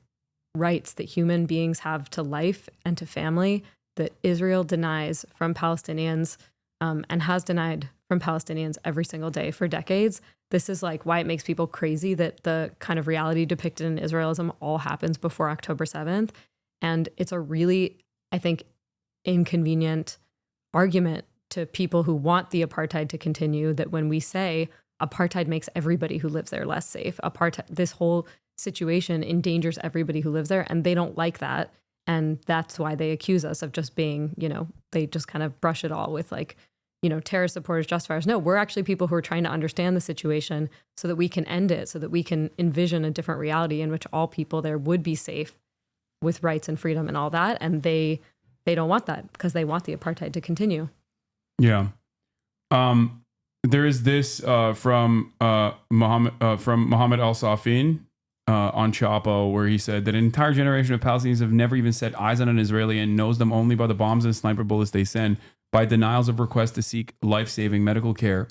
rights that human beings have to life and to family that Israel denies from Palestinians, and has denied from Palestinians every single day for decades. This is like why it makes people crazy that the kind of reality depicted in Israelism all happens before October 7th. And it's a really, I think, inconvenient argument to people who want the apartheid to continue, that when we say apartheid makes everybody who lives there less safe, this whole situation endangers everybody who lives there, and they don't like that. And that's why they accuse us of just being, you know, they just kind of brush it all with like, you know, terrorist supporters, justifiers. No, we're actually people who are trying to understand the situation so that we can end it, so that we can envision a different reality in which all people there would be safe with rights and freedom and all that. And they don't want that, because they want the apartheid to continue. Yeah. There is this from Mohammed Al-Safin on Chapo, where he said that an entire generation of Palestinians have never even set eyes on an Israeli and knows them only by the bombs and sniper bullets they send, by denials of requests to seek life-saving medical care.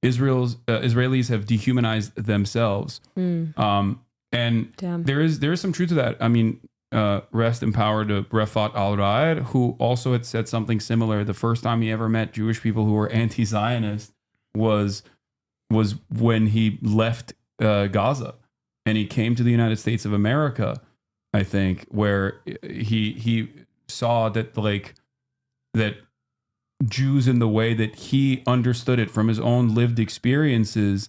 Israelis have dehumanized themselves. And Damn. there is some truth to that. I mean, rest in power to Refat al-Raed, who also had said something similar. The first time he ever met Jewish people who were anti-Zionist was when he left Gaza, and he came to the United States of America, I think, where he saw that that Jews, in the way that he understood it from his own lived experiences,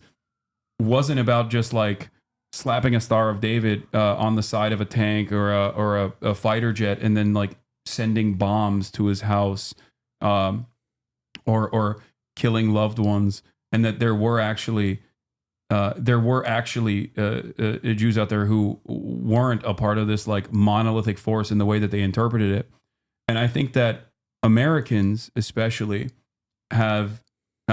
wasn't about just like slapping a Star of David on the side of a tank or a fighter jet and then like sending bombs to his house, or killing loved ones, and that there were actually Jews out there who weren't a part of this like monolithic force in the way that they interpreted it. And I think that Americans especially have,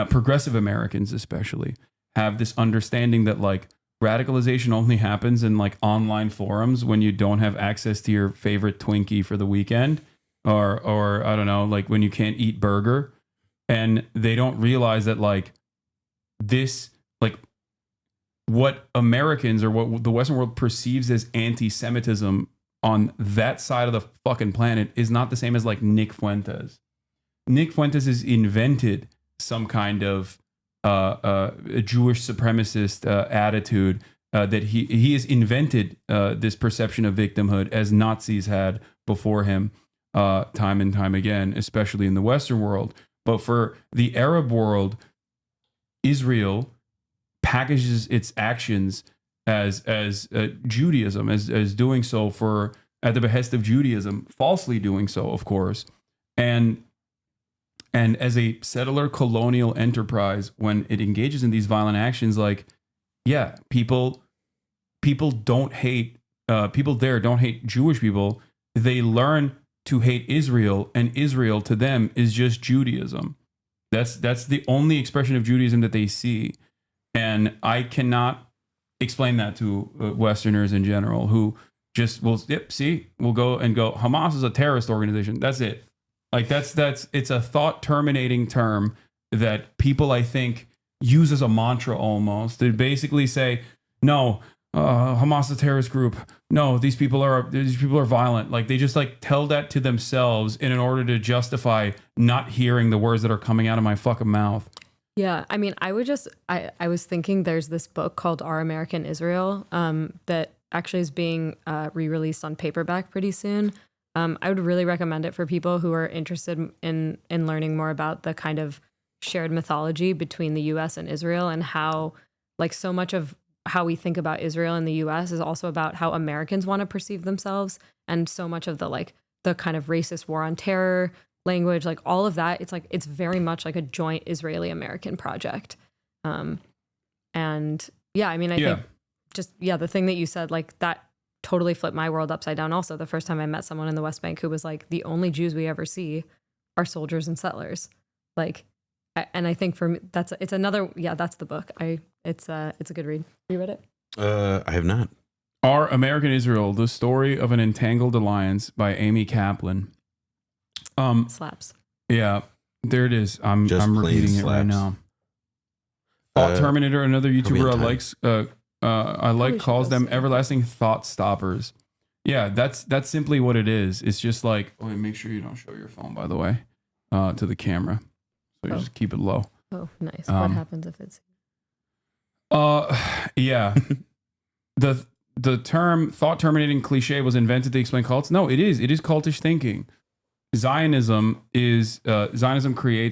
progressive Americans especially, have this understanding that like radicalization only happens in like online forums when you don't have access to your favorite Twinkie for the weekend, or I don't know, like when you can't eat burger. And they don't realize that like this, like what Americans or what the Western world perceives as anti-Semitism on that side of the fucking planet is not the same as like Nick Fuentes. Nick Fuentes has invented some kind of a Jewish supremacist attitude that he has invented this perception of victimhood as Nazis had before him time and time again, especially in the Western world. But for the Arab world, Israel packages its actions as Judaism, as doing so for at the behest of Judaism, falsely doing so, of course, and as a settler colonial enterprise, when it engages in these violent actions, like, yeah, people don't hate people there don't hate Jewish people. They learn to hate Israel, and Israel to them is just Judaism. That's the only expression of Judaism that they see, and I cannot explain that to Westerners in general who just will we'll go Hamas is a terrorist organization. That's it. Like that's it's a thought terminating term that people, I think, use as a mantra almost. They basically say, no, Hamas is a terrorist group. No, these people are violent. Like they just like tell that to themselves in order to justify not hearing the words that are coming out of my fucking mouth. Yeah, I mean, I was thinking there's this book called Our American Israel that actually is being re-released on paperback pretty soon. I would really recommend it for people who are interested in learning more about the kind of shared mythology between the U.S. and Israel, and how like so much of how we think about Israel in the U.S. is also about how Americans want to perceive themselves, and so much of the kind of racist war on terror language, like all of that, it's very much like a joint Israeli-American project. And yeah, I mean, I think just, the thing that you said, like that totally flipped my world upside down. Also, the first time I met someone in the West Bank who was like, the only Jews we ever see are soldiers and settlers. Like, and I think for me, that's the book. It's a good read. You read it? I have not. Our American Israel, The Story of an Entangled Alliance by Amy Kaplan. Slaps. Yeah, there it is. I'm repeating it right now. Thought Terminator, another YouTuber I like calls them everlasting thought stoppers. Yeah, that's simply what it is. It's just like, make sure you don't show your phone, by the way, to the camera. So you just keep it low. Oh, nice. What happens if it's? Yeah. The term thought terminating cliche was invented to explain cults. No, it is cultish thinking. Zionism creates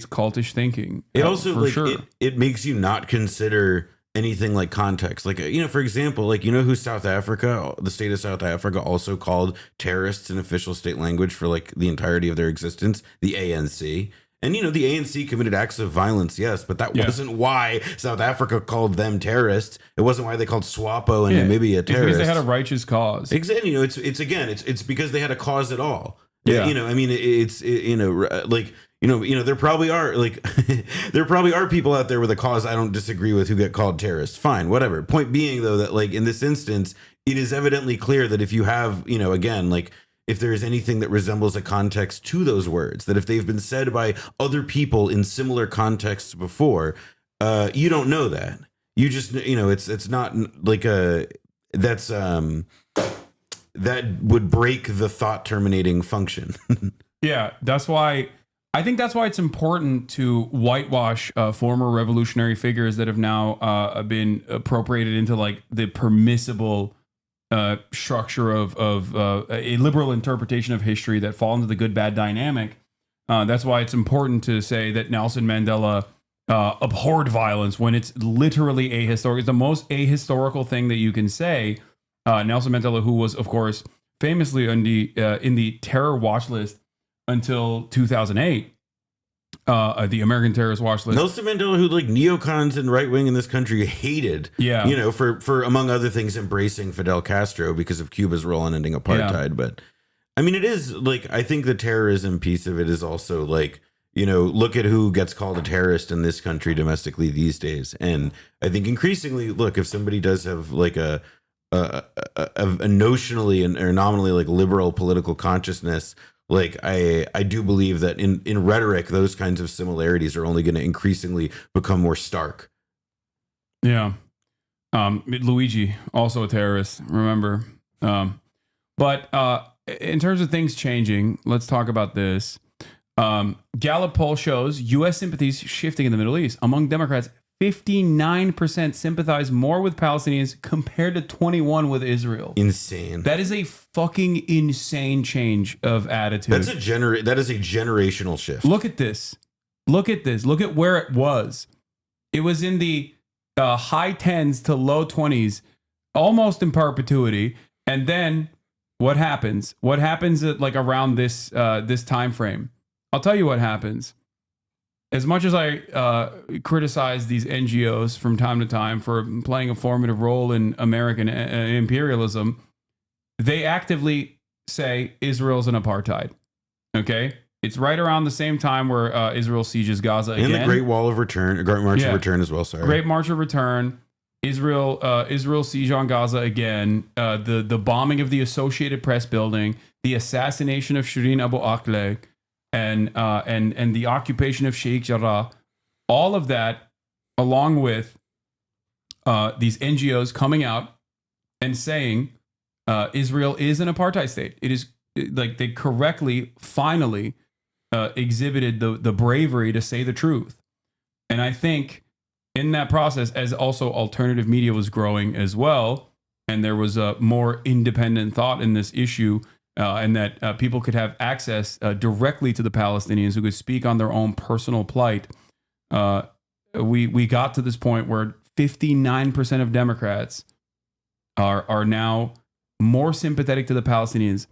cultish thinking. It also it makes you not consider anything like context. Like, for example, like, who South Africa, the state of South Africa also called terrorists an official state language for like the entirety of their existence? The ANC. And, the ANC committed acts of violence, yes, but that wasn't why South Africa called them terrorists. It wasn't why they called SWAPO and Namibia terrorists. It's because they had a righteous cause. Exactly. It's because they had a cause at all. Yeah. There probably are there probably are people out there with a cause I don't disagree with who get called terrorists. Fine, whatever. Point being, though, that like in this instance, it is evidently clear that if you have, if there is anything that resembles a context to those words, that if they've been said by other people in similar contexts before, you don't know that. You just, it's not like that would break the thought terminating function. Yeah, I think that's why it's important to whitewash former revolutionary figures that have now been appropriated into like the permissible structure of a liberal interpretation of history that fall into the good bad dynamic. That's why it's important to say that Nelson Mandela abhorred violence when it's literally ahistorical. It's the most ahistorical thing that you can say. Nelson Mandela, who was, of course, famously in the terror watch list until 2008, the American terrorist watch list. Nelson Mandela, who like neocons and right wing in this country hated, for among other things embracing Fidel Castro because of Cuba's role in ending apartheid. Yeah. But I mean, it is like, I think the terrorism piece of it is also like, look at who gets called a terrorist in this country domestically these days. And I think increasingly, look, if somebody does have like a notionally or nominally like liberal political consciousness, like I do believe that in rhetoric, those kinds of similarities are only going to increasingly become more stark. Yeah. Luigi, also a terrorist, remember. But in terms of things changing, let's talk about this. Gallup poll shows U.S. sympathies shifting in the Middle East. Among Democrats, 59% sympathize more with Palestinians compared to 21% with Israel. Insane. That is a fucking insane change of attitude. That is a generational shift. Look at this. Look at this. Look at where it was. It was in the high 10s to low 20s, almost in perpetuity. And then what happens? What happens at like around this this time frame? I'll tell you what happens. As much as I criticize these NGOs from time to time for playing a formative role in American imperialism, they actively say Israel's an apartheid. Okay? It's right around the same time where Israel sieges Gaza again. And the Great Wall of Return, Great March of Return as well, sorry. Great March of Return. Israel siege on Gaza again. The bombing of the Associated Press building, the assassination of Shireen Abu Akleh, and the occupation of Sheikh Jarrah, all of that, along with these NGOs coming out and saying Israel is an apartheid state. It is like they correctly, finally exhibited the bravery to say the truth. And I think in that process, as also alternative media was growing as well, and there was a more independent thought in this issue, and that people could have access directly to the Palestinians who could speak on their own personal plight. We got to this point where 59% of Democrats are now more sympathetic to the Palestinians.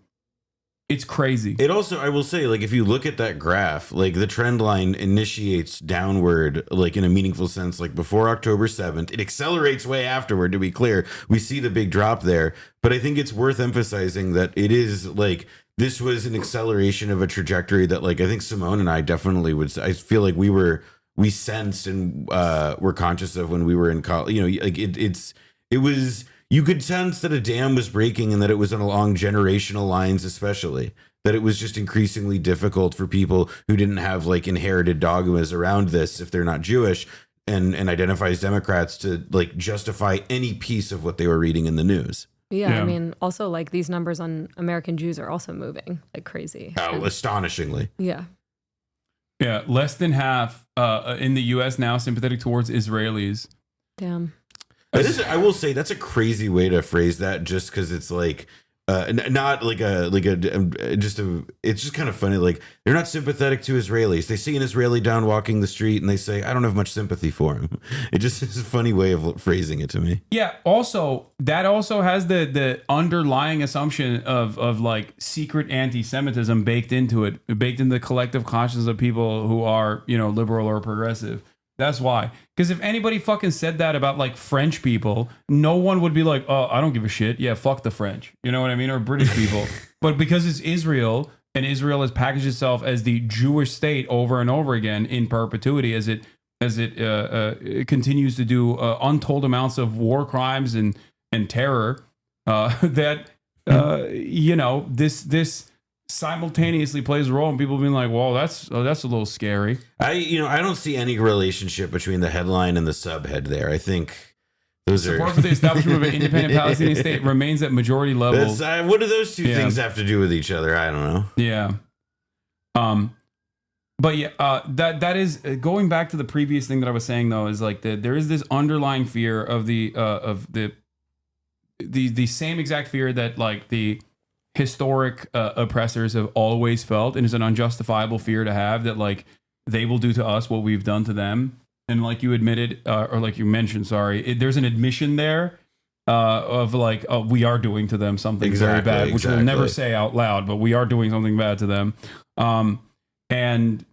It's crazy. It also, I will say, like, if you look at that graph, like the trend line initiates downward, like in a meaningful sense, like before October 7th, it accelerates way afterward, to be clear. We see the big drop there, but I think it's worth emphasizing that it is like, this was an acceleration of a trajectory that, like, I think Simone and I definitely would, I feel like we sensed and were conscious of when we were in college, you know, like it was, you could sense that a dam was breaking and that it was along generational lines, especially that it was just increasingly difficult for people who didn't have like inherited dogmas around this, if they're not Jewish and identify as Democrats, to like justify any piece of what they were reading in the news. Yeah, I mean, also like these numbers on American Jews are also moving like crazy. Oh, astonishingly. Yeah. Yeah, less than half in the U.S. now sympathetic towards Israelis. Damn. I will say that's a crazy way to phrase that, just because it's like not like it's just kind of funny. Like, they're not sympathetic to Israelis. They see an Israeli down walking the street and they say, I don't have much sympathy for him. It just is a funny way of phrasing it to me. Yeah. Also, that also has the underlying assumption of like secret anti-Semitism baked into it, baked into the collective consciousness of people who are, you know, liberal or progressive. That's why. Because if anybody fucking said that about like French people, no one would be like, oh, I don't give a shit. Yeah, fuck the French. You know what I mean? Or British people. But because it's Israel, and Israel has packaged itself as the Jewish state over and over again in perpetuity, as it continues to do untold amounts of war crimes and terror, that you know, this simultaneously plays a role in people being like, well, that's a little scary. I don't see any relationship between the headline and the subhead there. I think those support for the establishment of an independent Palestinian state remains at majority level. What do those two things have to do with each other? I don't know. Yeah. But yeah, that is going back to the previous thing that I was saying, though, is like there is this underlying fear of the same exact fear that like the historic oppressors have always felt, and is an unjustifiable fear to have, that like they will do to us what we've done to them. And like you admitted, or like you mentioned, there's an admission there of like, oh, we are doing to them something very bad, which we'll never say out loud, but we are doing something bad to them. And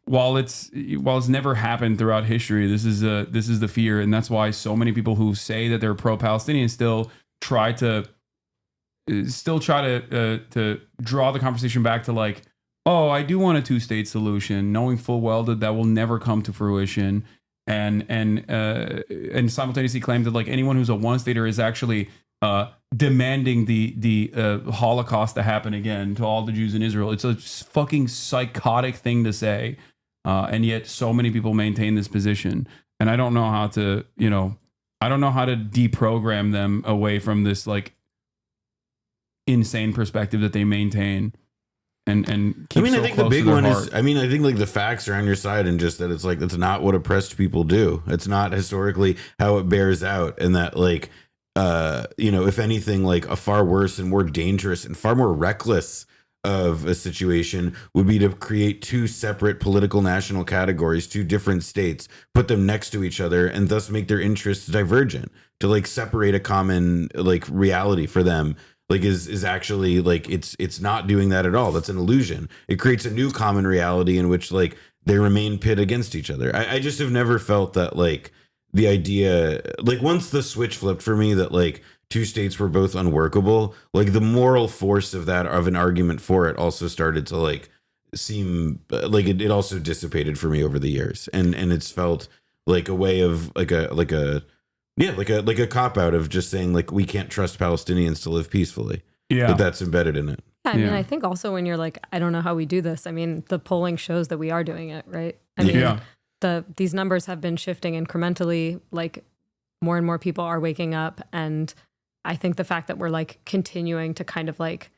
while it's never happened throughout history, this is the fear, and that's why so many people who say that they're pro-Palestinian still try to draw the conversation back to like, oh, I do want a two-state solution, knowing full well that will never come to fruition, and simultaneously claim that like anyone who's a one-stater is actually demanding the Holocaust to happen again to all the Jews in Israel. It's a fucking psychotic thing to say, and yet so many people maintain this position, and I don't know how to deprogram them away from this like insane perspective that they maintain and keep I so think close the big to their one heart. is, I think like the facts are on your side, and just that it's like, that's not what oppressed people do. It's not historically how it bears out. And that like, if anything, like a far worse and more dangerous and far more reckless of a situation would be to create two separate political national categories, two different states, put them next to each other, and thus make their interests divergent, to like separate a common like reality for them. Like is actually like, it's not doing that at all. That's an illusion. It creates a new common reality in which like they remain pit against each other. I just have never felt that like the idea, like once the switch flipped for me that like two states were both unworkable, like the moral force of that, of an argument for it, also started to like seem like it also dissipated for me over the years. And it's felt like a way of like a cop out of just saying like, we can't trust Palestinians to live peacefully. Yeah. That's embedded in it. Yeah, I mean, I think also when you're like, I don't know how we do this. I mean, the polling shows that we are doing it, right? I mean, these numbers have been shifting incrementally. Like more and more people are waking up, and I think the fact that we're like continuing to kind of like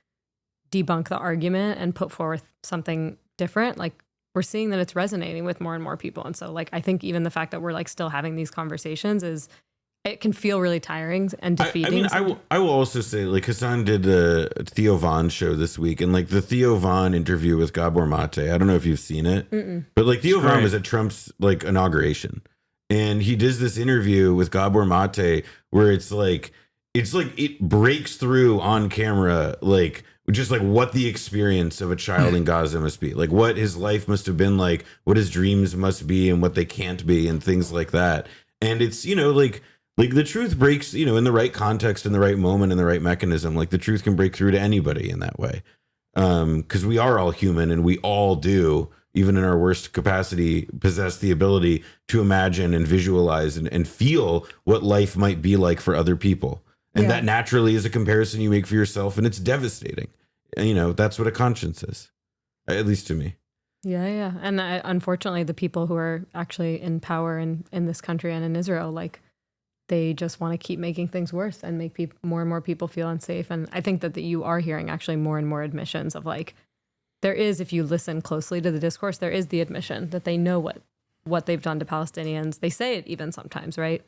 debunk the argument and put forth something different, like we're seeing that it's resonating with more and more people. And so like, I think even the fact that we're like still having these conversations it can feel really tiring and defeating. I will also say, like, Hasan did a Theo Von show this week, and like the Theo Von interview with Gabor Mate, I don't know if you've seen it, but like Theo Von was at Trump's like inauguration, and he does this interview with Gabor Mate where it's like it breaks through on camera, like just like what the experience of a child in Gaza must be, like what his life must have been like, what his dreams must be and what they can't be, and things like that. And it's, like the truth breaks, in the right context, in the right moment, in the right mechanism. Like the truth can break through to anybody in that way. Because we are all human, and we all do, even in our worst capacity, possess the ability to imagine and visualize and feel what life might be like for other people. And that naturally is a comparison you make for yourself, and it's devastating. And, that's what a conscience is, at least to me. Yeah. And unfortunately, the people who are actually in power in this country and in Israel, like, they just want to keep making things worse and make more and more people feel unsafe. And I think that you are hearing actually more and more admissions of like, there is, if you listen closely to the discourse, there is the admission that they know what they've done to Palestinians. They say it even sometimes, right?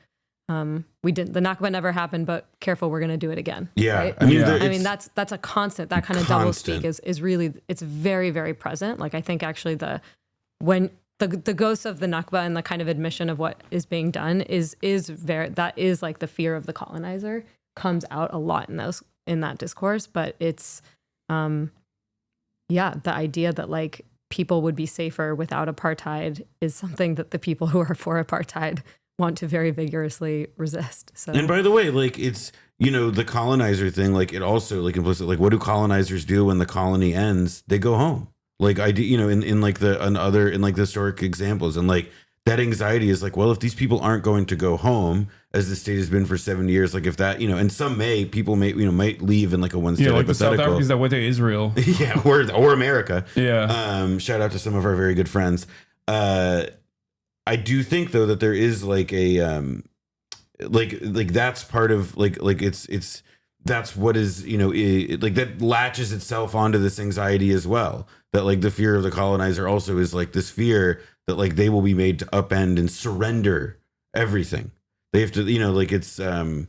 The Nakba never happened, but careful, we're going to do it again. Yeah. Right? I mean, that's a constant, that kind of double speak is really, it's very, very present. Like I think actually when the ghost of the Nakba and the kind of admission of what is being done is like the fear of the colonizer comes out a lot in that discourse. But it's, the idea that like people would be safer without apartheid is something that the people who are for apartheid want to very vigorously resist. So, and by the way, like it's, the colonizer thing, like it also like implicit, like what do colonizers do when the colony ends? They go home. Like I do, in like the historic examples, and like that anxiety is like, well, if these people aren't going to go home, as the state has been for 70 years, like if that, and people might leave in like a one state like the South hypothetical. Africans that went to Israel, or America, shout out to some of our very good friends. I do think though that there is like a like that's part of like it's that's what is like that latches itself onto this anxiety as well. That like the fear of the colonizer also is like this fear that like they will be made to upend and surrender everything. They have to, like it's not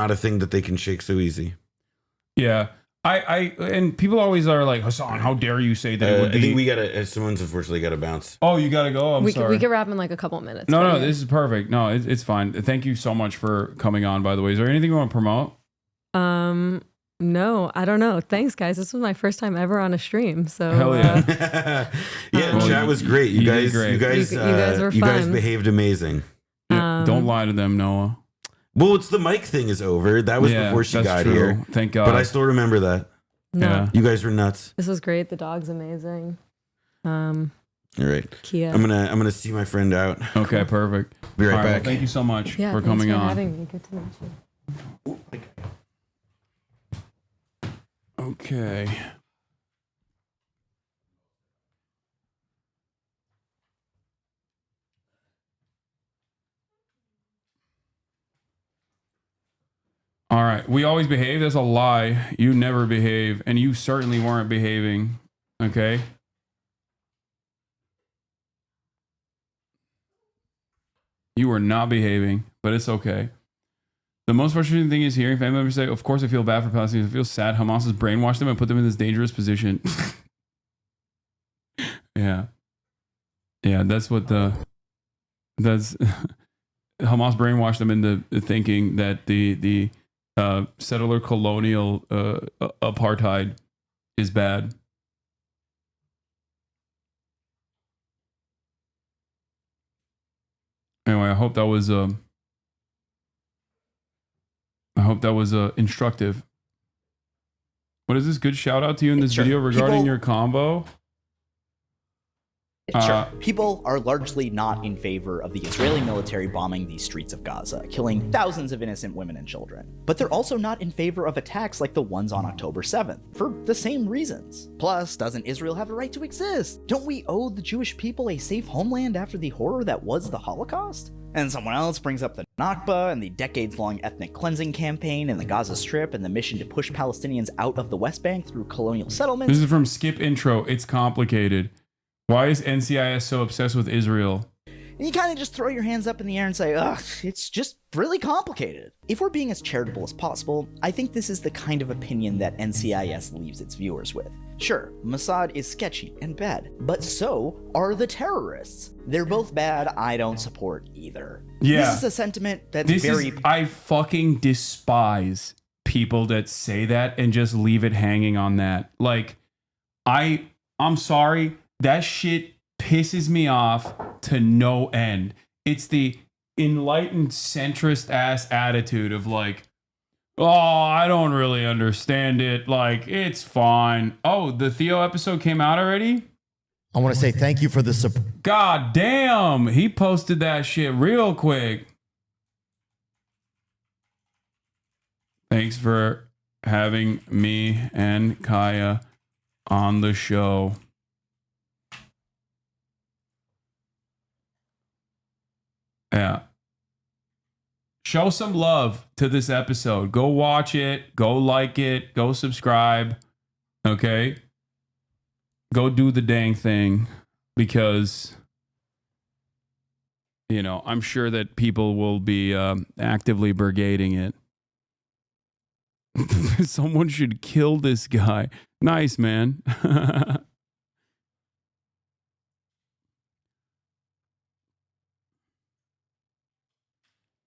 a thing that they can shake so easy. Yeah. And people always are like, Hasan, how dare you say that it would be. I think we gotta, someone's unfortunately gotta bounce. Oh, you gotta go? I'm sorry. We could wrap in like a couple minutes. No, this is perfect. No, it's fine. Thank you so much for coming on, by the way. Is there anything you want to promote? No, I don't know. Thanks, guys. This was my first time ever on a stream. So hell yeah. Chat was great. You guys were fun. You guys behaved amazing. Don't lie to them, Noah. Well, it's the mic thing is over. That was before she got here. Thank God. But I still remember that. No. Yeah. You guys were nuts. This was great. The dog's amazing. All right. Kia. I'm gonna see my friend out. Okay, perfect. Be right back. Well, thank you so much for coming on. Having me. Good to meet you. Okay. All right. We always behave. That's a lie. You never behave. And you certainly weren't behaving. Okay. You were not behaving, but it's okay. The most frustrating thing is hearing family members say, of course I feel bad for Palestinians. I feel sad. Hamas has brainwashed them and put them in this dangerous position. Yeah. Yeah, that's Hamas brainwashed them into thinking that the settler colonial apartheid is bad. Anyway, I hope that was instructive. What is this? Good shout out to you in this video regarding your combo? Sure. People are largely not in favor of the Israeli military bombing the streets of Gaza, killing thousands of innocent women and children. But they're also not in favor of attacks like the ones on October 7th, for the same reasons. Plus, doesn't Israel have a right to exist? Don't we owe the Jewish people a safe homeland after the horror that was the Holocaust? And someone else brings up the Nakba and the decades-long ethnic cleansing campaign in the Gaza Strip and the mission to push Palestinians out of the West Bank through colonial settlements. This is from Skip Intro. It's complicated. Why is NCIS so obsessed with Israel? And you kind of just throw your hands up in the air and say, ugh, it's just really complicated. If we're being as charitable as possible, I think this is the kind of opinion that NCIS leaves its viewers with. Sure, Mossad is sketchy and bad, but so are the terrorists. They're both bad. I don't support either. Yeah. This is a sentiment that's I fucking despise people that say that and just leave it hanging on that. Like, I'm sorry. That shit pisses me off to no end. It's the enlightened centrist ass attitude of like, oh, I don't really understand it. Like, it's fine. Oh, the Theo episode came out already? I want to say thank you for the support. God damn. He posted that shit real quick. Thanks for having me and Kaya on the show. Yeah. Show some love to this episode. Go watch it. Go like it. Go subscribe. Okay? Go do the dang thing. Because, you know, I'm sure that people will be actively brigading it. Someone should kill this guy. Nice, man.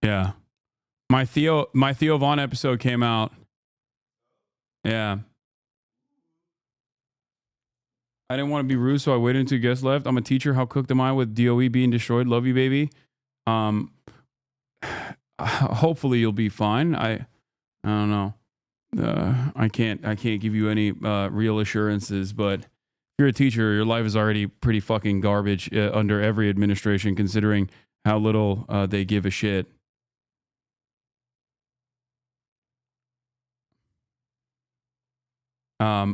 Yeah. My Theo Vaughn episode came out. Yeah. I didn't want to be rude, so I waited until guests left. I'm a teacher. How cooked am I with DOE being destroyed? Love you, baby. Hopefully you'll be fine. I don't know. I can't give you any real assurances, but if you're a teacher, your life is already pretty fucking garbage under every administration, considering how little they give a shit.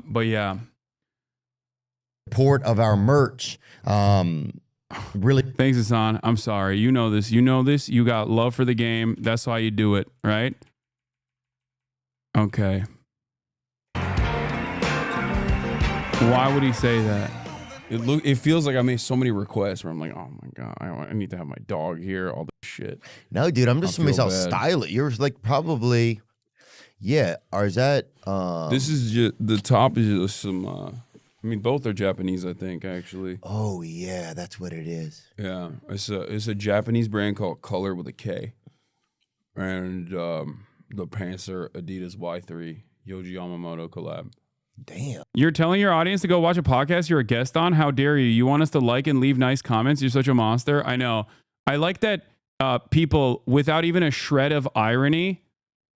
But yeah. Support of our merch. Really. Thanks, Hasan. I'm sorry. You know this. You know this. You got love for the game. That's why you do it, right? Okay. Why would he say that? It feels like I made so many requests where I'm like, oh my God, I need to have my dog here, all this shit. No, dude, I'm just myself stylish. You're like probably, yeah. Or is that? This is just the top is just some. I mean, both are Japanese, I think, actually. Oh yeah, that's what it is. Yeah, it's a Japanese brand called Color with a K, and the pants are Adidas Y3 Yoji Yamamoto collab. Damn. You're telling your audience to go watch a podcast you're a guest on? How dare you? You want us to like and leave nice comments? You're such a monster. I know. I like that people, without even a shred of irony,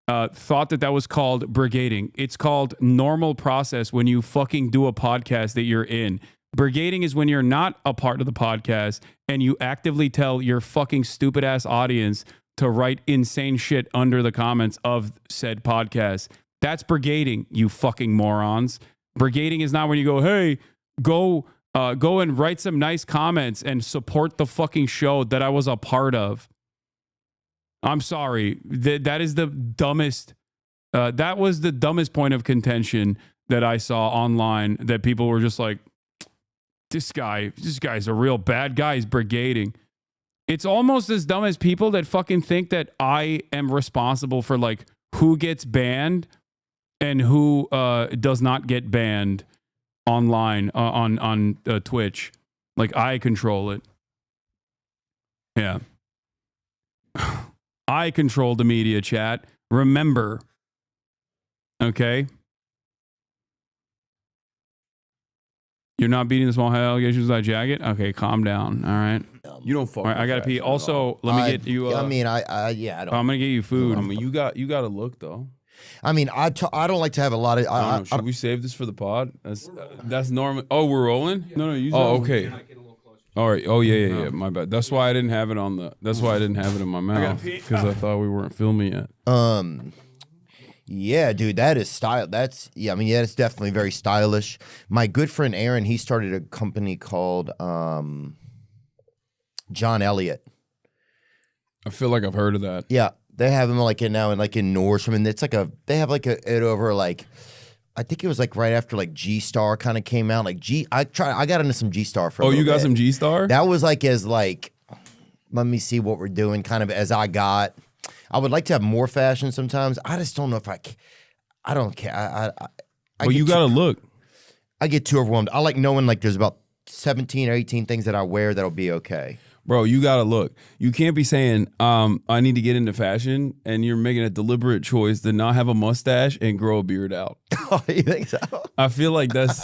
thought that was called brigading. It's called normal process when you fucking do a podcast that you're in. Brigading is when you're not a part of the podcast and you actively tell your fucking stupid ass audience to write insane shit under the comments of said podcast. That's brigading, you fucking morons. Brigading is not when you go, hey, go and write some nice comments and support the fucking show that I was a part of. I'm sorry. That is the dumbest That was the dumbest point of contention that I saw online, that people were just like, this guy's a real bad guy. He's brigading. It's almost as dumb as people that fucking think that I am responsible for like who gets banned and who does not get banned online on Twitch. Like I control it. Yeah. I control the media, chat. Remember. Okay. You're not beating the small allegations with that jacket? Okay, calm down. All right. You don't fuck. All right, I gotta pee. Also, let me get you. I mean, I don't. I'm gonna get you food. I mean, you got to look though. I mean, I don't like to have a lot of. Should we save this for the pod? That's normal. Oh, we're rolling. No, you. Oh, okay. All right. Oh yeah. My bad. That's why I didn't have it on the. That's why I didn't have it in my mouth because I thought we weren't filming yet. Yeah, dude, that is style. I mean, it's definitely very stylish. My good friend Aaron, he started a company called John Elliott. I feel like I've heard of that. Yeah, they have them like in Nordstrom, and it's like they have like it over like, I think it was like right after like G Star kind of came out. Like I got into some G Star for. Oh, you got some G Star? That was like let me see what we're doing, kind of as I got. I would like to have more fashion sometimes. I just don't know if I don't care. Well, you got to look. I get too overwhelmed. I like knowing like there's about 17 or 18 things that I wear that'll be okay. Bro, you got to look. You can't be saying, I need to get into fashion, and you're making a deliberate choice to not have a mustache and grow a beard out. Oh, you think so? I feel like that's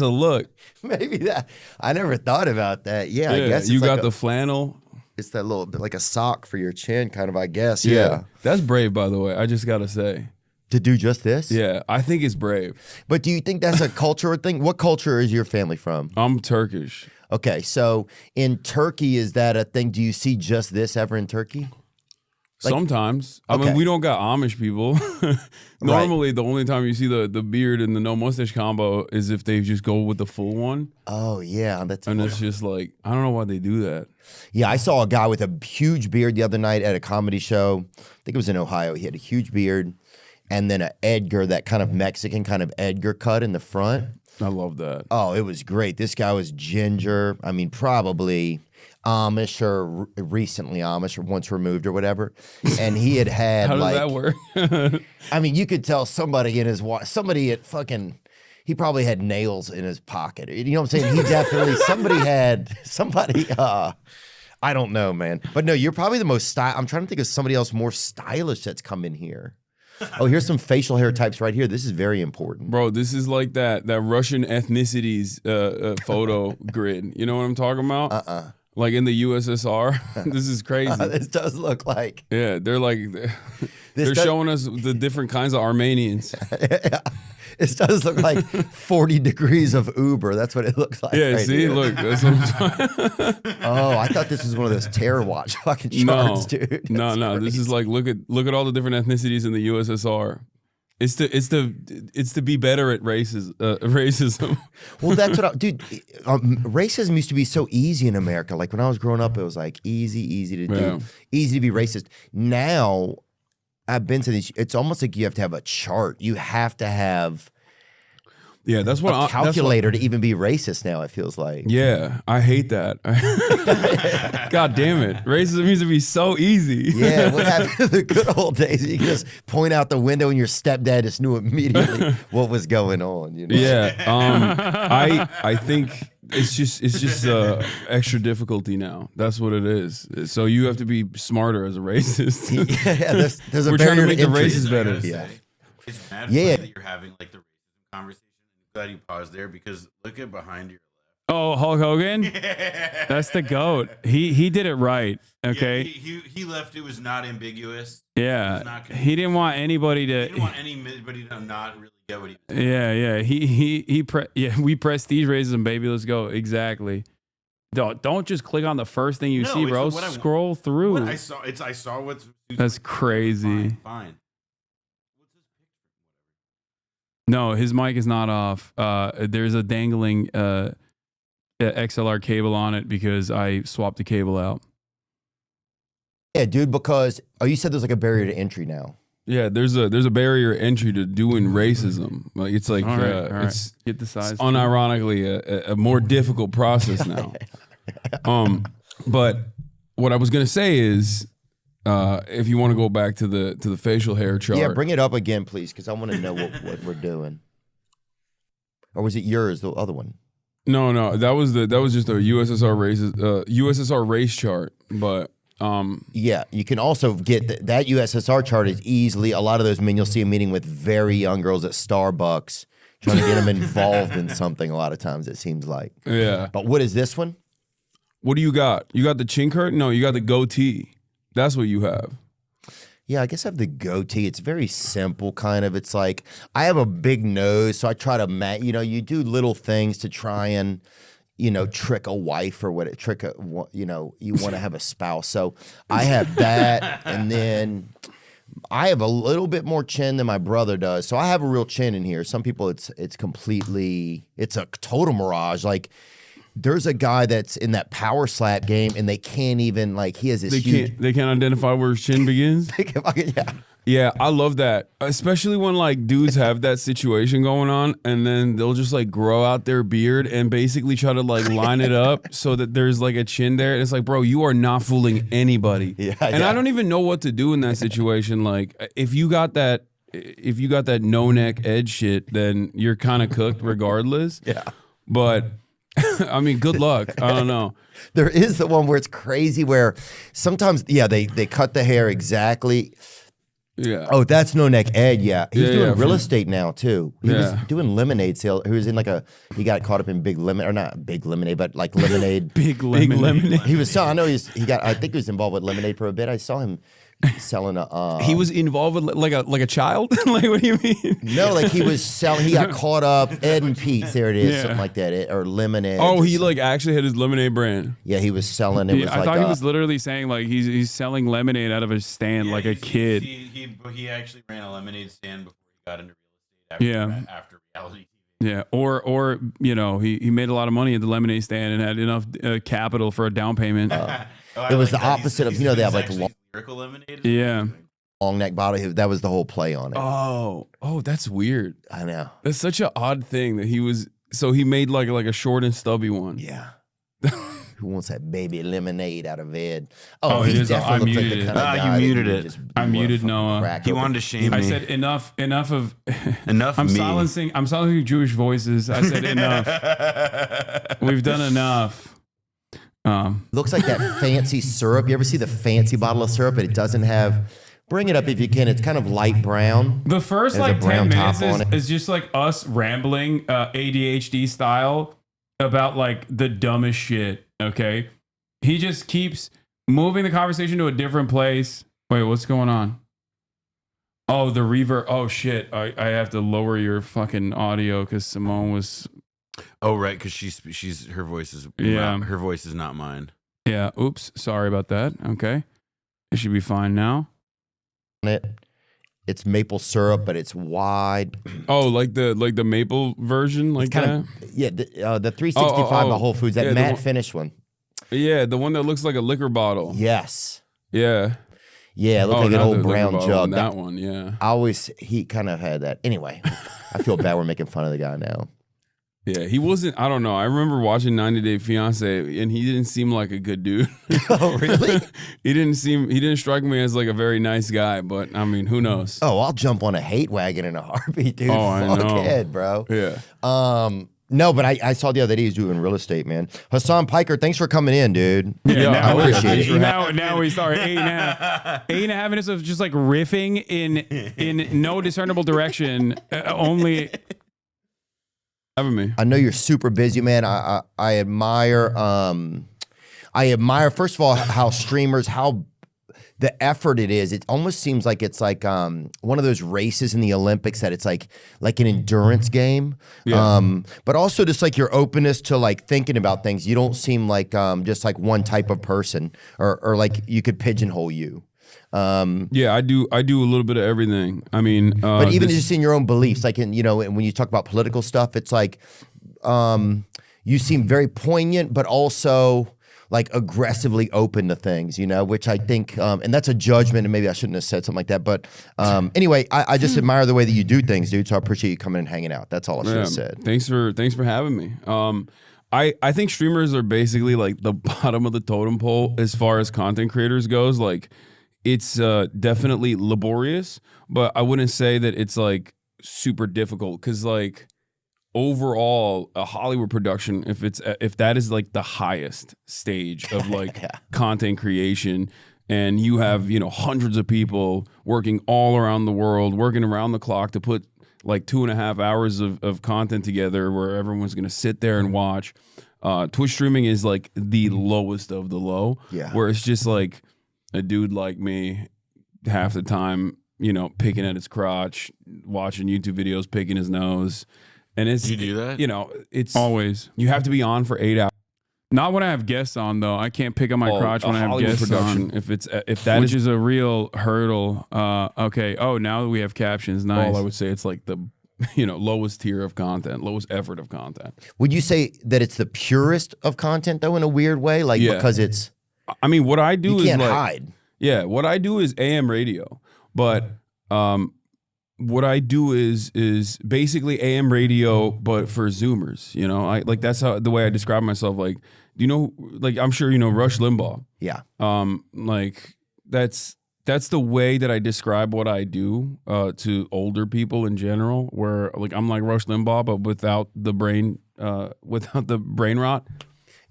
a look. Maybe that. I never thought about that. Yeah, I guess you got the flannel. It's that little bit like a sock for your chin, kind of, I guess. Yeah. That's brave, by the way. I just got to say. To do just this? Yeah, I think it's brave. But do you think that's a cultural thing? What culture is your family from? I'm Turkish. Okay, so in Turkey, is that a thing? Do you see just this ever in Turkey? Like, sometimes. I mean, we don't got Amish people. Normally, the only time you see the beard and the no mustache combo is if they just go with the full one. Oh, yeah. And it's just like, I don't know why they do that. Yeah, I saw a guy with a huge beard the other night at a comedy show. I think it was in Ohio. He had a huge beard and then an Edgar, that kind of Mexican kind of Edgar cut in the front. I love that. Oh, it was great. This guy was ginger. I mean, probably Amish or recently Amish or once removed or whatever. And he had How does that work? I mean, you could tell somebody at fucking, he probably had nails in his pocket. You know what I'm saying? He definitely, I don't know, man. But no, you're probably the most I'm trying to think of somebody else more stylish that's come in here. Oh, here's some facial hair types right here. This is very important. Bro, this is like that Russian ethnicities photo grid. You know what I'm talking about? Like in the USSR. This is crazy. This does look like. Yeah, they're like, they're showing us the different kinds of Armenians. Yeah. This does look like 40 degrees of Uber. That's what it looks like. Yeah, right see, here. look. That's what I'm talking. Oh, I thought this was one of those Terror Watch fucking charts, dude. No. This is like, look at all the different ethnicities in the USSR. It's to be better at racism. Well, that's what dude. Racism used to be so easy in America. Like when I was growing up, it was like easy to do, easy to be racist. Now, I've been to these. It's almost like you have to have a chart. You have to have. Yeah, that's what a calculator to even be racist now. It feels like. Yeah, I hate that. God damn it, racism used to be so easy. Yeah, what happened to the good old days? You could just point out the window, and your stepdad just knew immediately what was going on. You know? Yeah, I think it's just extra difficulty now. That's what it is. So you have to be smarter as a racist. Yeah, there's a We're trying to make the races better. Yeah, it's mad funny that you're having like the racism conversation. I'm glad you paused there because look at behind your. Oh, Hulk Hogan? Yeah. That's the GOAT. He did it right. Okay. Yeah, he left. It was not ambiguous. Yeah. He didn't want anybody to. He didn't want anybody to not really get what he was saying. Yeah. We prestige racism, baby. Let's go. Exactly. Don't just click on the first thing you see, bro. Scroll through. I saw what's. That's crazy. Fine. No, his mic is not off. There's a dangling XLR cable on it because I swapped the cable out. Yeah, dude, because you said there's like a barrier to entry now. Yeah, there's a barrier entry to doing racism. Like it's like All right. it's Get the size. it's unironically a more difficult process now. But what I was gonna say is, if you want to go back to the facial hair chart, Yeah, bring it up again, please, because I want to know what we're doing. Or was it yours, the other one? No, that was just a USSR race chart, but. Yeah, you can also get that USSR chart is easily, a lot of those men, you'll see a meeting with very young girls at Starbucks trying to get them involved in something a lot of times, it seems like. Yeah. But what is this one? What do you got? You got the chin curtain? No, you got the goatee. That's what you have. Yeah, I guess I have the goatee. It's very simple, kind of. It's like, I have a big nose, so I try to, you do little things to try and, trick a wife or you want to have a spouse. So I have that, and then I have a little bit more chin than my brother does. So I have a real chin in here. Some people, it's a total mirage. Like, there's a guy that's in that power slap game, and they can't even, he has this They can't identify where his chin begins? Yeah. Yeah, I love that. Especially when dudes have that situation going on, and then they'll just grow out their beard and basically try to line it up so that there's a chin there. And it's like, bro, you are not fooling anybody. I don't even know what to do in that situation. If you got that no neck edge shit, then you're kind of cooked regardless. Yeah. But I mean, good luck. I don't know. There is the one where it's crazy where sometimes, they cut the hair exactly. Yeah. Oh, that's no neck Ed. Yeah, he's doing real from- estate now too. He was doing lemonade sales. He was in he got caught up in big lemon, or not big lemonade, but lemonade. Big lemonade. He was selling. I know I think he was involved with lemonade for a bit. I saw him selling a. He was involved with like a child. What do you mean? No, he was selling. He got caught up. Ed and Pete's. There it is, something like that, or lemonade. Oh, he actually had his lemonade brand. Yeah, he was selling. It was I thought he was literally saying he's selling lemonade out of a stand like a kid. He actually ran a lemonade stand before he got into real estate. After reality TV. Yeah, or he made a lot of money at the lemonade stand and had enough capital for a down payment. It was the opposite of they have long lyrical lemonade. Yeah. Long neck bottle. That was the whole play on it. Oh, that's weird. I know. That's such an odd thing that he was. So he made like a short and stubby one. Yeah. Who wants that baby lemonade out of Ed? Oh, he it is. definitely looks like the kind of guy you muted that it. just I muted Noah. He wanted to shame me. I said enough of enough. I'm me. silencing Jewish voices. I said enough. We've done enough. Looks like that fancy syrup. You ever see the fancy bottle of syrup? It doesn't have. Bring it up if you can. It's kind of light brown. The first There's a 10 brown top minutes on it. is just like us rambling ADHD style about the dumbest shit. Okay. He just keeps moving the conversation to a different place. Wait, what's going on? Oh, the reverb. Oh shit. I have to lower your fucking audio because Simone was. Oh right, because she's her voice is her voice is not mine. Yeah. Oops. Sorry about that. Okay. It should be fine now. It's maple syrup, but it's wide. Oh, like the maple version, like that. The 365 at Whole Foods, that matte finish one. Yeah, the one that looks like a liquor bottle. Yes. Yeah. Yeah, it looked like an old brown jug. That one, yeah. He kind of had that. Anyway, I feel bad we're making fun of the guy now. Yeah, he wasn't. I don't know. I remember watching 90 Day Fiance, and he didn't seem like a good dude. Oh, really? He didn't strike me as a very nice guy. But I mean, who knows? Oh, I'll jump on a hate wagon in a heartbeat, dude. Oh, I know. Fuck Ed, bro. Yeah. No, but I saw the other day he's doing real estate, man. Hassan Piker, thanks for coming in, dude. Yeah, I appreciate it. Now we start 8.5 minutes of just riffing in no discernible direction. Only. Me. I know you're super busy, man. I admire. I admire first of all how streamers the effort it is. It almost seems like it's one of those races in the Olympics that it's like an endurance game. Yeah. But also just your openness to thinking about things. You don't seem like just one type of person or you could pigeonhole you. Yeah, I do a little bit of everything. I mean, but even just in your own beliefs, when you talk about political stuff, it's you seem very poignant, but also like aggressively open to things, you know, which I think, and that's a judgment, and maybe I shouldn't have said something like that. But anyway, I just admire the way that you do things, dude. So I appreciate you coming and hanging out. That's all I should have said. Thanks for having me. I think streamers are basically like the bottom of the totem pole as far as content creators goes. Like, it's definitely laborious, but I wouldn't say that it's like super difficult, because like overall a Hollywood production, if that is like the highest stage of like content creation, and you have, you know, hundreds of people working all around the world, working around the clock to put like 2.5 hours of content together where everyone's gonna sit there and watch. Twitch streaming is like the lowest of the low, where it's just like a dude like me half the time, you know, picking at his crotch, watching YouTube videos, picking his nose. And it's, you do that? You know, it's always, you have to be on for 8 hours. Not when I have guests on, though. I can't pick up my crotch when I have Hollywood guests production, on. if that which is a real hurdle. Okay. Oh, now that we have captions. Nice. all I would say, it's like the, you know, lowest tier of content, lowest effort of content. Would you say that it's the purest of content, though, in a weird way? Like, because it's... I mean, what I do you is can't like, hide. Yeah, what I do is AM radio, but what I do is basically AM radio, but for Zoomers. You know, I like, that's how the way I describe myself. Like, you know, like, I'm sure you know Rush Limbaugh. Yeah. Like that's the way that I describe what I do to older people in general. Where like I'm like Rush Limbaugh, but without the brain rot.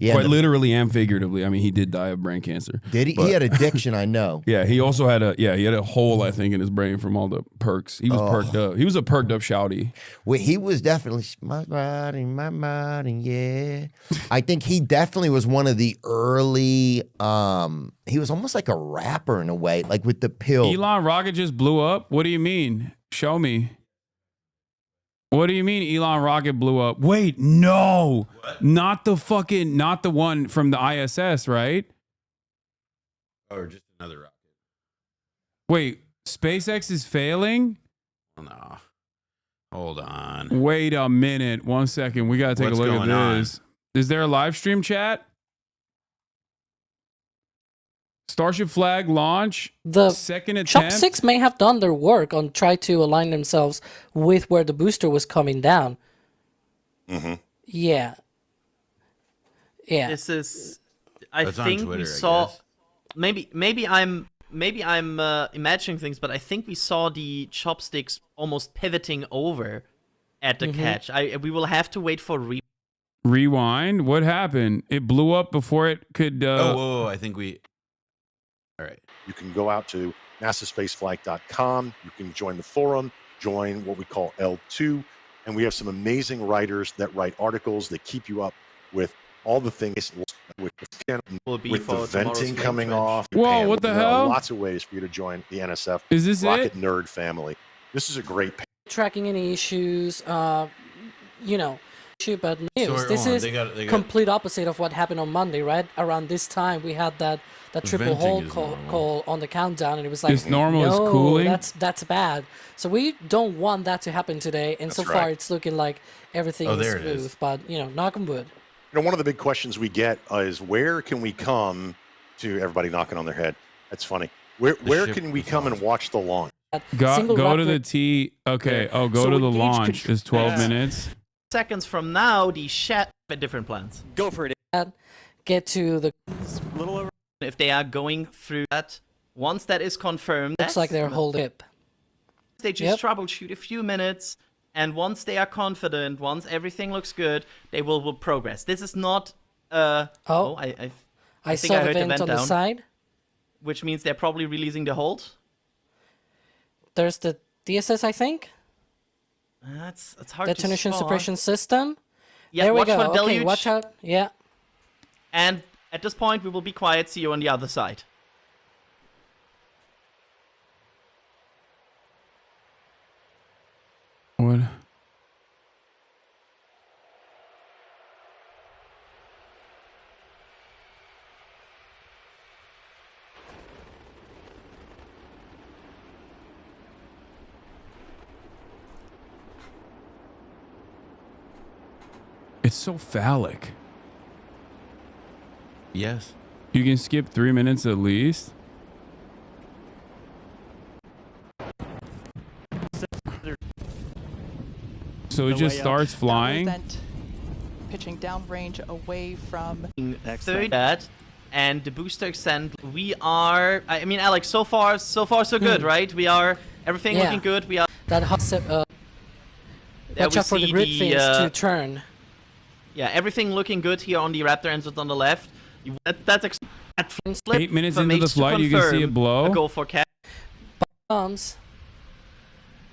Yeah, quite literally and figuratively. I mean, he did die of brain cancer. Did he? He had addiction, I know. Yeah, he also had a hole, I think, in his brain from all the perks. He was perked up. He was a perked up shouty. Well, he was definitely my body, yeah. I think he definitely was one of the early. He was almost like a rapper in a way, like with the pill. Elon Rocket just blew up. What do you mean? Show me. What do you mean Elon Rocket blew up? Wait, no. What? Not the one from the ISS, right? Or just another rocket. Wait, SpaceX is failing? No. Hold on. Wait a minute. 1 second. We got to take a look at this. Is there a live stream chat? Starship flag launch, the second attempt. Chopsticks may have done their work on try to align themselves with where the booster was coming down. Mm-hmm. Yeah. This is. I think Twitter, we saw. Maybe I'm imagining things, but I think we saw the Chopsticks almost pivoting over at the catch. We will have to wait for rewind. What happened? It blew up before it could. Whoa! I think we. All right. You can go out to NASAspaceflight.com. You can join the forum, join what we call L2, and we have some amazing writers that write articles that keep you up with all the things with the venting coming off. Whoa, what the hell? Lots of ways for you to join the NSF Is this Rocket Nerd family. This is a great tracking any issues, you know, but news. So, this is complete opposite of what happened on Monday, right? Around this time, we had that triple hold call on the countdown, and it was like, it's normal, it's cooling. That's bad. So we don't want that to happen today, and so far it's looking like everything is smooth. But you know, knock on wood. You know, one of the big questions we get is where can we come to everybody knocking on their head? That's funny. Where can we come and watch the launch? Go to the T. Okay. Oh, go to the launch. It's 12 minutes. Seconds from now, the chat have different plans. Go for it. Get to the little over. If they are going through that, once that is confirmed, looks like they're holding it. They just troubleshoot a few minutes, and once they are confident, once everything looks good, they will progress. This is not. I saw the vent on the side, which means they're probably releasing the hold. There's the DSS, I think. It's hard Detonation to spot. suppression system. Yeah, there we watch go. for deluge. Okay, watch out. Yeah. And at this point, we will be quiet. See you on the other side. What? It's so phallic. Yes. You can skip 3 minutes at least. So it just starts flying. Pitching downrange away from Third that, and the booster extend. We are. I mean, Alex. So far, so good, right? We are. Everything looking good. We are. That watch out for the grid fins to turn. Yeah, everything looking good here on the Raptor engines on the left. That's 8 minutes into the flight, you can see it blow. Go for catch. Bombs.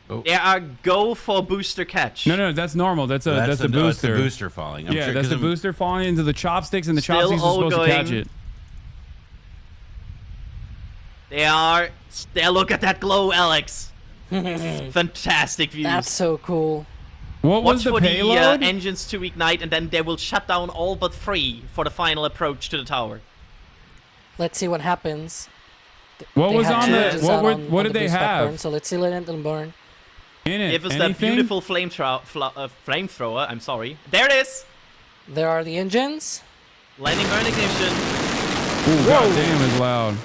Oh. There are go for booster catch. No, that's normal. That's the booster. That's the booster falling. Yeah, that's the booster falling into the chopsticks, and the chopsticks are supposed to catch it. Look at that glow, Alex. Fantastic views. That's so cool. What was the payload? Watch for the engines to ignite, and then they will shut down all but 3 for the final approach to the tower. Let's see what happens. What was on the? What did they have? Burn, so let's see it burn. In it, Give us that beautiful flamethrower. I'm sorry. There it is. There are the engines. Landing burn ignition. Ooh, goddamn, it's loud.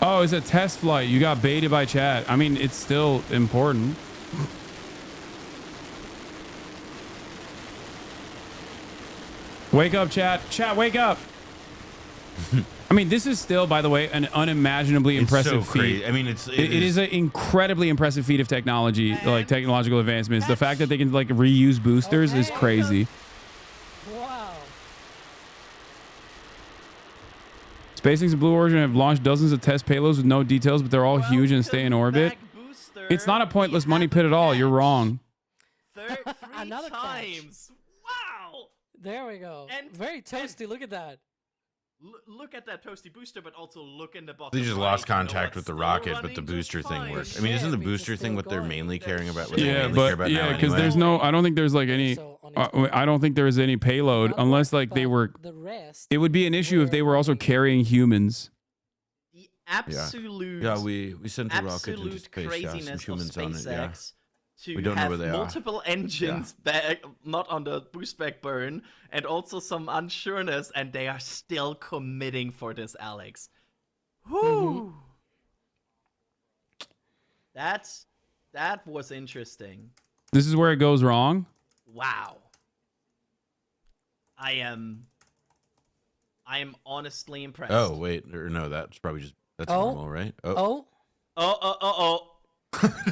Oh, it's a test flight. You got baited by chat. I mean, it's still important. Wake up, chat. Chat, wake up. I mean, this is still, by the way, an unimaginably impressive feat. I mean, it is an incredibly impressive feat of technology, like technological advancements. The fact that they can like reuse boosters is crazy. Wow. SpaceX and Blue Origin have launched dozens of test payloads with no details, but they're all huge and stay in orbit. It's not a pointless money pit at all. You're wrong. Another times. Wow. There we go. And very toasty. Look at that. Look at that toasty booster, but also look in the bottom. They just lost contact with the rocket, but the booster thing worked. I mean, isn't the booster thing what they're mainly caring about? Because there's no. I don't think there's like any. I don't think there is any payload unless like they were. It would be an issue if they were also carrying humans. The absolute. Yeah, we sent a rocket into space. Yeah, some humans on it. Yeah. We don't know where they multiple engines back, not on the boost back burn, and also some unsureness, and they are still committing for this, Alex. Whoo! That was interesting. This is where it goes wrong. Wow. I am honestly impressed. Oh wait, or no, that's probably just normal, right? Oh.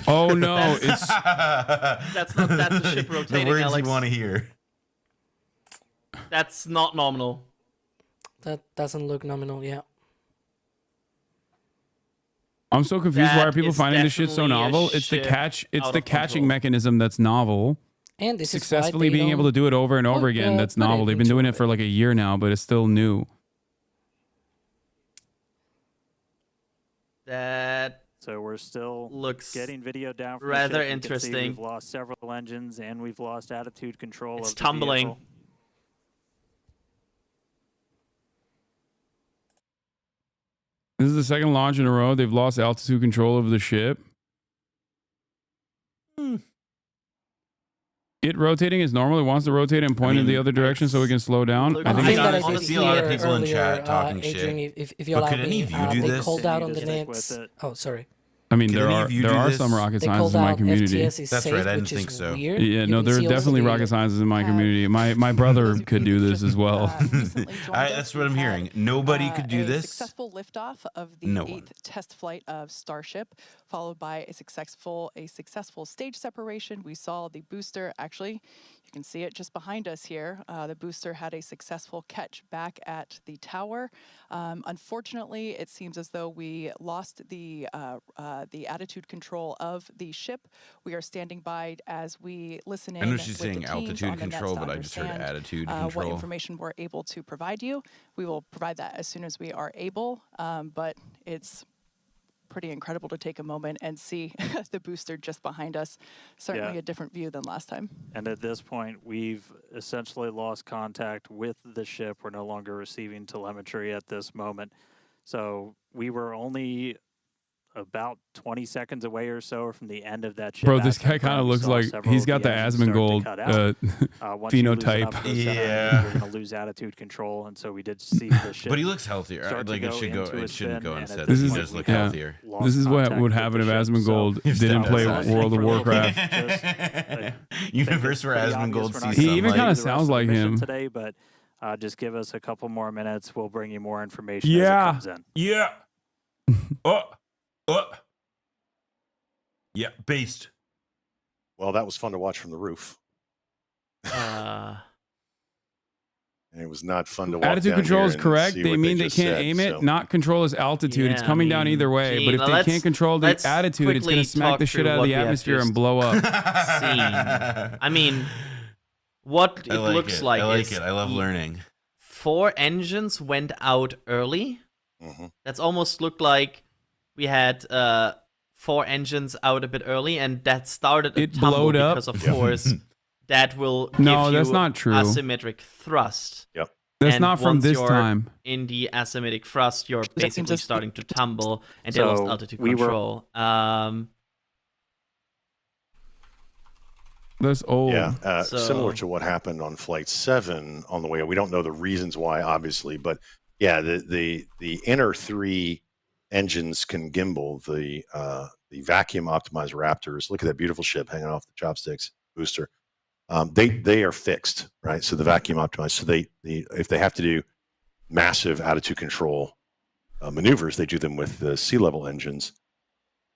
Oh no, it's that's a ship rotating. The words Alex. you want to hear. That's not nominal. That doesn't look nominal, yeah. I'm so confused. Why are people finding this shit so novel? It's the catching mechanism that's novel. And this successfully being able to do it over and over again. That's novel. They've been doing it for like a year now, but it's still new. So we're still getting video down from rather the ship. Interesting. You can see we've lost several engines and we've lost attitude control. It's of the tumbling. vehicle. This is the second launch in a row. They've lost altitude control of the ship. It rotating is normal. It wants to rotate and point in the other direction so we can slow down. I see a lot of people in chat talking Adrian, shit. if you allow could any of you do they this? called out on the nets. Oh, sorry. I mean, there are some rocket scientists in my community. That's right. I didn't think so. Yeah, no, there are definitely rocket scientists in my community. My brother could do this as well. That's what I'm hearing. Nobody could do this. Successful liftoff of the 8th test flight of Starship, followed by a successful stage separation. We saw the booster actually. You can see it just behind us here. The booster had a successful catch back at the tower. Unfortunately, it seems as though we lost the attitude control of the ship. We are standing by as we listen in. I know she's saying altitude control, but I just heard attitude control. What information we're able to provide you. We will provide that as soon as we are able, but it's pretty incredible to take a moment and see the booster just behind us. Certainly a different view than last time. And at this point, we've essentially lost contact with the ship. We're no longer receiving telemetry at this moment. So we were only about 20 seconds away or so from the end of that ship. Bro, this guy kind of looks like he's got the Asmongold phenotype. Yeah, you're going to lose attitude control, and so we did see the ship. But he looks healthier. Like it shouldn't go instead. This He is does look healthier. This is what would happen if Asmongold didn't play World of Warcraft. Universe where Asmongold sees He even kind of sounds like him today, but just give us a couple more minutes. We'll bring you more information as it comes in. Yeah. Yeah, based. Well, that was fun to watch from the roof. And it was not fun to watch. Attitude control is correct. They mean they can't aim it. Not control is altitude. It's coming down either way. But if they can't control the attitude, it's going to smack the shit out of the atmosphere and blow up. I mean, what it looks like. I like it. I love learning. 4 engines went out early. That's almost looked like we had 4 engines out a bit early, and that started a tumble because, of course, that will give you that's not true. Asymmetric thrust. Yep. That's not from this time. In the asymmetric thrust, you're basically starting to tumble, and they lost altitude control. That's old. Yeah, similar to what happened on Flight 7 on the way. We don't know the reasons why, obviously, but yeah, the inner 3 engines can gimbal. The vacuum optimized Raptors. Look at that beautiful ship hanging off the chopsticks booster. They are fixed, right? So the vacuum optimized. So if they have to do massive attitude control maneuvers, they do them with the sea level engines.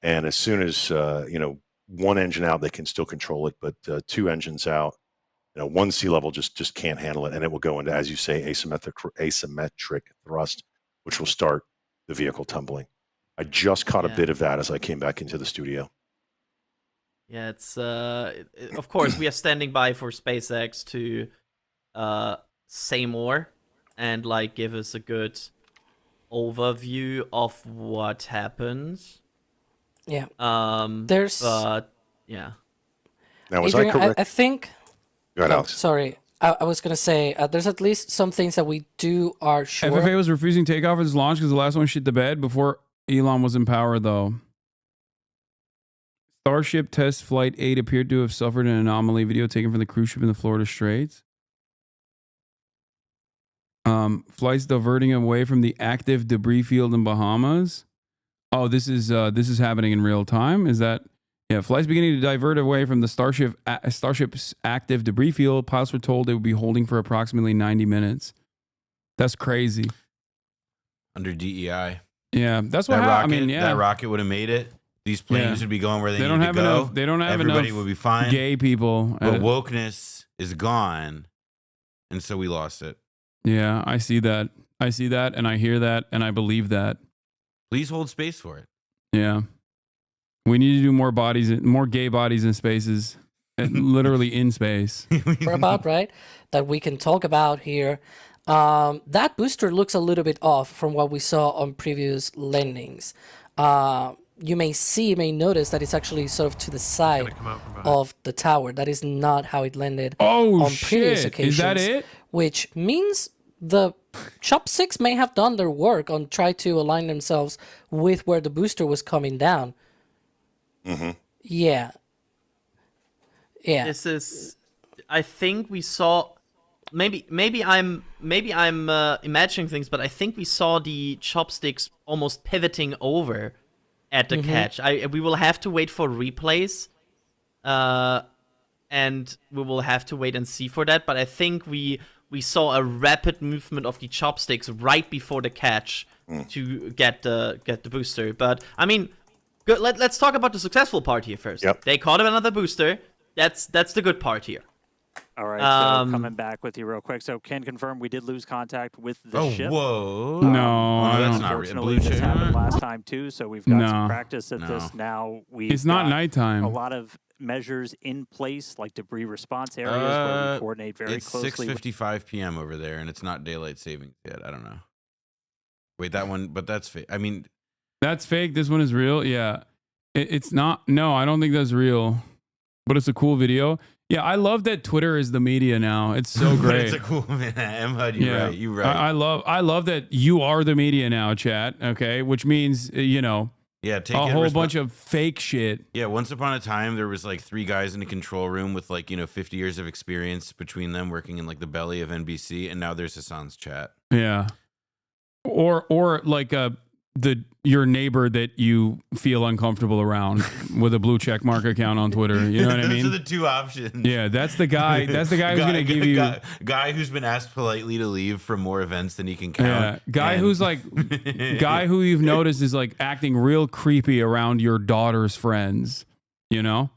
And as soon as 1 engine out, they can still control it, but 2 engines out, 1 sea level just can't handle it, and it will go into, as you say, asymmetric thrust, which will start the vehicle tumbling. I just caught a bit of that as I came back into the studio. Yeah, it's of course we are standing by for SpaceX to say more and give us a good overview of what happened. Yeah. There's yeah. Now, was I correct? I think. Go ahead, Alex. Sorry. I was gonna say there's at least some things that we are sure. FFA was refusing takeoff for this launch because the last one shit the bed before Elon was in power, though. Starship test flight 8 appeared to have suffered an anomaly. Video taken from the cruise ship in the Florida Straits. Flights diverting away from the active debris field in Bahamas. Oh, this is happening in real time. Is that? Yeah, flights beginning to divert away from the Starship's active debris field. Pilots were told they would be holding for approximately 90 minutes. That's crazy. Under DEI. Yeah, that's what happened. I mean, yeah, that rocket would have made it. These planes would be going where they need to go. Enough, they don't have Everybody enough would be fine. Gay people. But wokeness is gone, and so we lost it. Yeah, I see that. And I hear that, and I believe that. Please hold space for it. Yeah. We need to do more gay bodies in spaces, literally in space. We're about, right? That we can talk about here. That booster looks a little bit off from what we saw on previous landings. You may notice that it's actually sort of to the side of the tower. That is not how it landed on previous occasions. Is that it? Which means the chopsticks may have done their work on try to align themselves with where the booster was coming down. Mm-hmm. Yeah. This is. I think we saw. Maybe I'm imagining things, but I think we saw the chopsticks almost pivoting over at the catch. We will have to wait for replays, and we will have to wait and see for that. But I think we saw a rapid movement of the chopsticks right before the catch to get the booster. But I mean, good. Let's talk about the successful part here first. Yep. They caught another booster. That's the good part here. All right, so coming back with you real quick. So can confirm we did lose contact with the ship. Whoa. No, that's not real. Unfortunately, this happened last time too, so we've got some practice at this now. It's not nighttime. A lot of measures in place, like debris response areas where we coordinate very closely. It's 6:55 p.m. over there, and it's not daylight savings yet. I don't know. Wait, that one, but that's fake. I mean, that's fake. This one is real. Yeah, it's not. No, I don't think that's real. But it's a cool video. Yeah, I love that Twitter is the media now. It's so great. It's a cool man. Emhud, you're right. You're right. I love that you are the media now, chat. Okay, which means Yeah, take a whole bunch of fake shit. Yeah, once upon a time, there was like 3 guys in a control room with like, 50 years of experience between them working in like the belly of NBC, and now there's Hasan's chat. Yeah. Or like your neighbor that you feel uncomfortable around with a blue check mark account on Twitter. You know what I mean? Those are the 2 options. Yeah, that's the guy. That's the guy who's going to give you guy who's been asked politely to leave from more events than he can count. Yeah, guy who's like guy who you've noticed is like acting real creepy around your daughter's friends. You know,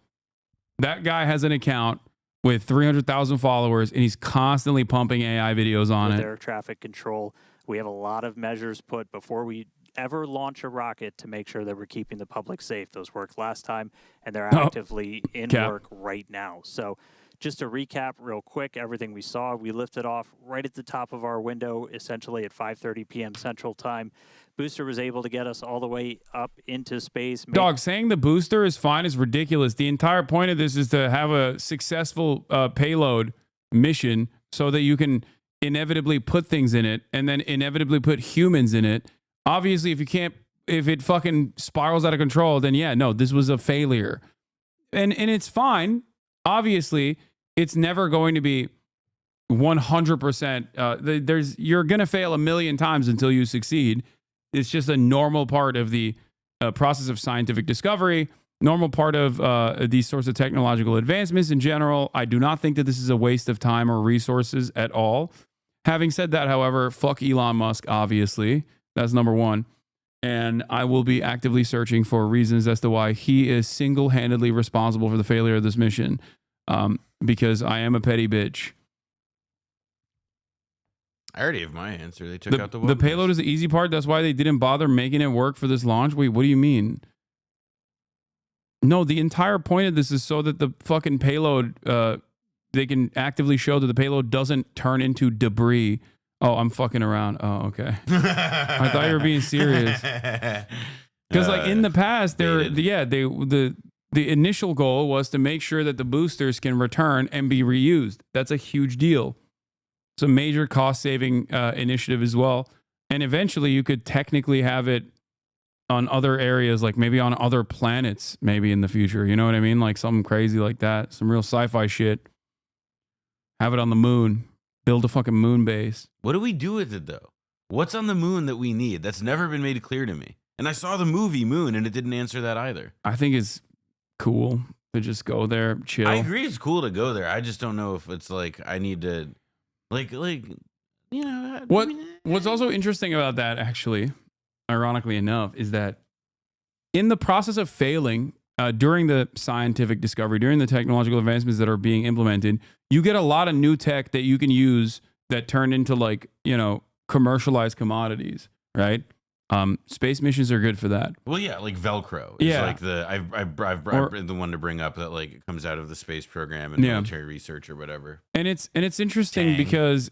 that guy has an account with 300,000 followers, and he's constantly pumping AI videos on With it. air traffic control, we have a lot of measures put before we ever launch a rocket to make sure that we're keeping the public safe. Those worked last time, and they're actively in work right now. So just to recap real quick, everything we saw, we lifted off right at the top of our window, essentially at 5:30 p.m. Central Time. Booster was able to get us all the way up into space. Dog, saying the booster is fine is ridiculous. The entire point of this is to have a successful payload mission so that you can inevitably put things in it and then inevitably put humans in it. Obviously, if it fucking spirals out of control, then yeah, no, this was a failure. And it's fine. Obviously, it's never going to be 100%. You're going to fail a million times until you succeed. It's just a normal part of the process of scientific discovery, normal part of these sorts of technological advancements in general. I do not think that this is a waste of time or resources at all. Having said that, however, fuck Elon Musk, obviously. That's number one. And I will be actively searching for reasons as to why he is single-handedly responsible for the failure of this mission, because I am a petty bitch. I already have my answer. They took out the The payload is the easy part. That's why they didn't bother making it work for this launch. Wait, what do you mean? No, the entire point of this is so that the fucking payload, they can actively show that the payload doesn't turn into debris. Oh, I'm fucking around. Oh, okay. I thought you were being serious. Because like in the past, the initial goal was to make sure that the boosters can return and be reused. That's a huge deal. It's a major cost-saving initiative as well. And eventually you could technically have it on other areas, like maybe on other planets, maybe in the future. You know what I mean? Like something crazy like that. Some real sci-fi shit. Have it on the moon. Build a fucking moon base. What do we do with it, though? What's on the moon that we need? That's never been made clear to me. And I saw the movie Moon, and it didn't answer that either. I think it's cool to just go there, chill. I agree it's cool to go there. I just don't know if it's like I need to... What's also interesting about that, actually, ironically enough, is that in the process of failing during the scientific discovery, during the technological advancements that are being implemented, you get a lot of new tech that you can use that turn into commercialized commodities, right? Space missions are good for that. Well, yeah, like Velcro. Is like I've been the one to bring up that like it comes out of the space program and military research or whatever. And it's interesting because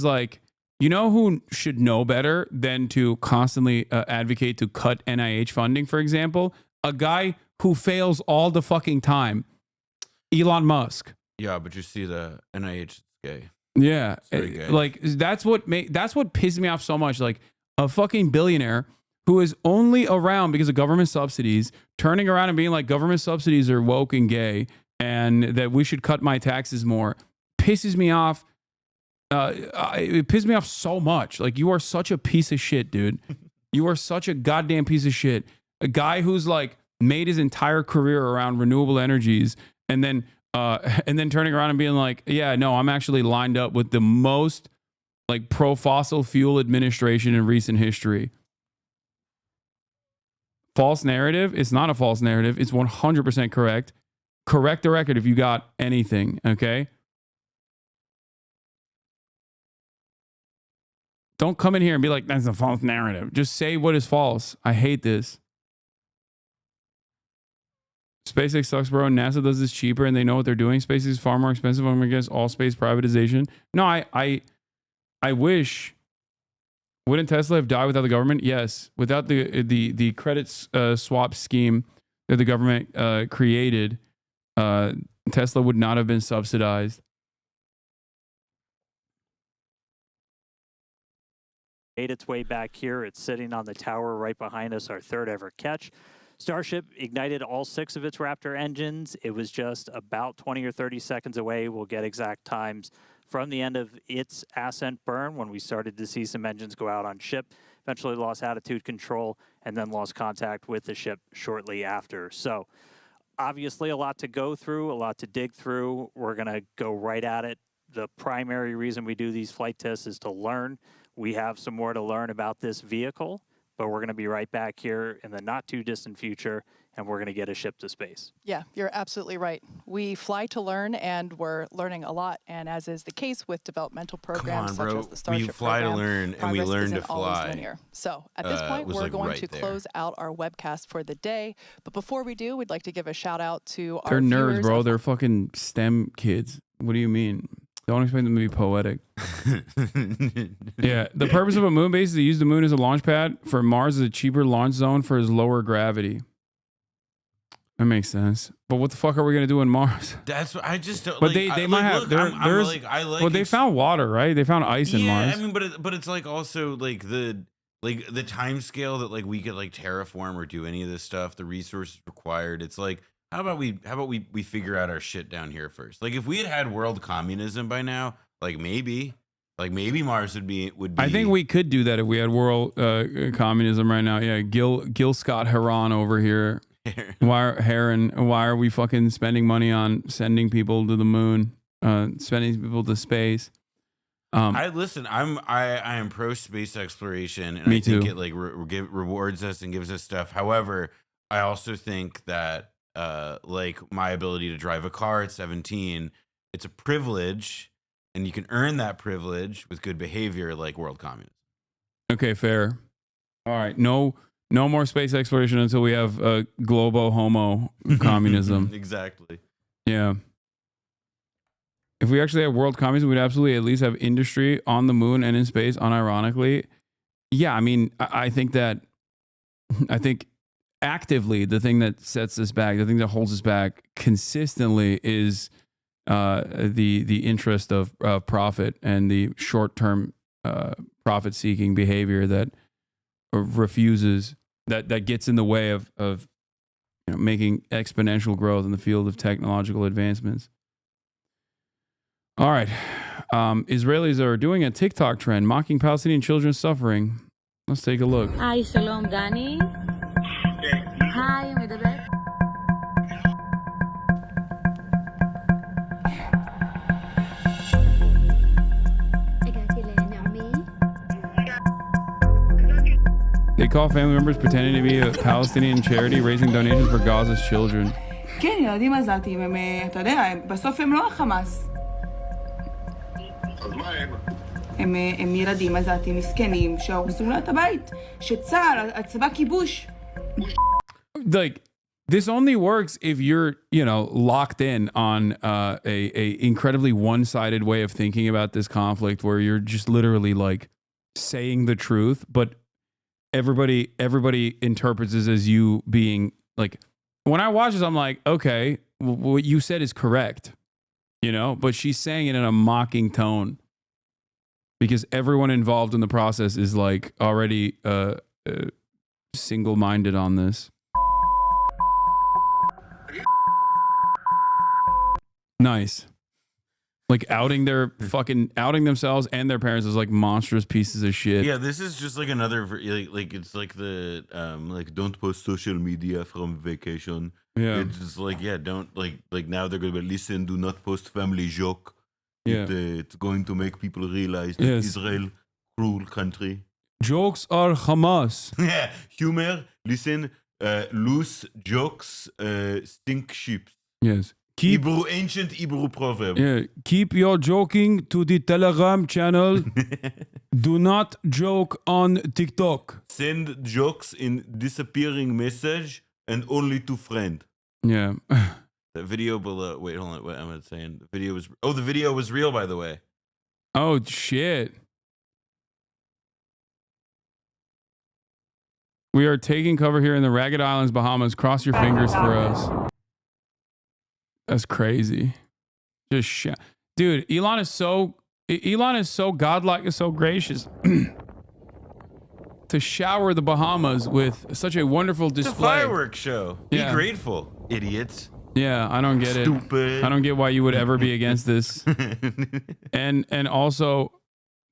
like, you know who should know better than to constantly advocate to cut NIH funding, for example? A guy who fails all the fucking time. Elon Musk. Yeah, but you see the NIH is gay. Yeah. Like that's what pissed me off so much. Like a fucking billionaire who is only around because of government subsidies, turning around and being like government subsidies are woke and gay and that we should cut my taxes more, pisses me off. It pissed me off so much. Like, you are such a piece of shit, dude. You are such a goddamn piece of shit. A guy who's like made his entire career around renewable energies and then turning around and being like, yeah, no, I'm actually lined up with the most like pro fossil fuel administration in recent history. False narrative. It's not a false narrative. It's 100% correct. Correct the record if you got anything. Okay. Don't come in here and be like, that's a false narrative. Just say what is false. I hate this. SpaceX sucks, bro. NASA does this cheaper and they know what they're doing. SpaceX is far more expensive. I'm against all space privatization. No, I wish. Wouldn't Tesla have died without the government? Yes. Without the credit swap scheme that the government created, Tesla would not have been subsidized. made its way back here. It's sitting on the tower right behind us, our third ever catch. Starship ignited all 6 of its Raptor engines. It was just about 20 or 30 seconds away. We'll get exact times from the end of its ascent burn when we started to see some engines go out on ship, eventually lost attitude control, and then lost contact with the ship shortly after. So obviously a lot to go through, a lot to dig through. We're going to go right at it. The primary reason we do these flight tests is to learn. We have some more to learn about this vehicle, but we're going to be right back here in the not too distant future, and we're going to get a ship to space. Yeah, you're absolutely right. We fly to learn, and we're learning a lot. And as is the case with developmental programs such as the Starship we fly program, to learn, and we learn to fly. Linear. So at this point, we're going to close out our webcast for the day. But before we do, we'd like to give a shout out to our They're nerds, viewers. bro. They're fucking STEM kids. What do you mean? Don't expect them to be poetic. Yeah, the purpose of a moon base is to use the moon as a launch pad for Mars as a cheaper launch zone for its lower gravity. That makes sense. But what the fuck are we gonna do in Mars? That's what I just don't. But like, they might have. Well, they found water, right? They found ice in Mars. I mean, but it's like also like the time scale that like we could like terraform or do any of this stuff. The resources required. It's like. How about we figure out our shit down here first? Like if we had world communism by now, like maybe Mars would be. I think we could do that if we had world communism right now. Yeah, Gil Scott Heron over here. Why are we fucking spending money on sending people to the moon, sending people to space? I am pro space exploration, and I think it like rewards us and gives us stuff. However, I also think that. Like my ability to drive a car at 17, it's a privilege, and you can earn that privilege with good behavior, like world communism. Okay, fair. All right, no more space exploration until we have globo homo communism. Exactly. Yeah. If we actually have world communism, we'd absolutely at least have industry on the moon and in space. Unironically, yeah. I mean, I think actively, the thing that sets us back, the thing that holds us back consistently is the interest of profit and the short-term profit-seeking behavior that refuses, that gets in the way of making exponential growth in the field of technological advancements. All right. Israelis are doing a TikTok trend mocking Palestinian children's suffering. Let's take a look. Hi, Shalom, Dani. היי, מדבר. הגעתי לנעמי. They call family members pretending to be a Palestinian charity raising donations for Gaza's children. כן, ילדים עזתים, הם, אתה יודע, בסוף הם לא החמאס. אז מה הם? הם ילדים עזתים מסכנים שהורסו לה את הבית. שצה"ל, הצבא כיבוש. Like, this only works if you're, locked in on a incredibly one-sided way of thinking about this conflict, where you're just literally like saying the truth, but everybody interprets this as you being like. When I watch this, I'm like, okay, what you said is correct, but she's saying it in a mocking tone because everyone involved in the process is like already single-minded on this. Nice. Like outing themselves and their parents as like monstrous pieces of shit. Yeah, this is just like another like it's like the like don't post social media from vacation. Yeah. It's just like don't like now they're gonna be listen, do not post family joke. Yeah. It's going to make people realize that Israel cruel country. Jokes are Hamas. Yeah. Humor, listen, loose jokes stink sheep. Yes. Ancient Hebrew proverb. Yeah, keep your joking to the Telegram channel. Do not joke on TikTok. Send jokes in disappearing message and only to friend. Yeah. That video below. Wait, hold on. What am I saying? The video was real, by the way. Oh shit. We are taking cover here in the Ragged Islands, Bahamas. Cross your fingers for us. That's crazy. Dude, Elon is so godlike and so gracious. to shower the Bahamas with such a wonderful display. It's a fireworks show. Be grateful, idiots. Yeah, I don't get Stupid. it. I don't get why you would ever be against this. and also,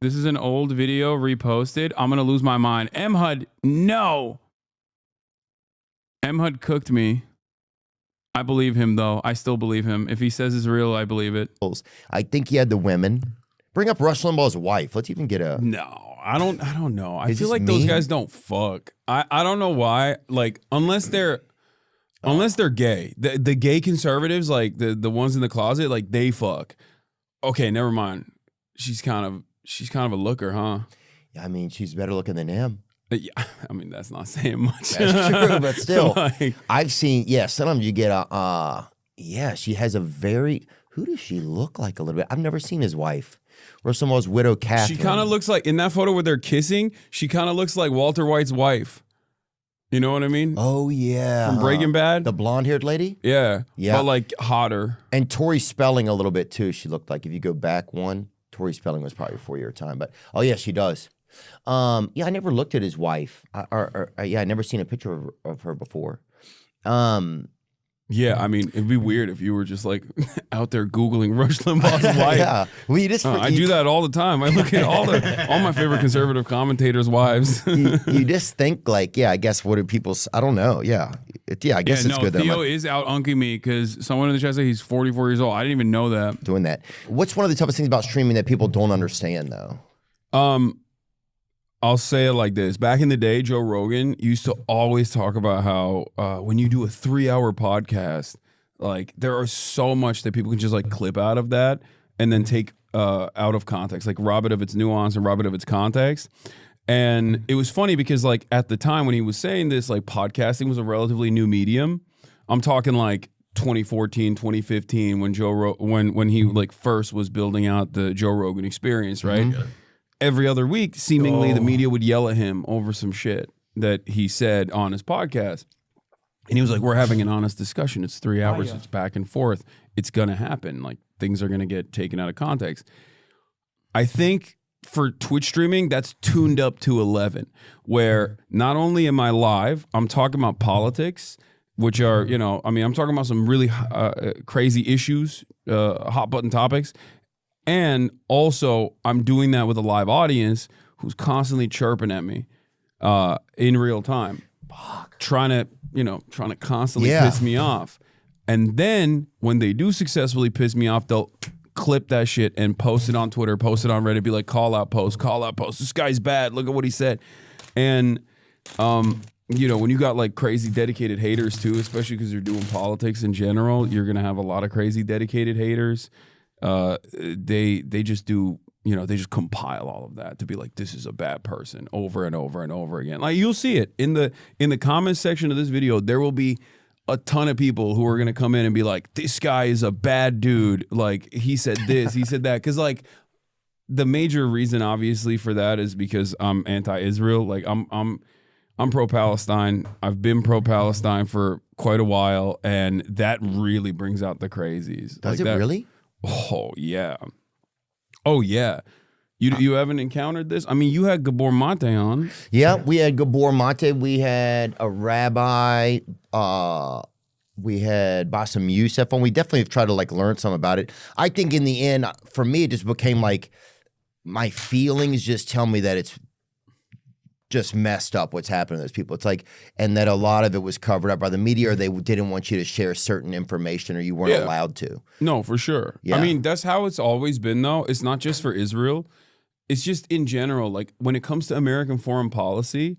this is an old video reposted. I'm gonna lose my mind. MHUD, no. MHUD cooked me. I believe him though. I still believe him. If he says it's real, I believe it. I think he had the women. Bring up Rush Limbaugh's wife. Let's even get a. No, I don't know. I feel like those guys don't fuck. I don't know why. Like unless they're gay. The gay conservatives, like the ones in the closet, like they fuck. Okay, never mind. She's kind of a looker, huh? Yeah, I mean, she's better looking than him. Yeah, I mean that's not saying much. That's true, but still, like, I've seen. Yeah, sometimes you get a. Yeah, she has a very. Who does she look like a little bit? I've never seen his wife. Rush Limbaugh's widow, Catherine. She kind of looks like in that photo where they're kissing. She kind of looks like Walter White's wife. You know what I mean? Oh yeah, from Breaking Bad, the blonde-haired lady. Yeah, yeah, but like hotter. And Tori Spelling a little bit too. She looked like if you go back one, Tori Spelling was probably before your time. But oh yeah, she does. Yeah, I never looked at his wife. Yeah, I never seen a picture of her before. Yeah, I mean, it'd be weird if you were just like out there Googling Rush Limbaugh's wife. Yeah, well, you just I do that all the time. I look at all my favorite conservative commentators' wives. you just think like, yeah, I guess what do people? I don't know. Yeah, I guess it's good. Theo is out unking me because someone in the chat said he's 44 years old. I didn't even know that. Doing that. What's one of the toughest things about streaming that people don't understand though? I'll say it like this. Back in the day, Joe Rogan used to always talk about how when you do a 3-hour podcast, like there are so much that people can just like clip out of that and then take out of context, like rob it of its nuance and rob it of its context. And it was funny because like at the time when he was saying this, like podcasting was a relatively new medium. I'm talking like 2014, 2015 when when he like first was building out the Joe Rogan experience, right? Mm-hmm. Every other week, seemingly, the media would yell at him over some shit that he said on his podcast. And he was like, we're having an honest discussion. It's 3 hours. It's back and forth. It's going to happen. Like, things are going to get taken out of context. I think for Twitch streaming, that's tuned up to 11, where not only am I live, I'm talking about politics, which are, you know, I mean, I'm talking about some really crazy issues, hot button topics. And also, I'm doing that with a live audience who's constantly chirping at me in real time, trying to constantly piss me off. And then when they do successfully piss me off, they'll clip that shit and post it on Twitter, post it on Reddit, be like, call out post. This guy's bad. Look at what he said. And, you know, when you got like crazy dedicated haters too, especially because you're doing politics in general, you're going to have a lot of crazy dedicated haters. They just do, you know, they just compile all of that to be like, this is a bad person over and over and over again. Like you'll see it in the comment section of this video. There will be a ton of people who are going to come in and be like, this guy is a bad dude. Like he said this, he said that. Cause like the major reason obviously for that is because I'm anti-Israel. Like I'm pro-Palestine. I've been pro-Palestine for quite a while. And that really brings out the crazies. Does like it really? Oh yeah. Oh yeah. You haven't encountered this? I mean, you had Gabor Mate on. Yeah, we had Gabor Mate. We had a rabbi. We had Bassem Youssef on. We definitely have tried to like learn some about it. I think in the end, for me, it just became like my feelings just tell me that it's just messed up what's happening to those people. It's like, and that a lot of it was covered up by the media, or they didn't want you to share certain information, or you weren't allowed to. No, for sure. Yeah. I mean, that's how it's always been, though. It's not just for Israel. It's just in general. Like when it comes to American foreign policy,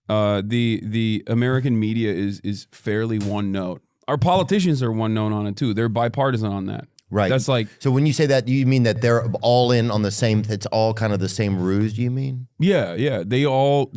the American media is fairly one note. Our politicians are one note on it too. They're bipartisan on that. Right. That's like. So when you say that, you mean that they're all in on the same? It's all kind of the same ruse. Do you mean? Yeah, yeah. They all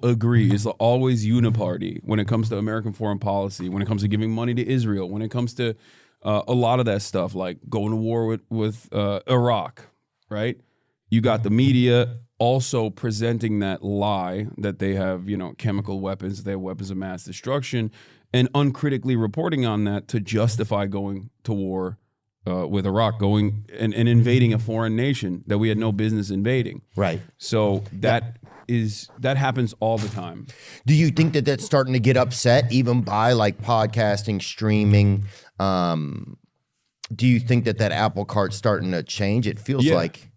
agree. It's always uniparty when it comes to American foreign policy. When it comes to giving money to Israel. When it comes to a lot of that stuff, like going to war with Iraq. Right. You got the media also presenting that lie that they have, you know, chemical weapons, they have weapons of mass destruction, and uncritically reporting on that to justify going to war with Iraq going and invading a foreign nation that we had no business invading. Right. So that happens all the time. Do you think that that's starting to get upset even by like podcasting, streaming? Do you think that apple cart's starting to change? It feels like.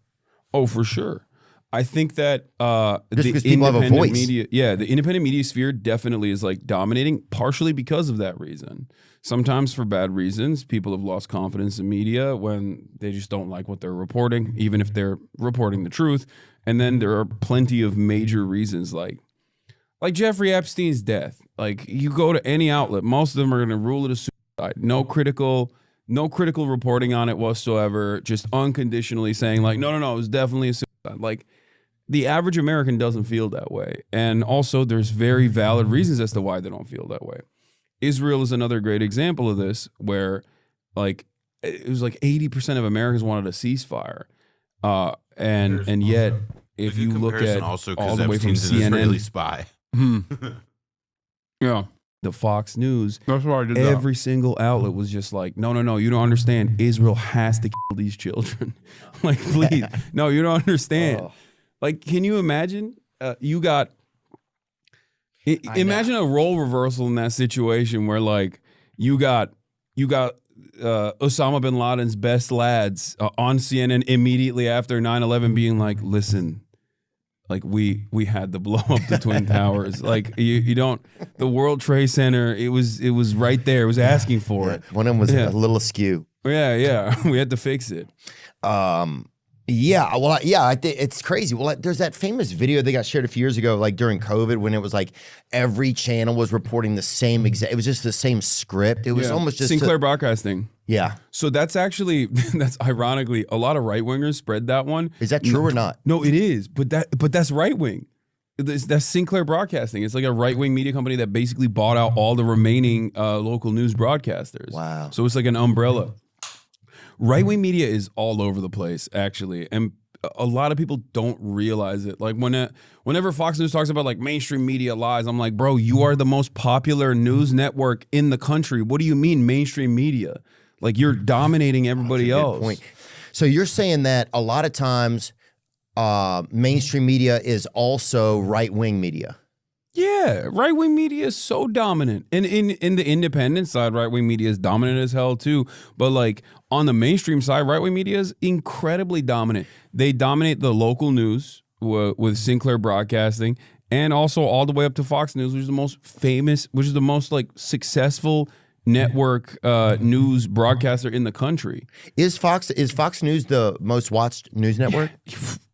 Oh, for sure. I think that just because people have a voice. Media, the independent media sphere definitely is like dominating, partially because of that reason. Sometimes for bad reasons. People have lost confidence in media when they just don't like what they're reporting, even if they're reporting the truth. And then there are plenty of major reasons, like Jeffrey Epstein's death. Like, you go to any outlet, most of them are going to rule it a suicide. No critical reporting on it whatsoever. Just unconditionally saying like, no, it was definitely a suicide. Like, the average American doesn't feel that way. And also there's very valid reasons as to why they don't feel that way. Israel is another great example of this, where like it was like 80% of Americans wanted a ceasefire. And yet if you look at also all the way from Epstein's an CNN, Israeli spy. Yeah. The Fox News, that's why I did every single outlet was just like, no, you don't understand. Israel has to kill these children. Like, please. No, you don't understand. Oh. Like, can you imagine? Imagine a role reversal in that situation where, like, you got Osama bin Laden's best lads on CNN immediately after 9/11 being like, listen, like we had to blow up the Twin Towers. Like, you don't, the World Trade Center, it was right there. It was asking for it. One of them was a little askew. Yeah. We had to fix it. I think it's crazy. Well, there's that famous video that got shared a few years ago, like during COVID, when it was like every channel was reporting the same exact. It was just the same script. It was almost just Sinclair Broadcasting. Yeah. So that's ironically a lot of right wingers spread that one. Is that true or not? No, it is. But that's right wing. That's Sinclair Broadcasting. It's like a right wing media company that basically bought out all the remaining local news broadcasters. Wow. So it's like an umbrella. Right-wing media is all over the place, actually, and a lot of people don't realize it. Like, whenever Fox News talks about like mainstream media lies, I'm like, bro, you are the most popular news network in the country. What do you mean mainstream media? Like, you're dominating everybody else. Point. So you're saying that a lot of times mainstream media is also right-wing media? Yeah, right-wing media is so dominant. And in the independent side, right-wing media is dominant as hell too. But like on the mainstream side, right-wing media is incredibly dominant. They dominate the local news with Sinclair Broadcasting, and also all the way up to Fox News, which is the most famous, which is the most like successful network news broadcaster in the country. Is Fox News the most watched news network?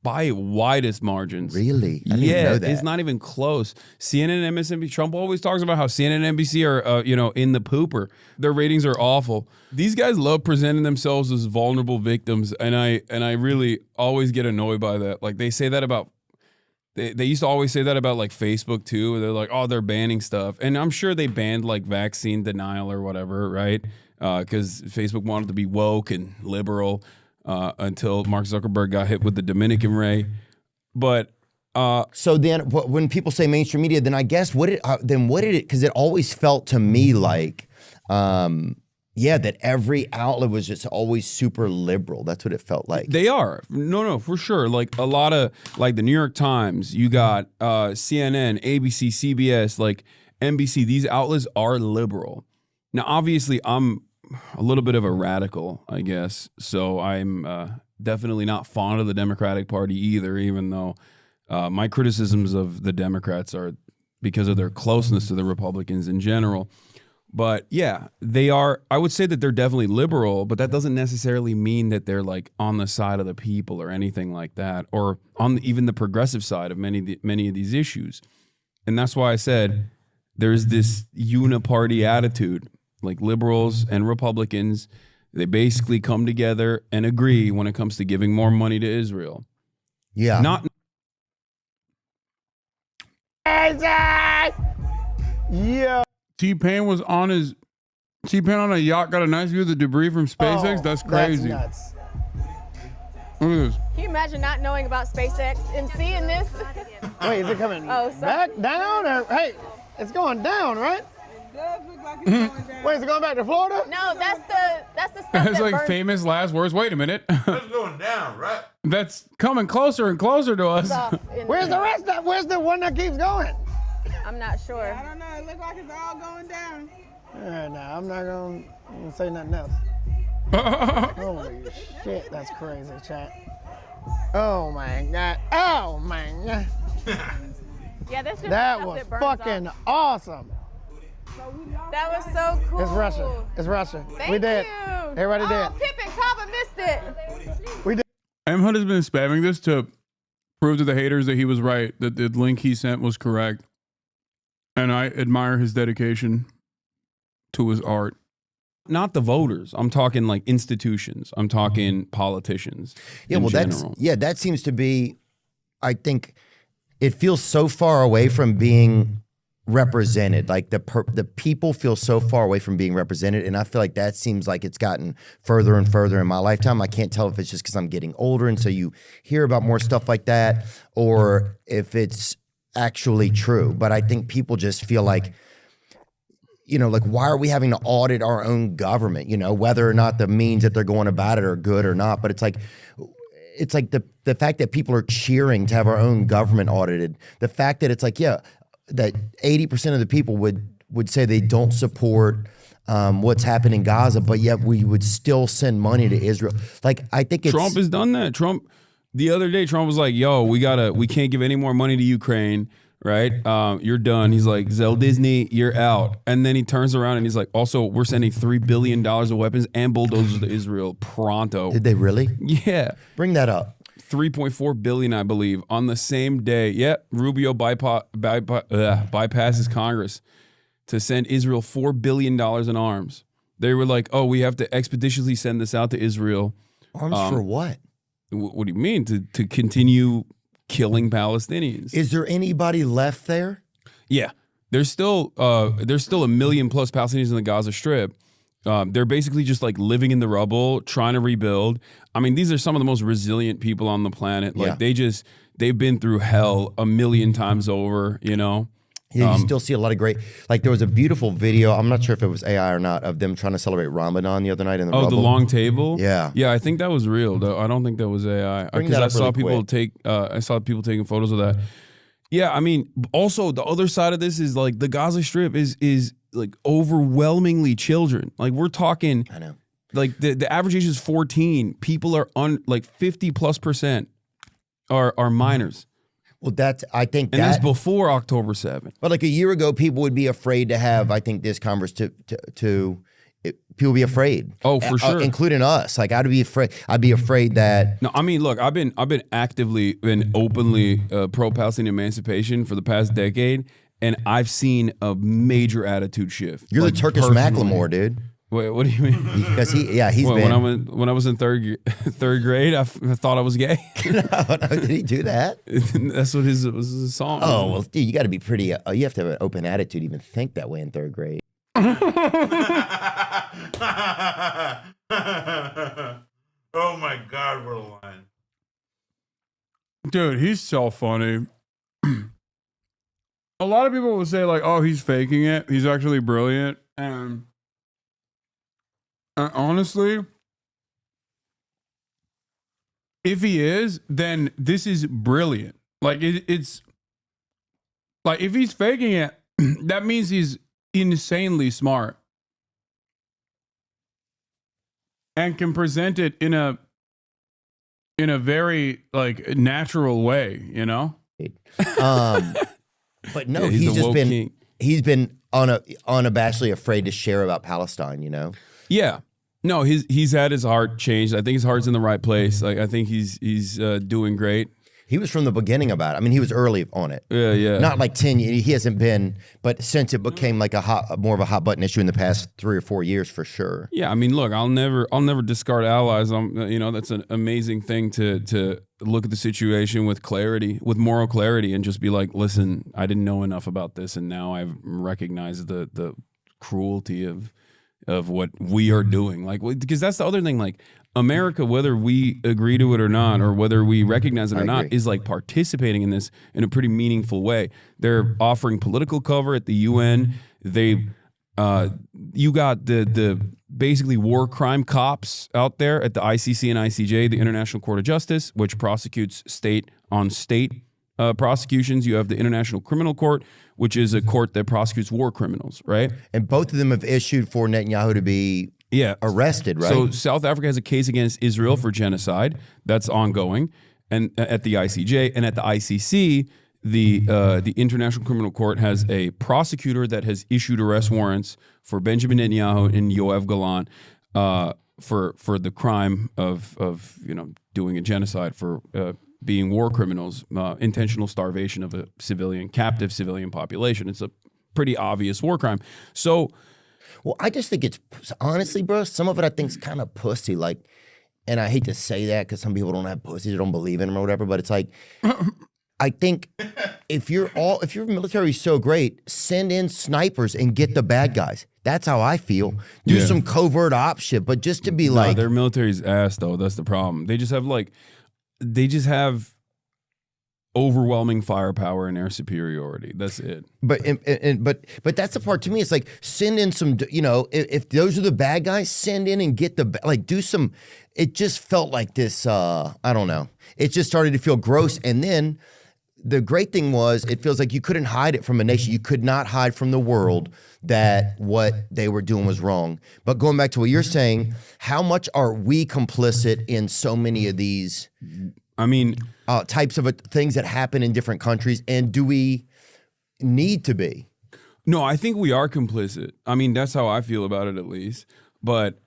By widest margins. Really? I didn't know that. It's not even close. CNN and MSNBC, Trump always talks about how CNN and NBC are, in the pooper. Their ratings are awful. These guys love presenting themselves as vulnerable victims, and I really always get annoyed by that. Like, they say that about, they used to always say that about like Facebook too. They're like, oh, they're banning stuff. And I'm sure they banned like vaccine denial or whatever, right? Because Facebook wanted to be woke and liberal. Until Mark Zuckerberg got hit with the Dominican Ray. But so then when people say mainstream media, then I guess what did it, because it always felt to me like that every outlet was just always super liberal. That's what it felt like. They are. No, for sure. Like a lot of, like the New York Times, you got CNN, ABC, CBS, like NBC. These outlets are liberal. Now, obviously, I'm a little bit of a radical, I guess. So I'm definitely not fond of the Democratic Party either, even though my criticisms of the Democrats are because of their closeness to the Republicans in general. But yeah, they are. I would say that they're definitely liberal, but that doesn't necessarily mean that they're like on the side of the people or anything like that, or on even the progressive side of many of these issues. And that's why I said there's this uniparty attitude. Like liberals and Republicans, they basically come together and agree when it comes to giving more money to Israel. Yeah. Not. Yeah. T-Pain was on on a yacht, got a nice view of the debris from SpaceX. That's crazy. That's nuts. Look at this. Can you imagine not knowing about SpaceX and seeing this? Wait, is it coming back down or hey, it's going down, right? Wait, is it going back to Florida? No, that's the stuff That's that like burns. famous last words. Wait a minute. It's going down, right? That's coming closer and closer to us. Where's the rest of Where's the one that keeps going? I'm not sure. I don't know. It looks like it's all going down. All right, now I'm not going to say nothing else. Holy shit, that's crazy, chat. Oh my God. Oh my God. Yeah, that's just That stuff was that burns fucking off. awesome. That was so cool. It's Russia. It's Russia. Thank We did. you. Everybody did. Oh, Pip and Kava missed it. We did. M. Hunt has been spamming this to prove to the haters that he was right, that the link he sent was correct. And I admire his dedication to his art. Not the voters. I'm talking like institutions. I'm talking politicians. Yeah, well, that seems to be, I think, it feels so far away from being represented. Like the people feel so far away from being represented, and I feel like that seems like it's gotten further and further in my lifetime. I can't tell if it's just because I'm getting older, and so you hear about more stuff like that, or if it's actually true. But I think people just feel like, you know, like, why are we having to audit our own government? You know, whether or not the means that they're going about it are good or not. But it's like the fact that people are cheering to have our own government audited. The fact that it's like, yeah, that 80% of the people would say they don't support what's happening in Gaza, but yet we would still send money to Israel. Like, I think Trump has done that. The other day, Trump was like, yo, we can't give any more money to Ukraine. Right? You're done. He's like, Zell Disney, you're out. And then he turns around and he's like, also, we're sending $3 billion of weapons and bulldozers to Israel pronto. Did they really? Yeah. Bring that up. 3.4 billion, I believe, on the same day. Yep. Rubio bypasses Congress to send Israel $4 billion in arms. They were like, oh, we have to expeditiously send this out to Israel. Arms for what? What do you mean? To continue killing Palestinians. Is there anybody left there? Yeah, there's still a million plus Palestinians in the Gaza Strip. They're basically just like living in the rubble, trying to rebuild. I mean, these are some of the most resilient people on the planet. Like they've been through hell a million times over, you know? Yeah, you still see a lot of great, like there was a beautiful video, I'm not sure if it was AI or not, of them trying to celebrate Ramadan the other night in the rubble. The long table? Yeah. Yeah, I think that was real, though. I don't think that was AI. Because I saw people taking photos of that. Yeah, I mean, also the other side of this is like the Gaza Strip is like overwhelmingly children. Like we're talking, I know. Like the average age is 14. People are like 50+% are minors. Well, I think that's before October 7th. But like a year ago, people would be afraid to have, I think, this conversation people be afraid. Oh, for sure. Including us. Like I'd be afraid that. No, I mean, look, I've been openly pro-Palestinian emancipation for the past decade, and I've seen a major attitude shift. You're like, the Turkish Macklemore, dude. Wait, what do you mean? Because he's been. When I was in third grade, I thought I was gay. No, did he do that? That's what was his song. Oh well, dude, you got to be pretty. You have to have an open attitude to even think that way in third grade. Oh my God, we're lying. Dude, he's so funny. A lot of people will say like, "Oh, he's faking it. He's actually brilliant." And honestly, if he is, then this is brilliant. Like it's like if he's faking it, that means he's insanely smart and can present it in a very like natural way, you know. But no, yeah, he's been unabashedly afraid to share about Palestine, you know. Yeah. No, he's had his heart changed. I think his heart's in the right place. Like I think he's doing great. He was from the beginning about it. I mean, he was early on it. Yeah. Not like 10 years. He hasn't been, but since it became like more of a hot button issue in the past 3 or 4 years, for sure. Yeah, I mean, look, I'll never discard allies. That's an amazing thing to look at the situation with clarity, with moral clarity, and just be like, listen, I didn't know enough about this, and now I've recognized the cruelty of what we are doing. Like, because that's the other thing. Like, America, whether we agree to it or not, or whether we recognize it or not, is like participating in this in a pretty meaningful way. They're offering political cover at the UN. They You got the basically war crime cops out there at the ICC and ICJ, the International Court of Justice, which prosecutes state on state prosecutions. You have the International Criminal Court, which is a court that prosecutes war criminals, right? And both of them have issued for Netanyahu to be arrested, right? So South Africa has a case against Israel for genocide that's ongoing, and at the ICJ and at the ICC, the International Criminal Court has a prosecutor that has issued arrest warrants for Benjamin Netanyahu and Yoav Galan for the crime of doing a genocide, for being war criminals, intentional starvation of a captive civilian population. It's a pretty obvious war crime. So, well, I just think it's honestly, bro. Some of it I think is kind of pussy, like, and I hate to say that because some people don't have pussies or don't believe in them or whatever. But it's like, I think if your military is so great, send in snipers and get the bad guys. That's how I feel. Do some covert op shit, but just to be like, their military's ass though. That's the problem. They just have overwhelming firepower and air superiority. That's it. But that's the part to me. It's like, send in some, if those are the bad guys, send in and get do some. It just felt like this. I don't know. It just started to feel gross. And then the great thing was, it feels like you couldn't hide it from a nation. You could not hide from the world that what they were doing was wrong. But going back to what you're saying, how much are we complicit in so many of these? Types of things that happen in different countries, and do we need to be? No, I think we are complicit. I mean, that's how I feel about it, at least. But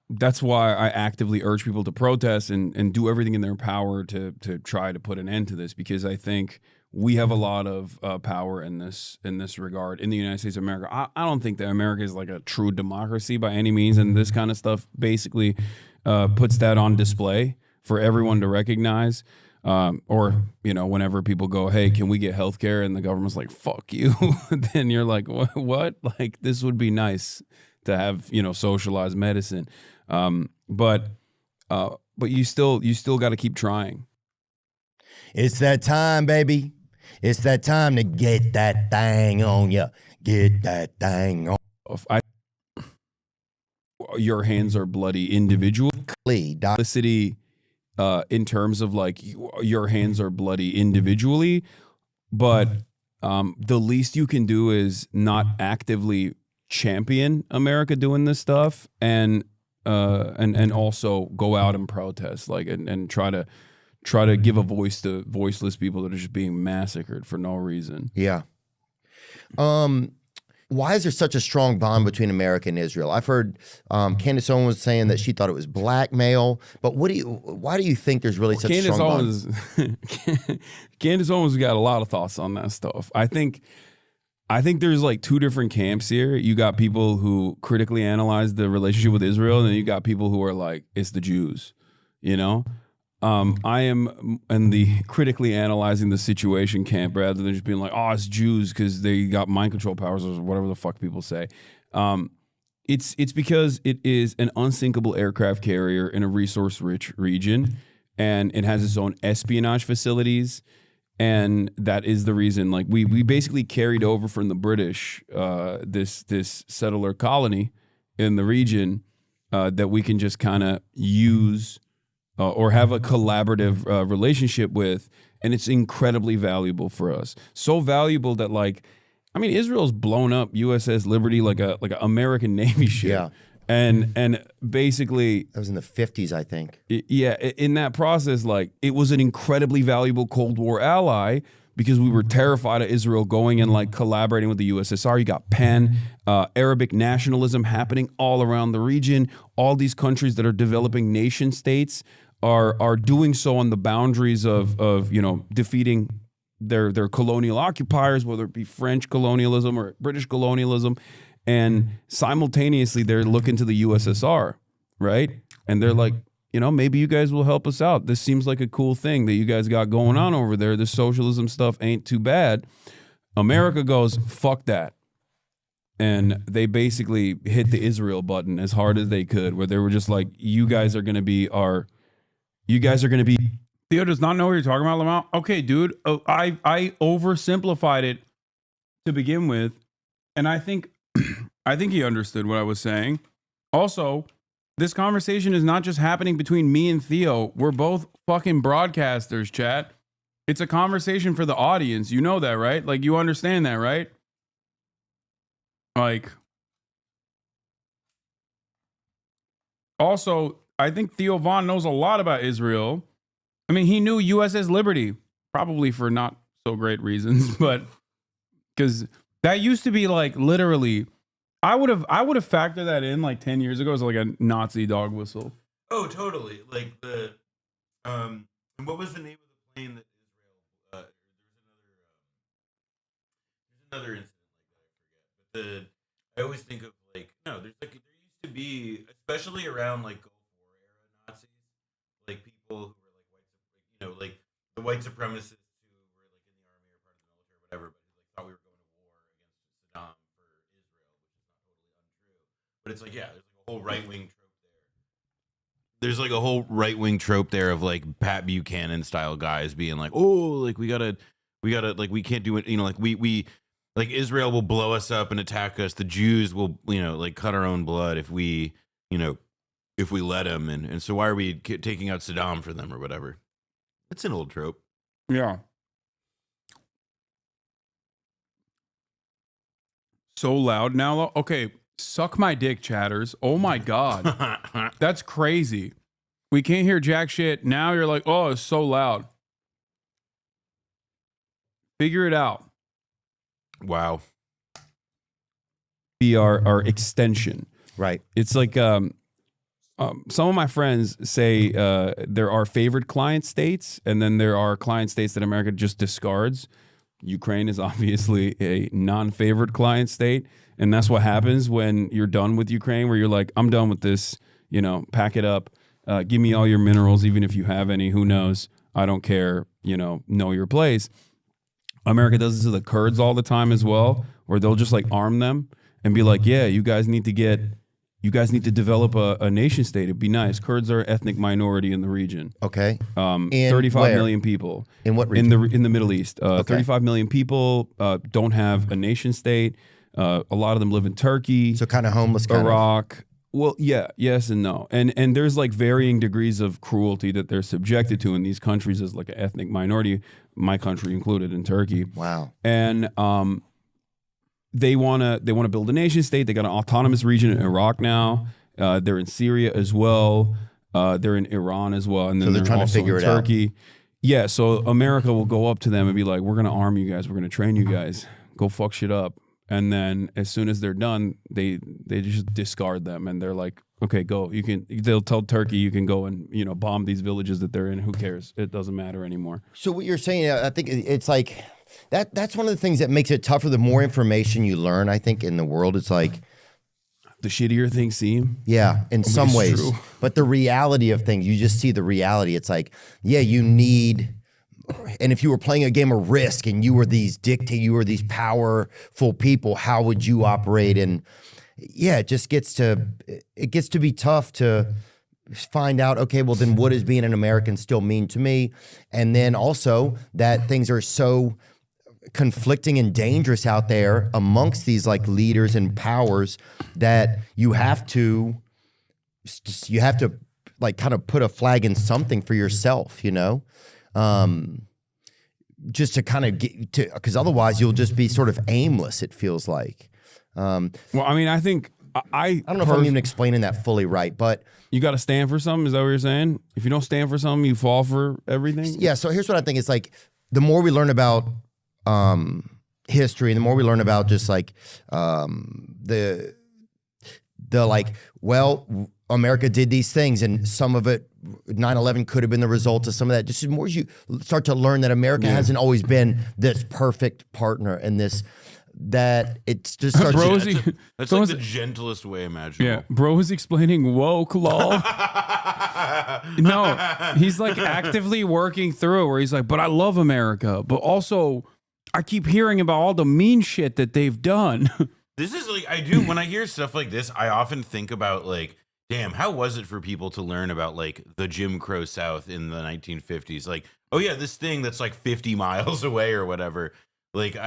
that's why I actively urge people to protest and do everything in their power to try to put an end to this, because I think we have a lot of power in this regard in the United States of America. I don't think that America is like a true democracy by any means, and this kind of stuff basically puts that on display for everyone to recognize. Or, whenever people go, hey, can we get healthcare? And the government's like, fuck you. Then you're like, what? Like, this would be nice to have, socialized medicine. But you still got to keep trying. It's that time, baby. It's that time to get that thing on ya. Get that thing on. Your hands are bloody individually. Publicity, in terms of like your hands are bloody individually, but the least you can do is not actively champion America doing this stuff, and also go out and protest, like, and try to give a voice to voiceless people that are just being massacred for no reason. Yeah. Why is there such a strong bond between America and Israel? I've heard Candace Owens was saying that she thought it was blackmail, but why do you think there's really such a strong bond? Candace Owens got a lot of thoughts on that stuff. I think there's like two different camps here. You got people who critically analyze the relationship with Israel, and then you got people who are like, it's the Jews, I am in the critically analyzing the situation camp, rather than just being like, oh, it's Jews because they got mind control powers or whatever the fuck people say. It's because it is an unsinkable aircraft carrier in a resource-rich region, and it has its own espionage facilities, and that is the reason. Like, we basically carried over from the British this settler colony in the region that we can just kind of use. Or have a collaborative relationship with, and it's incredibly valuable for us. So valuable that, Israel's blown up USS Liberty like a American Navy ship. Yeah. And basically, that was in the 50s, I think. In that process, it was an incredibly valuable Cold War ally, because we were terrified of Israel going and collaborating with the USSR. You got Arabic nationalism happening all around the region. All these countries that are developing nation states are doing so on the boundaries of defeating their colonial occupiers, whether it be French colonialism or British colonialism, and simultaneously they're looking to the USSR, right? And they're like, maybe you guys will help us out. This seems like a cool thing that you guys got going on over there. This socialism stuff ain't too bad. America goes, fuck that. And they basically hit the Israel button as hard as they could, where they were just like, you guys are going to be Theo does not know what you're talking about, Lamont. Okay, dude, I oversimplified it to begin with, and I think I think he understood what I was saying. Also, this conversation is not just happening between me and Theo. We're both fucking broadcasters, chat. It's a conversation for the audience. You know that, right? Like, you understand that, right? Like, also, I think Theo Von knows a lot about Israel. I mean, he knew USS Liberty, probably for not so great reasons, but because that used to be like literally, I would have factored that in like 10 years ago as like a Nazi dog whistle. Oh, totally. Like the, and what was the name of the plane that Israel? There's another incident like that. I forget. But I always think of like there used to be, especially around like Gulf War era Nazis, like people who were like white, like the white supremacists who were like in the army or part of the military or whatever, but like thought we were going to war against Saddam for Israel, which is not totally untrue. But it's like, yeah, there's like a whole right wing trope there. There's like a whole right wing trope there of like Pat Buchanan style guys being like, oh, like we gotta like we can't do it, like we like Israel will blow us up and attack us. The Jews will, like cut our own blood if we let them. And so why are we taking out Saddam for them or whatever? It's an old trope. Yeah. So loud now. Okay. Suck my dick, chatters. Oh my God. That's crazy. We can't hear jack shit. Now you're like, oh, it's so loud. Figure it out. Wow. Be our extension. Right. It's like some of my friends say there are favored client states, and then there are client states that America just discards. Ukraine is obviously a non-favored client state, and that's what happens when you're done with Ukraine, where you're like, I'm done with this, pack it up, give me all your minerals, even if you have any, who knows, I don't care, know your place. America does this to the Kurds all the time as well, where they'll just like arm them and be like, yeah, you guys need to develop a nation state. It'd be nice. Kurds are an ethnic minority in the region. Okay. 35 million people. In what region? In the Middle East. 35 million people don't have a nation state. A lot of them live in Turkey. So kind of homeless, Iraq. Well, yeah, yes and no. And there's like varying degrees of cruelty that they're subjected to in these countries as like an ethnic minority, my country included in Turkey. Wow. And they want to build a nation state. They got an autonomous region in Iraq now. They're in Syria as well. They're in Iran as well. And then so they're trying to figure it out. Turkey. Yeah, so America will go up to them and be like, we're going to arm you guys. We're going to train you guys. Go fuck shit up. And then as soon as they're done, they just discard them, and they're like, okay, go. They'll tell Turkey you can go and bomb these villages that they're in. Who cares? It doesn't matter anymore. So what you're saying, I think it's like that's one of the things that makes it tougher. The more information you learn, I think, in the world, it's like the shittier things seem. Yeah, in some ways. True. But the reality of things, you just see the reality. It's like, yeah, you need. And if you were playing a game of Risk and you were these powerful people, how would you operate? And yeah, it gets to be tough to find out, okay, well then what does being an American still mean to me? And then also that things are so conflicting and dangerous out there amongst these like leaders and powers that you have to like kind of put a flag in something for yourself, just to kind of get to, because otherwise you'll just be sort of aimless, it feels like. Well, I mean, I think I don't know if I'm even explaining that fully right, but you got to stand for something. Is that what you're saying? If you don't stand for something, you fall for everything. Yeah. So here's what I think. It's like the more we learn about history, the more we learn about just like the like, well, America did these things, and some of it, 9/11 could have been the result of some of that. Just the more you start to learn that America hasn't always been this perfect partner, and that it's just starts. That's like the gentlest way imaginable. Yeah, bro was explaining woke lol. No, he's like actively working through it, where he's like, but I love America, but also I keep hearing about all the mean shit that they've done. This is like, I do, when I hear stuff like this, I often think about like, damn, how was it for people to learn about like the Jim Crow South in the 1950s? Like, oh yeah, this thing that's like 50 miles away or whatever. Like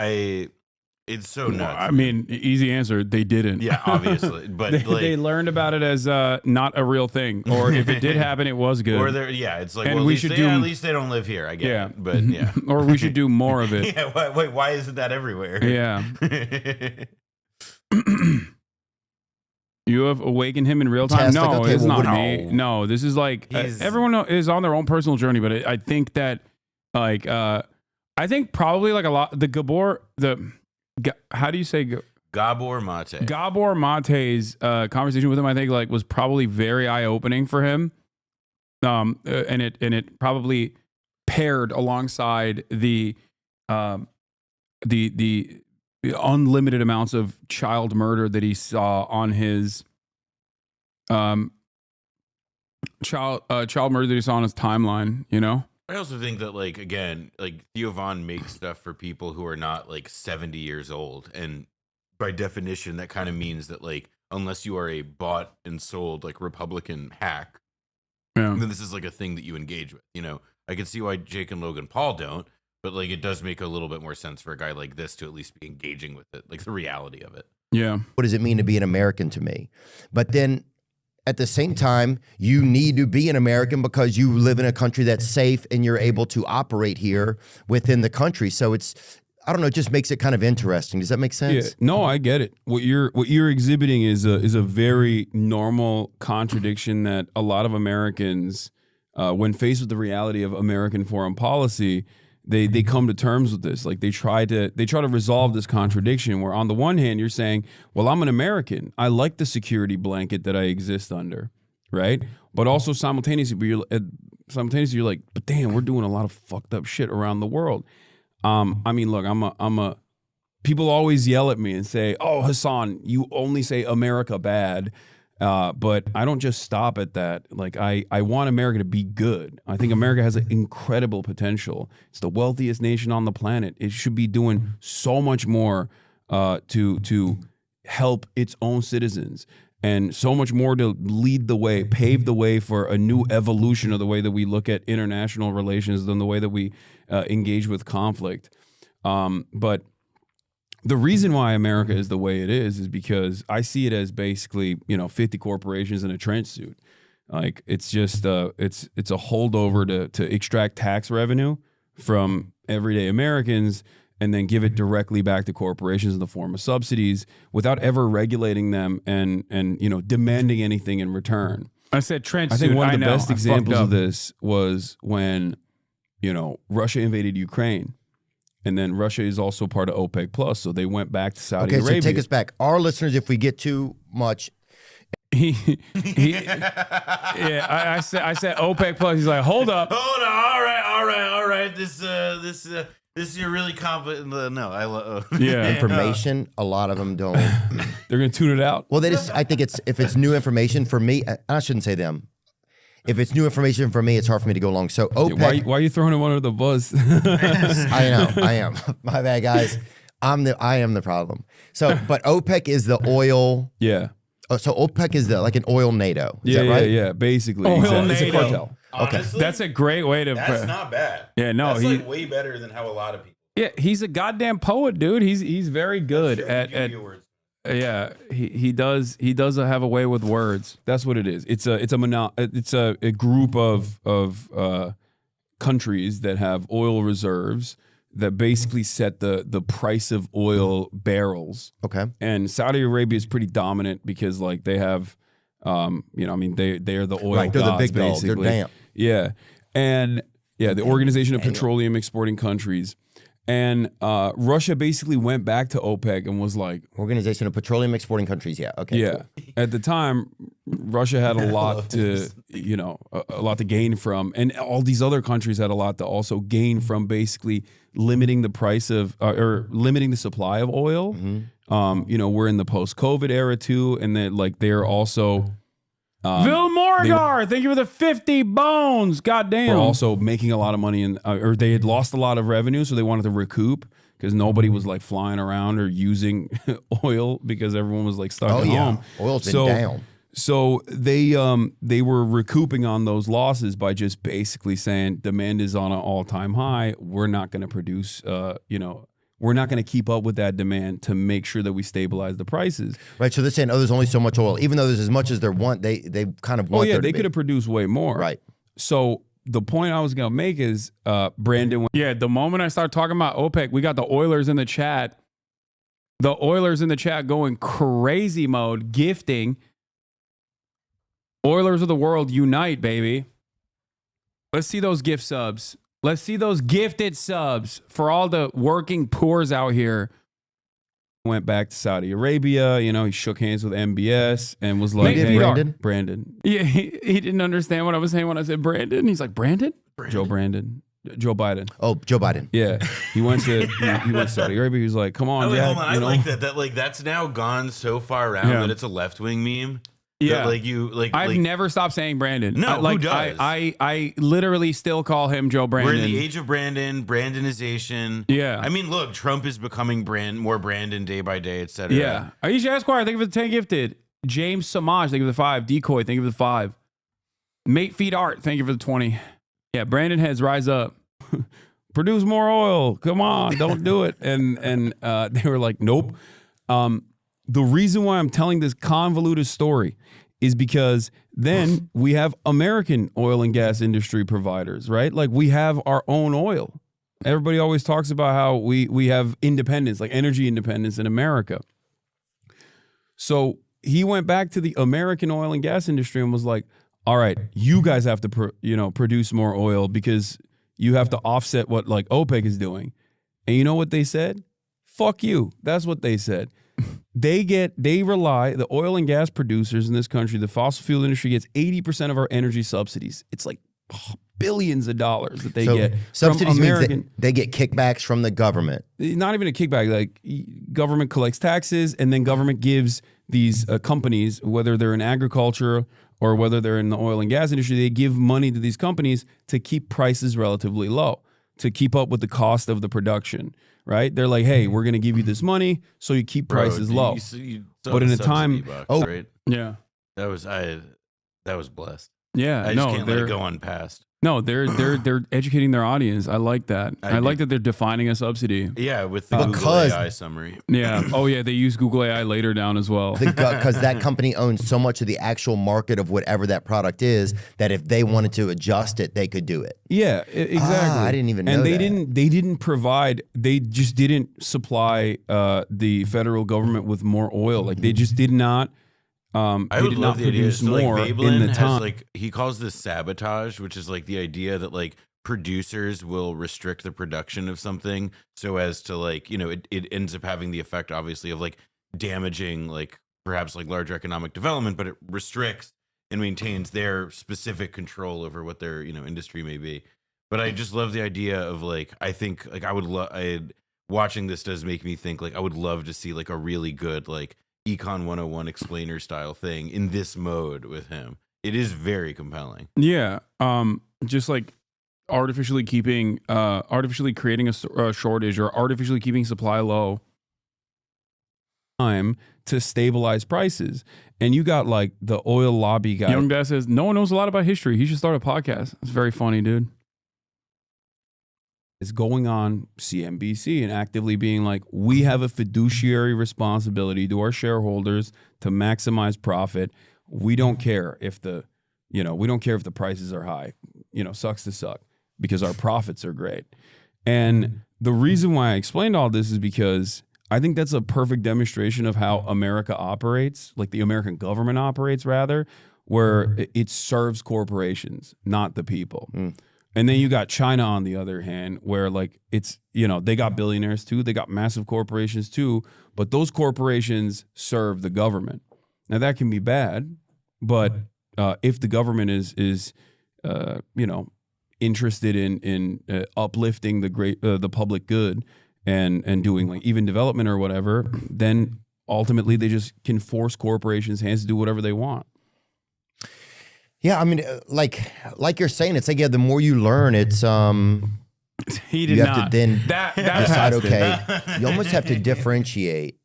It's so nuts. I mean, easy answer. They didn't. Yeah, obviously, but they learned about it as not a real thing, or if it did happen, it was good. Or it's like, and well, we should do. At least they don't live here. I get it, but yeah. Or we should do more of it. Yeah. Wait, why isn't that everywhere? Yeah. You have awakened him in real time. No, it's not me. No, this is like everyone is on their own personal journey, but I think that I think probably like a lot how do you say Gabor Mate? Gabor Mate's conversation with him, I think, like was probably very eye opening for him, and it probably paired alongside the unlimited amounts of child murder that he saw on his child murder that he saw on his timeline. You know. I also think that, like, again, like Theo Von makes stuff for people who are not like 70 years old, and by definition, that kind of means that, like, unless you are a bought and sold like Republican hack, then this is like a thing that you engage with. You know, I can see why Jake and Logan Paul don't, but like it does make a little bit more sense for a guy like this to at least be engaging with it, like the reality of it. Yeah. What does it mean to be an American to me? But then at the same time, you need to be an American because you live in a country that's safe and you're able to operate here within the country. So it's, I don't know, it just makes it kind of interesting. Does that make sense? Yeah. No, I get it. What you're exhibiting is a very normal contradiction that a lot of Americans, when faced with the reality of American foreign policy, they come to terms with this. Like they try to resolve this contradiction where on the one hand you're saying, well, I'm an American. I like the security blanket that I exist under, right? But also simultaneously you're like, but damn, we're doing a lot of fucked up shit around the world. I mean, look, people always yell at me and say, oh, Hasan, you only say America bad. But I don't just stop at that. Like I want America to be good. I think America has an incredible potential. It's the wealthiest nation on the planet. It should be doing so much more to help its own citizens, and so much more to lead the way, pave the way for a new evolution of the way that we look at international relations than the way that we engage with conflict. But the reason why America is the way it is because I see it as basically, 50 corporations in a trench suit. Like it's just it's a holdover to extract tax revenue from everyday Americans and then give it directly back to corporations in the form of subsidies without ever regulating them and demanding anything in return. I said trench suit. I think one of the best examples of this was when, Russia invaded Ukraine. And then Russia is also part of OPEC Plus, so they went back to Saudi Arabia. Okay, so take us back. Our listeners, if we get too much, I said OPEC Plus. He's like, hold up, all right. This is your really confident. No, information. A lot of them don't. They're gonna tune it out. Well, I think if it's new information for me, I shouldn't say them. If it's new information for me, it's hard for me to go along. So OPEC. Why are you throwing him under the bus? I know. I am. My bad, guys. I am the problem. So, but OPEC is the oil. Yeah. So OPEC is like an oil NATO. Is that right? Yeah. Basically, oil NATO. It's a cartel. Honestly, okay, that's a great way to. That's not bad. Yeah, no, that's like way better than how a lot of people. Yeah, he's a goddamn poet, dude. He's very good at. Yeah, he does have a way with words. That's what it is. It's a group of countries that have oil reserves that basically set the price of oil barrels. Okay. And Saudi Arabia is pretty dominant because like they have they are the oil right, they're gods, the big dog. basically. They're damn. Yeah. And the Organization of Petroleum Exporting Countries. And Russia basically went back to OPEC and was like... Organization of Petroleum Exporting Countries, yeah. Okay, yeah. Cool. At the time, Russia had a lot to, a lot to gain from. And all these other countries had a lot to also gain from basically limiting the price of... or limiting the supply of oil. Mm-hmm. We're in the post-COVID era too. And then they're also... Bill Morgar, thank you for the 50 bones. Goddamn. We're also making a lot of money, or they had lost a lot of revenue, so they wanted to recoup because nobody was like flying around or using oil because everyone was like stuck at home. Oil's been down. So they were recouping on those losses by just basically saying demand is on an all-time high. We're not going to produce, we're not going to keep up with that demand to make sure that we stabilize the prices. Right. So they're saying, oh, there's only so much oil, even though there's as much as they want. They kind of want. Oh yeah, they could have produced way more. Right. So the point I was going to make is, Brandon. Yeah, the moment I start talking about OPEC, we got the Oilers in the chat. The Oilers in the chat going crazy mode, gifting. Oilers of the world unite, baby. Let's see those gift subs. Let's see those gifted subs for all the working poors out here. Went back to Saudi Arabia. You know, he shook hands with MBS and was like, hey, Brandon. Yeah, he didn't understand what I was saying when I said Brandon. He's like, Brandon? Joe Biden. Oh, Joe Biden. Yeah. He went to Saudi Arabia. He was like, come on, Jack. I like that. That like that's now gone so far around that it's a left-wing meme. Yeah, I've never stopped saying Brandon. No, who does? I literally still call him Joe Brandon. We're in the age of Brandon, Brandonization. Yeah, I mean, look, Trump is becoming more Brandon day by day, etc. Yeah, Aisha Esquire, thank you for the 10 gifted. James Samaj, thank you for the 5. Decoy, thank you for the 5. Mate Feed Art, thank you for the 20. Yeah, Brandon heads, rise up. Produce more oil. Come on, don't do it. And they were like, nope. The reason why I'm telling this convoluted story is because then we have American oil and gas industry providers, right? Like we have our own oil. Everybody always talks about how we have independence, like energy independence in America. So he went back to the American oil and gas industry and was like, all right, you guys have to produce more oil because you have to offset what like OPEC is doing. And you know what they said? Fuck you. That's what they said. The oil and gas producers in this country, the fossil fuel industry gets 80% of our energy subsidies. It's like billions of dollars that they get. Subsidies means they get kickbacks from the government. Not even a kickback. Like government collects taxes and then government gives these companies, whether they're in agriculture or whether they're in the oil and gas industry, they give money to these companies to keep prices relatively low, to keep up with the cost of the production. Right? They're like, hey, we're going to give you this money so you keep prices low. But in a time, right? Yeah, that was blessed. Yeah, I just can't let it go unpassed. No, they're educating their audience. I like that. I like that they're defining a subsidy. Yeah, with the Google AI summary. Yeah. Oh yeah, they use Google AI later down as well. Because that company owns so much of the actual market of whatever that product is that if they wanted to adjust it, they could do it. Yeah, exactly. I didn't even know and that. They didn't provide. They just didn't supply the federal government with more oil. Like they just did not. I would love the idea. So like Veblen has like he calls this sabotage, which is like the idea that like producers will restrict the production of something so as to like, you know, it ends up having the effect obviously of like damaging like perhaps like larger economic development, but it restricts and maintains their specific control over what their, you know, industry may be. But I just love the idea of like, I think like watching this does make me think like I would love to see like a really good like Econ 101 explainer style thing in this mode with him. It is very compelling. Yeah. Just like artificially creating a shortage or artificially keeping supply low time to stabilize prices. And you got like the oil lobby guy. Young Dad says, no one knows a lot about history. He should start a podcast. It's very funny, dude. Is going on CNBC and actively being like, we have a fiduciary responsibility to our shareholders to maximize profit. We don't care if the prices are high, sucks to suck because our profits are great. And the reason why I explained all this is because I think that's a perfect demonstration of how America operates, like the American government operates rather, where it serves corporations, not the people. And then you got China on the other hand, where like it's, they got billionaires too. They got massive corporations too. But those corporations serve the government. Now that can be bad, but if the government is interested in uplifting the public good and doing like even development or whatever, then ultimately they just can force corporations' hands to do whatever they want. Yeah, I mean, like you're saying, it's like, the more you learn, it's he did you have not. to then that decide, okay, you almost have to differentiate.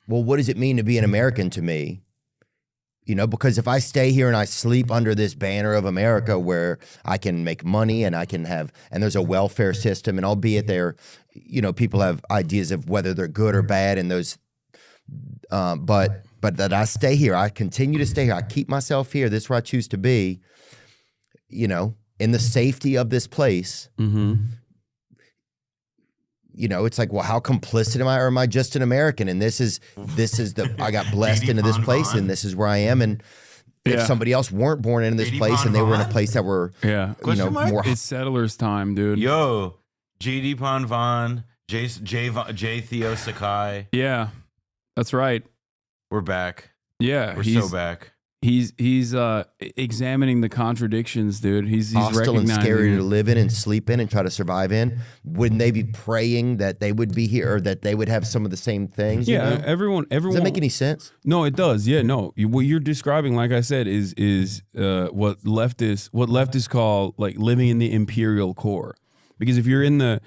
Well, what does it mean to be an American to me? You know, because if I stay here and I sleep under this banner of America where I can make money and I can have, and there's a welfare system, and albeit there, you know, people have ideas of whether they're good or bad, and those, but that I stay here, I continue to stay here, I keep myself here, this is where I choose to be, you know, in the safety of this place. You know, it's like, well, how complicit am I, or am I just an American? And this is I got blessed into this place, and this is where I am. And if somebody else weren't born into this place and they were in a place that were, you know, more. It's settlers' time, dude. Yo, J.D. Pon-Von, J. Theo Sakai. Yeah, that's right. We're back. Yeah, we're so back. He's examining the contradictions, dude. He's hostile and recognizing scary to live in and sleep in and try to survive in. Wouldn't they be praying that they would be here, or that they would have some of the same things? Yeah, you know? everyone. Does that make any sense? No, it does. Yeah, no. What you're describing, like I said, is what leftists call like living in the imperial core. Because if you're in the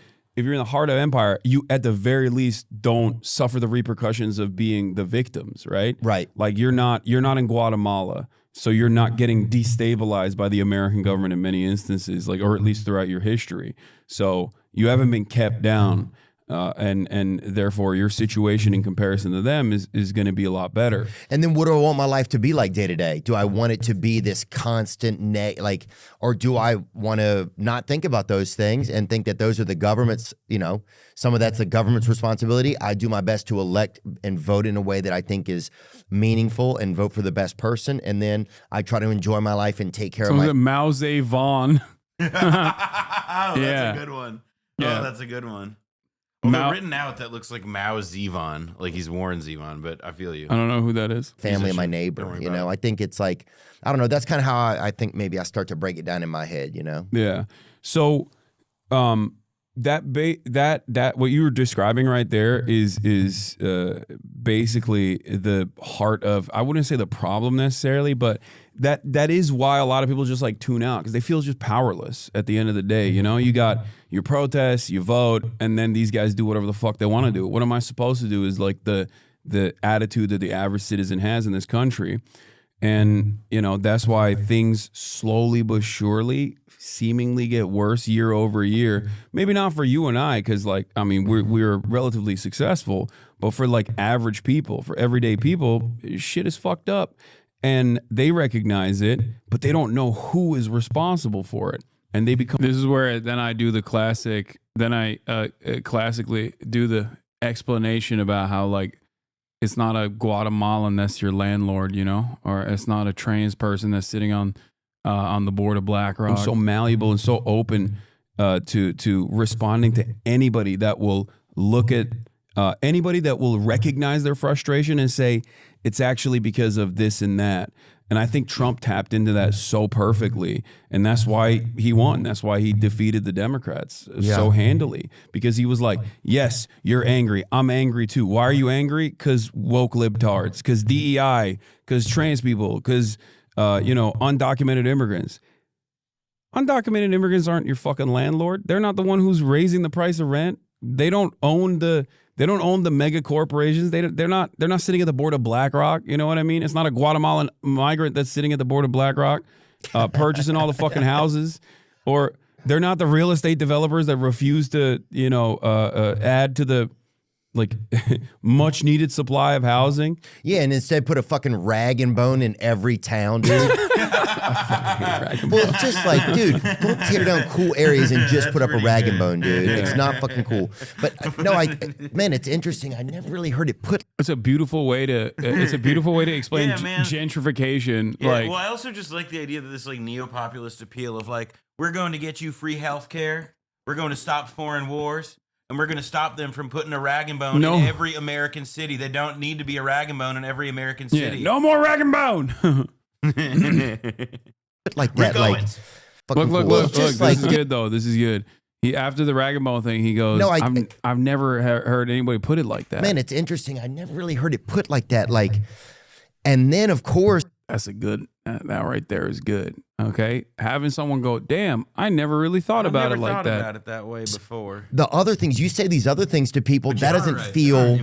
heart of empire, you at the very least don't suffer the repercussions of being the victims, right? Right. Like you're not in Guatemala, so you're not getting destabilized by the American government in many instances, like, or at least throughout your history. So you haven't been kept down, and therefore your situation in comparison to them is going to be a lot better. And then what do I want my life to be like day to day? Do I want it to be this constant like, or do I want to not think about those things and think that those are the government's, you know, some of that's the government's responsibility. I do my best to elect and vote in a way that I think is meaningful and vote for the best person. And then I try to enjoy my life and take care of my. Mao Zedong. That's a good one. Yeah. Oh, that's a good one. Well, they're written out that looks like Mao Zedong, like he's Warren Zevon, but I feel you. I don't know who that is. Family of my neighbor, you know. I think it's like, I don't know. That's kind of how I think maybe I start to break it down in my head, you know. Yeah. So, that what you were describing right there is basically the heart of, I wouldn't say the problem necessarily, but that is why a lot of people just like tune out, because they feel just powerless at the end of the day. You know, you got your protests, you vote, and then these guys do whatever the fuck they want to do. What am I supposed to do is like the attitude that the average citizen has in this country. And, you know, that's why things slowly but surely seemingly get worse year over year. Maybe not for you and I, because, like, I mean, we're relatively successful, but for, like, average people, for everyday people, shit is fucked up. And they recognize it, but they don't know who is responsible for it. And they become... This is where then I do the classic, classically do the explanation about how, like, it's not a Guatemalan that's your landlord, you know, or it's not a trans person that's sitting on the board of BlackRock. I'm so malleable and so open to responding to anybody that will look at anybody that will recognize their frustration and say it's actually because of this and that. And I think Trump tapped into that so perfectly, and that's why he won. That's why he defeated the Democrats so handily, because he was like, yes, you're angry. I'm angry too. Why are you angry? Because woke libtards, because DEI, because trans people, because, you know, undocumented immigrants. Undocumented immigrants aren't your fucking landlord. They're not the one who's raising the price of rent. They don't own the mega corporations. They're not sitting at the board of BlackRock. You know what I mean? It's not a Guatemalan migrant that's sitting at the board of BlackRock, purchasing all the fucking houses, or they're not the real estate developers that refuse to, you know, add to the like much needed supply of housing. Yeah, and instead put a fucking rag and bone in every town, dude. Well, it's just like, dude, don't tear down cool areas and just put up a rag and bone, dude. Yeah. It's not fucking cool. But no, man, it's interesting. I never really heard it put. It's a beautiful way to. It's a beautiful way to explain gentrification. Yeah, like, well, I also just like the idea that this like neo-populist appeal of like, we're going to get you free health care, we're going to stop foreign wars, and we're going to stop them from putting a rag and bone in every American city. They don't need to be a rag and bone in every American city. Yeah, no more rag and bone. Like that, like look, this is good though. This is good. After the rag and bone thing, he goes, I've never heard anybody put it like that. Man, it's interesting. I never really heard it put like that. Like, and then of course, that's a good That right there is good. Okay, having someone go, damn, I never really thought about it like that. Never thought about it that way before. The other things you say, these other things to people, but that doesn't feel.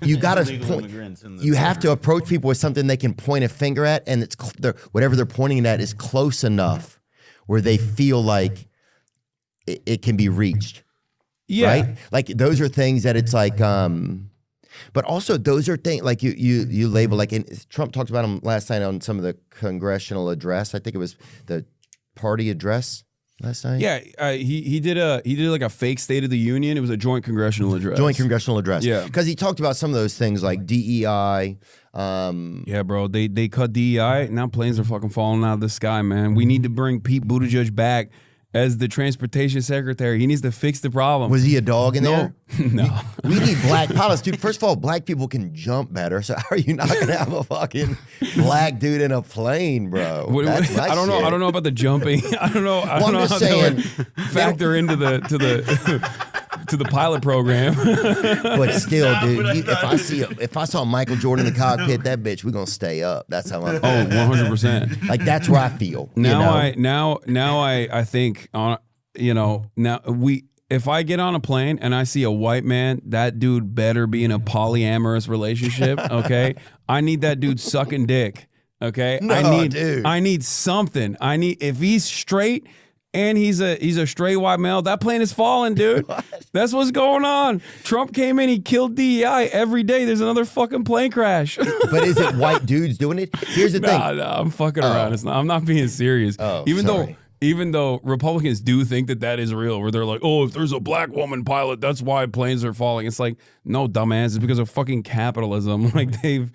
You got to point. You have to approach people with something they can point a finger at, and it's whatever they're pointing at is close enough where they feel like it can be reached. Yeah, right. Like those are things that it's like. But also, those are things like you label like Trump talked about them last night on some of the congressional address. I think it was the party address last night. Yeah, he did like a fake State of the Union. It was a joint congressional address. Joint congressional address. Yeah, because he talked about some of those things like DEI. Yeah, bro, they cut DEI. Now planes are fucking falling out of the sky, man. We need to bring Pete Buttigieg back as the transportation secretary. He needs to fix the problem. Was he a dog in there? No. We need black pilots, dude. First of all, black people can jump better. So how are you not gonna have a fucking black dude in a plane, bro? I don't know. I don't know about the jumping. I don't know. I don't know how that would factor into the pilot program. But still, dude, if I saw Michael Jordan in the cockpit, that bitch, we're gonna stay up. That's how I'm. 100%. Like that's where I feel. Now I think on if I get on a plane and I see a white man, that dude better be in a polyamorous relationship. Okay, I need that dude sucking dick. Okay, I need something. If he's straight. And he's a straight white male. That plane is falling, dude. That's what's going on. Trump came in, he killed DEI. Every day there's another fucking plane crash. But is it white dudes doing it? Here's the thing. No, I'm fucking around. I'm not being serious. Even though Republicans do think that is real, where they're like, oh, if there's a black woman pilot, that's why planes are falling. It's like, no, dumbass, it's because of fucking capitalism. Like they've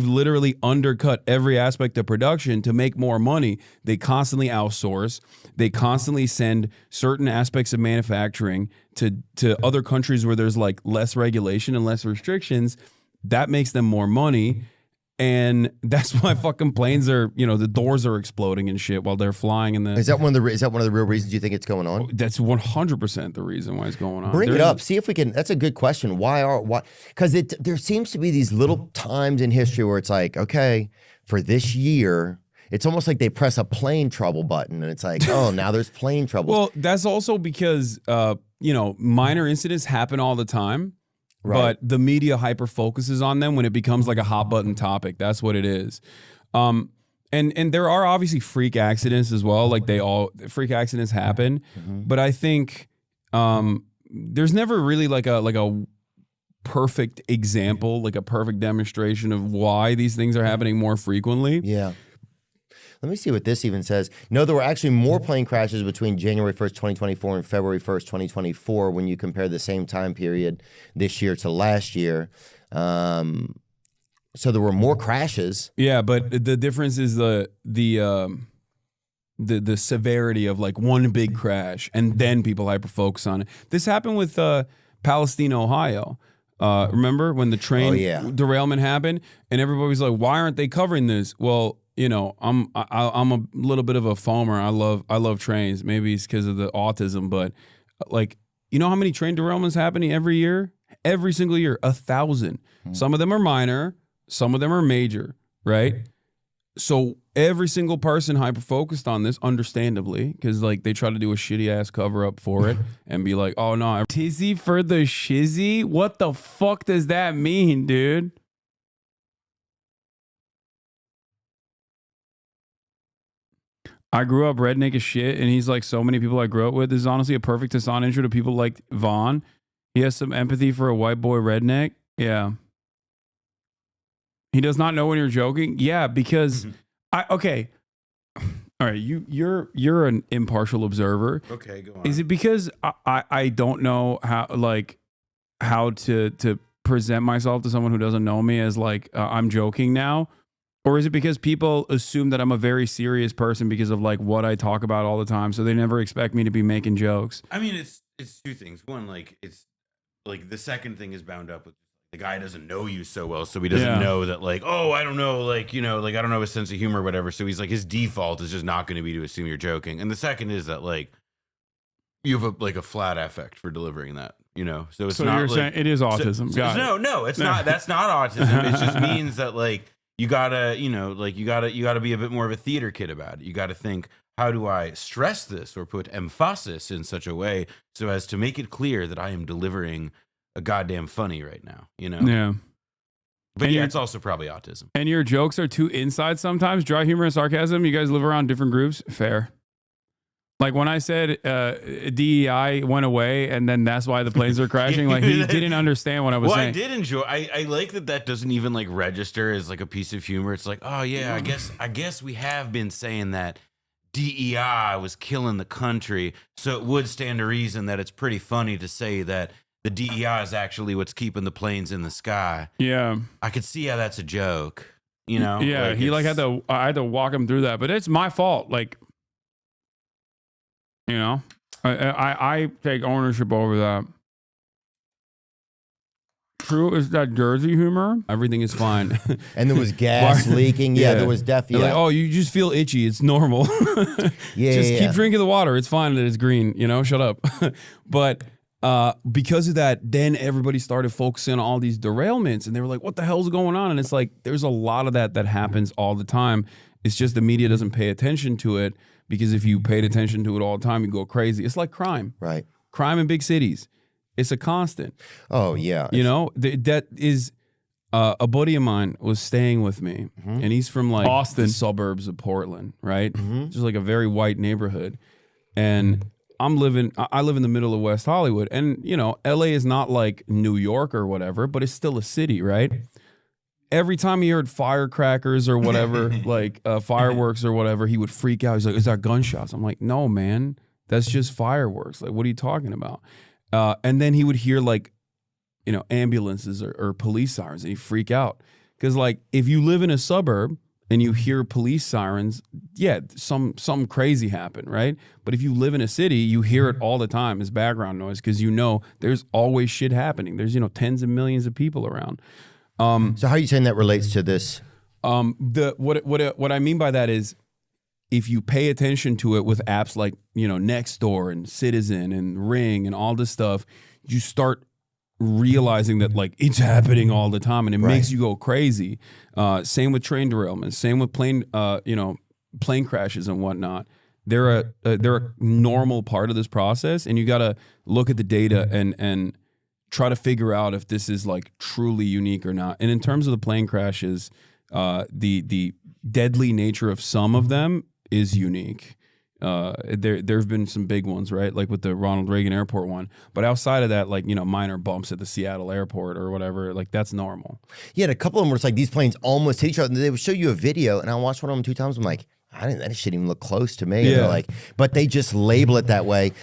literally undercut every aspect of production to make more money. They constantly outsource. They constantly send certain aspects of manufacturing to other countries where there's like less regulation and less restrictions. That makes them more money. And that's why fucking planes are, the doors are exploding and shit while they're flying. Is that one of the real reasons you think it's going on? That's 100% the reason why it's going on. Bring it up. See if we can. That's a good question. Why? Because there seems to be these little times in history where it's like, okay, for this year, it's almost like they press a plane trouble button and it's like, oh, now there's plane trouble. Well, that's also because, minor incidents happen all the time. Right. But the media hyper focuses on them when it becomes like a hot button topic. That's what it is. And there are obviously freak accidents as well. Like freak accidents happen. Mm-hmm. But I think there's never really like a perfect example, like a perfect demonstration of why these things are happening more frequently. Yeah. Let me see what this even says. No, there were actually more plane crashes between January 1st, 2024 and February 1st, 2024 when you compare the same time period this year to last year. So there were more crashes. Yeah, but the difference is the severity of like one big crash and then people hyper-focus on it. This happened with Palestine, Ohio. Remember when the train derailment happened and everybody was like, why aren't they covering this? Well, I'm a little bit of a foamer. I love trains. Maybe it's because of the autism, but like, how many train derailments happening every year? Every single year, 1,000. Some of them are minor, some of them are major, right? So every single person hyper focused on this, understandably, because like they try to do a shitty ass cover up for it and be like, oh no, tizzy for the shizzy. What the fuck does that mean, dude? I grew up redneck as shit, and he's like so many people I grew up with. This is honestly a perfect Hasan intro to people like Vaughn. He has some empathy for a white boy redneck. Yeah. He does not know when you're joking. Yeah, because okay. All right, you're an impartial observer. Okay, go on. Is it because I don't know how to present myself to someone who doesn't know me as like I'm joking now? Or is it because people assume that I'm a very serious person because of like what I talk about all the time, so they never expect me to be making jokes? I mean, it's two things. One, like it's like the second thing is bound up with the guy doesn't know you so well, so he doesn't know that like, oh, I don't know, like, like I don't know his sense of humor or whatever. So he's like, his default is just not going to be to assume you're joking. And the second is that like you have a flat affect for delivering that, So it's not you're saying it is autism. No, it's not. That's not autism. It just means that like you gotta, you know, like you gotta be a bit more of a theater kid about it. You gotta think, how do I stress this or put emphasis in such a way so as to make it clear that I am delivering a goddamn funny right now, you know? Yeah. But yeah, it's also probably autism. And your jokes are too inside sometimes. Dry humor and sarcasm. You guys live around different groups. Fair. Like when I said DEI went away and then that's why the planes are crashing, like he didn't understand what I was saying. Well, I did enjoy. I like that doesn't even like register as like a piece of humor. It's like, oh yeah, I guess we have been saying that DEI was killing the country, so it would stand to reason that it's pretty funny to say that the DEI is actually what's keeping the planes in the sky. Yeah, I could see how that's a joke. You know? Yeah, like I had to walk him through that, but it's my fault. Like. You know, I take ownership over that. True is that Jersey humor. Everything is fine. And there was gas leaking. Yeah, there was definitely. Like, oh, you just feel itchy. It's normal. Just keep drinking the water. It's fine that it's green. You know, shut up. But because of that, then everybody started focusing on all these derailments, and they were like, "What the hell's going on?" And it's like there's a lot of that happens all the time. It's just the media doesn't pay attention to it. Because if you paid attention to it all the time, you go crazy. It's like crime. Right. Crime in big cities. It's a constant. Oh, yeah. You know, that is a buddy of mine was staying with me. And he's from like Boston, the suburbs of Portland, right? Just like a very white neighborhood. And I live in the middle of West Hollywood. And, you know, LA is not like New York or whatever, but it's still a city, right? Every time he heard firecrackers or whatever, like fireworks or whatever, he would freak out. He's like, "Is that gunshots?" I'm like, "No, man, that's just fireworks. Like, what are you talking about?" And then he would hear like, you know, ambulances or police sirens, and he'd freak out because, like, if you live in a suburb and you hear police sirens, yeah, something crazy happened, right? But if you live in a city, you hear it all the time as background noise because you know there's always shit happening. There's tens of millions of people around. So how are you saying that relates to this? What I mean by that is if you pay attention to it with apps like, you know, Nextdoor and Citizen and Ring and all this stuff, you start realizing that like it's happening all the time and it makes you go crazy. Same with train derailments, same with plane crashes and whatnot. They're a normal part of this process, and you got to look at the data and try to figure out if this is like truly unique or not. And in terms of the plane crashes, the deadly nature of some of them is unique. There have been some big ones, right? Like with the Ronald Reagan Airport one. But outside of that, like, you know, minor bumps at the Seattle airport or whatever, like that's normal. Yeah, and a couple of them were like these planes almost hit each other. And they would show you a video, and I watched one of them 2 times. I'm like, that shouldn't even look close to me. Yeah. Like, but they just label it that way.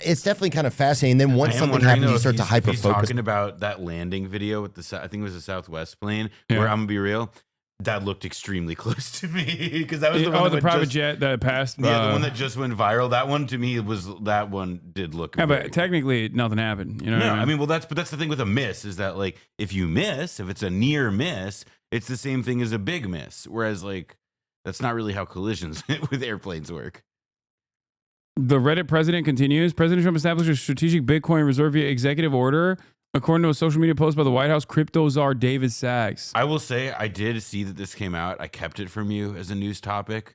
It's definitely kind of fascinating. Then once something happens, you start to hyper focus. He's talking about that landing video with I think it was a Southwest plane. Where I'm gonna be real, that looked extremely close to me because that was the one. The private jet that passed. Yeah, the one that just went viral. That one to me that one did look. Yeah, but technically nothing happened. You know. No, I mean, well, that's the thing with a miss is that like if you miss, if it's a near miss, it's the same thing as a big miss. Whereas like. That's not really how collisions with airplanes work. The Reddit president continues. President Trump established a strategic Bitcoin reserve via executive order. According to a social media post by the White House crypto czar David Sachs. I will say I did see that this came out. I kept it from you as a news topic,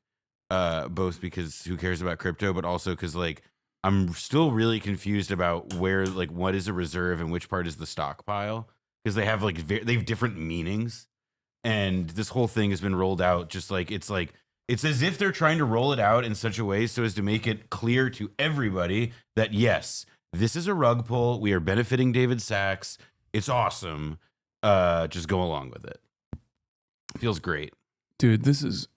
both because who cares about crypto, but also because like I'm still really confused about where like what is a reserve and which part is the stockpile because they have they have different meanings. And this whole thing has been rolled out just like it's as if they're trying to roll it out in such a way so as to make it clear to everybody that yes, this is a rug pull. We are benefiting David Sachs. It's awesome. Just go along with it. Feels great. Dude, this is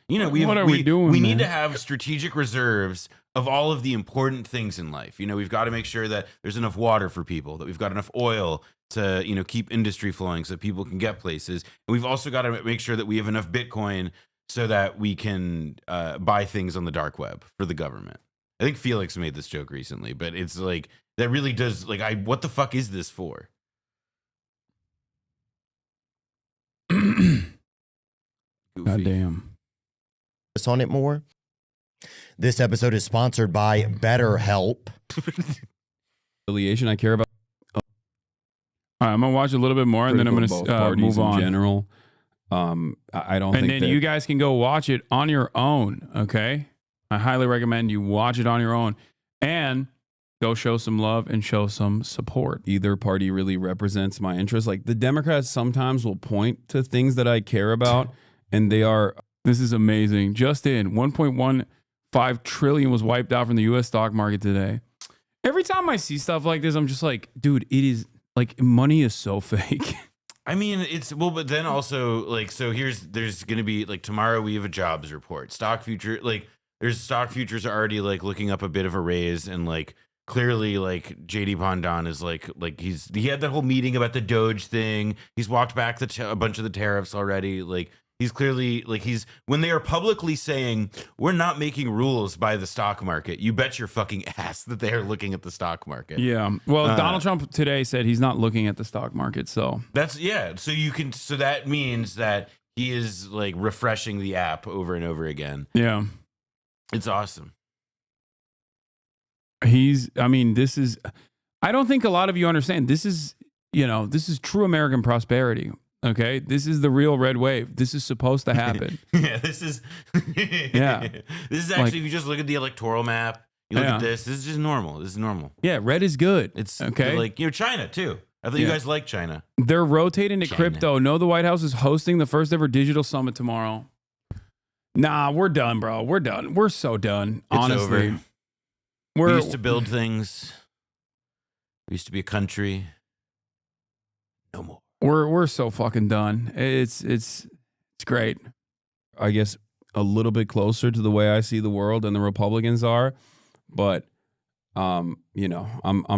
what are we doing? We need to have strategic reserves of all of the important things in life. You know, we've got to make sure that there's enough water for people, that we've got enough oil to, you know, keep industry flowing so that people can get places. And we've also got to make sure that we have enough Bitcoin so that we can buy things on the dark web for the government. I think Felix made this joke recently, but it's like, that really does, like, what the fuck is this for? God damn. On it more. This episode is sponsored by BetterHelp. Affiliation I care about. All right, I'm gonna watch a little bit more, and then I'm gonna move on. In general, I don't think. And then you guys can go watch it on your own. Okay, I highly recommend you watch it on your own and go show some love and show some support. Either party really represents my interests. Like the Democrats sometimes will point to things that I care about, and they are. This is amazing. Just in 1.15 trillion was wiped out from the U.S. stock market today. Every time I see stuff like this, I'm just like, dude, it is like money is so fake. I mean, it's well, but then also like, so there's going to be like tomorrow we have a jobs report. Stock futures are already like looking up a bit of a raise, and like clearly like JD Pandon is like he had that whole meeting about the Doge thing. He's walked back a bunch of the tariffs already. Like he's clearly like when they are publicly saying we're not making rules by the stock market, you bet your fucking ass that they are looking at the stock market. Yeah. Well, Donald Trump today said he's not looking at the stock market. So so that means that he is like refreshing the app over and over again. Yeah. It's awesome. I don't think a lot of you understand. This is true American prosperity. Okay, this is the real red wave. This is supposed to happen. This is actually, if you just look at the electoral map, you look at this is just normal. This is normal. Yeah, red is good. It's okay. Like China too. I thought you guys like China. They're rotating to crypto. No, the White House is hosting the first ever digital summit tomorrow. Nah, we're done, bro. We're done. We're so done. It's honestly, over. We used to build things. We used to be a country. No more. We're so fucking done. It's great. I guess a little bit closer to the way I see the world than the Republicans are, but I'm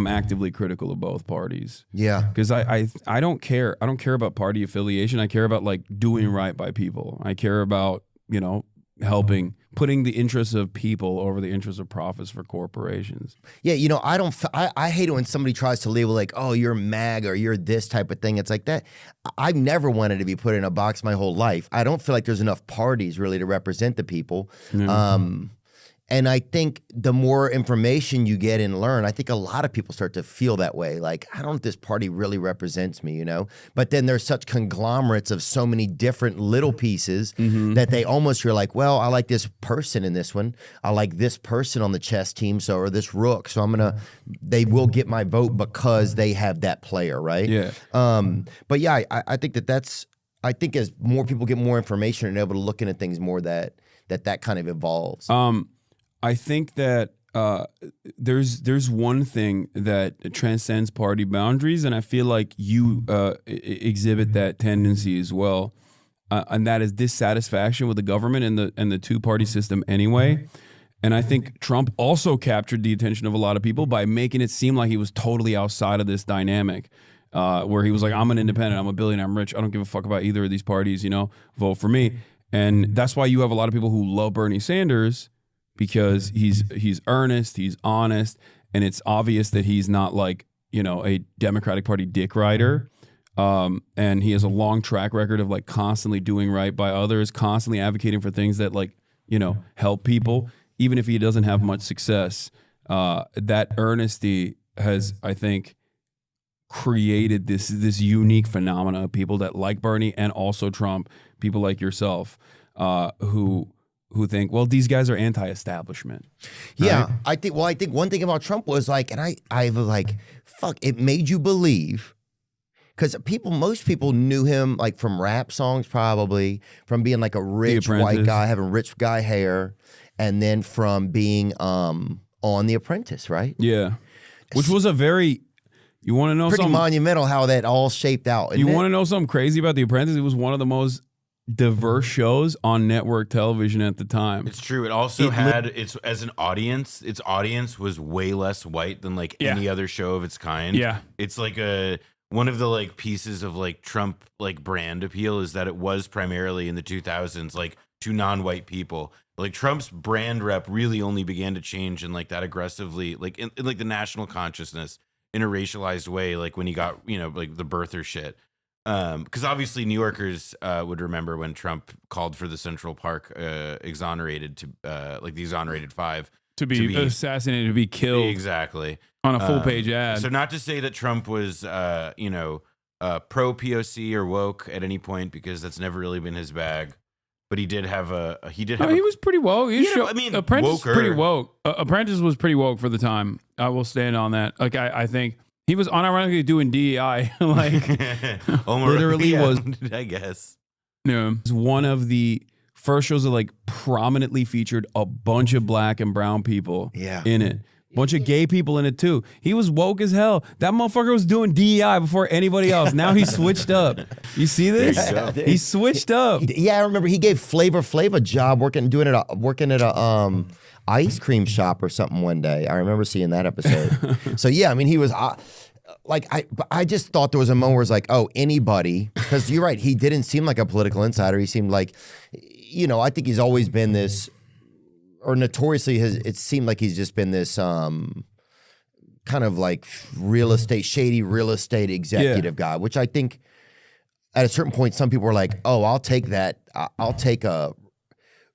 actively critical of both parties. Yeah, because I don't care. I don't care about party affiliation. I care about like doing right by people. I care about putting the interests of people over the interests of profits for corporations. Yeah, I hate it when somebody tries to label like, oh, you're MAG or you're this type of thing. It's like that. I've never wanted to be put in a box my whole life. I don't feel like there's enough parties really to represent the people. Yeah. And I think the more information you get and learn, I think a lot of people start to feel that way. Like, I don't know if this party really represents me, But then there's such conglomerates of so many different little pieces that you're like, well, I like this person in this one. I like this person on the chess team, or this rook. So they will get my vote because they have that player, right? Yeah. But yeah, I think I think as more people get more information and able to look into things more, that kind of evolves. I think that there's one thing that transcends party boundaries, and I feel like you exhibit that tendency as well, and that is dissatisfaction with the government and the two-party system anyway. And I think Trump also captured the attention of a lot of people by making it seem like he was totally outside of this dynamic, where he was like, I'm an independent, I'm a billionaire, I'm rich, I don't give a fuck about either of these parties, vote for me. And that's why you have a lot of people who love Bernie Sanders, because he's earnest, he's honest, and it's obvious that he's not like, a Democratic Party dick rider. And he has a long track record of like constantly doing right by others, constantly advocating for things that like, help people, even if he doesn't have much success. That earnesty has, I think, created this unique phenomena of people that like Bernie and also Trump, people like yourself, who think, well, these guys are anti-establishment. Yeah, right? I think one thing about Trump was like, and I was like, fuck, it made you believe, because most people knew him like from rap songs, probably from being like a rich white guy, having rich guy hair, and then from being on The Apprentice, right? Yeah, which was a very, you want to know pretty something monumental how that all shaped out. You want to know something crazy about The Apprentice? It was one of the most diverse shows on network television at the time. It's true. It also as an audience, its audience was way less white than like any other show of its kind. Yeah. It's like one of the like pieces of like Trump like brand appeal is that it was primarily in the 2000s like to non-white people. Like Trump's brand rep really only began to change in like that aggressively, like in like the national consciousness in a racialized way, like when he got, like the birther shit. Because obviously New Yorkers would remember when Trump called for the Central Park exonerated to like the exonerated five to be assassinated, to be killed, exactly, on a full page ad. So not to say that Trump was pro POC or woke at any point because that's never really been his bag. But he did have he was pretty woke. I mean, Apprentice woker. pretty woke. Apprentice was pretty woke for the time. I will stand on that. Like I think he was unironically doing DEI. Like literally was. I guess. Yeah, it's one of the first shows that like prominently featured a bunch of black and brown people. In it. Bunch of gay people in it too. He was woke as hell. That motherfucker was doing DEI before anybody else. Now he switched up. You see this? He switched up. Yeah, I remember he gave Flavor Flav a job working at a ice cream shop or something one day. I remember seeing that episode. So yeah, I mean he was I just thought there was a moment where it's like, oh, anybody, because you're right, he didn't seem like a political insider. He seemed like, I think he's always been this, or notoriously it seemed like he's just been this kind of like shady real estate executive guy, which I think at a certain point, some people were like, oh, I'll take that. I'll take a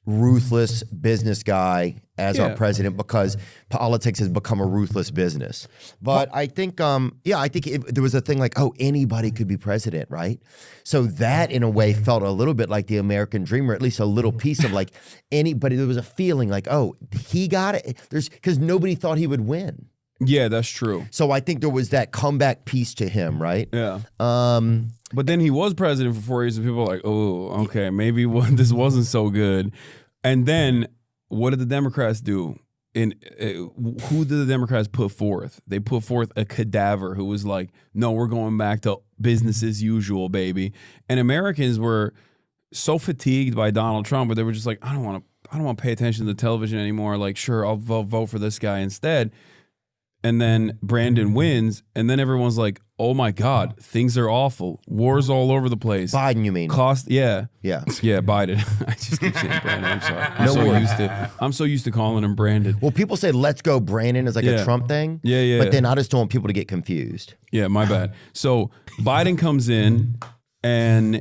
ruthless business guy as our president because politics has become a ruthless business. But I think, there was a thing like, oh, anybody could be president, right? So that in a way felt a little bit like the American dream, or at least a little piece of like anybody. There was a feeling like, oh, he got it. Because nobody thought he would win. Yeah, that's true. So I think there was that comeback piece to him, right? Yeah. But then he was president for 4 years, and people were like, oh, okay, maybe this wasn't so good. And then what did the Democrats do? Who did the Democrats put forth? They put forth a cadaver who was like, no, we're going back to business as usual, baby. And Americans were so fatigued by Donald Trump, but they were just like, I don't want to pay attention to the television anymore. Like, sure, I'll vote for this guy instead. And then Brandon wins, and then everyone's like, oh my God, things are awful. Wars all over the place. Biden, you mean? Yeah, Biden. I just keep saying Brandon. I'm sorry. I'm so used to calling him Brandon. Well, people say let's go Brandon as like a Trump thing. Yeah. But then I just don't want people to get confused. Yeah, my bad. So Biden comes in, and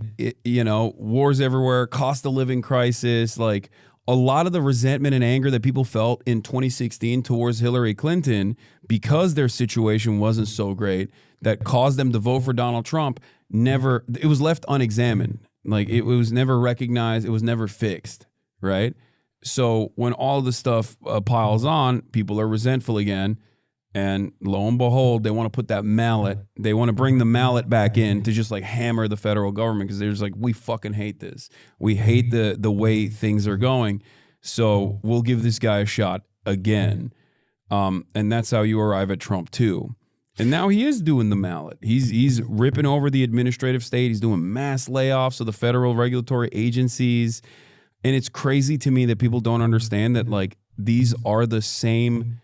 wars everywhere, cost of living crisis, like a lot of the resentment and anger that people felt in 2016 towards Hillary Clinton because their situation wasn't so great that caused them to vote for Donald Trump, it was left unexamined. Like it was never recognized. It was never fixed, right? So when all the stuff piles on, people are resentful again. And lo and behold, they want to put that mallet. They want to bring the mallet back in to just like hammer the federal government because they're just like, we fucking hate this. We hate the way things are going. So we'll give this guy a shot again. And that's how you arrive at Trump too. And now he is doing the mallet. He's ripping over the administrative state. He's doing mass layoffs of the federal regulatory agencies. And it's crazy to me that people don't understand that like these are the same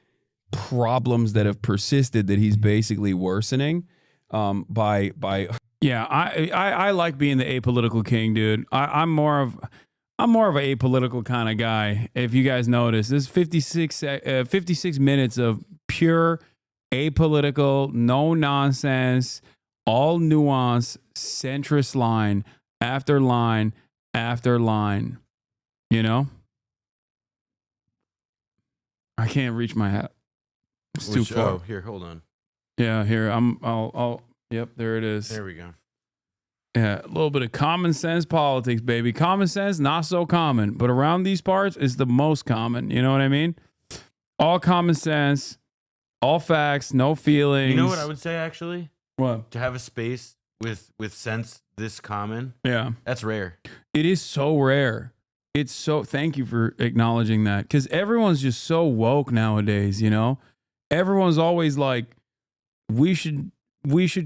problems that have persisted that he's basically worsening by I like being the apolitical king, dude. I'm more of an apolitical kind of guy. If you guys notice, this 56 minutes of pure apolitical, no nonsense, all nuance, centrist line after line after line. I can't reach my hat. It's too far. Oh, here, hold on. Yeah, here. Yep, there it is. There we go. Yeah, a little bit of common sense politics, baby. Common sense, not so common, but around these parts is the most common. You know what I mean? All common sense, all facts, no feelings. You know what I would say, actually? What? To have a space with sense this common. Yeah. That's rare. It is so rare. Thank you for acknowledging that. Because everyone's just so woke nowadays, Everyone's always like, we should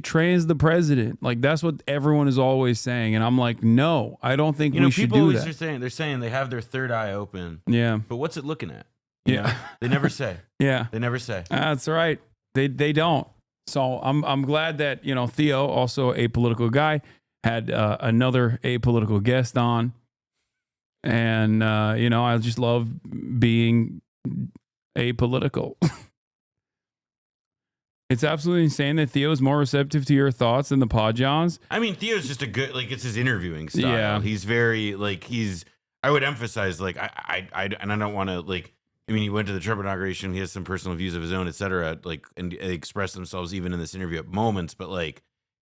trans the president. Like that's what everyone is always saying, and I'm like, no, I don't think we should do that. They're saying they have their third eye open. Yeah, but what's it looking at? Yeah, they never say. Yeah, they never say. That's right. They don't. So I'm glad that Theo, also a political guy, had another apolitical guest on, and I just love being apolitical. It's absolutely insane that Theo is more receptive to your thoughts than the Podjons. I mean, Theo's just it's his interviewing style. Yeah. He's very, I would emphasize, I don't want to, he went to the Trump inauguration. He has some personal views of his own, et cetera, and they express themselves even in this interview at moments, but,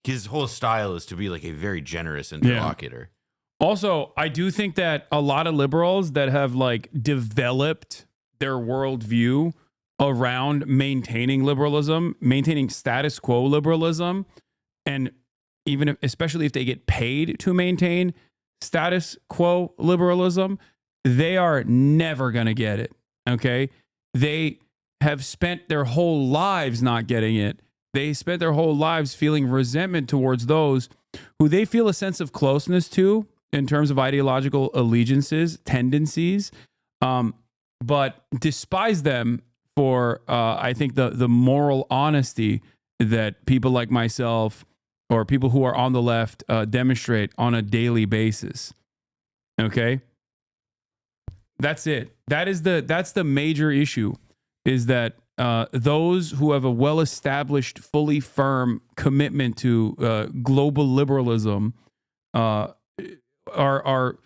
his whole style is to be like a very generous interlocutor. Yeah. Also, I do think that a lot of liberals that have like developed their worldview around maintaining liberalism, maintaining status quo liberalism, and even if, especially if they get paid to maintain status quo liberalism, they are never going to get it. Okay. They have spent their whole lives not getting it. They spent their whole lives feeling resentment towards those who they feel a sense of closeness to in terms of ideological allegiances, tendencies, but despise them for, I think, the moral honesty that people like myself or people who are on the left demonstrate on a daily basis. Okay? That's it. That's the major issue, is that those who have a well-established, fully firm commitment to global liberalism are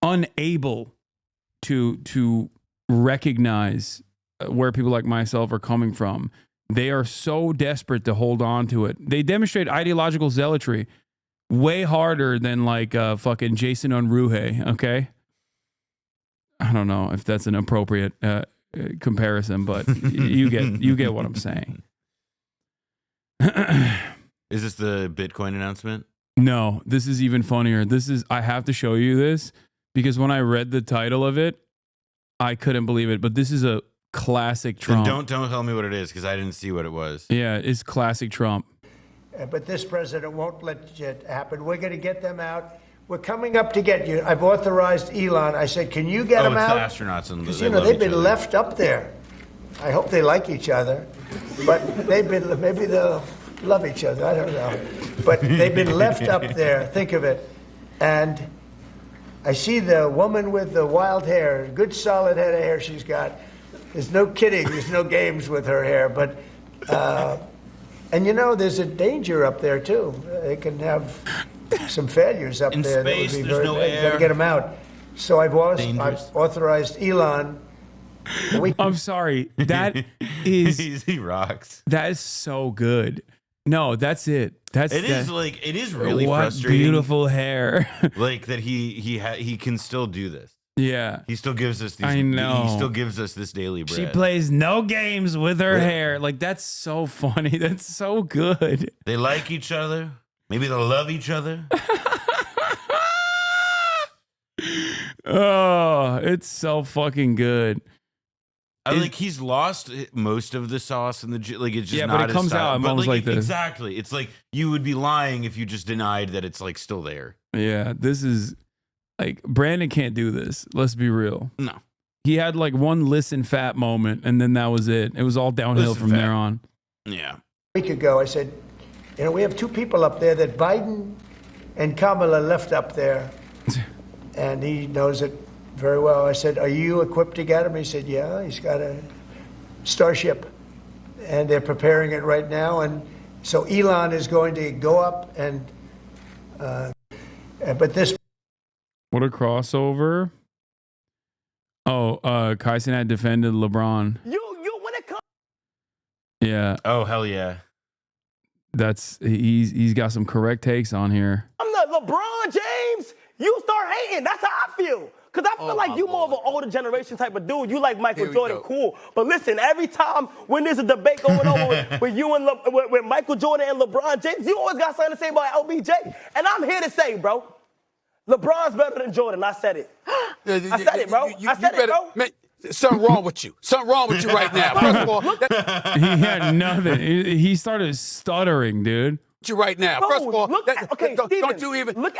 unable to recognize where people like myself are coming from. They are so desperate to hold on to it. They demonstrate ideological zealotry way harder than like fucking Jason Unruhe, okay? I don't know if that's an appropriate comparison, but you get what I'm saying. Is this the Bitcoin announcement? No, this is even funnier. I have to show you this because when I read the title of it, I couldn't believe it. But this is a classic Trump. Then don't tell me what it is because I didn't see what it was. Yeah, it's classic Trump. But this president won't let it happen. We're going to get them out. We're coming up to get you. I've authorized Elon. I said, can you get them out? Oh, it's the astronauts. Because, they've been left up there. I hope they like each other. But maybe they'll love each other. I don't know. But they've been left up there. Think of it. And I see the woman with the wild hair, good solid head of hair she's got. There's no kidding. There's no games with her hair. But, and there's a danger up there, too. They can have some failures up there. Space, that would be there's no air. Got to get them out. So I've authorized Elon. I'm sorry. That is... he rocks. That is so good. No, that's it. It is really what frustrating. Beautiful hair. Like that he can still do this. Yeah. He still gives us these. I know. He still gives us this daily bread. She plays no games with her hair. Like, that's so funny. That's so good. They like each other. Maybe they'll love each other. Oh, it's so fucking good. He's lost most of the sauce and it's just not but it comes out almost like this. Exactly. It's like you would be lying if you just denied that it's like still there. Yeah, this is like Brandon can't do this. Let's be real. No. He had like one listen fat moment and then that was it. It was all downhill from there on. Yeah. A week ago, I said, we have two people up there that Biden and Kamala left up there. And he knows it very well. I said, are you equipped to get him? He said, yeah, he's got a Starship. And they're preparing it right now. And so Elon is going to go up and, but this. What a crossover. Oh, Kyson had defended LeBron. You when it comes. Yeah. Oh, hell yeah. He's got some correct takes on here. I'm not LeBron James. You start hating. That's how I feel. Because I feel like you more of an older generation type of dude. You like Michael Jordan, cool. But listen, every time when there's a debate going on with you and with Michael Jordan and LeBron James, you always got something to say about LBJ. And I'm here to say, bro, LeBron's better than Jordan. I said it. I said it, bro. I said it, bro. Man, something wrong with you. Something wrong with you right now. First of all, he had nothing. He started stuttering, dude. You right now. Bro, First of all, don't you even think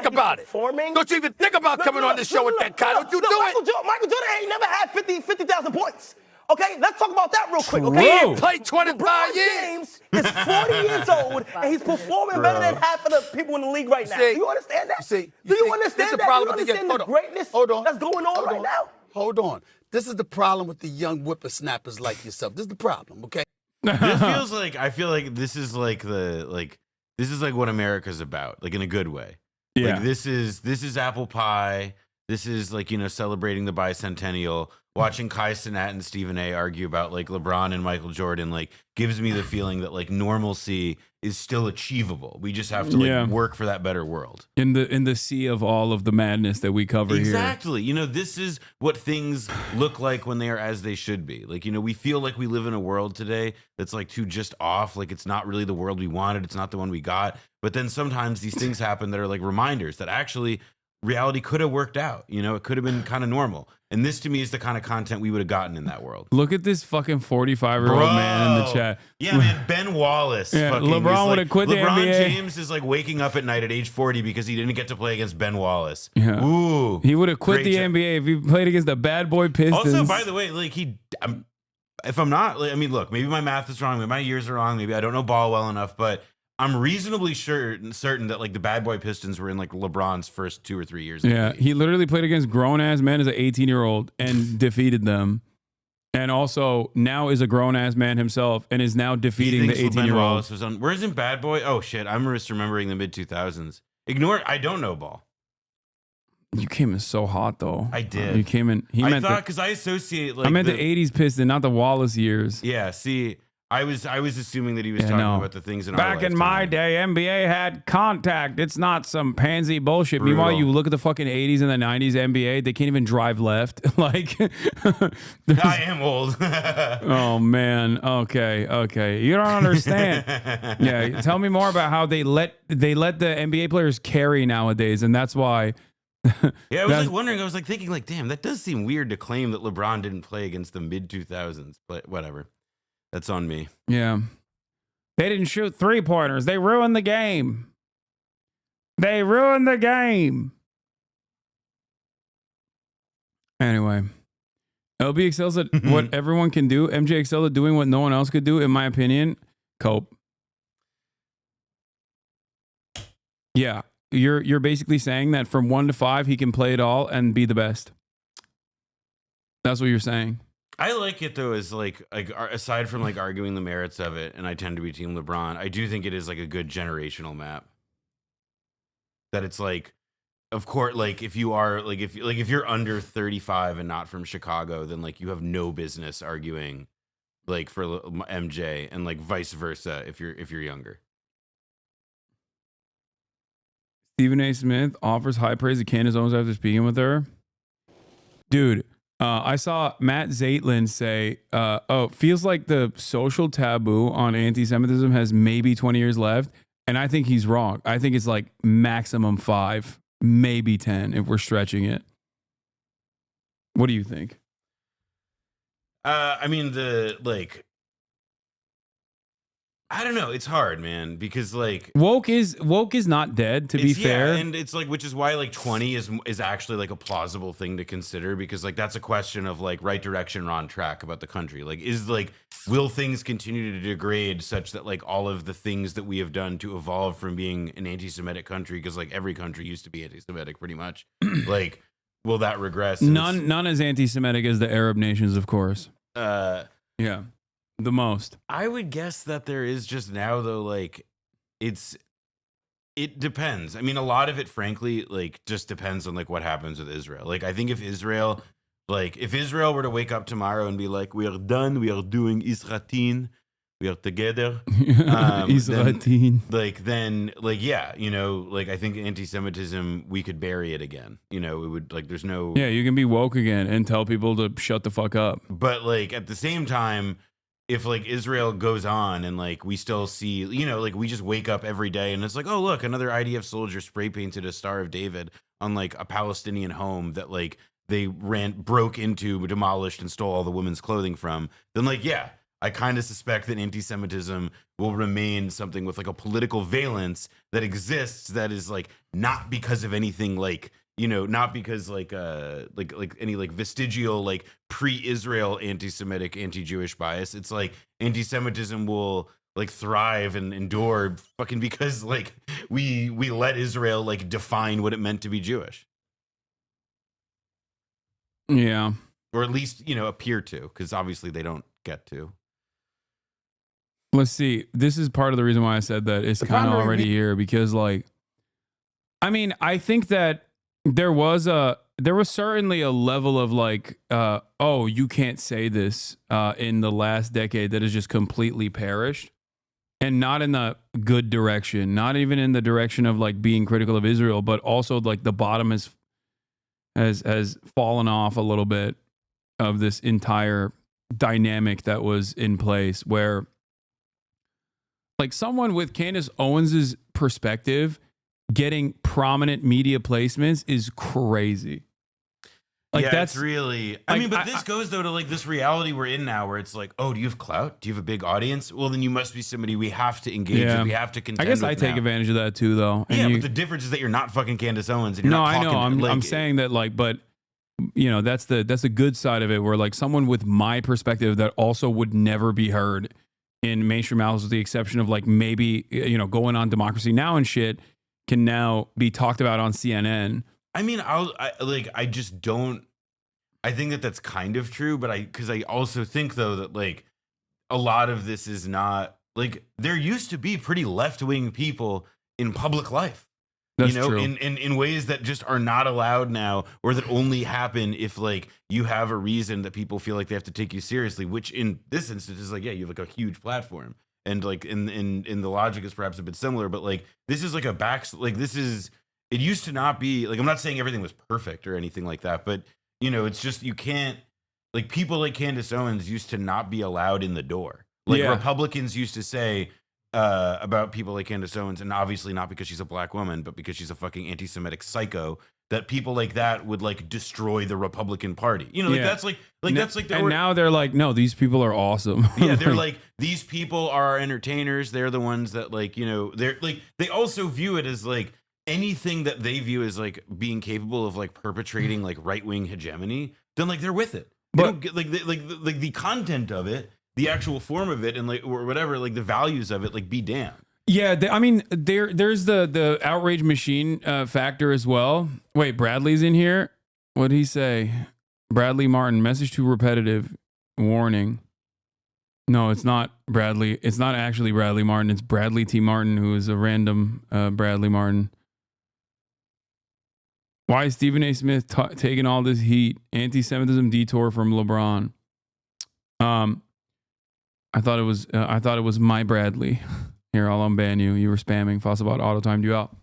about it. Don't you even think about coming on this show with that guy. Don't you do it. Michael Jordan ain't never had 50,000 points. Okay, let's talk about that real quick. Okay, he ain't played 25 LeBron years. James is 40 years old and he's performing better than half of the people in the league right now. Do you understand that? Do you understand that? Do you understand the greatness that's going on right now? Hold on. This is the problem with the young whippersnappers like yourself. This is the problem, okay? I feel like this is like what America's about, like in a good way. Yeah. Like this is apple pie. This is like, celebrating the bicentennial. Watching Kai Cenat and Stephen A argue about like LeBron and Michael Jordan like gives me the feeling that like normalcy is still achievable. We just have to like work for that better world. In the sea of all of the madness that we cover here. Exactly. You know, this is what things look like when they are as they should be. Like, you know, we feel like we live in a world today that's like too just off. Like it's not really the world we wanted. It's not the one we got. But then sometimes these things happen that are like reminders that actually reality could have worked out. You know, it could have been kind of normal. And this to me is the kind of content we would have gotten in that world. Look at this fucking 45-year-old man in the chat. Yeah, man, Ben Wallace. Yeah, LeBron would have quit the NBA. LeBron James is like waking up at night at age 40 because he didn't get to play against Ben Wallace. Yeah. Ooh. He would have quit the NBA if he played against the bad boy Pistons. Also, by the way, like if I'm not, like, I mean, look, maybe my math is wrong, maybe my years are wrong, maybe I don't know ball well enough, but I'm reasonably certain that like the bad boy Pistons were in like LeBron's first 2 or 3 years. Yeah, he literally played against grown ass men as an 18-year-old and defeated them, and also now is a grown ass man himself and is now defeating the 18-year-old. Where's in Bad Boy? Oh shit, I'm misremembering the mid 2000s. Ignore it. I don't know ball. You came in so hot though. I did. You came in. I thought because I associate like I meant the 80s Piston, not the Wallace years. Yeah. See. I was assuming that he was talking about the things in our back in my day, NBA had contact. It's not some pansy bullshit. Brutal. Meanwhile, you look at the fucking 80s and the 90s NBA, they can't even drive left. Like, I am old. Oh man. Okay. You don't understand. Yeah. Tell me more about how they let the NBA players carry nowadays, and that's why. Yeah, I was like wondering. I was like thinking, like, damn, that does seem weird to claim that LeBron didn't play against the mid 2000s, but whatever. That's on me. Yeah. They didn't shoot 3-pointers. They ruined the game. Anyway. LB excels at what everyone can do. MJ excelled at doing what no one else could do, in my opinion. Cope. Yeah. You're basically saying that from 1 to 5, he can play it all and be the best. That's what you're saying. I like it though, as like aside from like arguing the merits of it, and I tend to be Team LeBron. I do think it is like a good generational map. That it's like, of course, like if you are like if you're under 35 and not from Chicago, then like you have no business arguing like for MJ, and like vice versa if you're younger. Stephen A. Smith offers high praise to Candace Owens after speaking with her. Dude. I saw Matt Zaitlin say, feels like the social taboo on anti-Semitism has maybe 20 years left. And I think he's wrong. I think it's like maximum 5, maybe 10 if we're stretching it. What do you think? I mean, I don't know. It's hard, man, because like woke is not dead, to be fair. And it's like, which is why like 20 is actually like a plausible thing to consider, because like that's a question of like right direction or on track about the country. Like, will things continue to degrade such that like all of the things that we have done to evolve from being an anti-Semitic country, because like every country used to be anti-Semitic pretty much, like will that regress? None as anti-Semitic as the Arab nations, of course. Yeah. The most. I would guess that there is just now though, like it depends. I mean, a lot of it, frankly, like just depends on like what happens with Israel. Like, I think if Israel were to wake up tomorrow and be like, we are done, we are doing Isratin, we are together, Isratin, then yeah, you know, like I think anti-Semitism, we could bury it again. You know, it would like there's no. Yeah, you can be woke again and tell people to shut the fuck up. But like at the same time, if like Israel goes on and like we still see, you know, like we just wake up every day and it's like, oh, look, another IDF soldier spray painted a Star of David on like a Palestinian home that like they broke into, demolished, and stole all the women's clothing from, then like, yeah, I kind of suspect that anti-Semitism will remain something with like a political valence that exists, that is like not because of anything like, you know, not because like any like vestigial like pre-Israel anti-Semitic, anti-Jewish bias. It's like anti-Semitism will like thrive and endure fucking because like we let Israel like define what it meant to be Jewish. Yeah. Or at least, you know, appear to, because obviously they don't get to. Let's see. This is part of the reason why I said that it's kind of already here, because like, I mean, I think that there was certainly a level of like, oh, you can't say this in the last decade that has just completely perished. and not in the good direction, not even in the direction of like being critical of Israel, but also like the bottom has fallen off a little bit of this entire dynamic that was in place, where like someone with Candace Owens's perspective getting prominent media placements is crazy. Like that's really, I mean, but this goes though to like this reality we're in now, where it's like, oh, do you have clout? Do you have a big audience? Well, then you must be somebody we have to engage with. We have to contend I guess I with take now. advantage of that too, though. Yeah, but the difference is that you're not fucking Candace Owens. And you're no, not I know. talking, I'm saying that, like, but you know, that's the good side of it, where like someone with my perspective that also would never be heard in mainstream outlets, with the exception of like maybe, you know, going on Democracy Now! And shit, can now be talked about on CNN. I mean, I just don't. I think that that's kind of true, but because I also think though that like a lot of this is not like, there used to be pretty left-wing people in public life. That's you know, true. in ways that just are not allowed now, or that only happen if like you have a reason that people feel like they have to take you seriously, which in this instance is like, yeah, you have like a huge platform. And like in the logic is perhaps a bit similar, but like this is like it used to not be like, I'm not saying everything was perfect or anything like that, but you know, it's just, you can't, like, people like Candace Owens used to not be allowed in the door. Like Republicans used to say about people like Candace Owens, and obviously not because she's a black woman, but because she's a fucking anti-Semitic psycho, that people like that would like destroy the Republican Party. You know, like that's like that's like, and now they're like, no, these people are awesome. Yeah, they're like, these people are entertainers. They're the ones that like, you know, they're like, they also view it as like anything that they view as like being capable of like perpetrating like right-wing hegemony, then like they're with it. They don't get like the content of it, the actual form of it, and like or whatever, like the values of it, like be damned. Yeah, I mean, there's the outrage machine factor as well. Wait, Bradley's in here. What'd he say? Bradley Martin, message too repetitive. Warning. No, it's not Bradley. It's not actually Bradley Martin. It's Bradley T. Martin, who is a random Bradley Martin. Why is Stephen A. Smith taking all this heat? Anti-Semitism detour from LeBron. I thought it was my Bradley. Here, I'll unban you. You were spamming. Fossabot auto-timed you out.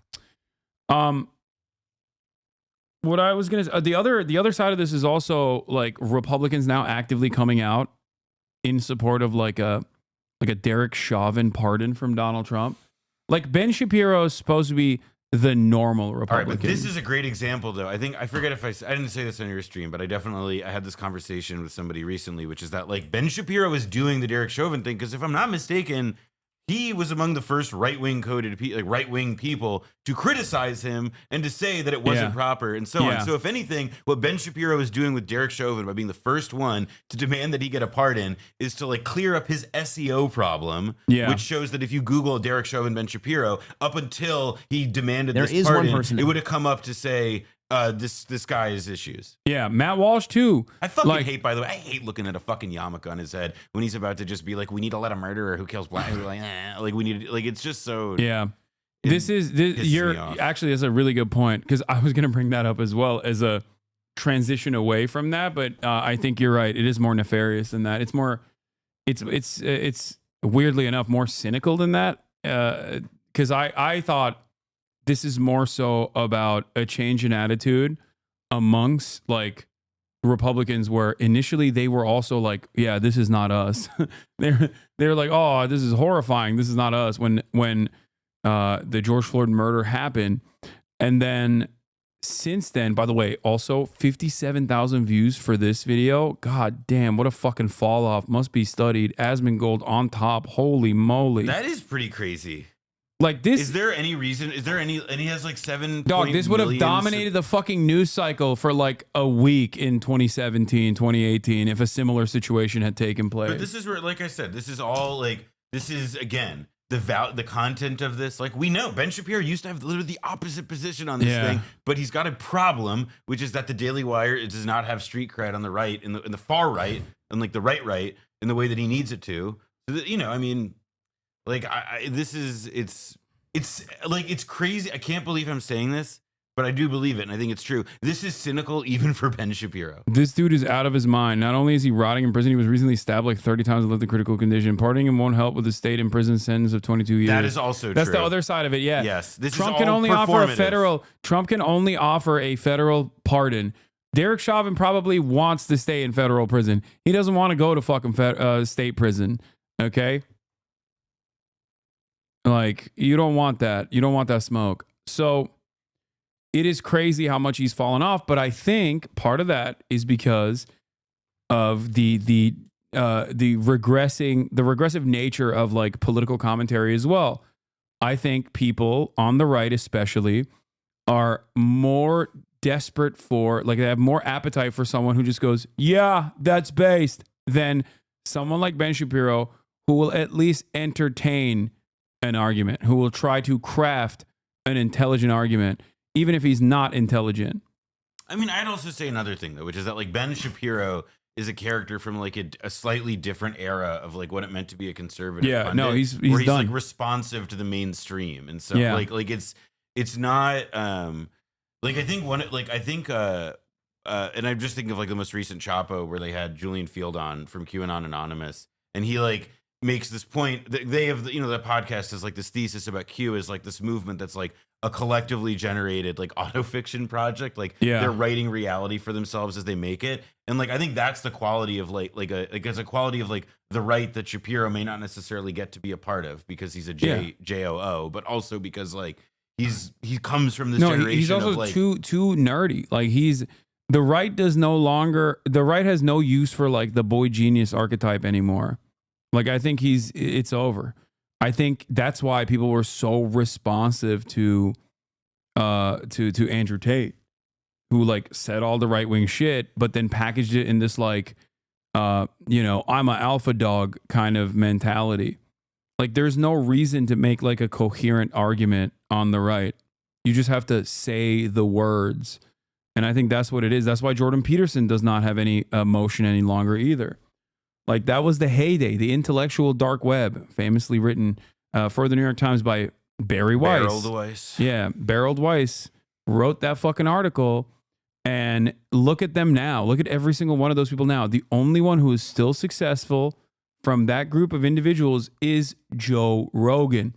What I was gonna say, the other side of this is also like Republicans now actively coming out in support of like a Derek Chauvin pardon from Donald Trump. Like Ben Shapiro is supposed to be the normal Republican. All right, but this is a great example, though. I forget if I didn't say this on your stream, but I had this conversation with somebody recently, which is that like Ben Shapiro is doing the Derek Chauvin thing because if I'm not mistaken, he was among the first right-wing people to criticize him and to say that it wasn't proper and so on. So if anything, what Ben Shapiro is doing with Derek Chauvin by being the first one to demand that he get a pardon is to like clear up his SEO problem, which shows that if you Google Derek Chauvin Ben Shapiro, up until he demanded this pardon, it would have come up to say, this guy has issues. Yeah, Matt Walsh too. I fucking hate, by the way, I hate looking at a fucking yarmulke on his head when he's about to just be like, we need to let a murderer who kills black. Like we need, like it's just so. Yeah, you're actually, that's a really good point, because I was gonna bring that up as well as a transition away from that, but I think you're right. It is more nefarious than that. It's more, it's weirdly enough more cynical than that. Because I thought this is more so about a change in attitude amongst like Republicans, where initially they were also like, yeah, this is not us. they're like, oh, this is horrifying. This is not us. When the George Floyd murder happened. And then since then, by the way, also 57,000 views for this video. God damn, what a fucking fall off. Must be studied. Asmongold on top. Holy moly. That is pretty crazy. Like this, is there any reason? Is there any? And he has like 7. Dog, this would have dominated the fucking news cycle for like a week in 2017, 2018, if a similar situation had taken place. But this is where, like I said, this is all like, this is again the content of this. Like we know Ben Shapiro used to have literally the opposite position on this thing, but he's got a problem, which is that the Daily Wire does not have street cred on the right, in the far right, and like the right, in the way that he needs it to. So that, you know, I mean. Like it's like, it's crazy. I can't believe I'm saying this, but I do believe it, and I think it's true. This is cynical even for Ben Shapiro. This dude is out of his mind. Not only is he rotting in prison, he was recently stabbed like 30 times and lived in critical condition. Pardoning him won't help with the state in prison sentence of 22 years. That is also That's true. the other side of it, yeah. Yes. Trump can only offer a federal pardon. Derek Chauvin probably wants to stay in federal prison. He doesn't want to go to fucking state prison, okay? Like, you don't want that. You don't want that smoke. So it is crazy how much he's fallen off, but I think part of that is because of the regressive nature of like political commentary as well. I think people on the right especially are more desperate for, like, they have more appetite for someone who just goes, yeah, that's based, than someone like Ben Shapiro who will at least entertain an argument, who will try to craft an intelligent argument, even if he's not intelligent. I mean, I'd also say another thing, though, which is that like Ben Shapiro is a character from like a slightly different era of like what it meant to be a conservative. Yeah, pundit, no, he's where he's done. like responsive to the mainstream, and so Yeah. like it's not like I think and I'm just thinking of like the most recent Chapo where they had Julian Field on from QAnon Anonymous, and he like makes this point that they have, you know, the podcast is like this thesis about Q is like this movement that's like a collectively generated like autofiction project, like they're writing reality for themselves as they make it. And like I think that's the quality of it's a quality of like the right that Shapiro may not necessarily get to be a part of because he's a JOO, but also because like he comes from this generation. He's also of like, too nerdy. Like the right has no use for like the boy genius archetype anymore. Like I think it's over. I think that's why people were so responsive to Andrew Tate, who like said all the right wing shit, but then packaged it in this like, you know, I'm an alpha dog kind of mentality. Like there's no reason to make like a coherent argument on the right. You just have to say the words. And I think that's what it is. That's why Jordan Peterson does not have any emotion any longer either. Like that was the heyday, the intellectual dark web, famously written for the New York Times by Barry Weiss. Barreled Weiss. Yeah, Barreled Weiss wrote that fucking article. And look at them now. Look at every single one of those people now. The only one who is still successful from that group of individuals is Joe Rogan.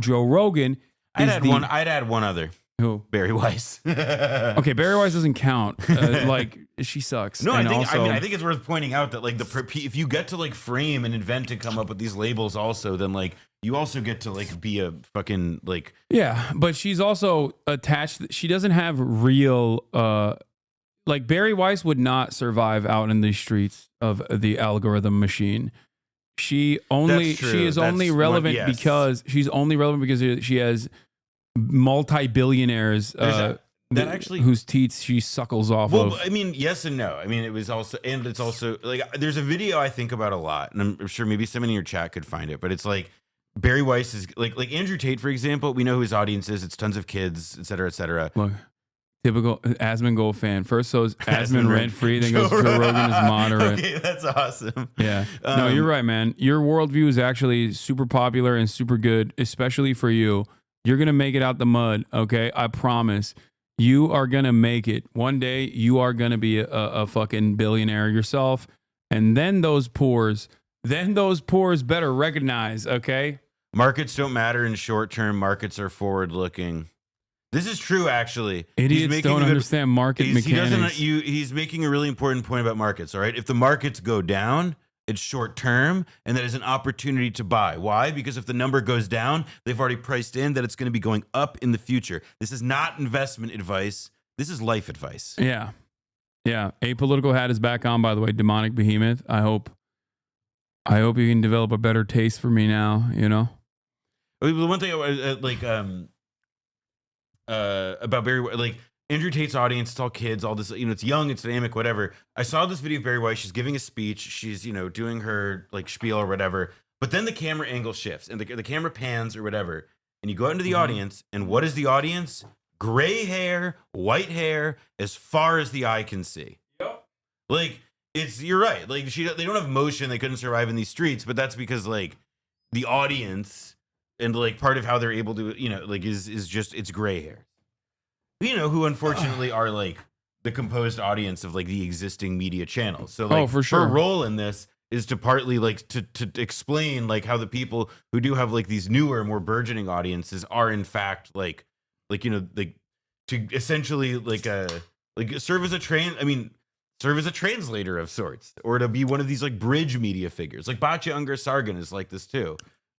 Joe Rogan. I'd add one other. Who? Barry Weiss. Okay, Barry Weiss doesn't count. Like she sucks. No, and I think it's worth pointing out that like if you get to like frame and invent and come up with these labels also, then like you also get to like be a fucking like. Yeah, but she's also attached. She doesn't have real. Like Barry Weiss would not survive out in the streets of the algorithm machine. She is only relevant because she has multi-billionaires whose teeth she suckles off of. I mean, yes and no. I mean, it's also like there's a video I think about a lot, and I'm sure maybe someone in your chat could find it, but it's like Barry Weiss is like Andrew Tate, for example. We know who his audience is. It's tons of kids, et cetera, et cetera. Look, typical Asmongold fan. First goes Asmon rent-free, then goes Joe Rogan is moderate. Okay, that's awesome. Yeah. No, you're right, man. Your worldview is actually super popular and super good, especially for you. You're going to make it out the mud, okay? I promise. You are going to make it. One day, you are going to be a fucking billionaire yourself. And then those poors better recognize, okay? Markets don't matter in short term. Markets are forward looking. This is true, actually. Idiots don't understand market mechanics. He's making a really important point about markets, all right? If the markets go down, it's short term, and that is an opportunity to buy. Why? Because if the number goes down, they've already priced in that it's going to be going up in the future. This is not investment advice. This is life advice. Yeah. Yeah. Apolitical hat is back on, by the way. Demonic Behemoth. I hope you can develop a better taste for me now, you know? The one thing about Barry, like Andrew Tate's audience, it's all kids, all this, you know, it's young, it's dynamic, whatever. I saw this video of Barry Weiss. She's giving a speech. She's, you know, doing her like spiel or whatever. But then the camera angle shifts and the camera pans or whatever. And you go out into the audience. And what is the audience? Gray hair, white hair, as far as the eye can see. Yep. Like, you're right. Like, they don't have motion. They couldn't survive in these streets. But that's because, like, the audience and, like, part of how they're able to, you know, like, is just, it's gray hair. who unfortunately are like the composed audience of like the existing media channels. So like for sure. her role in this is to partly like to explain like how the people who do have like these newer, more burgeoning audiences are in fact like to essentially serve as a translator of sorts, or to be one of these like bridge media figures. Like Batya Ungar Sargon is like this too,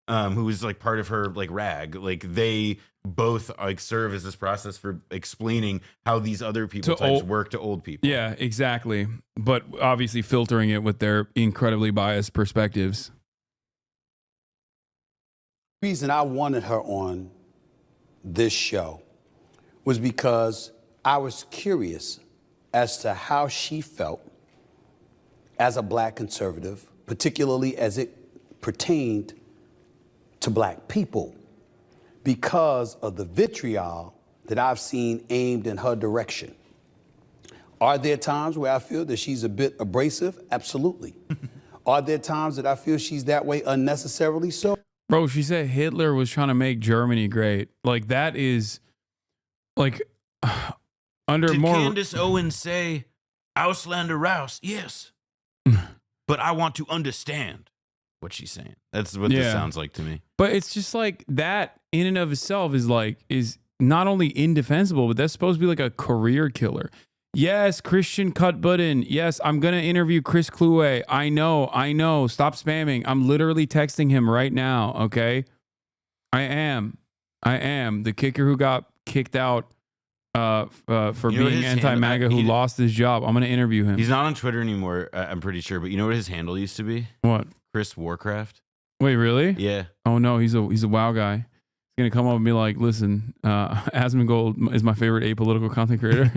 who is like part of her like rag. Like they both like serve as this process for explaining how these other people types work to old people. Yeah, exactly. But obviously filtering it with their incredibly biased perspectives. The reason I wanted her on this show was because I was curious as to how she felt as a black conservative, particularly as it pertained to black people, because of the vitriol that I've seen aimed in her direction. Are there times where I feel that she's a bit abrasive? Absolutely. Are there times that I feel she's that way unnecessarily so? Bro, she said Hitler was trying to make Germany great. Like, that is, like, under Did more... Candace Owens say, Auslander Rouse? Yes. But I want to understand what she's saying. That's what this sounds like to me. But it's just like that in and of itself is not only indefensible, but that's supposed to be like a career killer. Yes, Christian Cutbutton. Yes, I'm going to interview Chris Kluwe. I know. Stop spamming. I'm literally texting him right now, okay? I am. The kicker who got kicked out for being anti-MAGA, who lost his job. I'm going to interview him. He's not on Twitter anymore, I'm pretty sure. But you know what his handle used to be? What? Chris Warcraft. Wait, really? Yeah. Oh, no, he's a WoW guy. Gonna come up and be like, listen, Asmongold is my favorite apolitical content creator.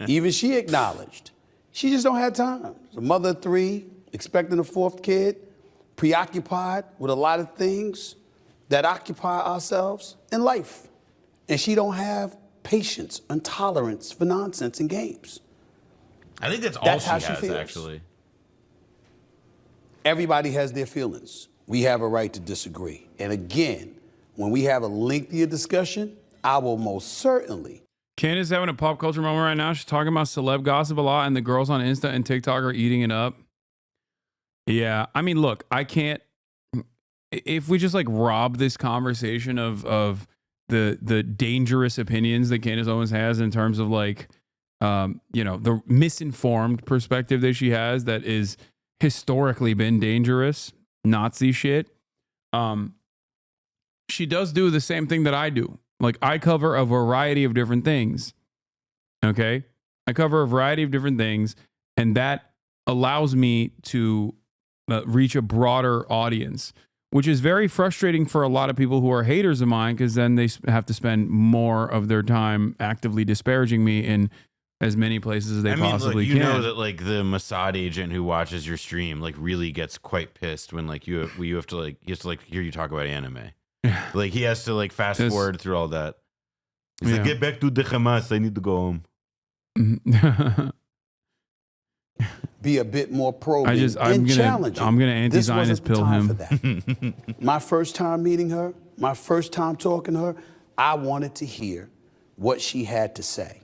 Even she acknowledged she just don't have time. She's a mother of 3, expecting a 4th kid, preoccupied with a lot of things that occupy ourselves in life, and she don't have patience and tolerance for nonsense and games. I think that's all she has, actually. Everybody has their feelings. We have a right to disagree. And again, when we have a lengthier discussion, I will most certainly. Candace having a pop culture moment right now. She's talking about celeb gossip a lot, and the girls on Insta and TikTok are eating it up. Yeah, I mean, look, I can't. If we just like rob this conversation of the dangerous opinions that Candace Owens has in terms of like, the misinformed perspective that she has that is historically been dangerous. Nazi shit. She does do the same thing that I do. Like, I cover a variety of different things. Okay? I cover a variety of different things, and that allows me to reach a broader audience, which is very frustrating for a lot of people who are haters of mine, because then they have to spend more of their time actively disparaging me in as many places as they possibly can. You know that like the Mossad agent who watches your stream like really gets quite pissed when like he has to hear you talk about anime. Like he has to like fast forward through all that. He's like, get back to the Hamas. I need to go home. Be a bit more probing and challenging. I'm gonna anti-Zionist pill him. My first time meeting her, my first time talking to her, I wanted to hear what she had to say.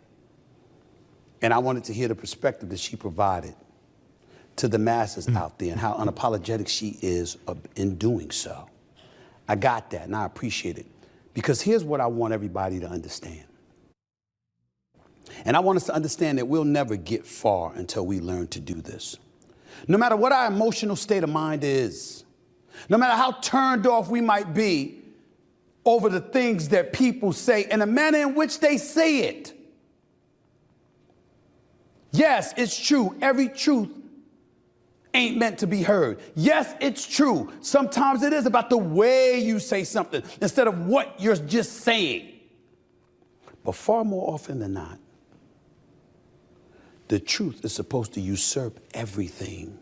And I wanted to hear the perspective that she provided to the masses out there and how unapologetic she is in doing so. I got that, and I appreciate it. Because here's what I want everybody to understand. And I want us to understand that we'll never get far until we learn to do this. No matter what our emotional state of mind is, no matter how turned off we might be over the things that people say and the manner in which they say it. Yes, it's true. Every truth ain't meant to be heard. Yes, it's true. Sometimes it is about the way you say something instead of what you're just saying. But far more often than not, the truth is supposed to usurp everything.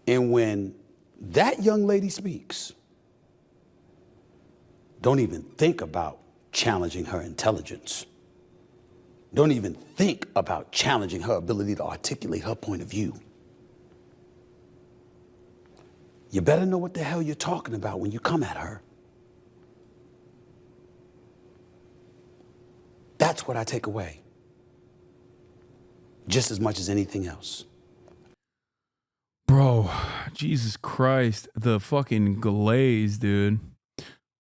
And when that young lady speaks, don't even think about challenging her intelligence. Don't even think about challenging her ability to articulate her point of view. You better know what the hell you're talking about when you come at her. That's what I take away, just as much as anything else. Bro, Jesus Christ, the fucking glaze, dude.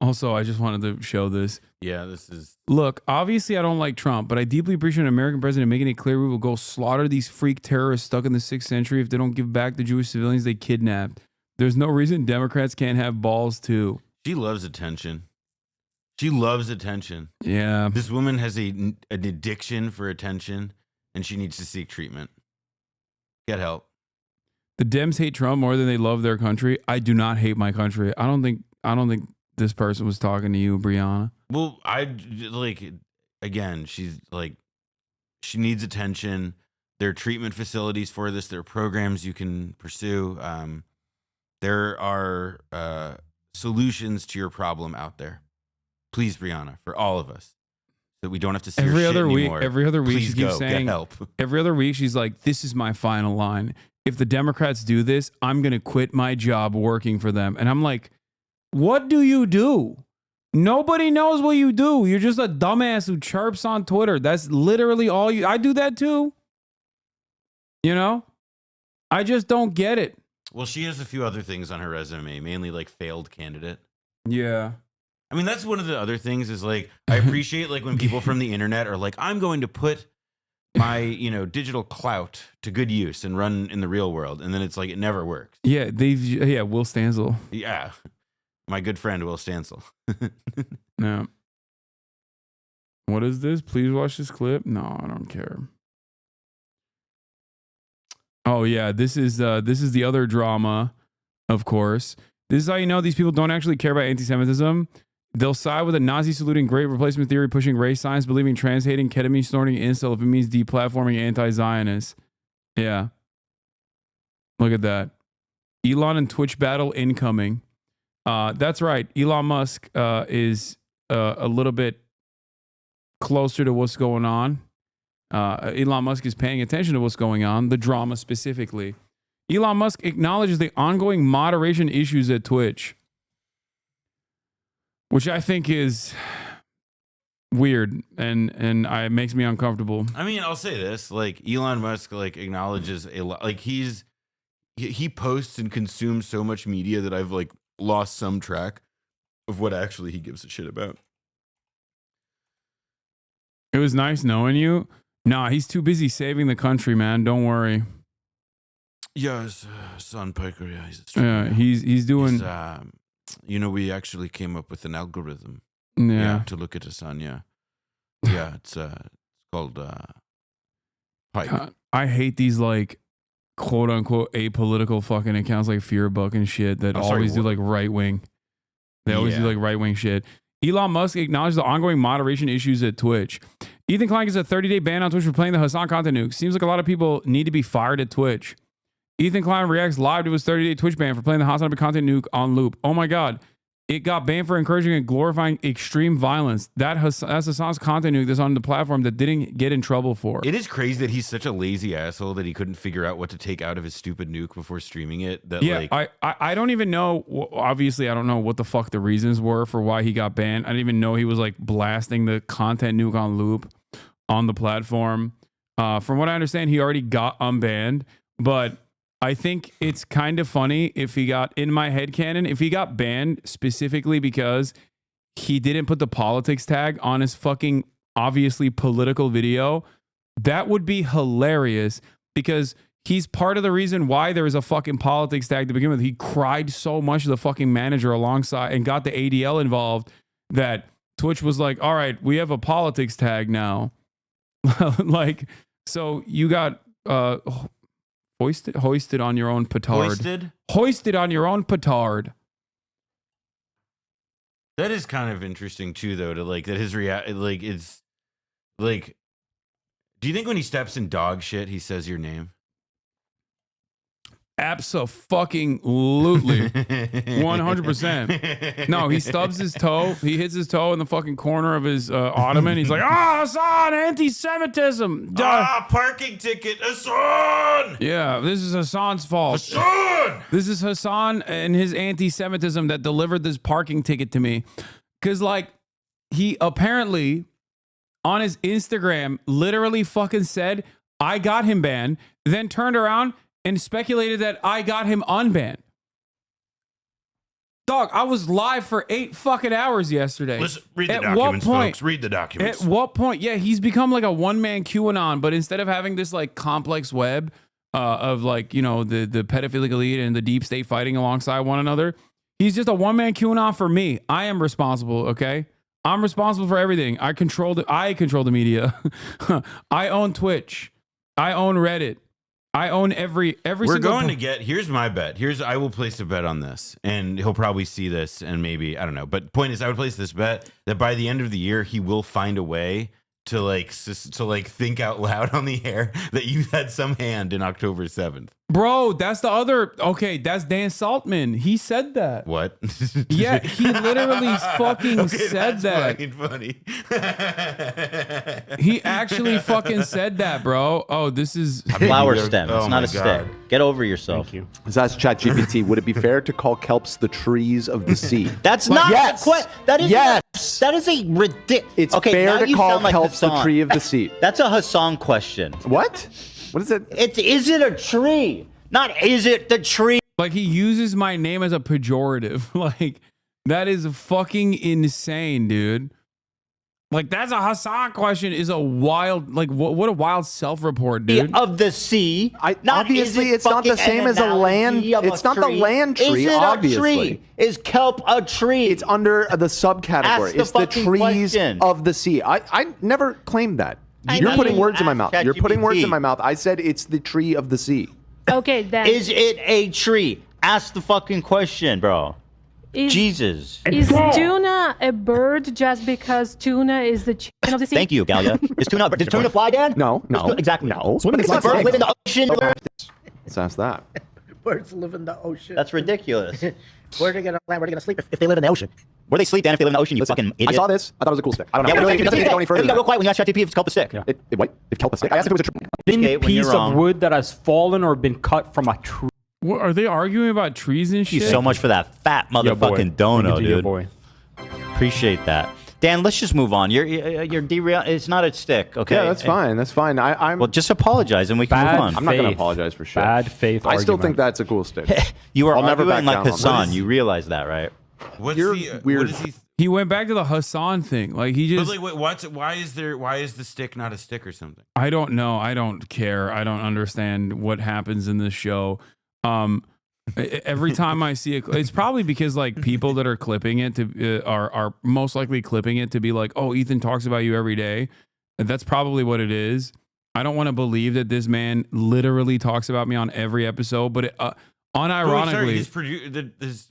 Also, I just wanted to show this. Yeah, this is... Look, obviously I don't like Trump, but I deeply appreciate an American president making it clear we will go slaughter these freak terrorists stuck in the 6th century if they don't give back the Jewish civilians they kidnapped. There's no reason Democrats can't have balls, too. She loves attention. She loves attention. Yeah. This woman has an addiction for attention, and she needs to seek treatment. Get help. The Dems hate Trump more than they love their country. I do not hate my country. I don't think this person was talking to you, Brianna. Well, again, she's like, she needs attention. There are treatment facilities for this. There are programs you can pursue. There are solutions to your problem out there. Please, Brianna, for all of us, that we don't have to see every your other shit week. anymore. Every other week, Please she keeps saying, get help. Every other week, she's like, "This is my final line. If the Democrats do this, I'm gonna quit my job working for them." And I'm like, "What do you do? Nobody knows what you do. You're just a dumbass who chirps on Twitter. That's literally all you. I do that too. You know, I just don't get it." Well, she has a few other things on her resume, mainly like failed candidate. Yeah. I mean, that's one of the other things is like, I appreciate like when people from the internet are like, I'm going to put my, digital clout to good use and run in the real world. And then it's like, it never works. Yeah. Will Stansel. Yeah. My good friend, Will Stansel. No. What is this? Please watch this clip. No, I don't care. Oh yeah. This is the other drama, of course. This is how you know these people don't actually care about anti-Semitism. They'll side with a Nazi-saluting great replacement theory, pushing race science, believing trans-hating, ketamine-snorting incel if it means deplatforming anti-Zionists. Yeah. Look at that. Elon and Twitch battle incoming. That's right. Elon Musk is a little bit closer to what's going on. Elon Musk is paying attention to what's going on, the drama specifically. Elon Musk acknowledges the ongoing moderation issues at Twitch, which I think is weird and it makes me uncomfortable. I mean, I'll say this, like Elon Musk like acknowledges a lot, like he posts and consumes so much media that I've like lost some track of what actually he gives a shit about. It was nice knowing you. Nah, he's too busy saving the country, man. Don't worry. Yeah, his son Piker, yeah, he's doing. We actually came up with an algorithm. Yeah, to look at his son. Yeah, it's called Pike. God, I hate these like quote unquote apolitical fucking accounts like Fearbuck and shit that always do like right wing. They always do like right wing shit. Elon Musk acknowledged the ongoing moderation issues at Twitch. Ethan Klein gets a 30-day ban on Twitch for playing the Hasan content nuke. Seems like a lot of people need to be fired at Twitch. Ethan Klein reacts live to his 30-day Twitch ban for playing the HasanAbi content nuke on loop. Oh my God. It got banned for encouraging and glorifying extreme violence. That's Hasan's content nuke that's on the platform that didn't get in trouble for. It is crazy that he's such a lazy asshole that he couldn't figure out what to take out of his stupid nuke before streaming it. I don't even know. Obviously, I don't know what the fuck the reasons were for why he got banned. I didn't even know he was like blasting the content nuke on loop on the platform. From what I understand, he already got unbanned, but I think it's kind of funny if he got, in my headcanon, if he got banned specifically because he didn't put the politics tag on his fucking obviously political video. That would be hilarious because he's part of the reason why there is a fucking politics tag to begin with. He cried so much to the fucking manager alongside and got the ADL involved that Twitch was like, all right, we have a politics tag now. Like, so you got hoisted on your own petard. Hoisted on your own petard. That is kind of interesting too, though, to like that his it's like, do you think when he steps in dog shit, he says your name? Abso-fucking-lutely. 100%. No, he stubs his toe. He hits his toe in the fucking corner of his ottoman. He's like, Hasan, anti-Semitism. Parking ticket, Hasan. Yeah, this is Hasan's fault. Hasan! This is Hasan and his anti-Semitism that delivered this parking ticket to me. Because, like, he apparently on his Instagram literally fucking said, I got him banned, then turned around and speculated that I got him unbanned. Dog, I was live for 8 fucking hours yesterday. Listen, read the documents, folks. Read the documents. At what point? Yeah, he's become like a one-man QAnon, but instead of having this like complex web of like, you know, the pedophilic elite and the deep state fighting alongside one another, he's just a one-man QAnon for me. I am responsible, okay? I'm responsible for everything. I control the media. I own Twitch. I own Reddit. I own every We're going to get, here's my bet. I will place a bet on this, and he'll probably see this, and maybe, I don't know. But point is, I would place this bet that by the end of the year, he will find a way to think out loud on the air that you had some hand in October 7th. Bro, that's the other. Okay, that's Dan Saltman. He said that. What? Yeah, he literally fucking said that. Funny. He actually fucking said that, bro. Oh, this is a flower stem. It's not a stick. Get over yourself. Thank you. That's ChatGPT. Would it be fair to call kelps the trees of the sea? That's not yes. That is yes. That is a ridiculous. It's fair to call kelps the tree of the sea. That's a Hasan question. What? What is it? Is it a tree? Not is it the tree? Like, he uses my name as a pejorative. Like, that is fucking insane, dude. Like, that's a Hasan question is a wild, like, what a wild self-report, dude. Of the sea. Obviously, it's not the same as a land. It's not the land tree, is it obviously. A tree? Is kelp a tree? It's under the subcategory. It's the trees of the sea. I never claimed that. You're putting words in my mouth. You're putting words in my mouth. I said it's the tree of the sea. Okay, then. Is it a tree? Ask the fucking question, bro. Jesus. Is tuna a bird just because tuna is the chicken of the sea? Thank you, Galia. Is tuna does tuna fly, Dan? No. Exactly. No. Does birds live in the ocean? Let's ask that. Birds live in the ocean. That's ridiculous. Where are they gonna land? Where are they gonna sleep if they live in the ocetion? Where they sleep, Dan, if they live in the ocean, you fucking idiot. I saw this. I thought it was a cool stick. I don't know. Yeah, It doesn't need to go any further. You got real quiet when you asked ChatGPT if it's kelp a stick. Yeah. What? If kelp a stick? I asked if it was a tree. Thin piece of wood that has fallen or been cut from a tree. What, are they arguing about trees and shit? Thank you so much for that fat motherfucking dono, dude. Boy. Appreciate that. Dan, let's just move on. You're derail. It's not a stick, okay? Yeah, that's fine. That's fine. I'm. Well, just apologize and we can move on. I'm not going to apologize for shit. Bad faith. I still think that's a cool stick. You are I'll never arguing back like down on Hasan. that. You realize that, right? What's You're the weird. What is He went back to the Hasan thing. Like, he just. But like, why is the stick not a stick or something? I don't know. I don't care. I don't understand what happens in this show. Every time I see it, it's probably because like people that are clipping it to are most likely clipping it to be like, oh, Ethan talks about you every day. And that's probably what it is. I don't want to believe that this man literally talks about me on every episode, but unironically,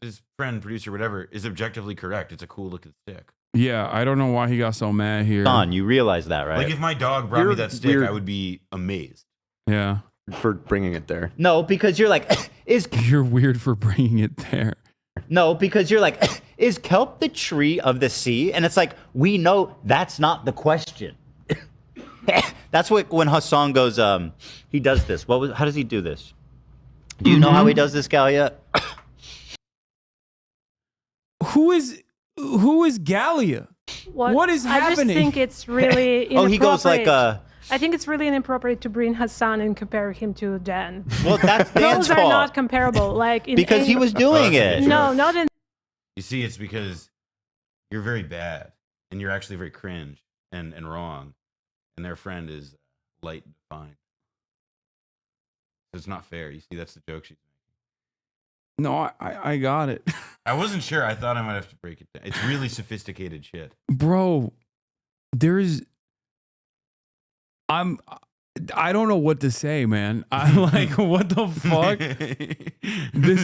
his friend, producer, whatever, is objectively correct. It's a cool looking stick. Yeah, I don't know why he got so mad here. Don, you realize that, right? Like if my dog brought me that stick, I would be amazed. Yeah. For bringing it there. No, because you're like, You're weird for bringing it there. No, because you're like, is kelp the tree of the sea? And it's like, we know that's not the question. That's what when Hasan goes, he does this. How does he do this? Do you know how he does this, Galia? Who is Galia? What is happening? I just think it's really inappropriate. Oh, he goes like I think it's really inappropriate to bring Hasan and compare him to Dan. Well, that's Dan's Those fault. are not comparable. Like because he was doing it. No, not in. You see, it's because you're very bad, and you're actually very cringe and wrong, and their friend is light and fine. It's not fair. You see, that's the joke she's making. No, I got it. I wasn't sure. I thought I might have to break it down. It's really sophisticated shit. Bro, I don't know what to say, man. I'm like, what the fuck? This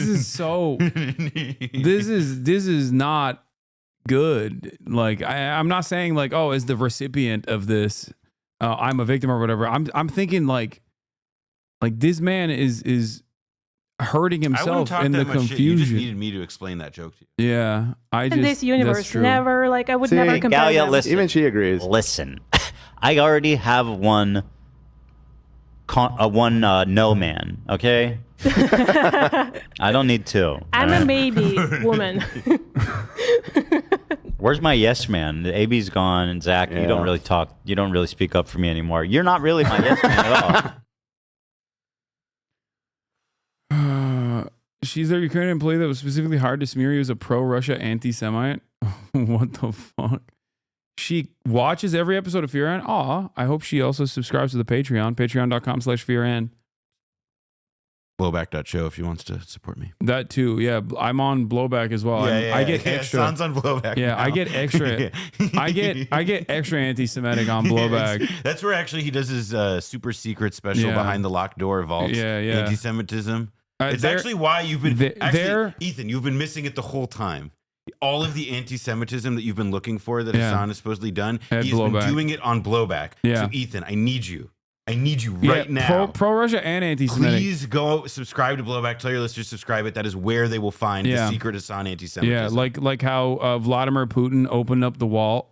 is not good. Like, I'm not saying like, oh, as the recipient of this, I'm a victim or whatever. I'm thinking like this man is hurting himself in the confusion. Shit. You just needed me to explain that joke to you. Yeah, in this universe, never like I would never compare Galia, them. listen. Even she agrees. Listen, I already have one no man. Okay, I don't need two. I'm a maybe woman. Where's my yes man? The AB's gone, and Zach, you don't really talk. You don't really speak up for me anymore. You're not really my yes man at all. She's a Ukrainian employee that was specifically hired to smear you as a pro-Russia anti-Semite. What the fuck? She watches every episode of Fear Ann. Aw, I hope she also subscribes to the Patreon. Patreon.com/FearAnn. Blowback.show if she wants to support me. That too, yeah. I'm on Blowback as well. I get extra. Sounds on Blowback. Yeah, now. I get extra. I get extra anti-Semitic on Blowback. That's where actually he does his super secret special behind the locked door vault. Anti-Semitism. It's actually why you've been Ethan. You've been missing it the whole time. All of the anti-Semitism that you've been looking for that Hassan has supposedly done, he's been doing it on Blowback. Yeah. So Ethan, I need you right now. Pro-Russia and anti-Semitic. Please go subscribe to Blowback. Tell your listeners to subscribe it. That is where they will find the secret Hassan anti-Semitism. Yeah, like how Vladimir Putin opened up the vault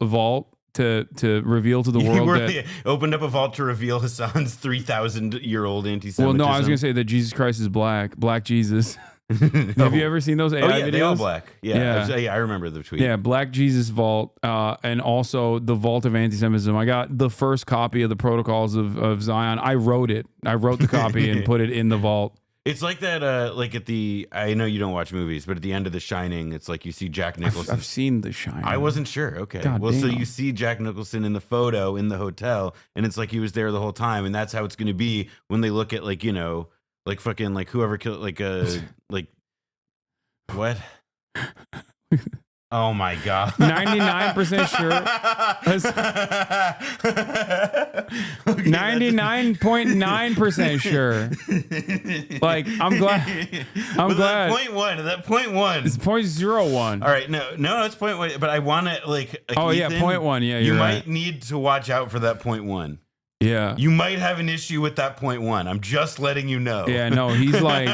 to reveal to the world that opened up a vault to reveal Hassan's 3,000-year-old anti-Semitism. Well, no, I was gonna say that Jesus Christ is Black Jesus. Have you ever seen those AI videos? They all black. Yeah, I remember the tweet. Yeah, Black Jesus Vault, and also the Vault of Anti-Semitism. I got the first copy of the Protocols of Zion. I wrote it. I wrote the copy and put it in the vault. It's like that, like at the, I know you don't watch movies, but at the end of The Shining, it's like you see Jack Nicholson. I've seen The Shining. I wasn't sure. Okay. God well, so damn. you see Jack Nicholson in the photo in the hotel, and it's like he was there the whole time, and that's how it's going to be when they look at, like, you know, like fucking, like whoever killed, like, like, what? Oh my God. 99% sure. 99.9% sure. Like, I'm glad. I'm glad. That point one. It's 0.01. All right. No, it's 0.1. But I want to, like oh, Ethan, yeah, 0.1. Yeah, you you're might right. need to watch out for that 0.1. Yeah. You might have an issue with that 0.1. I'm just letting you know. Yeah, no, he's like,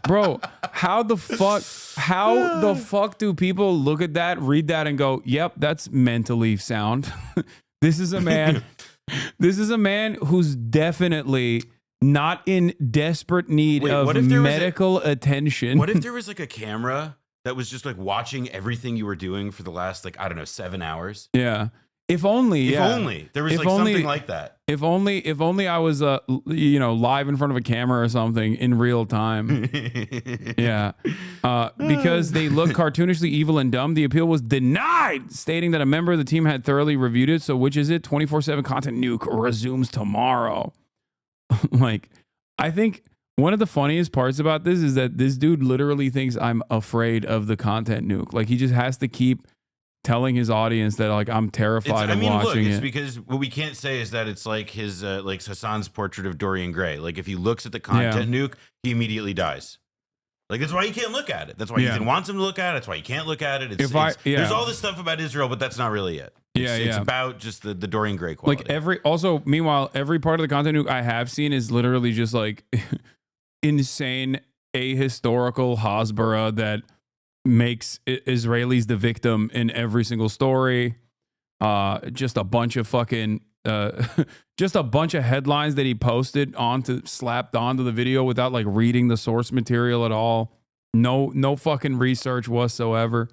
bro, how the fuck do people look at that, read that, and go, yep, that's mentally sound. This is a man who's definitely not in desperate need of medical attention. What if there was like a camera that was just like watching everything you were doing for the last, like, I don't know, 7 hours? Yeah. If only there was something like that. If only I was live in front of a camera or something in real time. Yeah. Because they look cartoonishly evil and dumb, the appeal was denied, stating that a member of the team had thoroughly reviewed it. So which is it? 24/7 content nuke resumes tomorrow. Like, I think one of the funniest parts about this is that this dude literally thinks I'm afraid of the content nuke. Like, he just has to keep telling his audience that, like, I'm terrified of watching it's it. Because what we can't say is that it's like his like Hassan's portrait of Dorian Gray. Like, if he looks at the content nuke, he immediately dies. Like, that's why he can't look at it. That's why Ethan wants him to look at it. That's why he can't look at it. There's all this stuff about Israel, but that's not really it. It's about just the Dorian Gray quality. Like, meanwhile, every part of the content nuke I have seen is literally just like insane ahistorical Hasbara that makes Israelis the victim in every single story. Just a bunch of fucking just a bunch of headlines that he posted slapped onto the video without like reading the source material at all. No fucking research whatsoever.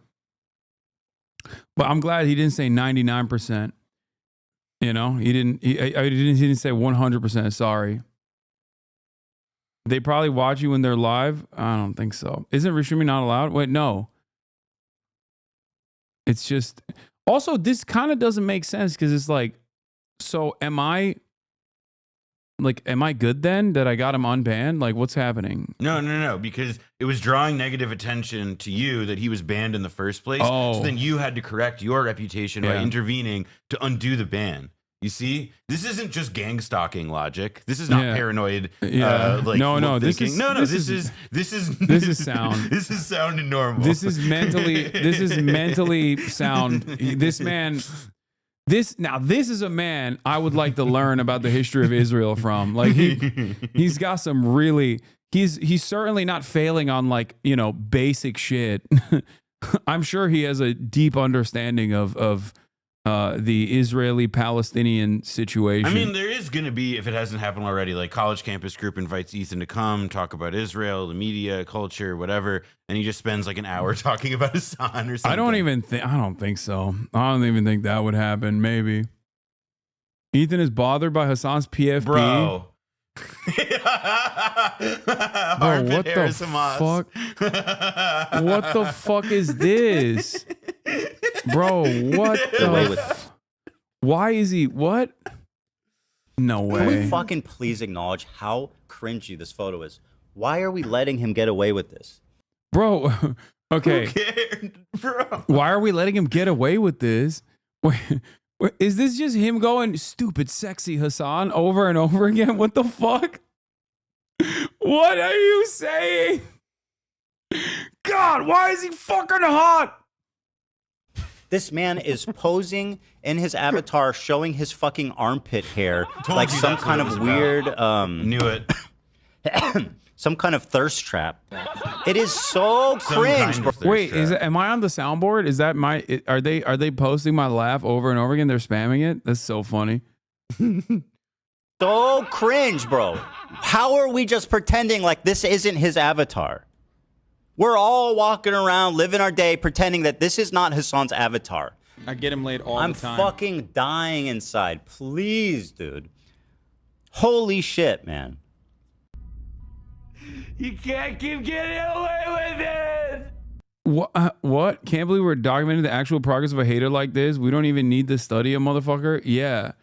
But I'm glad he didn't say 99%. You know, he didn't say 100% sorry. They probably watch you when they're live. I don't think so. Isn't restreaming not allowed? Wait, no. It's just, also, this kind of doesn't make sense because it's like, so am I good then that I got him unbanned? Like, what's happening? No, because it was drawing negative attention to you that he was banned in the first place. Oh. So then you had to correct your reputation by intervening to undo the ban. You see, this isn't just gang stalking logic. This is not paranoid. Like, no. This is sound. This is sound and normal. This is mentally sound. This man. This is a man I would like to learn about the history of Israel from. Like, he's got some really. He's certainly not failing on, like, you know, basic shit. I'm sure he has a deep understanding of the Israeli-Palestinian situation. I mean, there is going to be, if it hasn't happened already, like College Campus Group invites Ethan to come talk about Israel, the media, culture, whatever, and he just spends like an hour talking about Hasan or something. I don't think so. I don't even think that would happen. Maybe. Ethan is bothered by Hasan's PFP. Bro. Bro, what the fuck? What the fuck is this? Bro, what the why is he what? No way. Can we fucking please acknowledge how cringy this photo is? Why are we letting him get away with this? Bro, okay. Who cared, bro? Why are we letting him get away with this? Wait, is this just him going stupid, sexy Hasan over and over again? What the fuck? What are you saying? God, why is he fucking hot? This man is posing in his avatar, showing his fucking armpit hair like some kind of weird. Knew it. Some kind of thirst trap. It is so cringe. Wait, am I on the soundboard? Is that my? Are they posting my laugh over and over again? They're spamming it. That's so funny. So cringe, bro. How are we just pretending like this isn't his avatar? We're all walking around, living our day, pretending that this is not Hasan's avatar. I get him laid all I'm the time. fucking dying inside. Please, dude. Holy shit, man. You can't keep getting away with it. What? Can't believe we're documenting the actual progress of a hater like this. We don't even need to study a motherfucker. Yeah.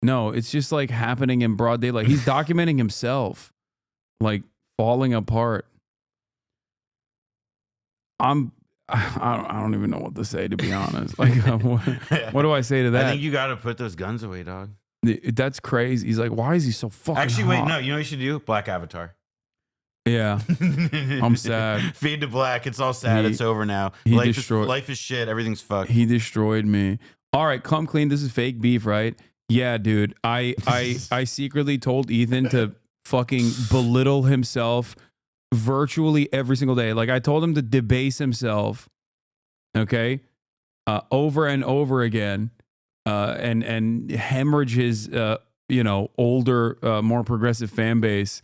No, it's just like happening in broad daylight. He's documenting himself, like falling apart. I don't even know what to say, to be honest. Like, what do I say to that? I think you got to put those guns away, dog. That's crazy. He's like, why is he so fucking Actually, hot? wait, no. You know what you should do? Black avatar. Yeah. I'm sad. Fade to black. It's all sad. It's over now. Life is shit. Everything's fucked. He destroyed me. All right, come clean. This is fake beef, right? Yeah, dude. I secretly told Ethan to fucking belittle himself virtually every single day. Like, I told him to debase himself, okay, over and over again, and hemorrhage his older, more progressive fan base.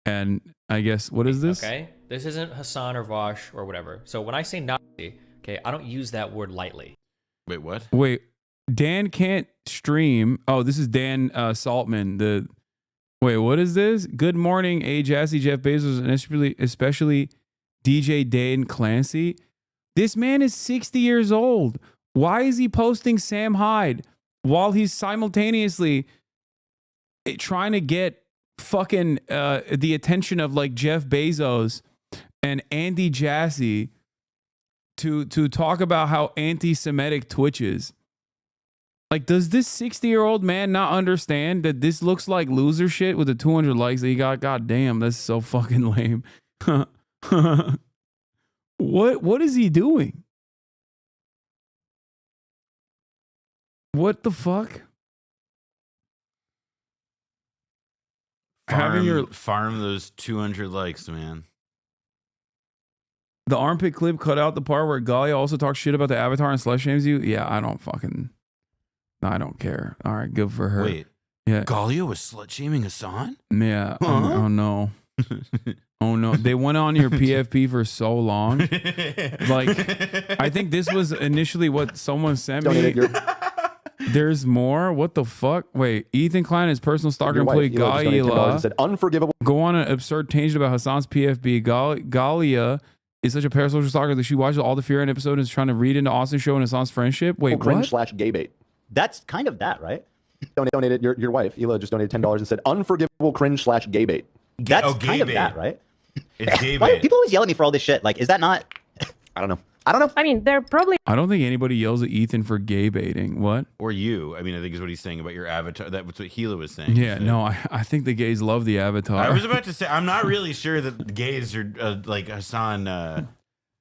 And I guess, what is this? Okay, this isn't Hasan or Vosh or whatever. So when I say Nazi, okay, I don't use that word lightly. Wait, what? Wait, Dan can't stream. Oh, this is Dan Saltman. Wait, what is this? Good morning, A. Jassy, Jeff Bezos, and especially DJ Dan Clancy. This man is 60 years old. Why is he posting Sam Hyde while he's simultaneously trying to get fucking the attention of like Jeff Bezos and Andy Jassy to talk about how anti-Semitic Twitch is? Like, does this 60-year-old man not understand that this looks like loser shit with the 200 likes that he got? God damn, that's so fucking lame. What is he doing? What the fuck? Farm those 200 likes, man. The armpit clip cut out the part where Galia also talks shit about the avatar and slut shames you. Yeah, I don't care. All right, good for her. Wait, yeah, Galia was slut shaming Hasan? Yeah. Oh no. Oh no. They went on your PFP for so long. Like, I think this was initially what someone sent me. There's more? What the fuck? Wait, Ethan Klein, his personal stalker employee Galia, said unforgivable. Go on an absurd tangent about Hasan's PFB. Galia is such a parasocial stalker that she watches all the Fear and episode and is trying to read into Austin's show and Hasan's friendship. Wait, what? /gay bait. That's kind of that, right? Donated your wife, Hila, just donated $10 and said unforgivable cringe /gay bait. That's kind of that, right? It's gay Why bait. people always yell at me for all this shit? Like, is that not? I don't know. I mean, they're probably. I don't think anybody yells at Ethan for gay baiting. What? Or you. I mean, I think is what he's saying about your avatar. That's what Hila was saying. Yeah, no, I think the gays love the avatar. I was about to say, I'm not really sure that the gays are like Hasan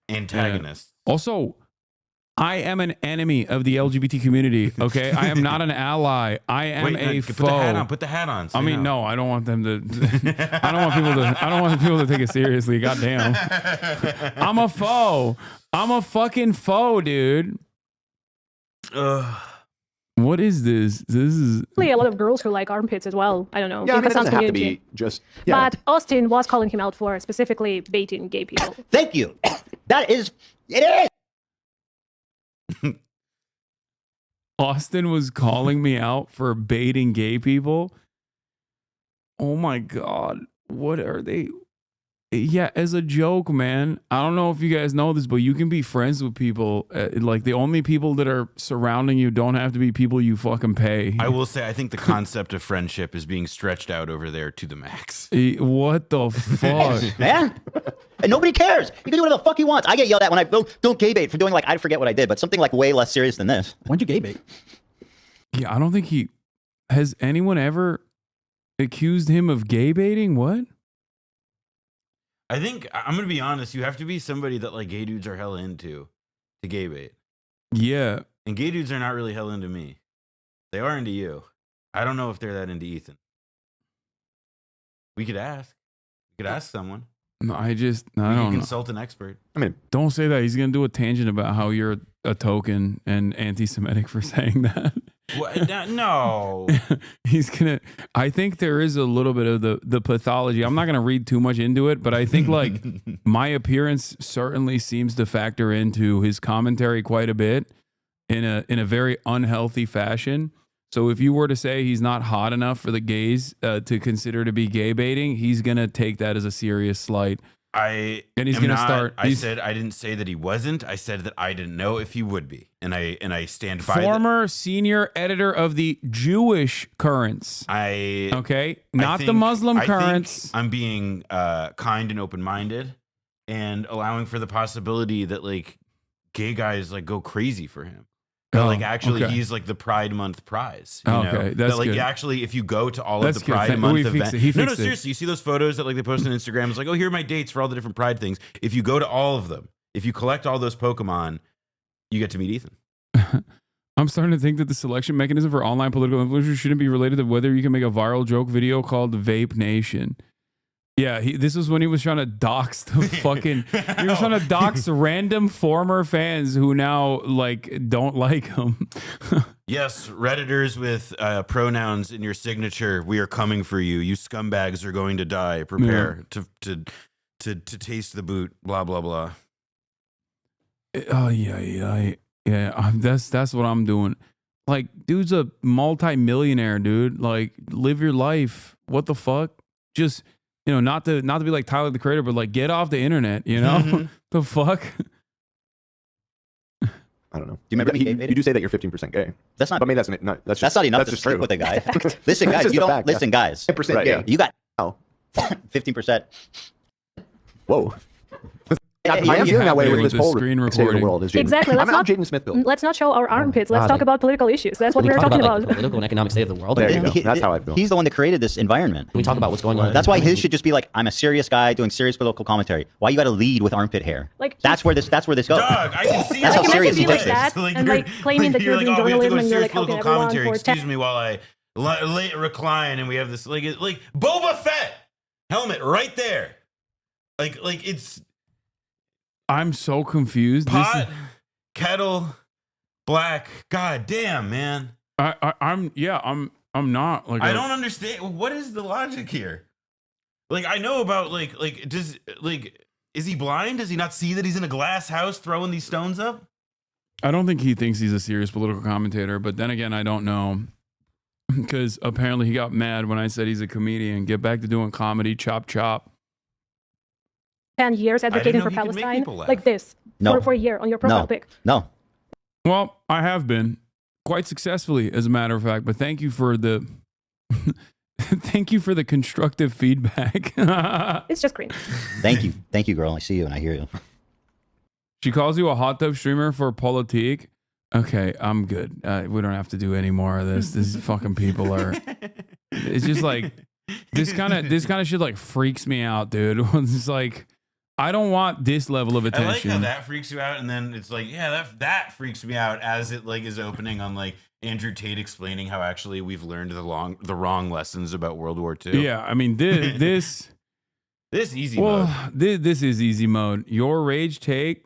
antagonists. Yeah. Also, I am an enemy of the LGBT community. Okay, I am not an ally. I am a foe. Put the hat on. Put the hat on. I mean, no, I don't want them to. I don't want people to take it seriously. Goddamn. I'm a foe. I'm a fucking foe, dude. What is this? This is a lot of girls who like armpits as well. I don't know. Yeah, Maybe it some doesn't have to community. be just. Yeah. But Austin was calling him out for specifically baiting gay people. Thank you. That is, it is. Austin was calling me out for baiting gay people. Oh my God. What are they? Yeah, as a joke, man. I don't know if you guys know this, but you can be friends with people. Like the only people that are surrounding you don't have to be people you fucking pay. I will say, I think the concept of friendship is being stretched out over there to the max. What the fuck? Man. And nobody cares. He can do whatever the fuck he wants. I get yelled at when I don't gay bait for doing like, I forget what I did, but something like way less serious than this. When'd you gay bait? Yeah, I don't think has anyone ever accused him of gay baiting? What? I think, I'm going to be honest, you have to be somebody that like gay dudes are hella into to gay bait. Yeah. And gay dudes are not really hella into me. They are into you. I don't know if they're that into Ethan. We could ask. We could ask someone. No, I don't know. Consult an expert. I mean, don't say that. He's going to do a tangent about how you're a token and anti-Semitic for saying that. What? No. He's gonna. I think there is a little bit of the pathology. I'm not gonna read too much into it, but I think like my appearance certainly seems to factor into his commentary quite a bit in a very unhealthy fashion. So if you were to say he's not hot enough for the gays to consider to be gay baiting, he's gonna take that as a serious slight. I said I didn't say that he wasn't. I said that I didn't know if he would be, and I stand by. Former senior editor of the Jewish Currents. Not the Muslim Currents. I'm being kind and open-minded, and allowing for the possibility that like gay guys like go crazy for him. But like actually, he's like the Pride Month prize. You know? That's that, like good. Actually, if you go to all of the Pride Month events, no, seriously, you see those photos that like they post on Instagram. It's like, oh, here are my dates for all the different Pride things. If you go to all of them, if you collect all those Pokemon, you get to meet Ethan. I'm starting to think that the selection mechanism for online political influencers shouldn't be related to whether you can make a viral joke video called Vape Nation. Yeah, this was when he was trying to dox the fucking. He was trying to dox random former fans who now like don't like him. Yes, Redditors with pronouns in your signature. We are coming for you. You scumbags are going to die. Prepare to taste the boot. Blah blah blah. Oh yeah. That's what I'm doing. Like, dude's a multi-millionaire, dude. Like, live your life. What the fuck? Just. You know, not to be like Tyler the Creator, but like get off the internet. You know, the fuck. I don't know. Do you remember you do say that you're 15% gay? That's not. But maybe that's not. That's not enough that's to just sleep true. with a guy. Listen, guys. You don't fact, listen, guys. 10% gay. You got 15%. Whoa. I am feeling that way with this whole screen state of the world. Exactly. I'm Jaden Smith. Let's not show our armpits. Let's talk about political issues. That's what we're talking about. The political and economic state of the world. There you go. That's how I feel. He's the one that created this environment. We talk about what's going on. That's why his should just be like, I'm a serious guy doing serious political commentary. Why you got to lead with armpit hair? Like that's where this goes. Dog, I can see that's how serious he takes this. And like claiming that you're doing journalism and you're like helping everyone for excuse me while I recline and we have this like Boba Fett helmet right there. Like it's. I'm so confused. Pot, kettle, black. God damn, man. I'm not like. I don't understand. What is the logic here? Like, I know about is he blind? Does he not see that he's in a glass house throwing these stones up? I don't think he thinks he's a serious political commentator, but then again, I don't know. Because apparently he got mad when I said he's a comedian. Get back to doing comedy, chop chop. 10 years advocating for Palestine, like this, for a year on your profile pic. No. Well, I have been quite successfully, as a matter of fact. But thank you for the constructive feedback. It's just green. Thank you, girl. I see you and I hear you. She calls you a hot tub streamer for politique. Okay, I'm good. We don't have to do any more of this. These fucking people are. It's just like this kind of shit like freaks me out, dude. It's like. I don't want this level of attention. I like how that freaks you out, and then it's like, yeah, that freaks me out as it like is opening on like Andrew Tate explaining how actually we've learned the wrong lessons about World War II. Yeah, I mean this easy mode. This is easy mode. Your rage take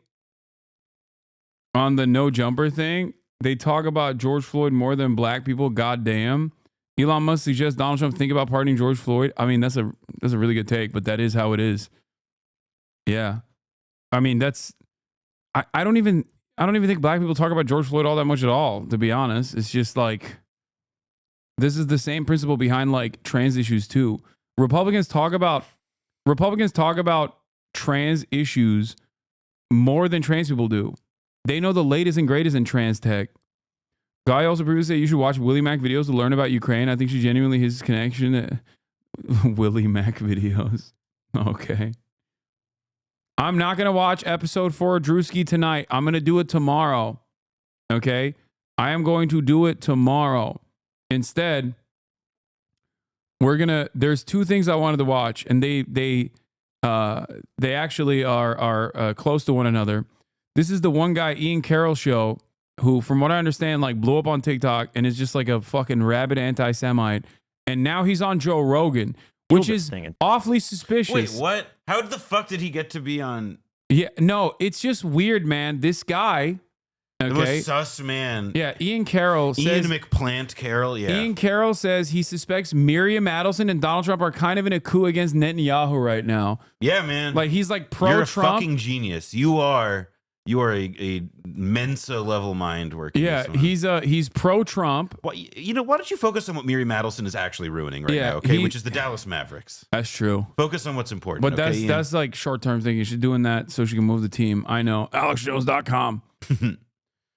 on the no jumper thing They talk about George Floyd more than black people. Goddamn. Elon Musk suggests Donald Trump think about pardoning George Floyd. I mean, that's a really good take, but that is how it is. Yeah. I mean, I don't even think black people talk about George Floyd all that much at all, to be honest. It's just like, this is the same principle behind like trans issues too. Republicans talk about trans issues more than trans people do. They know the latest and greatest in trans tech. Guy also previously said you should watch Willie Mac videos to learn about Ukraine. I think she genuinely his connection. Willie Mac videos. Okay. I'm not going to watch episode 4 of Drewski tonight. I'm going to do it tomorrow. Okay? I am going to do it tomorrow. Instead, there's 2 things I wanted to watch, and they actually are close to one another. This is the one guy, Ian Carroll show, who, from what I understand, like blew up on TikTok and is just like a fucking rabid anti-Semite. And now he's on Joe Rogan, which is awfully suspicious. Wait, what? How the fuck did he get to be on? Yeah, no, it's just weird, man. This guy, okay, the most sus man. Yeah, Ian Carroll says, Ian McPlant Carroll. Yeah, Ian Carroll says he suspects Miriam Adelson and Donald Trump are kind of in a coup against Netanyahu right now. Yeah, man. Like he's like pro-Trump. You're a fucking genius. You are a Mensa level mind working. Yeah, he's pro-Trump. Well, you know, why don't you focus on what Miriam Adelson is actually ruining right now? Okay, which is the Dallas Mavericks. That's true. Focus on what's important. But that's like short-term thinking. She's doing that so she can move the team. I know. AlexJones.com.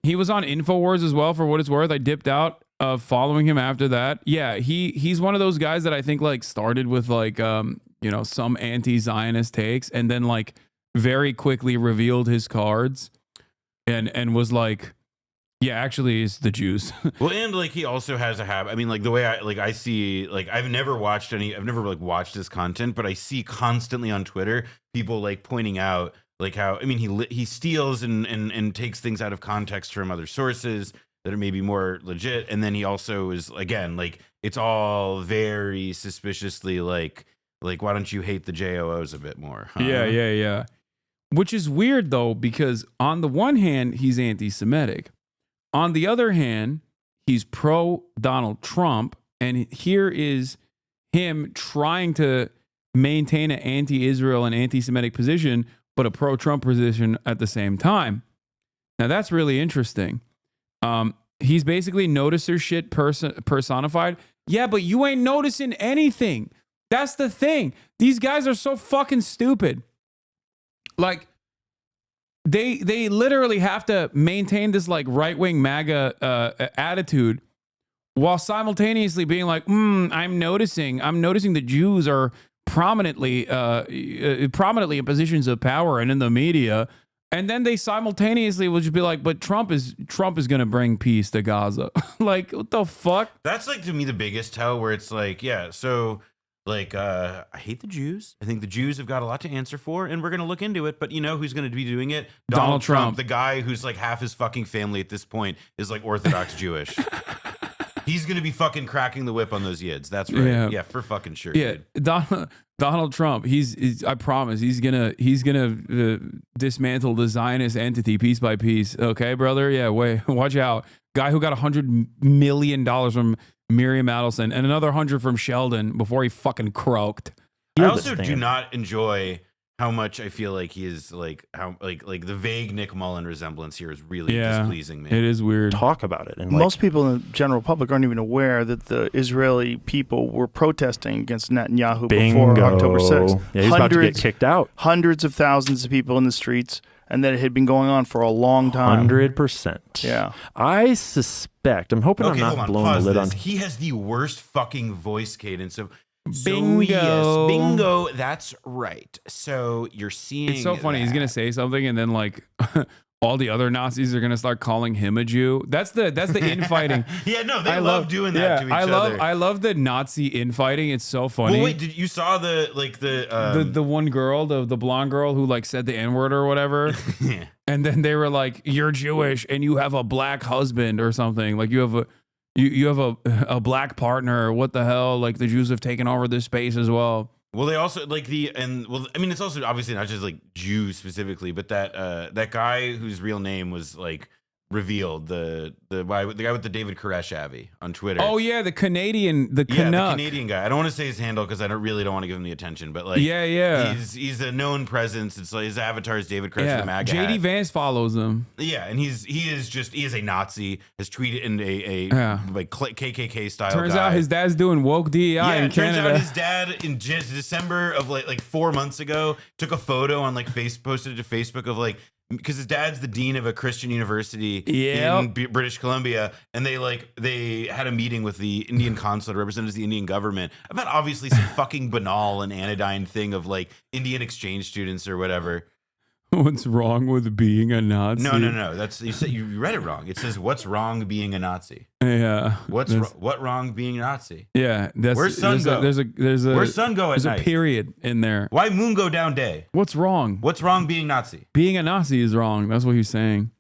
He was on InfoWars as well, for what it's worth. I dipped out of following him after that. Yeah, he's one of those guys that I think like started with like some anti-Zionist takes, and then like very quickly revealed his cards and was yeah, actually it's the Jews. Well, and like he also has a habit. I mean, like the way I see, like I've never watched watched his content, but I see constantly on Twitter people like pointing out like how, I mean, he steals and takes things out of context from other sources that are maybe more legit. And then he also is, again, like it's all very suspiciously like why don't you hate the JOOs a bit more? Huh? Yeah. Which is weird, though, because on the one hand, he's anti-Semitic. On the other hand, he's pro-Donald Trump. And here is him trying to maintain an anti-Israel and anti-Semitic position, but a pro-Trump position at the same time. Now, that's really interesting. He's basically noticer shit personified. Yeah, but you ain't noticing anything. That's the thing. These guys are so fucking stupid. Like, they literally have to maintain this like right-wing MAGA attitude while simultaneously being like, I'm noticing the Jews are prominently in positions of power and in the media. And then they simultaneously will just be like, but Trump is going to bring peace to Gaza. Like, what the fuck? That's like, to me, the biggest tell, where it's like, yeah, so like, I hate the Jews. I think the Jews have got a lot to answer for, and we're going to look into it. But you know who's going to be doing it? Donald Trump. The guy who's like half his fucking family at this point is like Orthodox Jewish. He's going to be fucking cracking the whip on those yids. That's right. Yeah, for fucking sure. Yeah, Donald Trump. He's I promise he's gonna dismantle the Zionist entity piece by piece. Okay, brother. Yeah, watch out. Guy who got $100 million from Miriam Adelson and another 100 from Sheldon before he fucking croaked. I also do not enjoy how much I feel like he is like the vague Nick Mullen resemblance here is really displeasing me. It is weird. Talk about it. And most people in the general public aren't even aware that the Israeli people were protesting against Netanyahu before October 6th. Yeah, he's about to get kicked out. Hundreds of thousands of people in the streets, and that it had been going on for a long time. 100%. Yeah. I suspect, I'm hoping I'm not blowing the lid on. He has the worst fucking voice cadence of bingo. So, yes, bingo, that's right. So you're seeing it's so funny. He's gonna say something, and then like all the other Nazis are gonna start calling him a Jew. That's the infighting. Yeah, no, they love doing that to each other. I love the Nazi infighting. It's so funny. Well, wait, you saw the one girl, the blonde girl who like said the N-word or whatever? Yeah. And then they were like, "You're Jewish and you have a black husband or something. Like you have a black partner. What the hell? Like the Jews have taken over this space as well." Well, they also like I mean, it's also obviously not just like Jews specifically, but that guy whose real name was like revealed the guy with the David Koresh Abbey on Twitter. Oh yeah, the Canadian, the Yeah, Canuck. the Canadian guy. I don't want to say his handle because I don't want to give him the attention, but like, yeah. he's a known presence. It's like his avatar is David Koresh with a MAGA JD hat. Vance follows him. Yeah, and he is a Nazi. Has tweeted in a like KKK style. Turns guy. out his dad's doing woke DEI in Canada. Turns out his dad in December of like 4 months ago took a photo on like posted it to Facebook of like, because his dad's the dean of a Christian university in British Columbia, and they had a meeting with the Indian consulate, representatives of the Indian government, about obviously some fucking banal and anodyne thing of like Indian exchange students or whatever. What's wrong with being a Nazi? No. That's you read it wrong. It says what's wrong being a Nazi. Yeah. What wrong being a Nazi? Yeah. Where's sun go? There's a Where's sun go at night? There's a period in there. Why moon go down day? What's wrong? What's wrong being Nazi? Being a Nazi is wrong. That's what he's saying.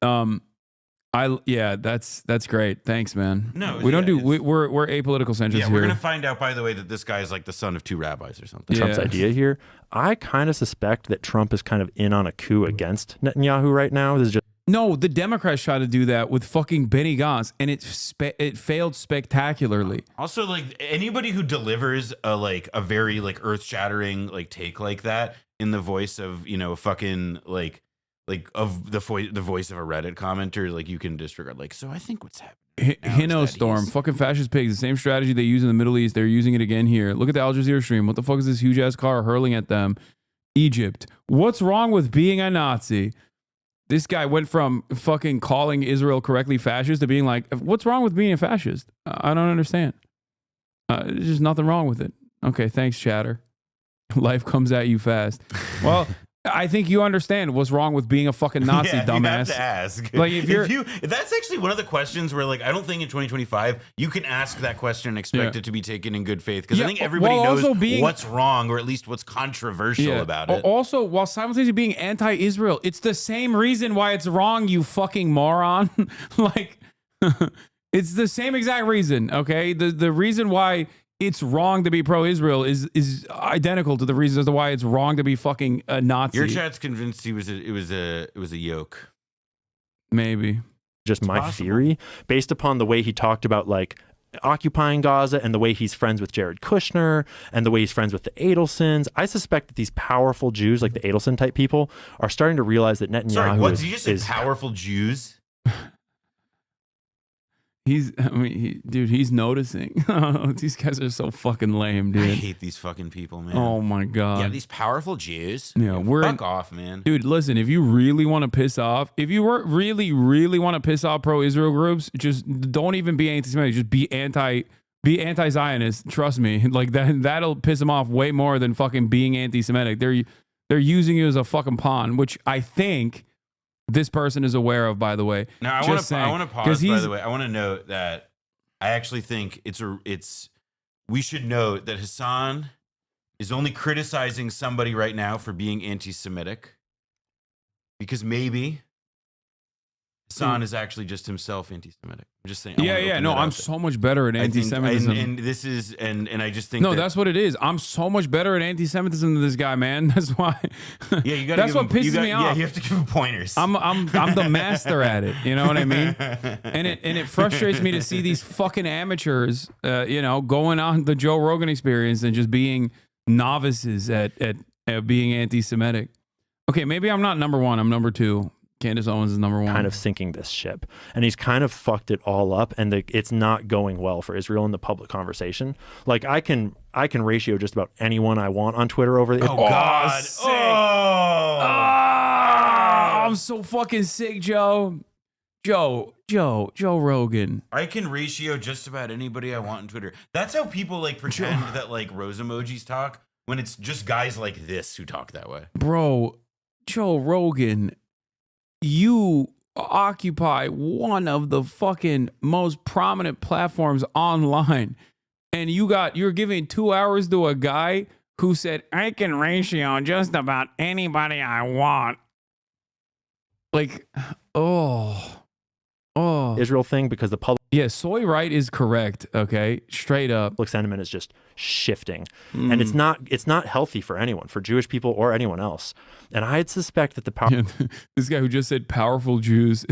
That's great. Thanks, man. No, we're apolitical centrists Yeah, here. we're gonna find out, by the way, that this guy is like the son of 2 rabbis or something. Trump's idea here. I kind of suspect that Trump is kind of in on a coup against Netanyahu right now. This is just No, the Democrats tried to do that with fucking Benny Gantz, and it failed spectacularly. Also, like anybody who delivers a very like earth-shattering like take like that in the voice of fucking like of the voice of a Reddit commenter, like you can disregard. Like, so I think what's happening. Hinostorm, fucking fascist pigs. The same strategy they use in the Middle East, they're using it again here. Look at the Al Jazeera stream. What the fuck is this huge ass car hurling at them? Egypt. What's wrong with being a Nazi? This guy went from fucking calling Israel correctly fascist to being like, what's wrong with being a fascist? I don't understand. There's just nothing wrong with it. Okay, thanks, chatter. Life comes at you fast. Well, I think you understand what's wrong with being a fucking Nazi, dumbass. You have to ask. Like if that's actually one of the questions where like I don't think in 2025 you can ask that question and expect it to be taken in good faith, because I think everybody knows what's wrong, or at least what's controversial about it. Also, while simultaneously being anti-Israel, it's the same reason why it's wrong, you fucking moron. Like it's the same exact reason. Okay, the reason why it's wrong to be pro-Israel is identical to the reasons as to why it's wrong to be fucking a Nazi. Your chat's convinced it was a yoke. Maybe. Just my theory, based upon the way he talked about like occupying Gaza and the way he's friends with Jared Kushner and the way he's friends with the Adelsons. I suspect that these powerful Jews, like the Adelson type people, are starting to realize that Netanyahu Sorry, what did you just say? Powerful Jews? He's noticing. These guys are so fucking lame, dude. I hate these fucking people, man. Oh my god. Yeah, these powerful Jews. Yeah, fuck off, man. Dude, listen, if you really want to piss off, if you really want to piss off pro-Israel groups, just don't even be anti-Semitic. Just be anti-Zionist. Trust me, like that'll piss them off way more than fucking being anti-Semitic. They're using you as a fucking pawn, which I think this person is aware of, by the way. Now, I want to pause, by the way. I want to note that I actually think we should note that Hasan is only criticizing somebody right now for being anti-Semitic, because maybe Hasan is actually just himself anti-Semitic. I'm just saying. I'm so much better at anti-Semitism. And I just think that's what it is. I'm so much better at anti-Semitism than this guy, man. That's why. Yeah, you got. That's what pisses me off. Yeah, you have to give him pointers. I'm the master at it. You know what I mean? And it frustrates me to see these fucking amateurs, going on the Joe Rogan Experience and just being novices at being anti-Semitic. Okay, maybe I'm not number one. I'm number two. Candace Owens is number one. Kind of sinking this ship, and he's kind of fucked it all up, and it's not going well for Israel in the public conversation. Like I can ratio just about anyone I want on Twitter over the. Oh God! I'm so fucking sick, Joe. Joe Rogan. I can ratio just about anybody I want on Twitter. That's how people like pretend that like rose emojis talk, when it's just guys like this who talk that way. Bro, Joe Rogan, you occupy one of the fucking most prominent platforms online, and you're giving 2 hours to a guy who said, I can ratio just about anybody I want. Like, oh. Israel thing because the public soy right is correct. Okay, straight up, public sentiment is just shifting, and it's not healthy for anyone, for Jewish people or anyone else. And I'd suspect that the this guy who just said powerful Jews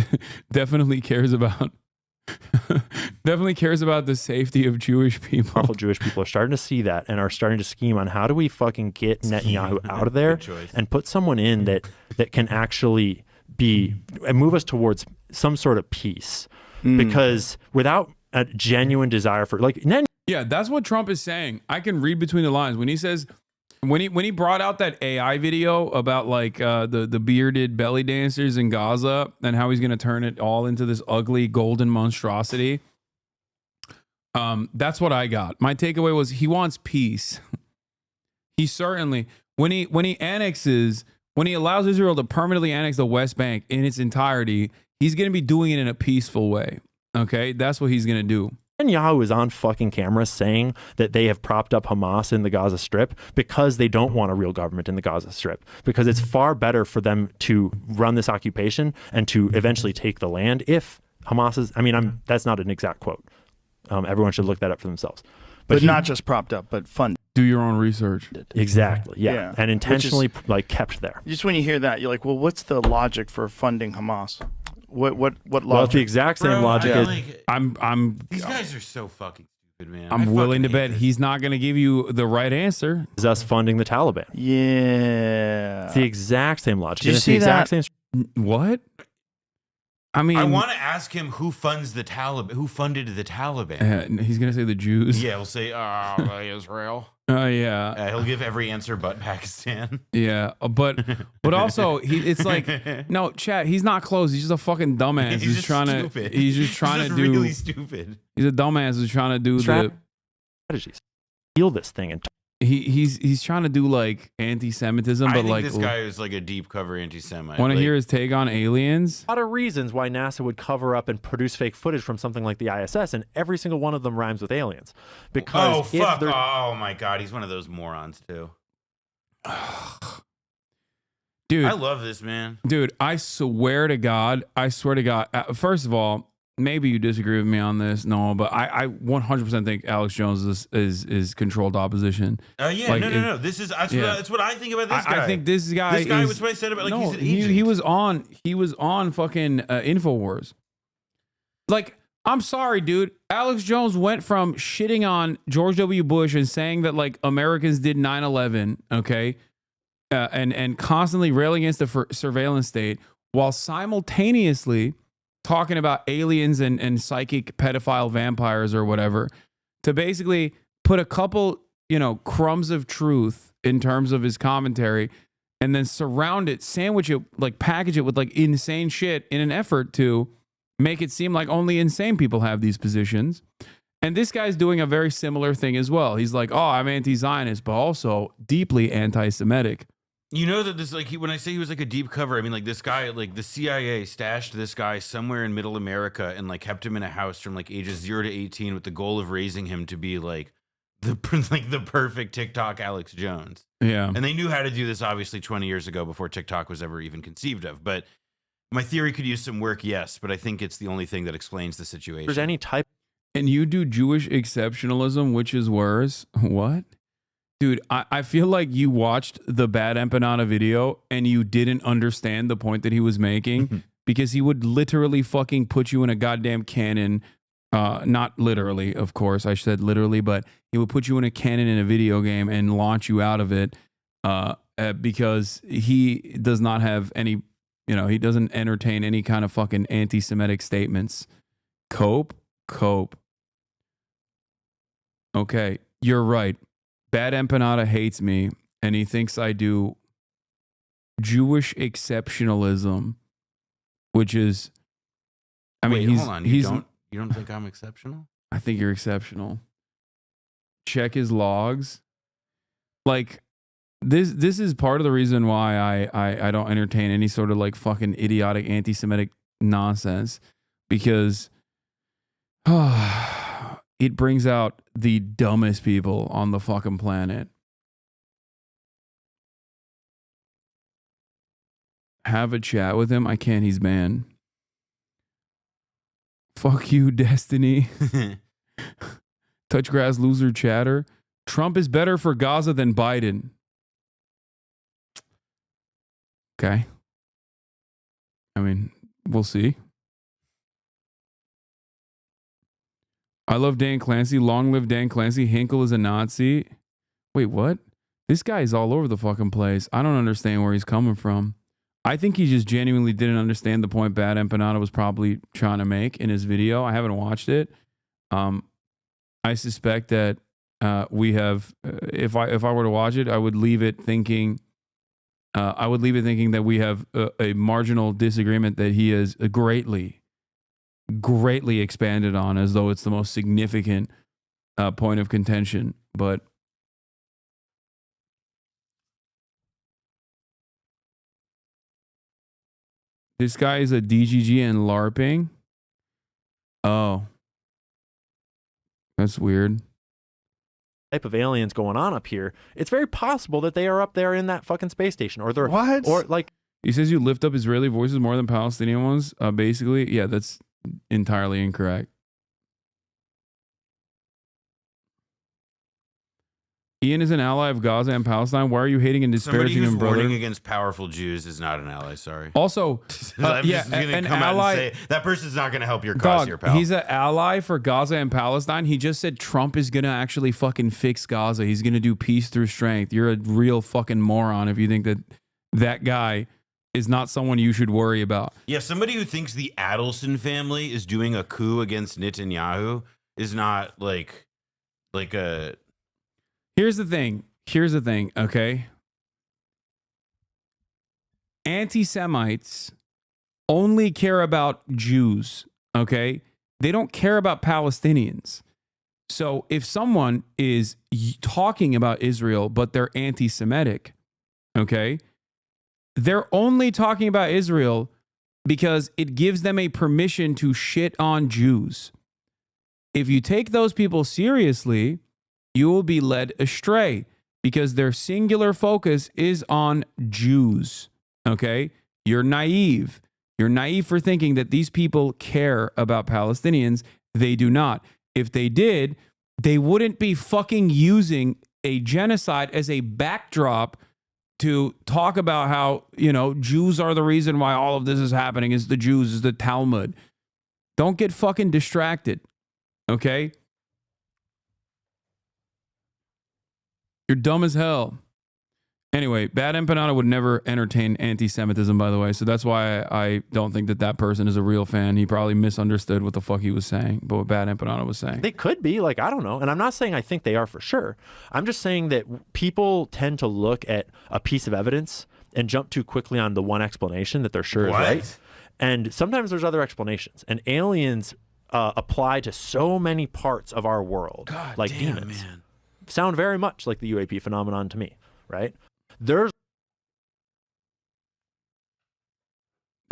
definitely cares about the safety of Jewish people. Powerful Jewish people are starting to see that and are starting to scheme on how do we fucking get Netanyahu out of there and put someone in that can actually be and move us towards some sort of peace. Because without a genuine desire for yeah, that's what Trump is saying. I can read between the lines when he says when he brought out that AI video about like the bearded belly dancers in Gaza and how he's going to turn it all into this ugly golden monstrosity. That's what I got. My takeaway was he wants peace. He certainly when he allows Israel to permanently annex the West Bank in its entirety, he's going to be doing it in a peaceful way. Okay, that's what he's going to do. Netanyahu is on fucking camera saying that they have propped up Hamas in the Gaza Strip because they don't want a real government in the Gaza Strip, because it's far better for them to run this occupation and to eventually take the land if Hamas is, that's not an exact quote. Everyone should look that up for themselves. But not just propped up, but funded. Do your own research. Exactly. Yeah. And intentionally kept there. Just when you hear that, you're like, well, what's the logic for funding Hamas? What logic? Well, it's the exact same logic. These guys are so fucking stupid, man. I'm willing to bet he's not going to give you the right answer. Is us funding the Taliban. Yeah. It's the exact same logic. Did you see that? What? I mean, I want to ask him who funds the Taliban, who funded the Taliban. He's going to say the Jews. Yeah, he'll say, Israel. Oh, yeah. He'll give every answer but Pakistan. Yeah, but also it's like, no, chat. He's not close. He's just a fucking dumbass. He's just trying stupid. He's just trying to do. Really stupid. He's a dumbass who's trying to do the strategies. Heal this thing and. He's trying to do like anti-Semitism, but like this guy is like a deep cover anti-Semite. Want to hear his take on aliens? A lot of reasons why NASA would cover up and produce fake footage from something like the ISS, and every single one of them rhymes with aliens. Because oh my god, he's one of those morons too. Dude, I love this man. Dude, I swear to God. First of all, maybe you disagree with me on this, no, but I 100% think Alex Jones is controlled opposition. Yeah, like, no. That's what I think about this guy. I think this guy. Was what I said about he's an agent. He was on fucking InfoWars. Like, I'm sorry, dude. Alex Jones went from shitting on George W. Bush and saying that like Americans did 9/11, okay, and constantly railing against the surveillance state, while simultaneously talking about aliens and psychic pedophile vampires or whatever, to basically put a couple, crumbs of truth in terms of his commentary and then surround it, sandwich it, like package it with like insane shit in an effort to make it seem like only insane people have these positions. And this guy's doing a very similar thing as well. He's like, oh, I'm anti-Zionist, but also deeply anti-Semitic. You know that this, like, when I say he was like a deep cover, I mean like this guy, like the CIA stashed this guy somewhere in Middle America and like kept him in a house from like ages 0 to 18 with the goal of raising him to be like the perfect TikTok Alex Jones. Yeah, and they knew how to do this obviously 20 years ago before TikTok was ever even conceived of. But my theory could use some work, yes, but I think it's the only thing that explains the situation. There's any type, and you do Jewish exceptionalism, which is worse. What? Dude, I feel like you watched the Bad Empanada video and you didn't understand the point that he was making because he would literally fucking put you in a goddamn cannon. Not literally, of course. I said literally, but he would put you in a cannon in a video game and launch you out of it because he does not have any, he doesn't entertain any kind of fucking anti-Semitic statements. Cope. Okay, you're right. Bad Empanada hates me, and he thinks I do Jewish exceptionalism, which is, Wait, hold on. You don't think I'm exceptional? I think you're exceptional. Check his logs. Like, this is part of the reason why I don't entertain any sort of like fucking idiotic anti-Semitic nonsense, because it brings out the dumbest people on the fucking planet. Have a chat with him. I can't. He's banned. Fuck you, Destiny. Touch grass loser chatter. Trump is better for Gaza than Biden. Okay. I mean, we'll see. I love Dan Clancy. Long live Dan Clancy. Hinkle is a Nazi. Wait, what? This guy is all over the fucking place. I don't understand where he's coming from. I think he just genuinely didn't understand the point Bad Empanada was probably trying to make in his video. I haven't watched it. I suspect that we have. If I were to watch it, I would leave it thinking. That we have a marginal disagreement that he has greatly expanded on, as though it's the most significant point of contention. But this guy is a DGG and LARPing. Oh, that's weird. Type of aliens going on up here, it's very possible that they are up there in that fucking space station, or they're what? Or like he says, you lift up Israeli voices more than Palestinian ones. Basically, yeah, that's entirely incorrect. Ian is an ally of Gaza and Palestine. Why are you hating and disparaging him, brother? Somebody who's warning against powerful Jews is not an ally. Sorry. Also, I'm just gonna come out and say that person's not going to help your cause here, pal. He's an ally for Gaza and Palestine. He just said Trump is going to actually fucking fix Gaza. He's going to do peace through strength. You're a real fucking moron if you think that that guy is not someone you should worry about. Yeah, somebody who thinks the Adelson family is doing a coup against Netanyahu is not like a... Here's the thing, okay? Anti-Semites only care about Jews, okay? They don't care about Palestinians. So if someone is talking about Israel, but they're anti-Semitic, okay? They're only talking about Israel because it gives them a permission to shit on Jews. If you take those people seriously, you will be led astray because their singular focus is on Jews, okay? You're naive. You're naive for thinking that these people care about Palestinians. They do not. If they did, they wouldn't be fucking using a genocide as a backdrop to talk about how, you know, Jews are the reason why all of this is happening. Is the Jews, is the Talmud. Don't get fucking distracted, okay? You're dumb as hell. Anyway, Bad Empanada would never entertain anti-Semitism, by the way. So that's why I don't think that that person is a real fan. He probably misunderstood what the fuck he was saying, but what Bad Empanada was saying. They could be, like, I don't know. And I'm not saying I think they are for sure. I'm just saying that people tend to look at a piece of evidence and jump too quickly on the one explanation that they're sure is right. And sometimes there's other explanations. And aliens apply to so many parts of our world, God like damn, demons. Man. Sound very much like the UAP phenomenon to me, right? There's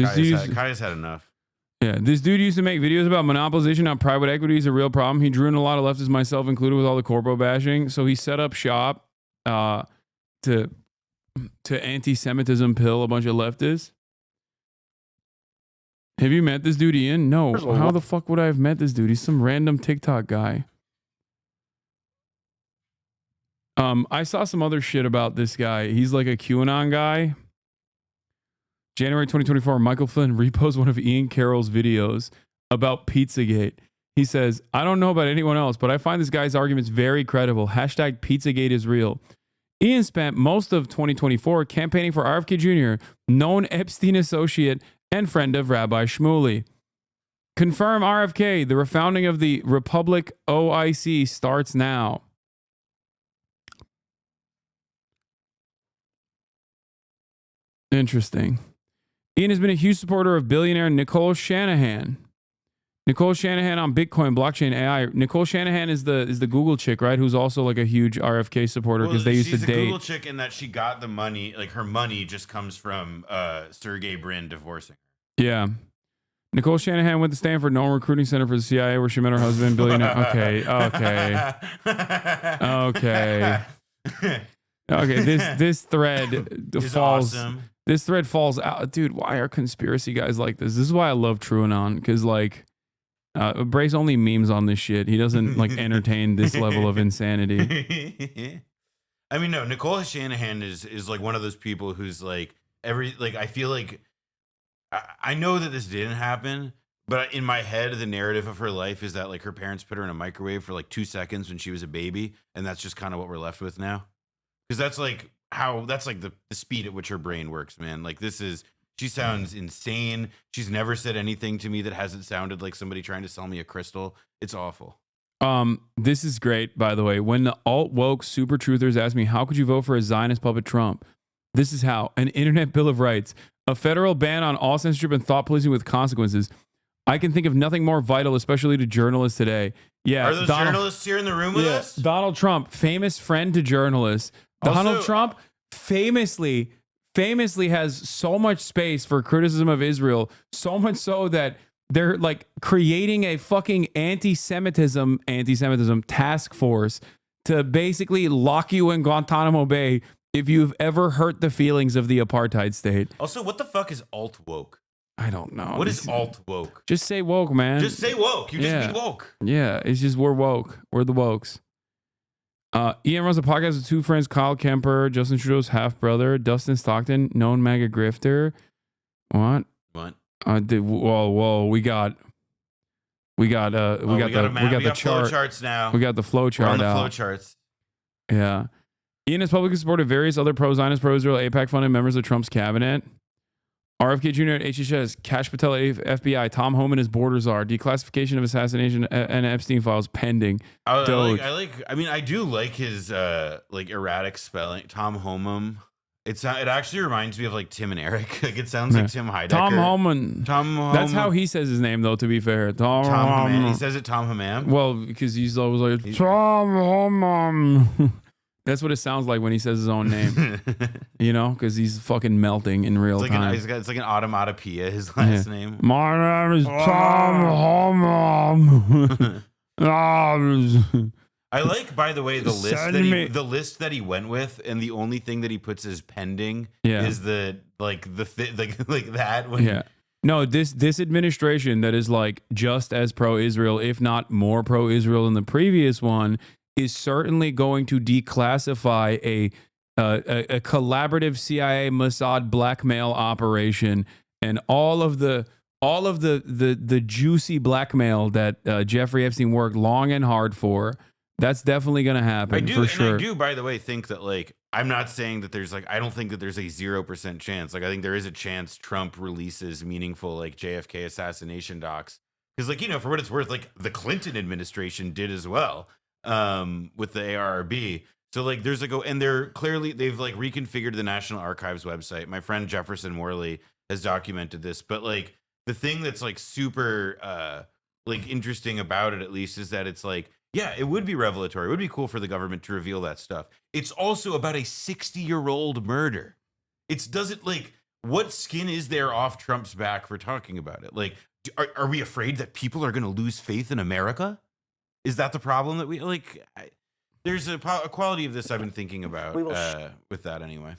Kaya's had enough. Yeah, this dude used to make videos about monopolization on private equity is a real problem. He drew in a lot of leftists, myself included, with all the corpo bashing. So he set up shop to anti-Semitism pill a bunch of leftists. Have you met this dude, Ian? No. How the fuck would I have met this dude? He's some random TikTok guy. I saw some other shit about this guy. He's like a QAnon guy. January 2024, Michael Flynn reposts one of Ian Carroll's videos about Pizzagate. He says, I don't know about anyone else, but I find this guy's arguments very credible. Hashtag Pizzagate is real. Ian spent most of 2024 campaigning for RFK Jr., known Epstein associate and friend of Rabbi Shmuley. Confirm RFK, the refounding of the Republic OIC starts now. Interesting. Ian has been a huge supporter of billionaire Nicole Shanahan. Nicole Shanahan on Bitcoin, blockchain, AI. Nicole Shanahan is the Google chick, right? Who's also like a huge RFK supporter because they used to date. She's a Google chick in that she got the money, like her money just comes from Sergey Brin divorcing her. Yeah. Nicole Shanahan went to Stanford, known recruiting center for the CIA, where she met her husband, billionaire. Okay. This thread falls. Awesome. This thread falls out, dude. Why are conspiracy guys like this? This is why I love TrueAnon, because like, Brace only memes on this shit. He doesn't like entertain this level of insanity. I mean, no, Nicole Shanahan is like one of those people who's like I feel like I know that this didn't happen, but in my head, the narrative of her life is that like her parents put her in a microwave for like 2 seconds when she was a baby, and that's just kind of what we're left with now. Because that's like the speed at which her brain works, man. Like she sounds insane. She's never said anything to me that hasn't sounded like somebody trying to sell me a crystal. It's awful. This is great, by the way. When the alt-woke super truthers ask me, how could you vote for a Zionist puppet Trump? This is how. An internet bill of rights. A federal ban on all censorship and thought policing with consequences. I can think of nothing more vital, especially to journalists today. Yeah. Are those journalists here in the room with us? Donald Trump, famous friend to journalists. Donald Trump famously has so much space for criticism of Israel, so much so that they're like creating a fucking anti-Semitism task force to basically lock you in Guantanamo Bay if you've ever hurt the feelings of the apartheid state. Also, what the fuck is alt-woke? I don't know. What is alt-woke? Just say woke, man. Just say woke. You just mean woke. Yeah, it's just we're woke. We're the wokes. Ian runs a podcast with two friends, Kyle Kemper, Justin Trudeau's half-brother, Dustin Stockton, known MAGA grifter. What? Whoa, we got the flow charts now. We got the flow chart. We're on the flow charts. Yeah. Ian has publicly supported various other pro-Zionist, pro-Israel, AIPAC funded members of Trump's cabinet. RFK Jr. at HHS, Kash Patel at FBI, Tom Homan as border czar, declassification of assassination and Epstein files pending. I do like his erratic spelling. Tom Homan. It actually reminds me of like Tim and Eric. Like it sounds like Tim Heidecker. Tom Homan. That's how he says his name, though. To be fair, Tom Haman. He says it Tom Haman. Well, because he's always like Tom Haman. That's what it sounds like when he says his own name. You know, because he's fucking melting in real time. It's like an automatopoeia. His last name. My name is Tom Haman. I like, by the way, the list that he went with, and the only thing that he puts as pending is that. No, this administration that is like just as pro-Israel, if not more pro-Israel than the previous one, is certainly going to declassify a collaborative CIA Mossad blackmail operation, and all of the juicy blackmail that Jeffrey Epstein worked long and hard for. That's definitely going to happen for sure. I do, by the way, think that like I'm not saying that there's I don't think that there's a 0% chance. Like I think there is a chance Trump releases meaningful like JFK assassination docs, because like for what it's worth, like the Clinton administration did as well with the ARRB. So like there's and they've like reconfigured the National Archives website. My friend Jefferson Morley has documented this, but like the thing that's like super interesting about it, at least, is that it's like, yeah, it would be revelatory. It would be cool for the government to reveal that stuff. It's also about a 60-year-old murder. What skin is there off Trump's back for talking about it? Like, are we afraid that people are going to lose faith in America? Is that the problem that we like? There's a quality of this I've been thinking about with that anyway.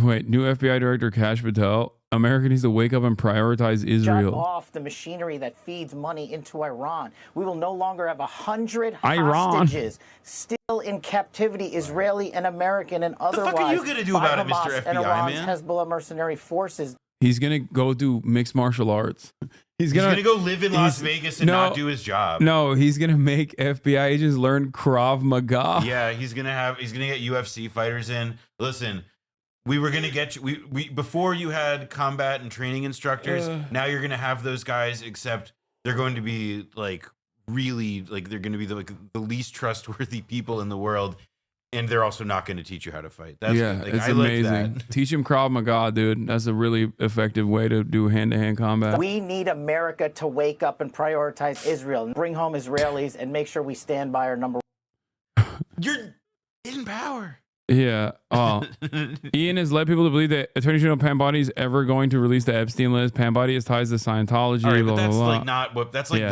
Wait, new FBI Director Kash Patel. America needs to wake up and prioritize Israel. Shut off the machinery that feeds money into Iran. We will no longer have 100 hostages still in captivity, Israeli and American and otherwise. What the fuck are you going to do about it, Mr. FBI, Iran's man? Hezbollah mercenary forces. He's going to go do mixed martial arts. He's going to go live in Las Vegas and not do his job. No, he's going to make FBI agents learn Krav Maga. Yeah, he's going to get UFC fighters in. Listen, we were going to get you, we before you had combat and training instructors, now you're going to have those guys, except they're going to be like really they're going to be the least trustworthy people in the world, and they're also not going to teach you how to fight. That's it's amazing. Teach him Krav Maga, dude. That's a really effective way to do hand-to-hand combat. We need America to wake up and prioritize Israel and bring home Israelis and make sure we stand by our number one. You're in power. Yeah. Ian has led people to believe that Attorney General Pam Bondi is ever going to release the Epstein list. Pam Bondi has ties to Scientology. All right, but blah, that's blah, like blah. not what. That's like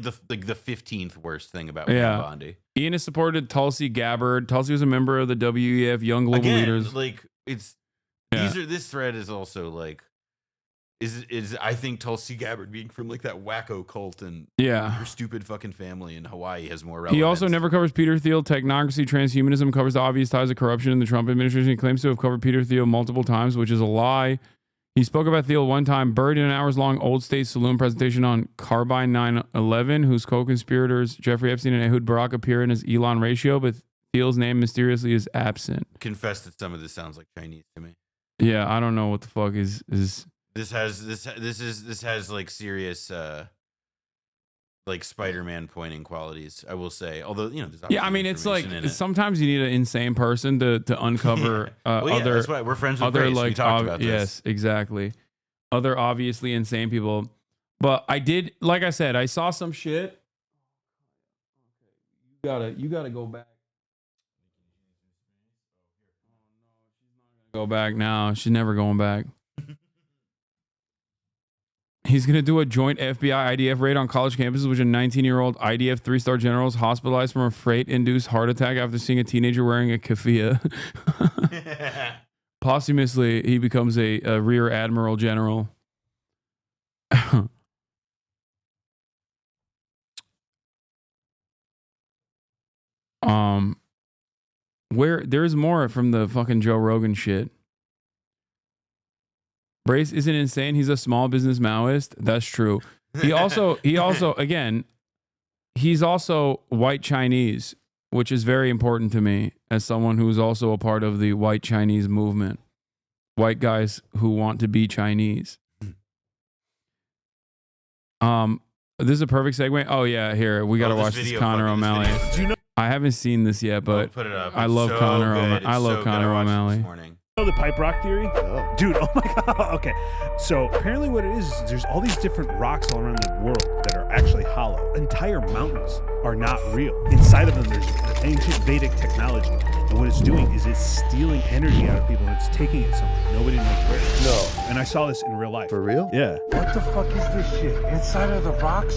the 15th worst thing about Pam Bondi. Ian has supported Tulsi Gabbard. Tulsi was a member of the WEF Young Global Leaders. Like this thread is also like is I think Tulsi Gabbard being from like that wacko cult and her stupid fucking family in Hawaii has more relevance. He also never covers Peter Thiel. Technocracy, transhumanism covers the obvious ties of corruption in the Trump administration. He claims to have covered Peter Thiel multiple times, which is a lie. He spoke about Thiel one time, buried in an hours-long Old State Saloon presentation on Carbine 9/11, whose co-conspirators Jeffrey Epstein and Ehud Barak appear in his Elon ratio, but Thiel's name mysteriously is absent. Confess that some of this sounds like Chinese to me. Yeah, I don't know what the fuck is. This has like serious like Spider-Man pointing qualities, I will say. Although, you know, there's I mean, it's like sometimes you need an insane person to uncover other. That's why we're friends with Grace. Like we talked about this. Yes, exactly. Other obviously insane people, but I did, like I said, I saw some shit. You gotta go back. Go back now. She's never going back. He's going to do a joint FBI IDF raid on college campuses, which a 19-year-old IDF 3-star general is hospitalized from a freight-induced heart attack after seeing a teenager wearing a keffiyeh. Posthumously, he becomes a rear admiral general. Where there's more from the fucking Joe Rogan shit. Brace isn't insane. He's a small business Maoist. That's true. He also again, he's also white Chinese, which is very important to me as someone who's also a part of the white Chinese movement. White guys who want to be Chinese. This is a perfect segue. Oh yeah, here we gotta watch this Conor O'Malley. I haven't seen this yet, but put it up. I love Conor O'Malley. I love Conor O'Malley. The pipe rock theory? Oh. Dude, oh my God. Okay. So apparently what it is there's all these different rocks all around the world that are actually hollow. Entire mountains are not real. Inside of them, there's ancient Vedic technology. And what it's doing is it's stealing energy out of people and it's taking it somewhere. Nobody knows where. No. And I saw this in real life. For real? Yeah. What the fuck is this shit? Inside of the rocks,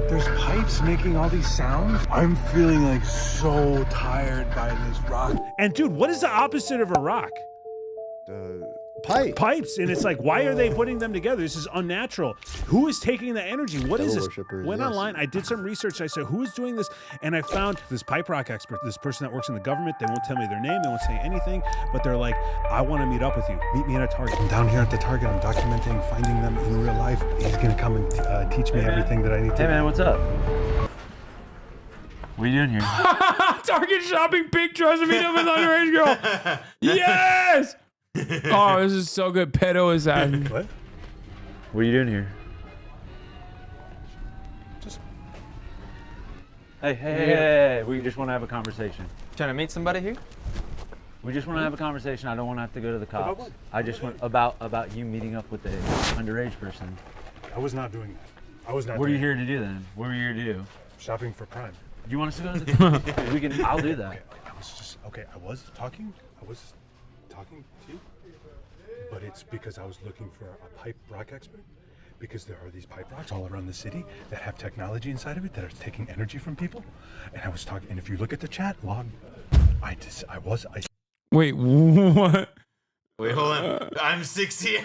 there's pipes making all these sounds? I'm feeling like so tired by this rock. And dude, what is the opposite of a rock? Pipes, and it's like, why are they putting them together? This is unnatural. Who is taking the energy? What is this? Went online, I did some research. I said, who is doing this? And I found this pipe rock expert, this person that works in the government. They won't tell me their name. They won't say anything, but they're like, I want to meet up with you. Meet me at a Target. I'm down here at the Target. I'm documenting, finding them in real life. He's going to come and teach me everything that I need to. Hey man, what's up? What are you doing here? Target shopping pig tries to meet up with an underage girl. Yes! Oh, this is so good. Pedo is that. What? What are you doing here? Just. Hey. We just want to have a conversation. Trying to meet somebody here? We just want to have a conversation. I don't want to have to go to the cops. I just want about you meeting up with the underage person. I was not doing that. I was not. What are you here to do then? What were you here to do? Shopping for Prime. Do you want us to go to the we can. I'll do that. I was talking to you, but it's because I was looking for a pipe rock expert, because there are these pipe rocks all around the city that have technology inside of it that are taking energy from people, and I was talking, and if you look at the chat log, Wait, what? Wait, hold on. I'm 60.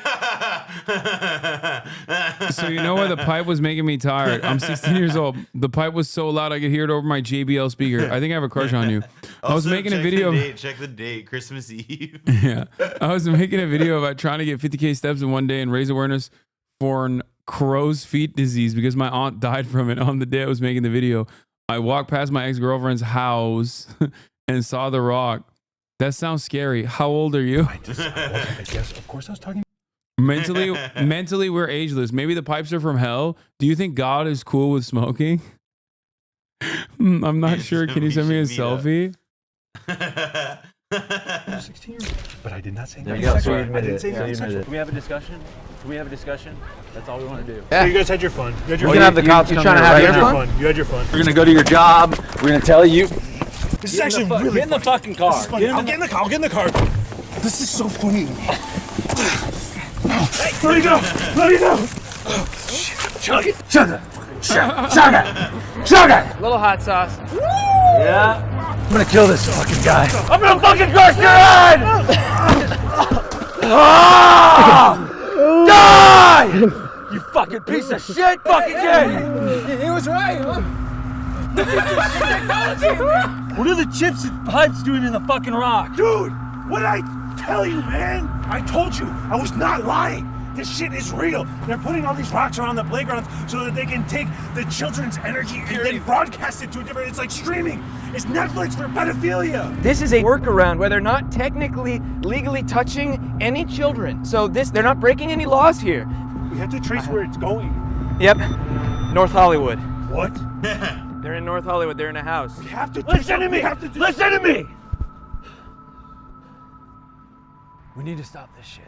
So you know why the pipe was making me tired? I'm 16 years old. The pipe was so loud I could hear it over my JBL speaker. I think I have a crush on you. I was making a video. Check the date. Christmas Eve. Yeah. I was making a video about trying to get 50K steps in one day and raise awareness for an crow's feet disease because my aunt died from it on the day I was making the video. I walked past my ex-girlfriend's house and saw the rock. That sounds scary. How old are you? I guess, of course I was talking. Mentally, we're ageless. Maybe the pipes are from hell. Do you think God is cool with smoking? I'm not sure. Can you send me a selfie? 16 years, but I did not say that. I didn't say that. Can we have a discussion? Can we have a discussion? That's all we want to do. Yeah. So you guys had your fun. You had your fun. Have the cops you come trying to here have right your now. fun. You had your fun. We're gonna go to your job. We're gonna tell you. This is actually really Get in the fucking car. I'll get in the car. I'll get in the car. This is so funny. Hey, let me go. Let me go. Chug it. Chug it. Chug it. Chug it. Little hot sauce. Yeah. I'm gonna kill this fucking guy. I'm gonna fucking crush your head. Die! You fucking piece of shit, fucking kid! He was right, huh? What are the chips and pipes doing in the fucking rock? Dude, what did I tell you, man? I told you, I was not lying. This shit is real. They're putting all these rocks around the playgrounds so that they can take the children's energy and then broadcast it to a different, it's like streaming. It's Netflix for pedophilia. This is a workaround where they're not technically legally touching any children. So they're not breaking any laws here. We have to trace where it's going. Yep, North Hollywood. What? They're in North Hollywood, they're in a house. We have to Listen to me! Listen to me! We need to stop this shit.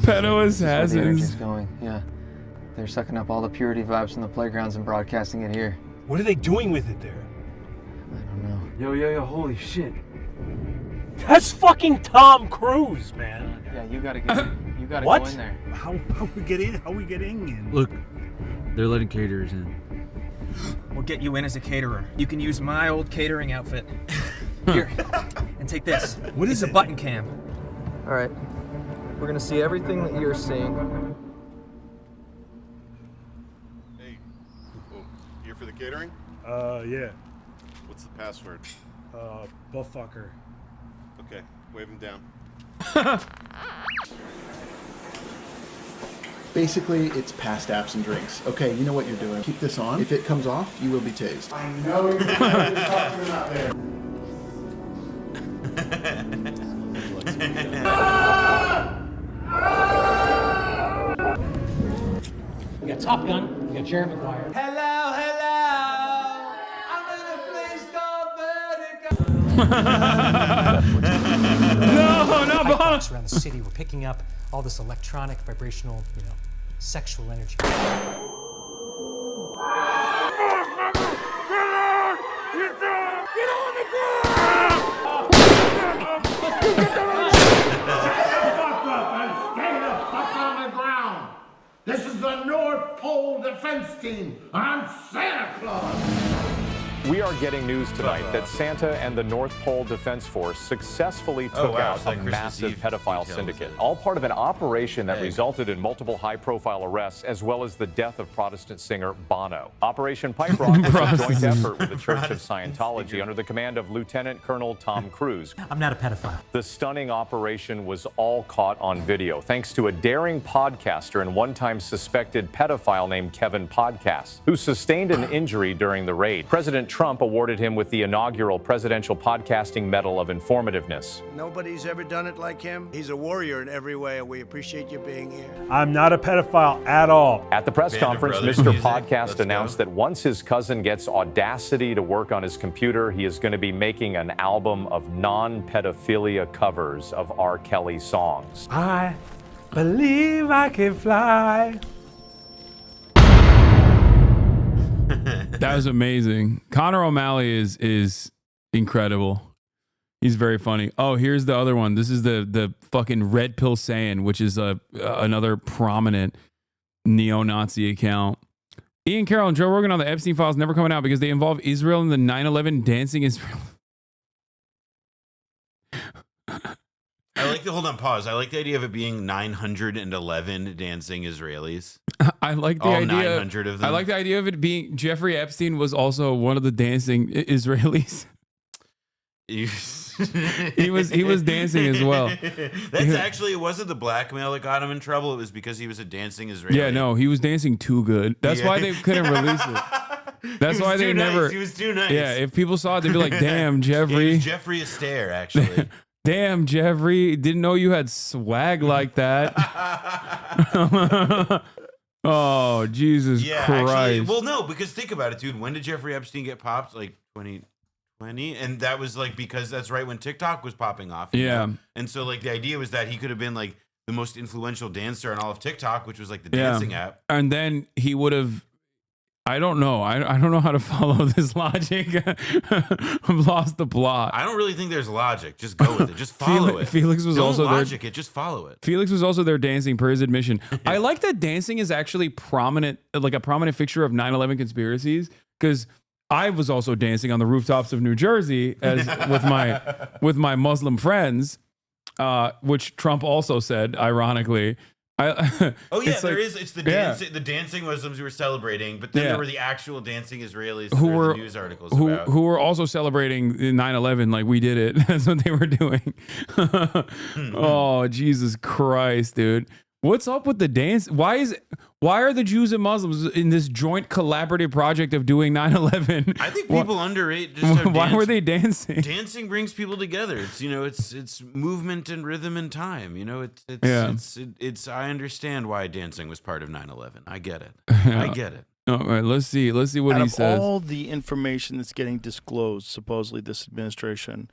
Pedo assassins. Going, yeah. They're sucking up all the purity vibes from the playgrounds and broadcasting it here. What are they doing with it there? Yo, holy shit. That's fucking Tom Cruise, man. Yeah, you gotta get you gotta What? go in there. How we get in? How we getting in? Look, they're letting caterers in. We'll get you in as a caterer. You can use my old catering outfit. Here, and take this. What is it? A button cam. All right. We're gonna see everything that you're seeing. Hey, here for the catering? Yeah. What's the password? Buttfucker. Okay, wave him down. Basically, it's past apps and drinks. Okay, you know what you're doing. Keep this on. If it comes off, you will be tased. I know you're talking about there. We got Top Gun, we got Jerry Maguire. Hello, I'm in a place called Vertigo. No, not Bob. Around the city, we're picking up all this electronic, vibrational, sexual energy. This is the North Pole Defense Team. I'm Santa Claus. We are getting news tonight that Santa and the North Pole Defense Force successfully took out a massive pedophile syndicate, all part of an operation that resulted in multiple high-profile arrests, as well as the death of Protestant singer Bono. Operation Pipe Rock was a joint effort with the Church of Scientology under the command of Lieutenant Colonel Tom Cruise. I'm not a pedophile. The stunning operation was all caught on video, thanks to a daring podcaster and one-time suspected pedophile named Kevin Podcast, who sustained an injury during the raid. President Trump awarded him with the inaugural Presidential Podcasting Medal of Informativeness. Nobody's ever done it like him. He's a warrior in every way, and we appreciate you being here. I'm not a pedophile at all. At the press conference, Mr. Podcast announced that once his cousin gets audacity to work on his computer, he is going to be making an album of non-pedophilia covers of R. Kelly songs. I believe I can fly. That was amazing. Conor O'Malley is incredible. He's very funny. Oh, here's the other one. This is the fucking Red Pill Saying, which is another prominent neo-Nazi account. Ian Carroll and Joe Rogan on the Epstein files never coming out because they involve Israel in the 9/11 dancing Israel. I like the, hold on, pause. I like the idea of it being 911 dancing Israelis. I like the All idea. 900 of them. I like the idea of it being Jeffrey Epstein was also one of the dancing Israelis. He was dancing as well. That's actually, it wasn't the blackmail that got him in trouble. It was because he was a dancing Israeli. Yeah, no, he was dancing too good. That's why they couldn't release it. That's why they never. He was too nice. Yeah, if people saw it, they'd be like, "Damn, Jeffrey." It was Jeffrey Astaire, actually. Damn, Jeffrey, didn't know you had swag like that. Oh, Jesus Christ. Actually, well, no, because think about it, dude. When did Jeffrey Epstein get popped? Like 2020? And that was like because that's right when TikTok was popping off. Yeah. Know? And so like the idea was that he could have been like the most influential dancer on all of TikTok, which was like the dancing app. And then he would have. I don't know. I don't know how to follow this logic. I've lost the plot. I don't really think there's logic. Just go with it. Just follow it. Felix was Don't also logic there. it. Just follow it. Felix was also there dancing per his admission. I like that dancing is actually prominent, like a prominent fixture of 9/11 conspiracies, because I was also dancing on the rooftops of New Jersey as with my Muslim friends, which Trump also said, ironically. It's the dancing Muslims who were celebrating, but then there were the actual dancing Israelis who were the news articles about. Who were also celebrating 9/11 like we did it. That's what they were doing. Oh, Jesus Christ, dude. What's up with the dance? Why are the Jews and Muslims in this joint collaborative project of doing 9/11? I think people underrate just how why were they dancing? Dancing brings people together. It's it's movement and rhythm and time. It's I understand why dancing was part of 9/11. I get it. I get it. All right, let's see what he says. All the information that's getting disclosed, supposedly this administration,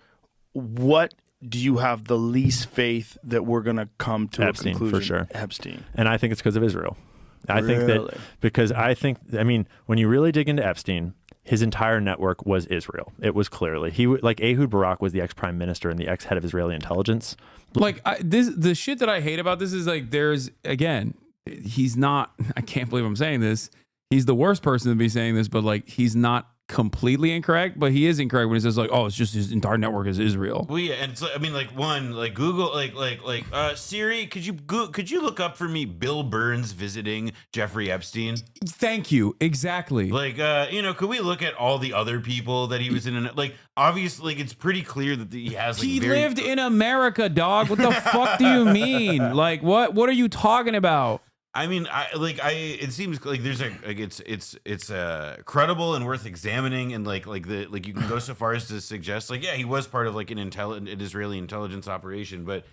what do you have the least faith that we're going to come to Epstein, a conclusion? for sure. Epstein. And I think it's because of Israel. I Really? think that when you really dig into Epstein, his entire network was Israel. It was clearly like Ehud Barak was the ex-prime minister and the ex-head of Israeli intelligence. Like the shit that I hate about this is like he's not. I can't believe I'm saying this. He's the worst person to be saying this, but like he's not completely incorrect, but he is incorrect when he says like, oh, it's just his entire network is Israel. Well, yeah, and it's, Google, Siri, could you look up for me Bill Burns visiting Jeffrey Epstein? Thank you. Exactly. Could we look at all the other people that he was in? Obviously, it's pretty clear that he has. He lived in America, dog. What the fuck do you mean? Like, what are you talking about? I mean, it seems like there's it's credible and worth examining, and you can go so far as to suggest he was part of an Israeli intelligence operation, but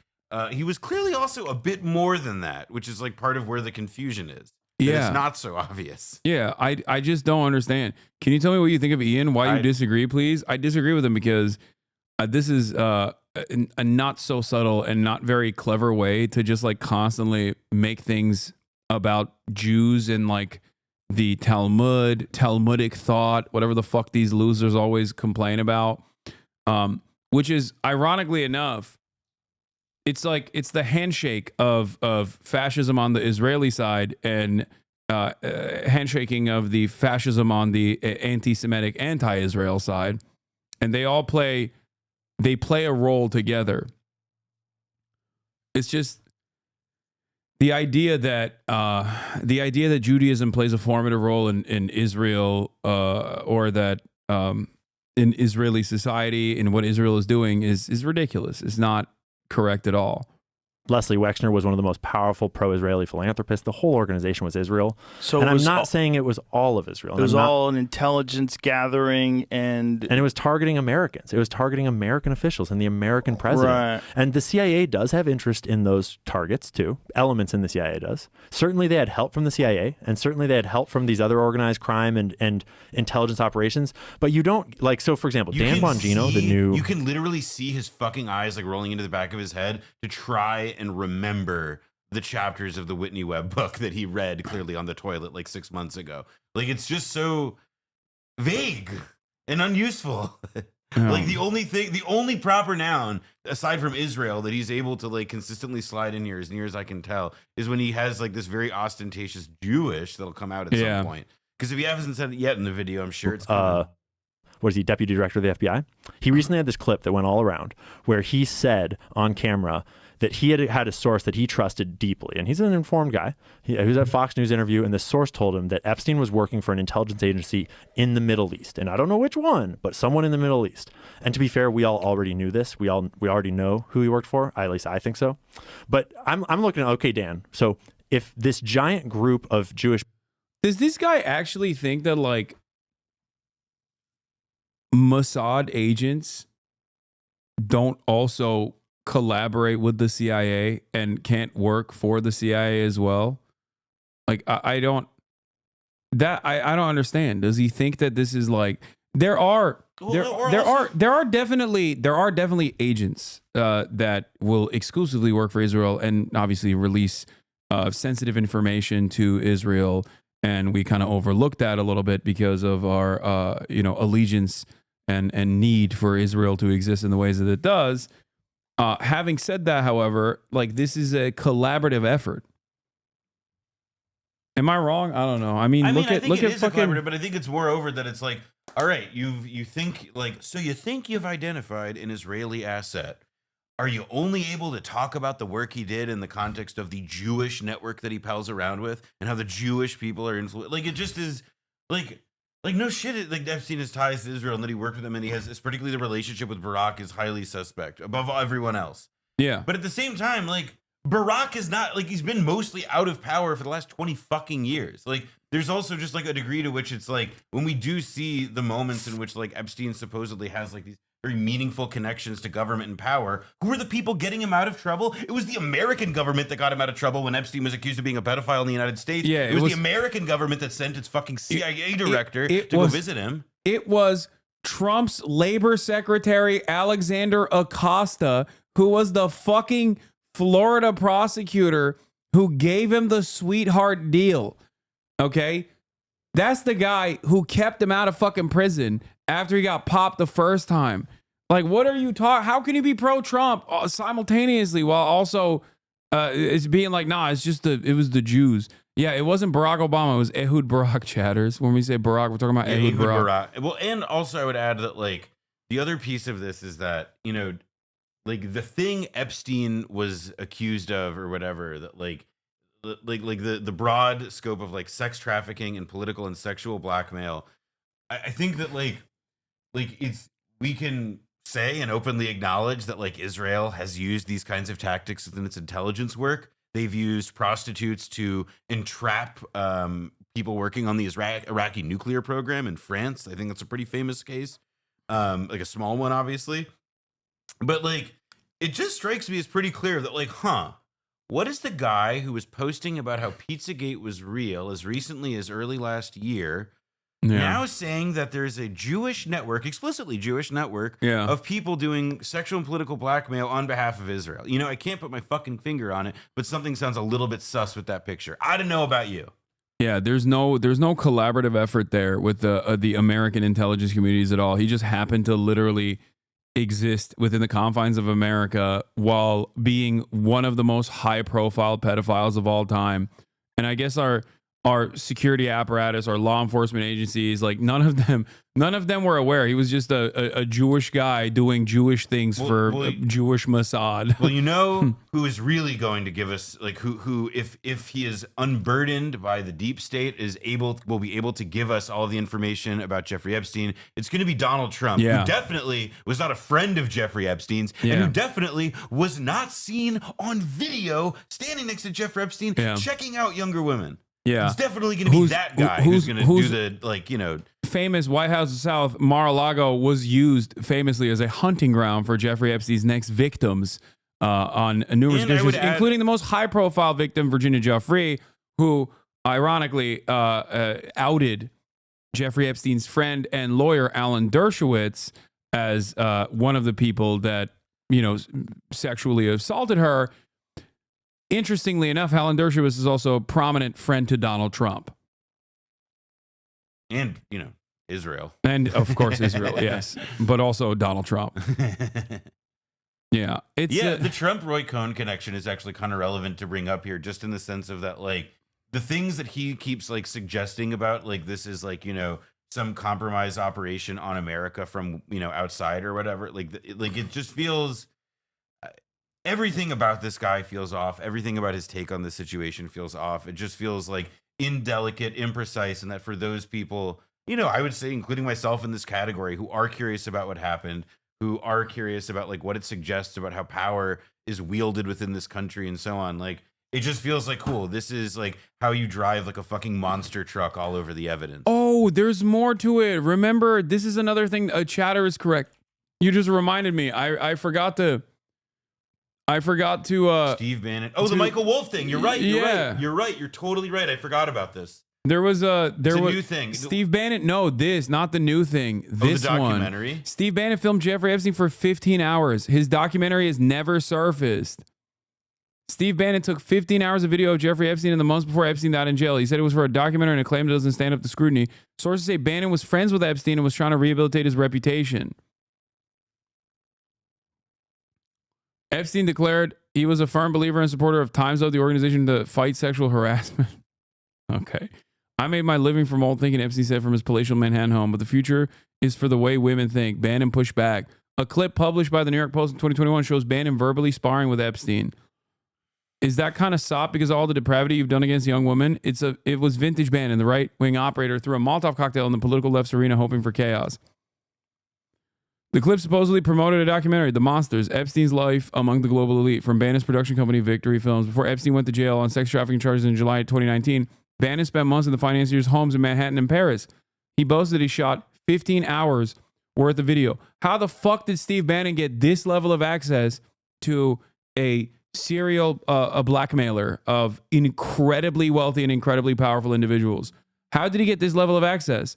he was clearly also a bit more than that, which is part of where the confusion is. It's not so obvious. Yeah, I just don't understand. Can you tell me what you think of Ian? Why you disagree, please? I disagree with him because this is a not so subtle and not very clever way to just constantly make things about Jews and the Talmudic thought, whatever the fuck these losers always complain about, which is ironically enough, it's the handshake of fascism on the Israeli side and handshaking of the fascism on the anti-Semitic, anti-Israel side, and they play a role together. It's just the idea that Judaism plays a formative role in Israel, or that in Israeli society and what Israel is doing is ridiculous. It's not correct at all. Leslie Wexner was one of the most powerful pro-Israeli philanthropists. The whole organization was Israel. So and I'm not saying it was all of Israel. It was all an intelligence gathering, and it was targeting Americans. It was targeting American officials and the American president. Right. And the CIA does have interest in those targets too. Elements in the CIA does. Certainly they had help from the CIA, and certainly they had help from these other organized crime and intelligence operations. But you don't so for example, Dan Bongino, you can literally see his fucking eyes rolling into the back of his head to try and remember the chapters of the Whitney Webb book that he read clearly on the toilet 6 months ago. It's just so vague and unuseful. The only proper noun aside from Israel that he's able to consistently slide in here, as near as I can tell, is when he has this very ostentatious Jewish that'll come out at some point. Because if he hasn't said it yet in the video, I'm sure it's coming. What is he, deputy director of the FBI? He recently had this clip that went all around where he said on camera that he had a source that he trusted deeply. And he's an informed guy. He was at a Fox News interview, and the source told him that Epstein was working for an intelligence agency in the Middle East. And I don't know which one, but someone in the Middle East. And to be fair, we all already knew this. We already know who he worked for. At least I think so. But I'm looking at, okay, Dan, so if this giant group of Jewish... Does this guy actually think that Mossad agents don't also collaborate with the CIA and can't work for the CIA as well? I don't understand. Does he think that this is there are definitely agents that will exclusively work for Israel and obviously release sensitive information to Israel, and we kind of overlook that a little bit because of our allegiance and need for Israel to exist in the ways that it does. Having said that, however, this is a collaborative effort. Am I wrong? I don't know. I think it is collaborative, but I think it's moreover that it's all right, you think you've identified an Israeli asset. Are you only able to talk about the work he did in the context of the Jewish network that he pals around with and how the Jewish people are influenced? Like, it just is like no shit. Like, Epstein has ties to Israel and that he worked with them, and he has, particularly the relationship with Barack is highly suspect above everyone else. Yeah. But at the same time, like, Barack is not, like, he's been mostly out of power for the last 20 fucking years. Like, there's also just like a degree to which it's like when we do see the moments in which like Epstein supposedly has like these very meaningful connections to government and power. Who are the people getting him out of trouble? It was the American government that got him out of trouble when Epstein was accused of being a pedophile in the United States. Yeah, it was the American government that sent its fucking CIA director to go visit him. It was Trump's labor secretary, Alexander Acosta, who was the fucking Florida prosecutor who gave him the sweetheart deal. Okay? That's the guy who kept him out of fucking prison after he got popped the first time. Like, what are you talking? How can you be pro-Trump simultaneously while also it's being like, nah, it was the Jews. Yeah, it wasn't Barack Obama. It was Ehud Barak, chatters. When we say Barack, we're talking about Ehud Barak. Well, and also I would add that, like, the other piece of this is that, you know, like, the thing Epstein was accused of or whatever, that like the broad scope of like sex trafficking and political and sexual blackmail. I think that like we can say and openly acknowledge that like Israel has used these kinds of tactics within its intelligence work. They've used prostitutes to entrap people working on the Iraqi nuclear program in France. I think that's a pretty famous case, like a small one, obviously. But like, it just strikes me as pretty clear that like, what is the guy who was posting about how Pizzagate was real as recently as early last year now saying that there's a Jewish network, explicitly Jewish network, of people doing sexual and political blackmail on behalf of Israel? You know, I can't put my fucking finger on it, but something sounds a little bit sus with that picture. I don't know about you. Yeah, there's no collaborative effort there with the American intelligence communities at all. He just happened to literally exist within the confines of America while being one of the most high-profile pedophiles of all time. And I guess our security apparatus, our law enforcement agencies, like none of them were aware. He was just a Jewish guy doing Jewish things for Jewish Mossad. Well, you know who is really going to give us, like, who if he is unburdened by the deep state will be able to give us all the information about Jeffrey Epstein. It's going to be Donald Trump, who definitely was not a friend of Jeffrey Epstein's, and who definitely was not seen on video standing next to Jeffrey Epstein checking out younger women. Yeah, it's definitely going to be that guy who's going to do the, like, you know, famous White House of South. Mar-a-Lago was used famously as a hunting ground for Jeffrey Epstein's next victims on numerous occasions, including the most high-profile victim, Virginia Giuffre, who ironically outed Jeffrey Epstein's friend and lawyer Alan Dershowitz as one of the people that, you know, sexually assaulted her. Interestingly enough, Alan Dershowitz is also a prominent friend to Donald Trump. And, you know, Israel. And, of course, Israel, yes. But also Donald Trump. Yeah. The Trump-Roy Cohn connection is actually kind of relevant to bring up here, just in the sense of that, like, the things that he keeps, like, suggesting about, like, this is, like, you know, some compromise operation on America from, you know, outside or whatever. Like, it just feels... Everything about this guy feels off. Everything about his take on the situation feels off. It just feels like indelicate, imprecise, and that for those people, you know, I would say, including myself in this category, who are curious about what happened, who are curious about like what it suggests about how power is wielded within this country and so on, like, it just feels like, cool, this is like how you drive like a fucking monster truck all over the evidence. Oh, there's more to it. Remember, this is another thing. Chatter is correct. You just reminded me. I forgot to Steve Bannon. Oh, the Michael Wolff thing. You're right. You're right. You're totally right. I forgot about this. There was a new thing. Steve Bannon. No, this, not the new thing. This the documentary. One. Steve Bannon filmed Jeffrey Epstein for 15 hours. His documentary has never surfaced. Steve Bannon took 15 hours of video of Jeffrey Epstein in the months before Epstein died in jail. He said it was for a documentary and claimed it doesn't stand up to scrutiny. Sources say Bannon was friends with Epstein and was trying to rehabilitate his reputation. Epstein declared he was a firm believer and supporter of Time's Up, the organization to fight sexual harassment. Okay. I made my living from old thinking, Epstein said from his palatial Manhattan home, but the future is for the way women think. Bannon pushed back. A clip published by the New York Post in 2021 shows Bannon verbally sparring with Epstein. Is that kind of sop because of all the depravity you've done against young women? It was vintage Bannon, the right-wing operator, threw a Molotov cocktail in the political left's arena hoping for chaos. The clip supposedly promoted a documentary, The Monsters, Epstein's Life Among the Global Elite, from Bannon's production company Victory Films. Before Epstein went to jail on sex trafficking charges in July 2019, Bannon spent months in the financier's homes in Manhattan and Paris. He boasted he shot 15 hours worth of video. How the fuck did Steve Bannon get this level of access to a serial blackmailer of incredibly wealthy and incredibly powerful individuals? How did he get this level of access?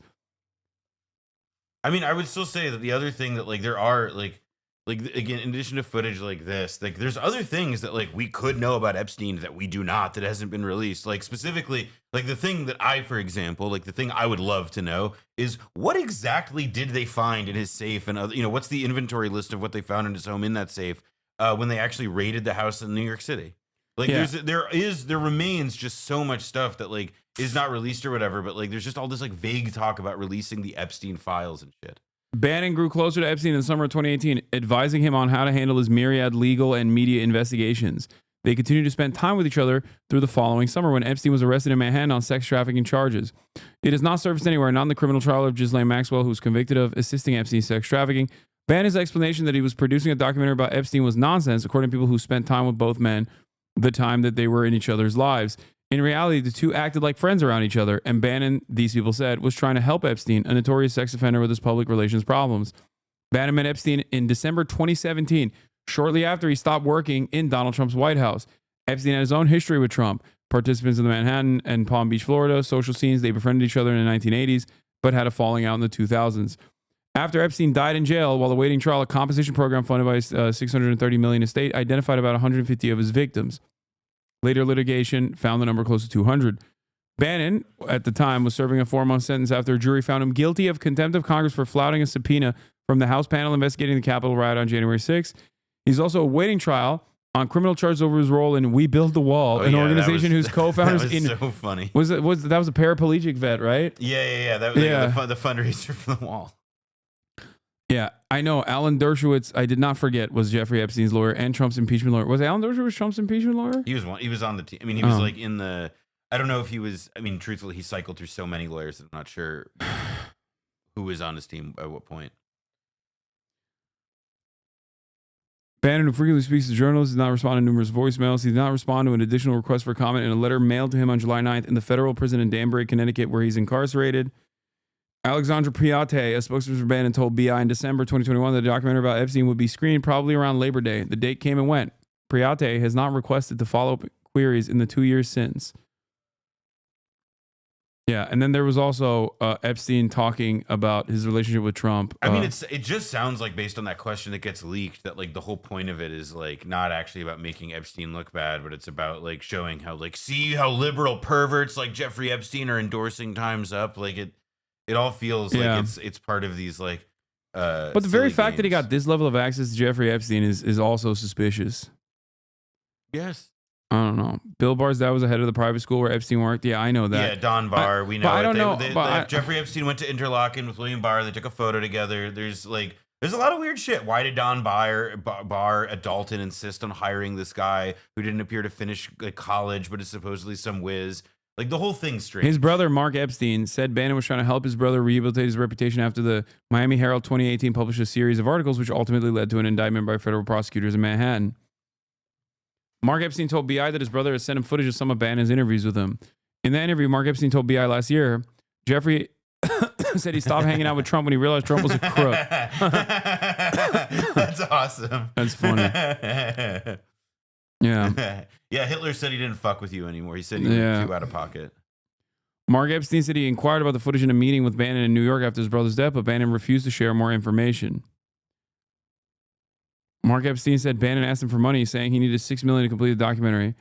I mean, I would still say that the other thing that like there are like again, in addition to footage like this, like there's other things that like we could know about Epstein that we do not, that hasn't been released. Like specifically, like the thing that for example, like the thing I would love to know is what exactly did they find in his safe, and other, what's the inventory list of what they found in his home in that safe when they actually raided the house in New York City. Like there remains just so much stuff that like is not released or whatever, but like there's just all this like vague talk about releasing the Epstein files and shit. Bannon grew closer to Epstein in the summer of 2018, advising him on how to handle his myriad legal and media investigations. They continued to spend time with each other through the following summer when Epstein was arrested in Manhattan on sex trafficking charges. It has not surfaced anywhere, not in the criminal trial of Ghislaine Maxwell, who was convicted of assisting Epstein's sex trafficking. Bannon's explanation that he was producing a documentary about Epstein was nonsense, according to people who spent time with both men the time that they were in each other's lives. In reality, the two acted like friends around each other, and Bannon, these people said, was trying to help Epstein, a notorious sex offender with his public relations problems. Bannon met Epstein in December 2017, shortly after he stopped working in Donald Trump's White House. Epstein had his own history with Trump. Participants in the Manhattan and Palm Beach, Florida social scenes, they befriended each other in the 1980s, but had a falling out in the 2000s. After Epstein died in jail while awaiting trial, a compensation program funded by his $630 million estate identified about 150 of his victims. Later litigation found the number close to 200. Bannon, at the time, was serving a 4-month sentence after a jury found him guilty of contempt of Congress for flouting a subpoena from the House panel investigating the Capitol riot on January 6th. He's also awaiting trial on criminal charges over his role in We Build the Wall, an organization whose co-founders that was so funny. That was a paraplegic vet, right? Yeah. That was the fundraiser for the wall. Yeah, I know. Alan Dershowitz, I did not forget, was Jeffrey Epstein's lawyer and Trump's impeachment lawyer. Was Alan Dershowitz Trump's impeachment lawyer? He was on the team. I mean, he was like in the. I don't know if he was. I mean, truthfully, he cycled through so many lawyers that I'm not sure who was on his team at what point. Bannon, who frequently speaks to journalists, did not respond to numerous voicemails. He did not respond to an additional request for comment in a letter mailed to him on July 9th in the federal prison in Danbury, Connecticut, where he's incarcerated. Alexandra Priate, a spokesperson for Bannon, told BI in December 2021 that a documentary about Epstein would be screened probably around Labor Day. The date came and went. Priate has not requested to follow up queries in the 2 years since. Yeah, and then there was also Epstein talking about his relationship with Trump. I mean, it just sounds like, based on that question that gets leaked, that like the whole point of it is like not actually about making Epstein look bad, but it's about like showing how like see how liberal perverts like Jeffrey Epstein are endorsing Time's Up. Like it all feels like it's part of these like. But the very fact that he got this level of access to Jeffrey Epstein is also suspicious. Yes. I don't know. Bill Barr's dad was the head of the private school where Epstein worked. Yeah, I know that. Yeah, Don Barr. We know. But I don't know. Jeffrey Epstein went to Interlochen with William Barr. They took a photo together. There's a lot of weird shit. Why did Don Barr at Dalton insist on hiring this guy who didn't appear to finish like college, but is supposedly some whiz? Like the whole thing's strange. His brother, Mark Epstein, said Bannon was trying to help his brother rehabilitate his reputation after the Miami Herald 2018 published a series of articles which ultimately led to an indictment by federal prosecutors in Manhattan. Mark Epstein told BI that his brother had sent him footage of some of Bannon's interviews with him. In that interview, Mark Epstein told BI last year, Jeffrey said he stopped hanging out with Trump when he realized Trump was a crook. That's awesome. That's funny. Yeah. Yeah, Hitler said he didn't fuck with you anymore. He said he was too out of pocket. Mark Epstein said he inquired about the footage in a meeting with Bannon in New York after his brother's death, but Bannon refused to share more information. Mark Epstein said Bannon asked him for money, saying he needed $6 million to complete the documentary.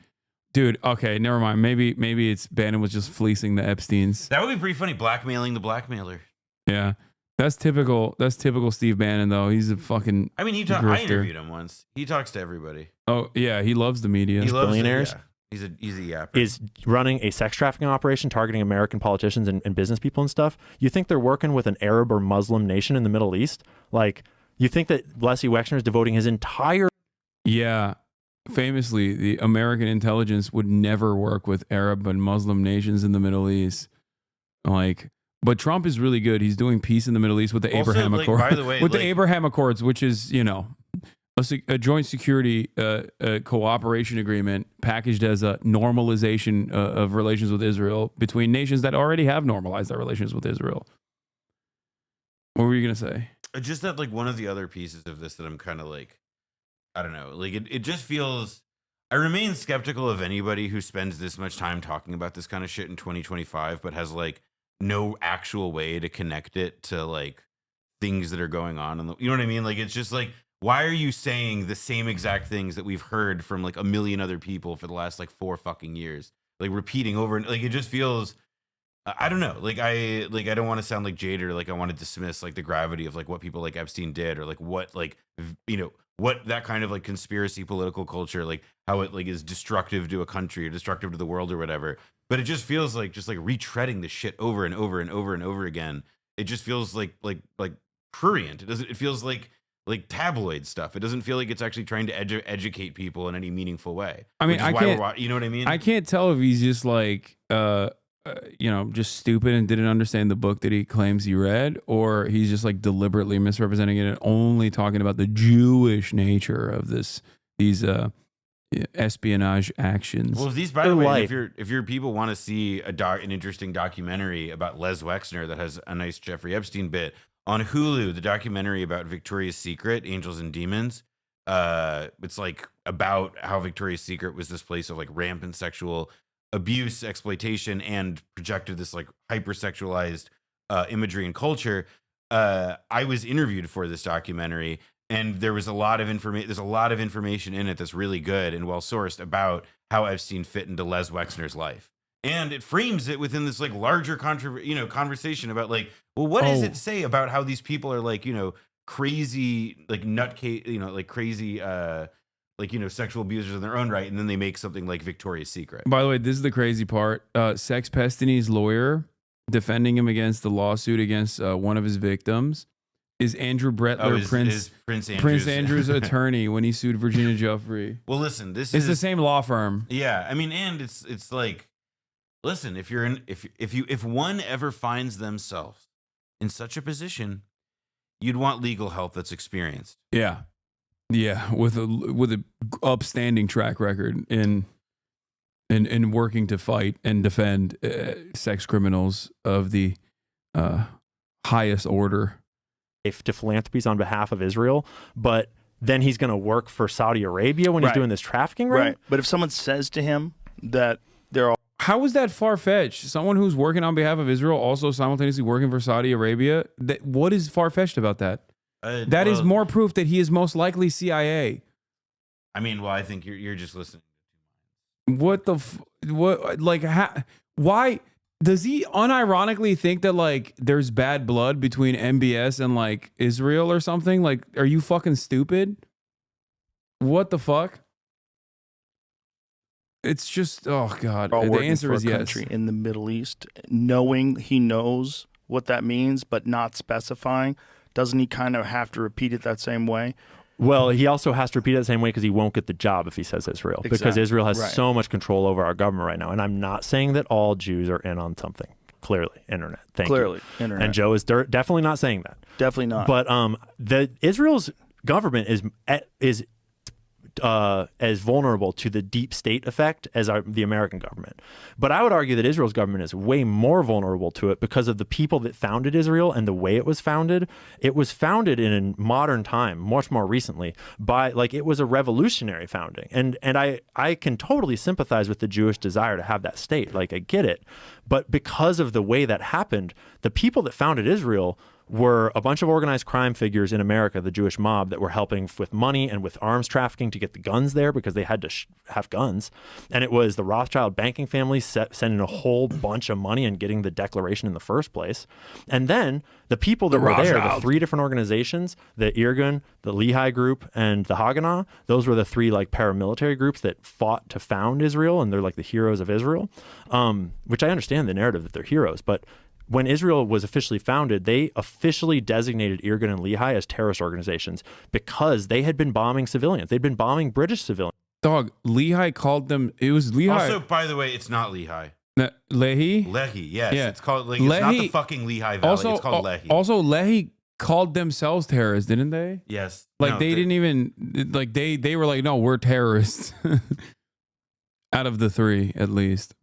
Dude, okay, never mind. Maybe it's Bannon was just fleecing the Epsteins. That would be pretty funny, blackmailing the blackmailer. Yeah. That's typical Steve Bannon, though. He's a fucking I mean, I interviewed him once. He talks to everybody. Oh, yeah, he loves the media. He loves billionaires. He's an easy yapper. Is running a sex trafficking operation targeting American politicians and business people and stuff. You think they're working with an Arab or Muslim nation in the Middle East? Like, you think that Leslie Wexner is devoting his entire... Yeah. Famously, the American intelligence would never work with Arab and Muslim nations in the Middle East. Like, but Trump is really good. He's doing peace in the Middle East with the Also, Abraham like, Accords. by the way, with like- the Abraham Accords, which is, you know, a joint security cooperation agreement packaged as a normalization of relations with Israel between nations that already have normalized their relations with Israel. What were you going to say? Just that, like, one of the other pieces of this that I'm kind of like, I don't know, like, it just feels, I remain skeptical of anybody who spends this much time talking about this kind of shit in 2025, but has, like, no actual way to connect it to, like, things that are going on. You know what I mean? Like, it's just like, why are you saying the same exact things that we've heard from, like, a million other people for the last, like, 4 fucking years? Like, repeating over and, like, it just feels, I don't know. Like, I don't want to sound like jaded, or like I want to dismiss, like, the gravity of, like, what people like Epstein did, or like what, like, you know, what that kind of, like, conspiracy political culture, like how it, like, is destructive to a country or destructive to the world or whatever. But it just feels like just, like, retreading the shit over and over and over and over again. It just feels like prurient. It feels like tabloid stuff. It doesn't feel like it's actually trying to educate people in any meaningful way. I mean, I can't, you know what I mean? I can't tell if he's just like, you know, just stupid and didn't understand the book that he claims he read, or he's just like deliberately misrepresenting it and only talking about the Jewish nature of these espionage actions. Well, if these, by the way, if your people want to see an interesting documentary about Les Wexner that has a nice Jeffrey Epstein bit on Hulu, the documentary about Victoria's Secret, Angels and Demons, it's like about how Victoria's Secret was this place of, like, rampant sexual abuse, exploitation, and projected this, like, hypersexualized imagery and culture. I was interviewed for this documentary, and there was a lot of information. There's a lot of information in it that's really good and well sourced about how Epstein fit into Les Wexner's life, and it frames it within this, like, larger conversation about, like, well, what does it say about how these people are, like, you know, crazy, like, nutcase, you know, like, crazy, like, you know, sexual abusers in their own right, and then they make something like Victoria's Secret. By the way, this is the crazy part. Sex Pestany's lawyer defending him against the lawsuit against one of his victims is Andrew Brettler, Prince Andrew's attorney when he sued Virginia Giuffre. Well, listen, it's the same law firm. Yeah, I mean, and it's like, listen, if one ever finds themselves in such a position, you'd want legal help that's experienced. Yeah. Yeah, with a upstanding track record in working to fight and defend sex criminals of the highest order. To philanthropies on behalf of Israel, but then he's going to work for Saudi Arabia when he's doing this trafficking ring? Right. But if someone says to him that they're all... How is that far-fetched? Someone who's working on behalf of Israel also simultaneously working for Saudi Arabia? What is far-fetched about that? That is more proof that he is most likely CIA. I mean, well, I think you're just listening. What the why does he unironically think that, like, there's bad blood between MBS and, like, Israel or something? Like, are you fucking stupid? What the fuck? It's just, oh God. The answer is yes. Country in the Middle East, knowing he knows what that means, but not specifying. Doesn't he kind of have to repeat it that same way? Well, he also has to repeat it the same way because he won't get the job if he says Israel. Exactly. Because Israel has Right. so much control over our government right now. And I'm not saying that all Jews are in on something. Clearly, internet. Thank you. Internet. And Joe is definitely not saying that. Definitely not. But the Israel's government is as vulnerable to the deep state effect as the American government. But I would argue that Israel's government is way more vulnerable to it because of the people that founded Israel and the way it was founded. It was founded in a modern time, much more recently, by, like, it was a revolutionary founding. And I can totally sympathize with the Jewish desire to have that state. Like, I get it. But because of the way that happened, the people that founded Israel were a bunch of organized crime figures in America, the Jewish mob, that were helping with money and with arms trafficking to get the guns there because they had to have guns. And it was the Rothschild banking family sending a whole bunch of money and getting the declaration in the first place. And then the people that were there, the 3 different organizations, the Irgun, the Lehi group, and the Haganah, those were the 3 like paramilitary groups that fought to found Israel, and they're like the heroes of Israel, which I understand the narrative that they're heroes, but when Israel was officially founded, they officially designated Irgun and Lehi as terrorist organizations because they had been bombing civilians. They'd been bombing British civilians. Dog, Lehi called them, it was Lehi. Also, by the way, it's not Lehi. Lehi? Lehi, yes. Yeah. It's called, like, it's not the fucking Lehi Valley. It's called Lehi. Also, Lehi called themselves terrorists, didn't they? Yes. Like, they didn't even, like, they were like, no, we're terrorists. Out of the 3, at least.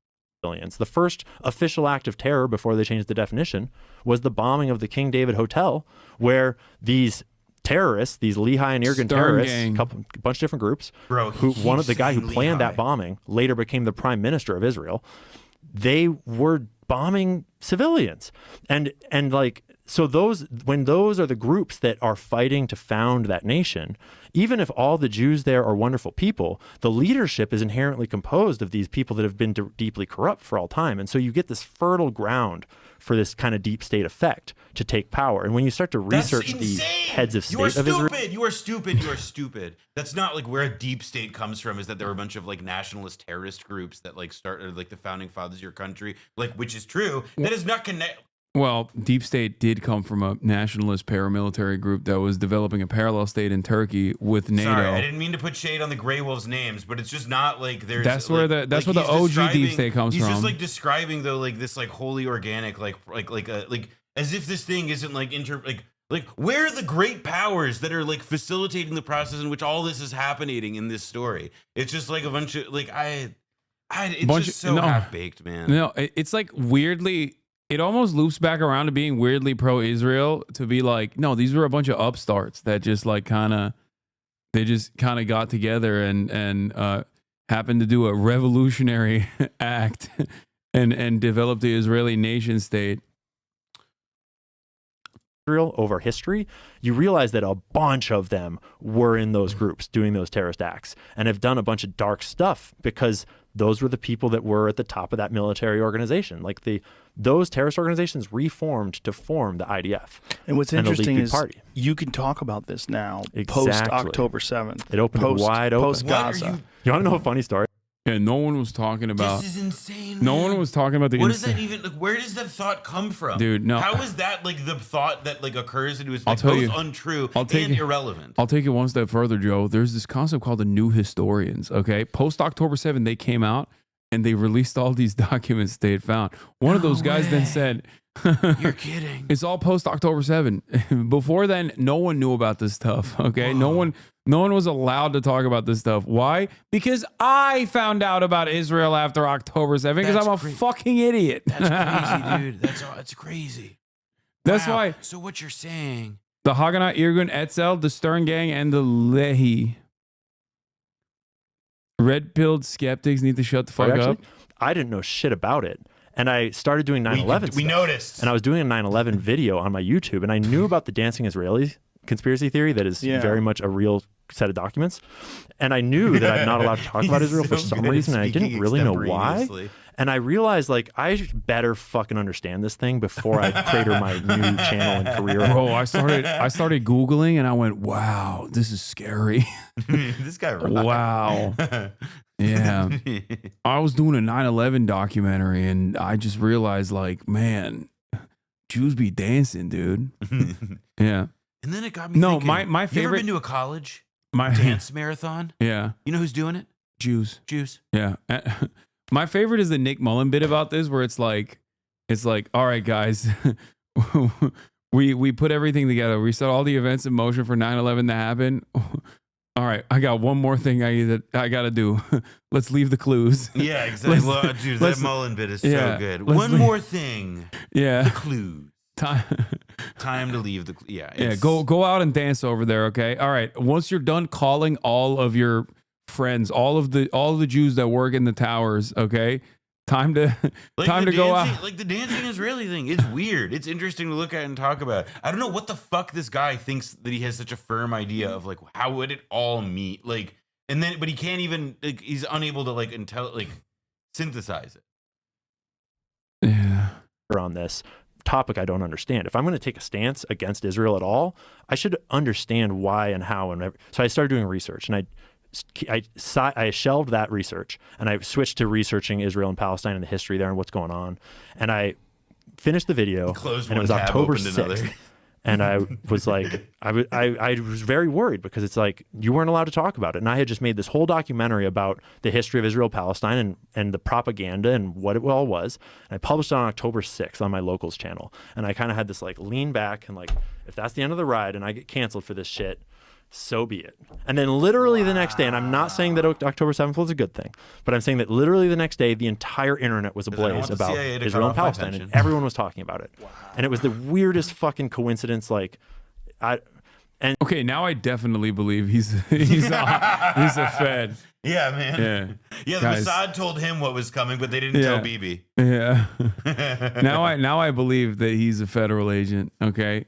The first official act of terror before they changed the definition was the bombing of the King David Hotel, where these terrorists, these Lehi and Irgun terrorists, a bunch of different groups, the guy who planned that bombing later became the prime minister of Israel. They were bombing civilians. And like, so when those are the groups that are fighting to found that nation, even if all the Jews there are wonderful people, the leadership is inherently composed of these people that have been deeply corrupt for all time. And so you get this fertile ground for this kind of deep state effect to take power. And when you start to research the heads of state of Israel... You are stupid. You are stupid. That's not like where a deep state comes from, is that there were a bunch of like nationalist terrorist groups that like started like the founding fathers of your country, like, which is true. That is not connect. Well, deep state did come from a nationalist paramilitary group that was developing a parallel state in Turkey with NATO. Sorry, I didn't mean to put shade on the Grey Wolves' names, but it's just not like there's. That's where the OG deep state comes from. He's just like describing though like this like wholly organic like as if this thing isn't like like where are the great powers that are like facilitating the process in which all this is happening in this story? It's just like a bunch of like it's just so half baked, man. No, it's like weirdly. It almost loops back around to being weirdly pro-Israel, to be like, no, these were a bunch of upstarts that just like they just kind of got together and happened to do a revolutionary act and develop the Israeli nation state. Over history, you realize that a bunch of them were in those groups doing those terrorist acts and have done a bunch of dark stuff because those were the people that were at the top of that military organization. Like those terrorist organizations reformed to form the IDF. And what's interesting is you can talk about this now post October 7th. It opened wide open. Post Gaza. You want to know a funny story? Yeah, no one was talking about. This is insane. No one was talking about the. What does that even? Like, where does that thought come from, dude? No. How is that like the thought that like occurs and it was like both untrue and irrelevant? I'll take it one step further, Joe. There's this concept called the New Historians. Okay, post October 7, they came out and they released all these documents they had found. One of those guys then said, "You're kidding." It's all post October 7. Before then, no one knew about this stuff. Okay, Whoa. No one was allowed to talk about this stuff. Why? Because I found out about Israel after October 7 because I'm a fucking idiot. That's crazy, dude. That's crazy. That's wow. why. So what you're saying? The Haganah, Irgun, Etzel, the Stern Gang, and the Lehi. Red-pilled skeptics need to shut the fuck up. I didn't know shit about it. And I started doing 9/11 We noticed. And I was doing a 9/11 video on my YouTube, and I knew about the dancing Israelis conspiracy theory that is very much a real set of documents. And I knew that I'm not allowed to talk about Israel for some reason, and I didn't really know why. And I realized, like, I better fucking understand this thing before I crater my new channel and career. Bro, I started Googling, and I went, wow, this is scary. This guy rocks. Wow. Yeah. I was doing a 9/11 documentary, and I just realized, like, man, Jews be dancing, dude. Yeah. And then it got me thinking, my favorite. You ever been to a college dance marathon? Yeah. You know who's doing it? Jews. Yeah. My favorite is the Nick Mullen bit about this, where it's like, all right, guys, we put everything together. We set all the events in motion for 9/11 to happen. All right, I got one more thing I got to do. Let's leave the clues. Yeah, exactly. Well, dude, that Mullen bit is so good. One more thing. Yeah. The clues. Time to leave the. Yeah. Go out and dance over there. Okay. All right. Once you're done calling all of your friends, all of the Jews that work in the towers, okay, Time to Like time the to go dancing- out. Like the dancing Israeli thing. It's weird. It's interesting to look at and talk about. I don't know what the fuck this guy thinks that he has such a firm idea of like how would it all meet like, and then but he can't even like he's unable to like synthesize it. Yeah. On this topic, I don't understand. If I'm going to take a stance against Israel at all, I should understand why and how and so I started doing research, and I shelved that research and I switched to researching Israel and Palestine and the history there and what's going on. And I finished the video, and it was October 6th. And I was like, I was very worried because it's like you weren't allowed to talk about it. And I had just made this whole documentary about the history of Israel, Palestine, and the propaganda and what it all was. And I published it on October 6th on my Locals channel. And I kind of had this like lean back and like, if that's the end of the ride and I get canceled for this shit, so be it. And then literally the next day, and I'm not saying that October 7th was a good thing, but I'm saying that literally the next day, the entire internet was ablaze about Israel and Palestine, and everyone was talking about it. Wow. And it was the weirdest fucking coincidence. Like, okay, now I definitely believe he's a Fed. Yeah, man. Yeah, the Guys. Mossad told him what was coming, but they didn't tell Bibi. Yeah. now I believe that he's a federal agent. Okay.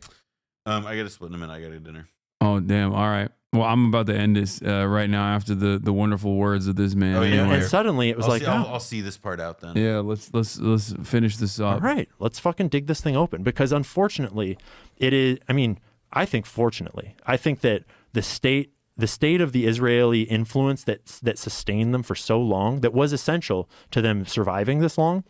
I gotta split in a minute. I gotta dinner. Oh damn! All right. Well, I'm about to end this right now after the wonderful words of this man. Oh, yeah. Anyway. And suddenly it was I'll see this part out then. Yeah, let's finish this up. All right, let's fucking dig this thing open, because unfortunately, it is. I mean, I think fortunately, I think that the state of the Israeli influence that sustained them for so long, that was essential to them surviving this long,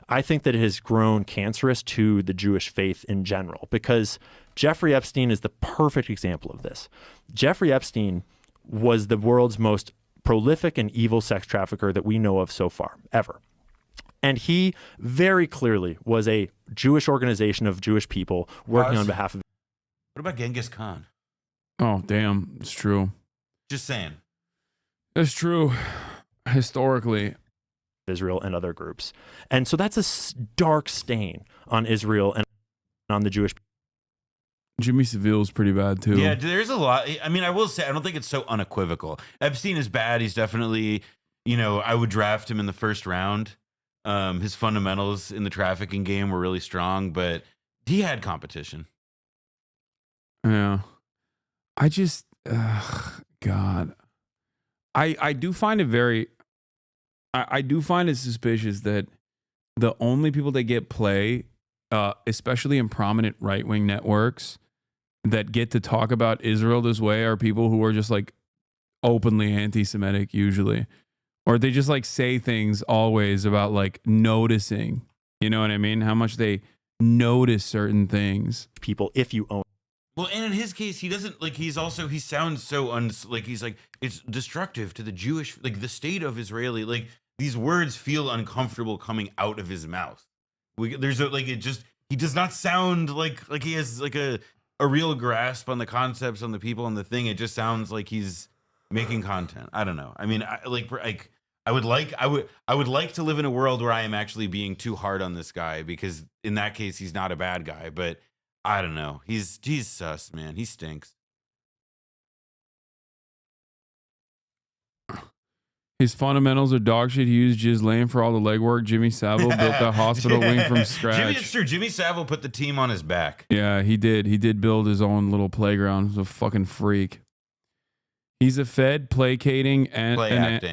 I think that it has grown cancerous to the Jewish faith in general, because Jeffrey Epstein is the perfect example of this. Jeffrey Epstein was the world's most prolific and evil sex trafficker that we know of so far, ever. And he very clearly was a Jewish organization of Jewish people working on behalf of. What about Genghis Khan? Oh, damn. It's true. Just saying. It's true. Historically. Israel and other groups. And so that's a dark stain on Israel and on the Jewish people. Jimmy Savile's pretty bad too. Yeah, there's a lot. I mean, I will say, I don't think it's so unequivocal. Epstein is bad. He's definitely, I would draft him in the first round. His fundamentals in the trafficking game were really strong, but he had competition. Yeah. I just, God. I do find it very, I do find it suspicious that the only people that get play, especially in prominent right-wing networks, that get to talk about Israel this way are people who are just like openly anti-Semitic usually, or they just like say things always about like noticing, you know what I mean? How much they notice certain things. People, if you own. Well, and in his case, he doesn't like, he sounds so he's like, it's destructive to the Jewish, like the state of Israeli, like these words feel uncomfortable coming out of his mouth. He does not sound like he has like a real grasp on the concepts, on the people, on the thing. It just sounds like he's making content. I don't know. I mean, I would like to live in a world where I am actually being too hard on this guy, because in that case, he's not a bad guy, but I don't know. He's sus, man. He stinks. His fundamentals are dog shit. He used Ghislaine for all the legwork. Jimmy Savile built that hospital wing from scratch. It's true. Jimmy Savile put the team on his back. Yeah, he did. He did build his own little playground. He's a fucking freak. He's a Fed, placating and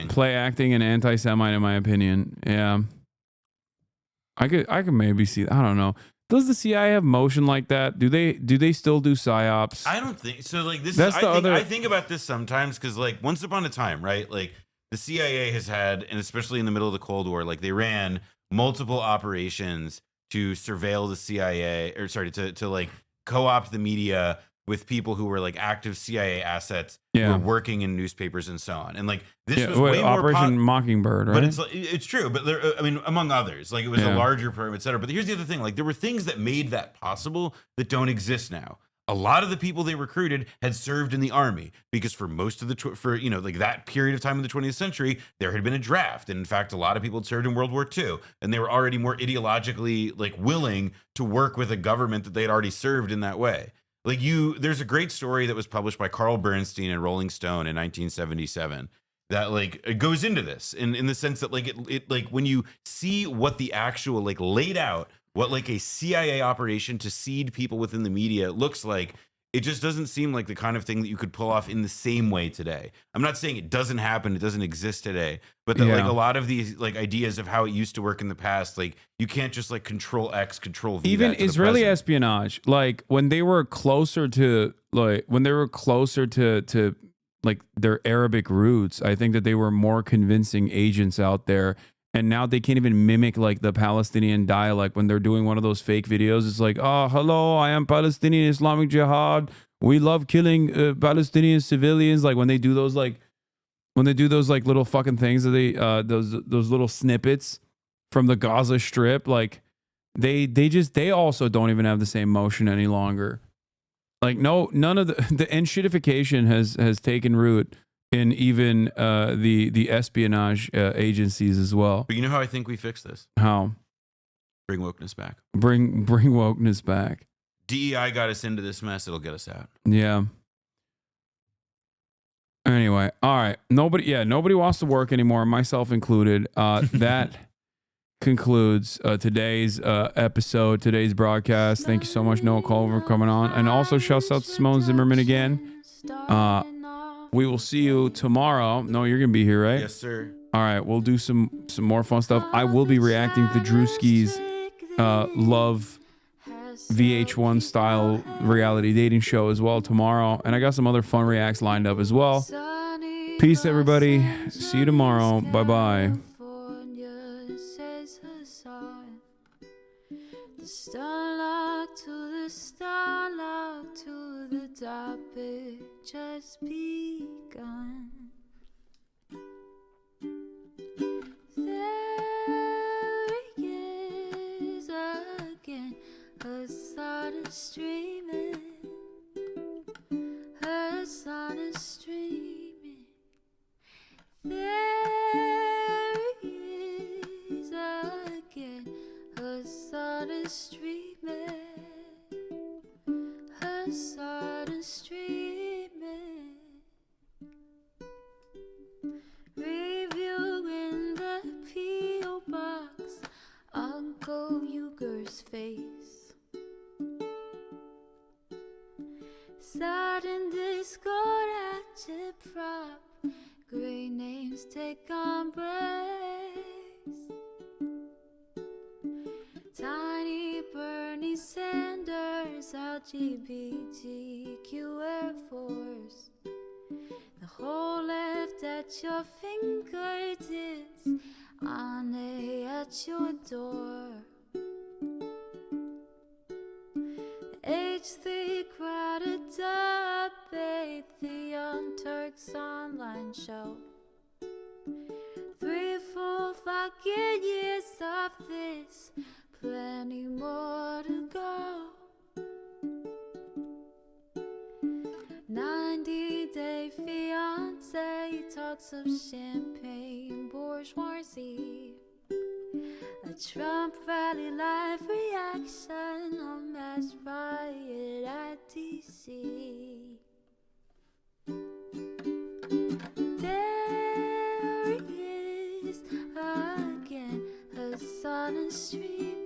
play acting and anti-Semite, in my opinion. Yeah, I could maybe see. I don't know. Does the CIA have motion like that? Do they still do psyops? I don't think so. Like this. That's I think about this sometimes, because like once upon a time, right? Like the CIA has had, and especially in the middle of the Cold War, like they ran multiple operations to surveil the CIA, or sorry, to like co-opt the media with people who were like active CIA assets who were working in newspapers and so on. And like this was way more Operation Mockingbird, right? But it's true. But there, I mean, among others, like it was a larger program, et cetera. But here's the other thing: like there were things that made that possible that don't exist now. A lot of the people they recruited had served in the army, because for most of the like that period of time in the 20th century, there had been a draft. And in fact, a lot of people had served in World War II, and they were already more ideologically like willing to work with a government that they had already served in that way. Like there's a great story that was published by Carl Bernstein in Rolling Stone in 1977 that like it goes into this in the sense that like it like when you see what the actual like laid out, what like a CIA operation to seed people within the media looks like, it just doesn't seem like the kind of thing that you could pull off in the same way today. I'm not saying it doesn't happen, it doesn't exist today, but that like a lot of these like ideas of how it used to work in the past, like you can't just like control X, control V. Even Israeli espionage, like when they were closer to like their Arabic roots, I think that they were more convincing agents out there. And now they can't even mimic like the Palestinian dialect when they're doing one of those fake videos. It's like, oh, hello, I am Palestinian Islamic Jihad. We love killing Palestinian civilians. Like when they do those like little fucking things that they those little snippets from the Gaza Strip, like they also don't even have the same motion any longer. Like none of the enshittification has taken root in even the espionage agencies as well. But you know how I think we fix this? How? Bring wokeness back. Bring wokeness back. DEI got us into this mess. It'll get us out. Yeah. Anyway, all right. Nobody wants to work anymore, myself included. That concludes today's episode, today's broadcast. Thank you so much, Noah Culver, for coming on. And also shouts out to Simone Zimmerman again. We will see you tomorrow. No, you're going to be here, right? Yes, sir. All right. We'll do some more fun stuff. I will be reacting to Drewski's Love VH1 style reality dating show as well tomorrow. And I got some other fun reacts lined up as well. Peace, everybody. See you tomorrow. Bye-bye. Starlock to the starlock to the top, it just begun. There he is again, her sun is streaming, her sun is streaming. There he is again, her sun is streaming, her sun is streaming. Review in the P.O. box, Uncle Uger's face. Sudden discord at your prop, great names take embrace. Tiny Bernie Sanders, LGBTQ Air Force. The whole left at your fingertips, Anne at your door. The H3 crowded debate, the Young Turks online show. 3 full fucking years of this, plenty more to go. 90-day fiance talks of champagne bourgeoisie. A Trump rally live reaction, a mass riot at DC. There he is again, her sun is streaming.